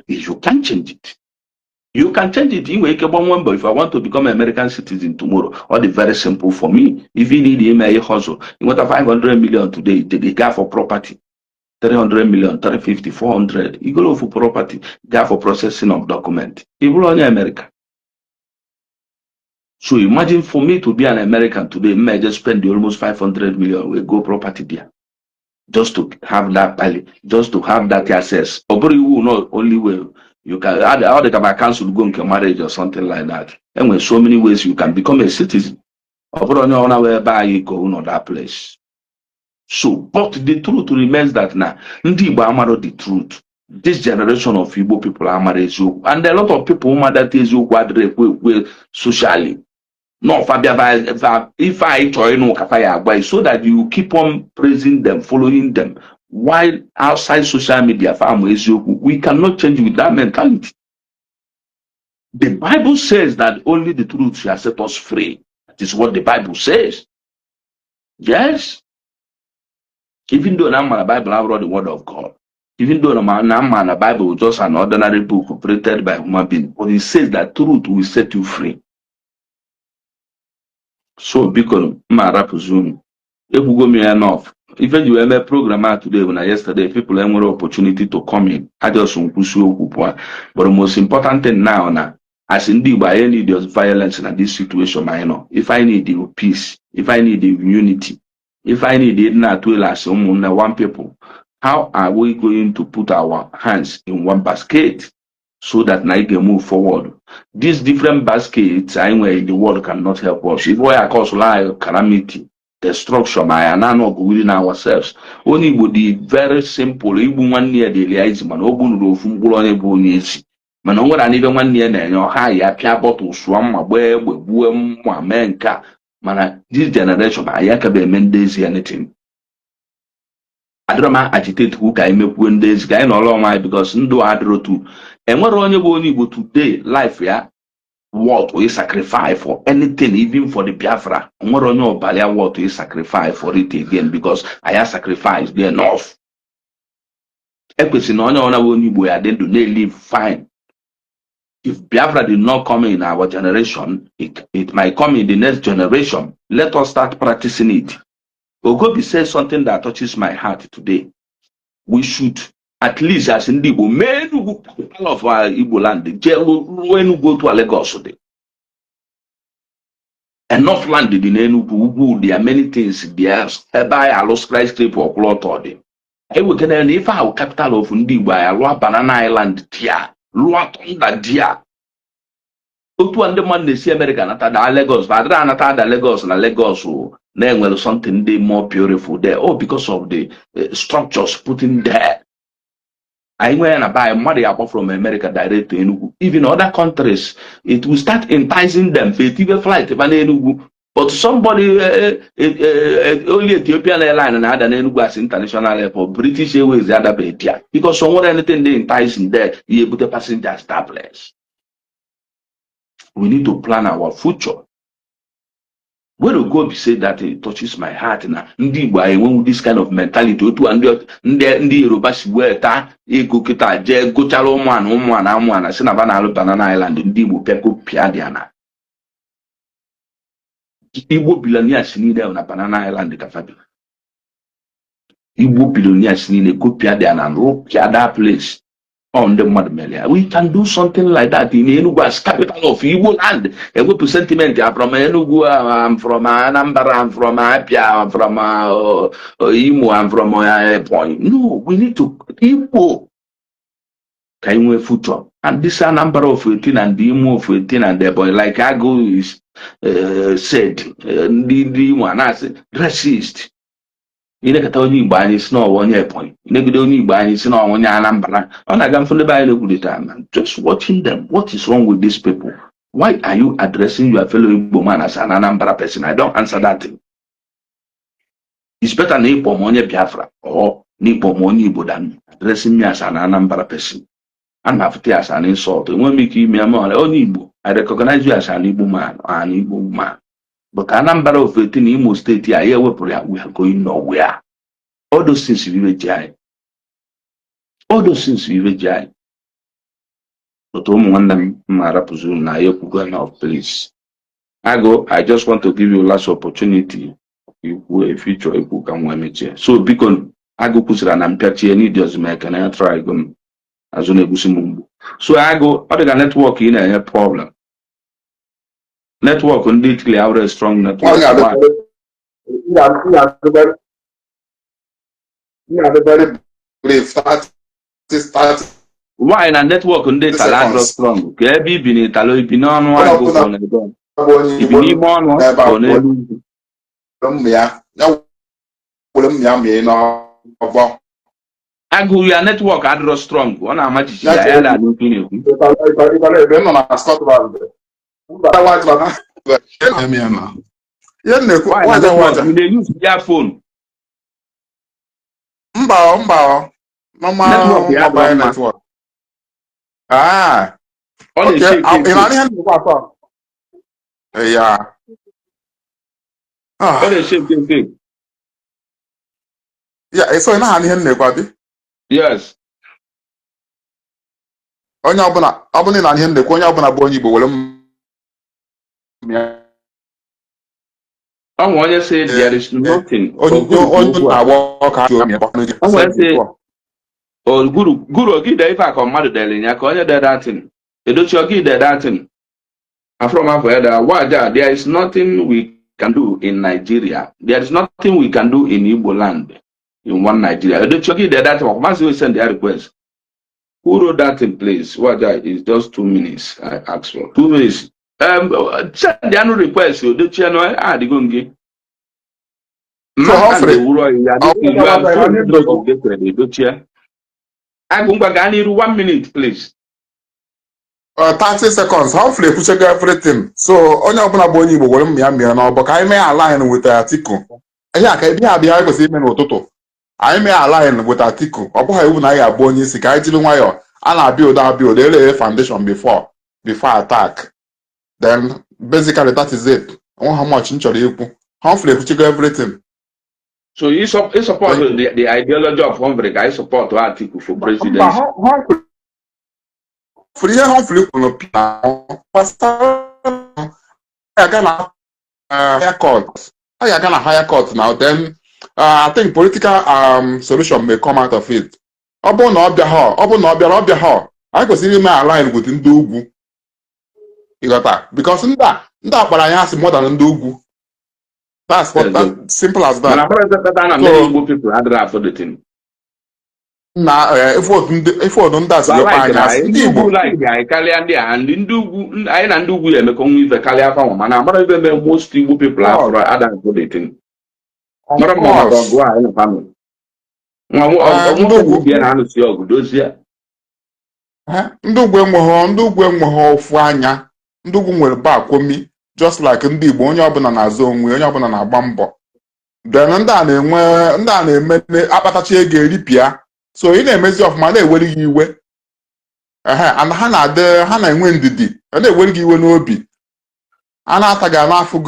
[SPEAKER 1] You can change it. You can change it in way. If I want to become an American citizen tomorrow, or the very simple for me. If you need a hustle, you want a 500 million today, the guy for property, 300 million, 350, 400. You go for property, guy for processing of document. You go on America. So imagine for me to be an American today, may just spend almost 500 million. We go property there. Just to have that value, just to have that access. Or you will not only way you can add all the council go into marriage or something like that. And with so many ways you can become a citizen. Or on whereby you go on that place. So, but the truth remains that now, the truth. This generation of Igbo people are married, and a lot of people who that is you socially. No, if I join so that you keep on praising them, following them, while outside social media, we cannot change with that mentality. The Bible says that only the truth shall set us free. That is what the Bible says. Yes. Even though I'm the Bible, I wrote the word of God. Even though I'm the Bible is just an ordinary book printed by human being, but it says that truth will set you free. So because my rap Zoom, if we go me enough, even you have a program today when yesterday people have more opportunity to come in. I just want to show but the most important thing now, as indeed by any there's violence in this situation, I know. If I need the peace, if I need the unity, if I need it not to as one people, how are we going to put our hands in one basket? So that now can move forward. These different baskets anywhere in the world cannot help us. If we are caused like calamity, destruction, I not within ourselves. Only would be very simple. Even 1 year daily eyes man, open roof, man, over and even 1 year and your high, I can't bottle swam away with boom, man, man, this generation, I can't be Mendes anything. I don't agitate who can make one days guy no long because ndo adro too. And what only go today life yeah what we sacrifice for anything, even for the Biafra. And what on your balia what we sacrifice for it again because I have sacrificed there enough. Equity no one then do they live fine. If Biafra did not come in our generation, it might come in the next generation. Let us start practicing it. Ogobi says something that touches my heart today. We should, at least as in Igbo, all of our Igbo land, when we go to Lagos, enough land in Enugu, there are many things there. By a lost skyscraper or plot or them. I will get an if our capital of Ndiba, a loa banana island, dear, loa tonda dear. Otu and the man they see American at Lagos, but I at Lagos and Lagos. Then well something they more beautiful there. Oh, because of the structures put in there. I went and buy money apart from America direct to Enugu. even other countries, it will start enticing them for a flight. But somebody, only Ethiopian airline and other as international airport, British Airways, the other better. Because somewhere anything they enticing there, you able to passengers establish. We need to plan our future. Where to go be say that it touches my heart now. When this kind of mentality to and the Yoruba where ta ego kita je go chalo one say na banana island ndi Igbo peko piadiana. Igbo billionaires need on a banana island kafabi. Igbo billionaires need go piadiana and rope that place. On the Madmelia. We can do something like that in Enugu as capital of Igbo land. A good sentiment from Enugu, I'm from Anambra, I'm from Apia, I'm from Imo, I'm from Point. No, we need to Igbo. Can we future? And this a number of 18 and the Imo of 18 and the boy, like Ago is said, the one I said, racist. Inekata onye Igbo anyị si na onye point. Inegide onye Igbo anyị si na onye Anambra. Ọ na-aga mfụlebe anyị na-ekwu the time. Just watching them. What is wrong with these people? Why are you addressing your fellow Igbo man as an Anambra person? I don't answer that thing. It's better na ịkpọ m onye Biafra or na ịkpọ m onye Igbo than addressing me as an Anambra person. And have to as an insult. When we keep me a man, only Igbo, I recognize you as an Igbo man or an Igbo man. But a number of 18 Imo State here, we are going nowhere. All those things we will jai. All those things we will jai. But please. I just want to give you last opportunity. A future if you can win. So because I go put an ampere any does make and I try them as on so I go other network in a problem. Network on clearly our strong network. Why na network on data strong? Kebi bini talo ibini on one go on the gun. Ibini one on every. Agu your network adro strong. One amaji ya ela looking you. They use their phone.
[SPEAKER 5] Mba. Mobile network. Ah. Okay. Yeah. Yeah, so na hani hen nekwadi.
[SPEAKER 1] Yes.
[SPEAKER 5] Onye ọbụla na ihe ndekwa onye ọbụla bụ onye Igbo were
[SPEAKER 1] onye say there is nothing. Guru ogide ife aka mmadụ dere ya ka onye dere datin. Edochi ogide datin. From Africa, there is nothing we can do in Nigeria. There is nothing we can do in Igbo land. In one Nigeria. Edochi ogide datin. Once we send the request. Who wrote that in place? It's just 2 minutes. I asked for 2 minutes. Send the annual request. The channel the gongi. I go 1 minute, please.
[SPEAKER 5] 30 seconds. Hopefully, push everything. So, onye ọbụla bụ onye Igbo gwere m ya mmiri n'ọbụ ka anyị mee align with Atiku. Ihe ka ebe abịa kwesịrị ime n'ụtụtụ. Anyị mee align with Atiku. Ọ bụghị iwu na anyị abụ onye isi ka anyị jiri nwayọọ. A na-build ele foundation before attack. Then basically that is it. How much in ikwu. Hopefully, push everything.
[SPEAKER 1] So you support the ideology of Humphrey. I support Atiku for presidency.
[SPEAKER 5] Hopefully, higher court now. Then I think political solution may come out of it. I could align with ndị ugwu. You got that? Because ndị akpara ya asị more than ndị ugwu. That's what that simple as that.
[SPEAKER 1] So, people after the thing.
[SPEAKER 5] If what don't that's your
[SPEAKER 1] like I Kali and Ndugu, I and Ndugu and the Congo the Kaliapa, and I'm not even most Igbo people are other for the thing. Not a more go in a family. Those here.
[SPEAKER 9] ndị ugwu enweghị ofu anya, ndị ugwu nwere bakwomi just like ndị Igbo, onye ọbụla na-azụ onwe, onye ọbụla na-agba mbọ. Then ndị a na-eme akpatacha ego eripịa, so ị na-emezi ọfụma na-ewere gị iwe, ha na-enwe ndidi, a na-ewere gị iwe n'obi, a na-ata gị anafụ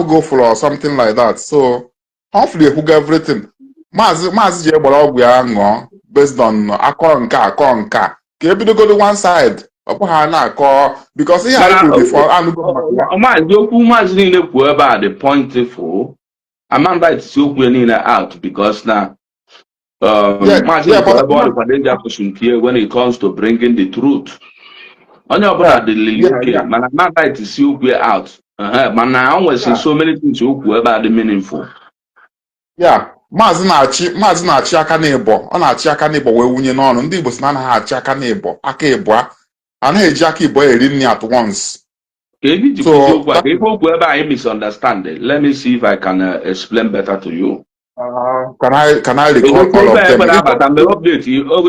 [SPEAKER 9] gị ụfụrụ or something like that. So hopefully ekwugo everything. Maazị ji gbara ọgwụ ya ṅụọ based on akọ nka ka ebidogodo one side, ọkwa ha na-akọ because ihe anyị kwuru before anụgo
[SPEAKER 1] maazị okwu maazị niile kwuo ebe a the point for Amanda isi okwu ya niile out because na maazị ebe ọ dịkwa danger nke when it comes to bringing the truth. Onye ọbụla dị lilike mana Amanda isi okwu ya out mana o nwere so many things okwu ebe a dị meaningful.
[SPEAKER 9] Maazị na-achị aka n'ịbọ, ọ na-achị aka n'ịbọ wee wunye n'ọnụ. Ndị Igbo si na anaghị achị aka n'ịbọ, aka ịbọ anaghị eji aka ịbọ eri nri at once.
[SPEAKER 1] Okwu ebe anyị misunderstand. Let me see if I can explain better to you.
[SPEAKER 9] Can I recall all of them?
[SPEAKER 1] Ọ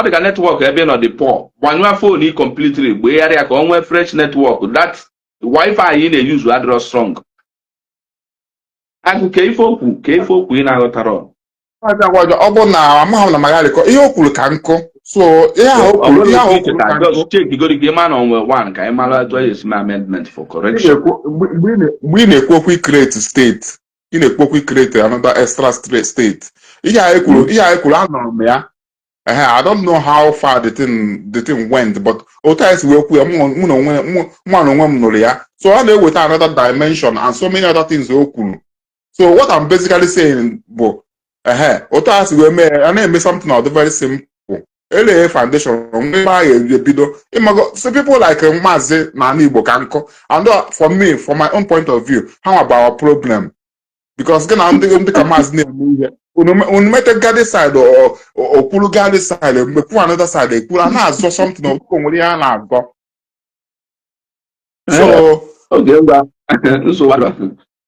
[SPEAKER 1] dị ka netwọk ebe nọ dị poor. Gbanyụọ phone completely gbegharịa ka o nwee fresh network. That Wi-Fi ị na-use adịrọ strong. Ka ife okwu ị na-aghọtara
[SPEAKER 9] ọ bụ na amaghị na magha rekọ ihe o kwuru ka nkụ. So ihe ahụ kwuru
[SPEAKER 1] ka onwe one ka amendment for correction.
[SPEAKER 9] Mgbe ị na-ekwu okwu create steeti, ị na-ekwu okwu create another extra state. Ihe anyị kwuru anọrọ m ya. I don't know how far the thing went, but otu anyị si wee kwu ya mụ na onwe m nụrụ ya. So ọ na-eweta another dimension and so many other things o kwuru. So what I'm basically saying bụ otu a si wee mee a na-eme something of the very simple. Ele foundation ebe a ebido ịmago. So people like Maazị na ala Igbo ka nkụ, and for me, from my own point of view, ha nwa bụ our problem because gị na ndị ka Maazị na-eme ihe unu mete gadi side okwuru gadi side mekwu another side ekwuru a na-azọ something ọbụkọ nwere ihe a na-agọ.
[SPEAKER 1] So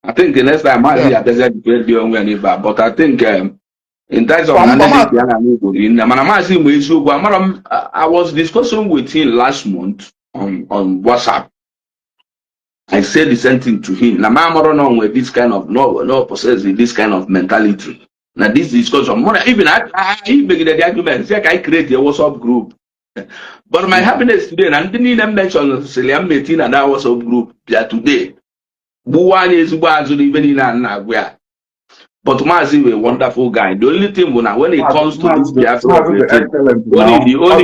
[SPEAKER 1] I think the next time I doesn't depend on anybody, but I think in terms of I was discussing with him last month on WhatsApp. I said the same thing to him. Now, I'm with this kind of no possessing this kind of mentality. Now, this discussion, even I begin the argument. Like I create a WhatsApp group, but my happiness today, and didn't even mention Celia meeting and that WhatsApp group today. Buwan is even in Nagwea. But Mazi is a wonderful guy. The only thing when it comes to this, only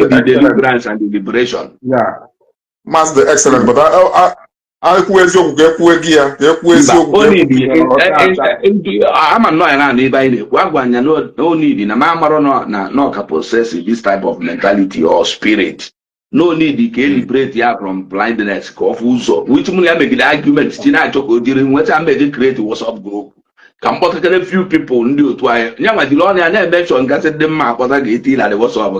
[SPEAKER 1] the deliverance and the liberation.
[SPEAKER 9] Yeah, Master excellent. But I I'm
[SPEAKER 1] not no need in a mamma no possess this type of mentality or spirit. No need to liberate you from blindness, which money I make the argument during what I made create a WhatsApp group. Come a few people knew to I never the only I never mentioned got them mark what I get in at the WhatsApp.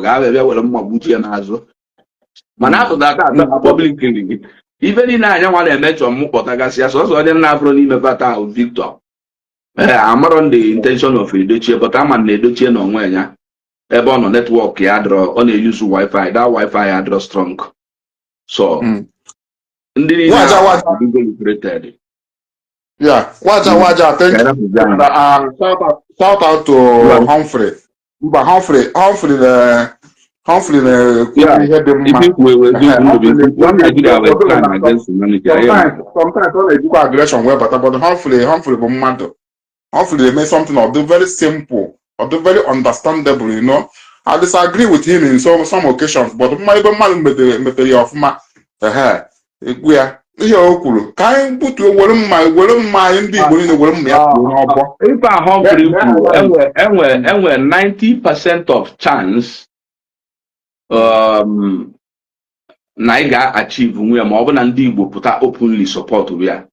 [SPEAKER 1] Man, after that, publicly. Even in I want to mention Mupotagasia, so I didn't have running a Victor. I'm not on the intention of Edoche, but I'm an Edoche no way. On a network, yadro, only use Wi-Fi. That Wi-Fi yadro strong. So,
[SPEAKER 9] yeah, Waja, thank you. Shout out to Humphrey. But Humphrey, sometimes they do aggression well, but Humphrey, they made something of the very simple, of the very understandable, you know. I disagree with him in some occasions, but my material of my we are here. Can put you my ndị Igbo in the world?
[SPEAKER 1] If I Humphrey, 90% of chance. Na ị ga-achieve nwe ma ọ bụ na ndị Igbo pụta openly support ya.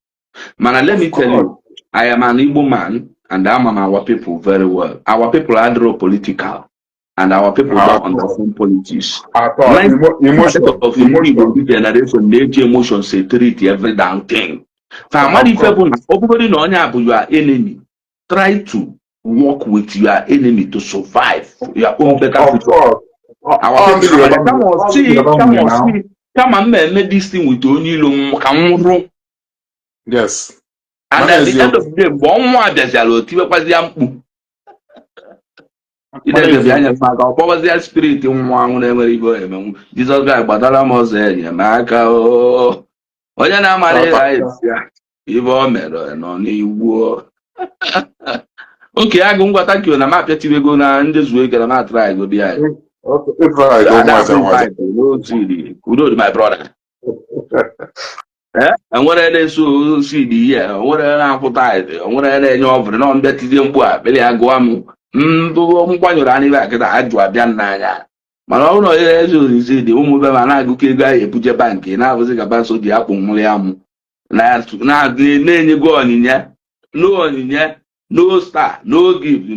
[SPEAKER 1] Mana let me tell you, I am an Igbo man and I am our people very well. Our people are political and our people don't understand politics. Emotion of Igbo generation, they emotion say treat every damn thing. Everybody know you are enemy. Try to work with your enemy to survive for your own better
[SPEAKER 9] Of
[SPEAKER 1] future.
[SPEAKER 9] course.
[SPEAKER 1] Our people, come on, see, come on,
[SPEAKER 9] now.
[SPEAKER 1] see, come and make this thing with only long.
[SPEAKER 9] Yes.
[SPEAKER 1] And
[SPEAKER 9] Mana
[SPEAKER 1] at the end
[SPEAKER 9] eziokwu.
[SPEAKER 1] of the day, one more there's
[SPEAKER 9] Mana
[SPEAKER 1] Chineke bịa nye
[SPEAKER 9] eziokwu.
[SPEAKER 1] m aka ọ kpọbazie spirit nwa ahụ na-enwere ibe emenwu Jizọs ga gbadara m ọzọ enyemaka onye na-amara ihe anyị esi ya ibe o mere nọ n'iwu oke agụ ngwata kio na m apịatibego na ndị zuo ike na m atụrụ anyị godi anyị
[SPEAKER 9] Ifeanyị dị
[SPEAKER 1] ada
[SPEAKER 9] nwaza
[SPEAKER 1] abụ
[SPEAKER 9] nwaza.
[SPEAKER 1] invite n'otu iri udo dị my brother enwere na-eso seed ihe onwere na-akwụ taịdị onwere na-enye ọvụrụ na mbịa tizie mkpu a kpeli ya gụọ m mkwanyere anya ibe akịta ajụ abịa n'anya mana ọ bụrụ na onye eze orizi dị ụmụ be ma na-agụkọ ego ahụ ebuje bankị na-abụzi ka baso ji akpụ nwụrụ ya mụ na-enye gị onyinye no star no gift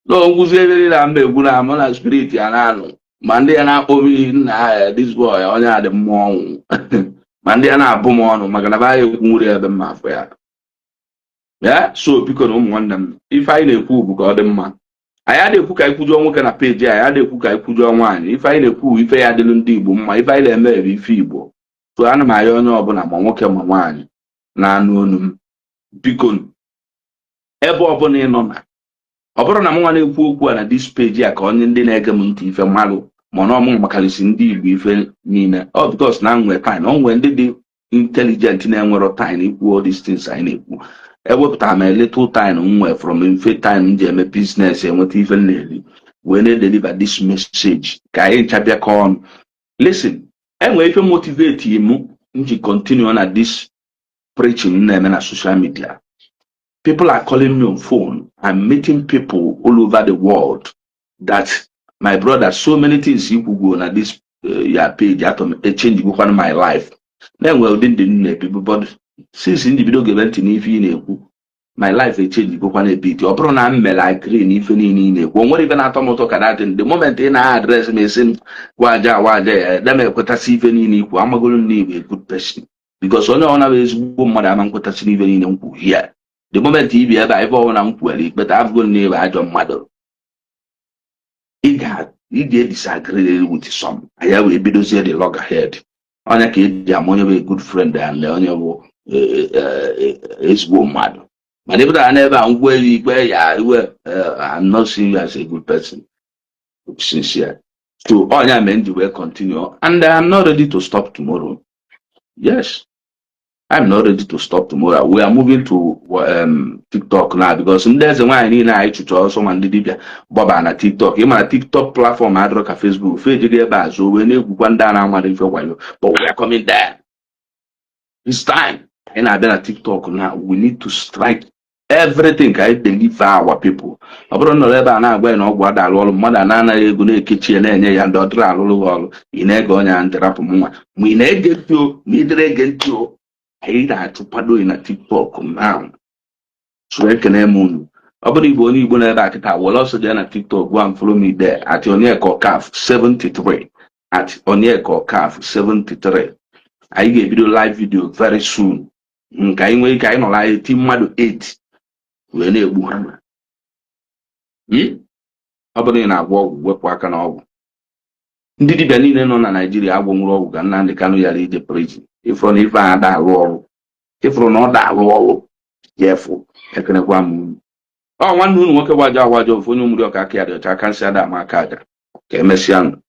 [SPEAKER 1] no ngwụzi ebe niile mba egwu na mụ na spirit ya na-anụ ma ndị ya na-akpọ m iyi nna ahịa this boy onye adị mmụọ ọnwụ ma ndị ya na-abụ m ọnụ maka na ba ya ekwu nwere ebe mma afọ ya so biko na ụmụ nwanne m ife anyị na-ekwu bụ ka ọ dị mma anyị adịkwu ka ikwujuo nwoke na peji anyị adịkwu ka ikwujuo nwaanyị ife anyị na-ekwu ife ya dịlụ ndị Igbo mma ife anyị na-eme ebe ife Igbo so ana m aya onye ọbụla ma nwoke ma nwaanyị na-anụ onu m biko ebe ọbụla ị nọ na ọ bụrụ na m nwa na-ekwu okwu a na dis peji a ka onye ndị na-ege m ntị ife mmalụ mana ọmụ makarịsị ndị Igbo ife niile ọ bikos na nwee time o nwee ndị dị intelijent na-enwero time ikwu all these things anyị na-ekwu ewepụtara m a little time nwee from mfe time m ji eme biznes enweta ife na-eri wee na-edeliver this message ka anyị nchabịa ka ọnụ listen enwee ife motivate m ji continue na this preaching na-eme na social media. People are calling me on phone. I'm meeting people all over the world that my brother, so many things you could go on this your page, a change go on my life. Then well didn't people, but since individual event in my life a change go on a bit. Or pronoun me like green if in won't even automoto can the moment in I address me saying waja, then I put a even in I'm going to need a good person. Because only one of his woman I'm going to see even in here. The moment he be able to well, but I've gone near I don't matter. He did disagree with some. I have a bit of the log ahead. On a kid, I'm only a good friend and on his woman. But if I never I'm not seeing you as a good person. Sincere. So all I meant to will continue. And I'm not ready to stop tomorrow. Yes. I'm not ready to stop tomorrow. We are moving to TikTok now because there's a why I need to also man did Boba na TikTok. You my TikTok platform I drop a Facebook. Facebook so we need one down for a while. But we are coming there. It's time. And I've been at TikTok now. We need to strike everything I deliver our people. I don't know ever now when or what I all mother nana go kitchen and daughter all in a go and rap more. We need get you, me get you. I to pado in a TikTok now. So I can moon. Obody Bonnie Bona back at will also then a TikTok go and follow me there at Onyeko Calf 73. At Onyeko Calf 73. I gave you live video very soon. Kind way kind of like Team Mado 8. When they Buhama. Obody in our work work and all. Ndidi Benin on Nigeria won't roll and the Kanu Yari the preaching. If from if I had that roll. If from not that roll, careful. I can have one. Oh, one moon walk a waja for no Mudoka, I can't say that my card. Okay, Messian.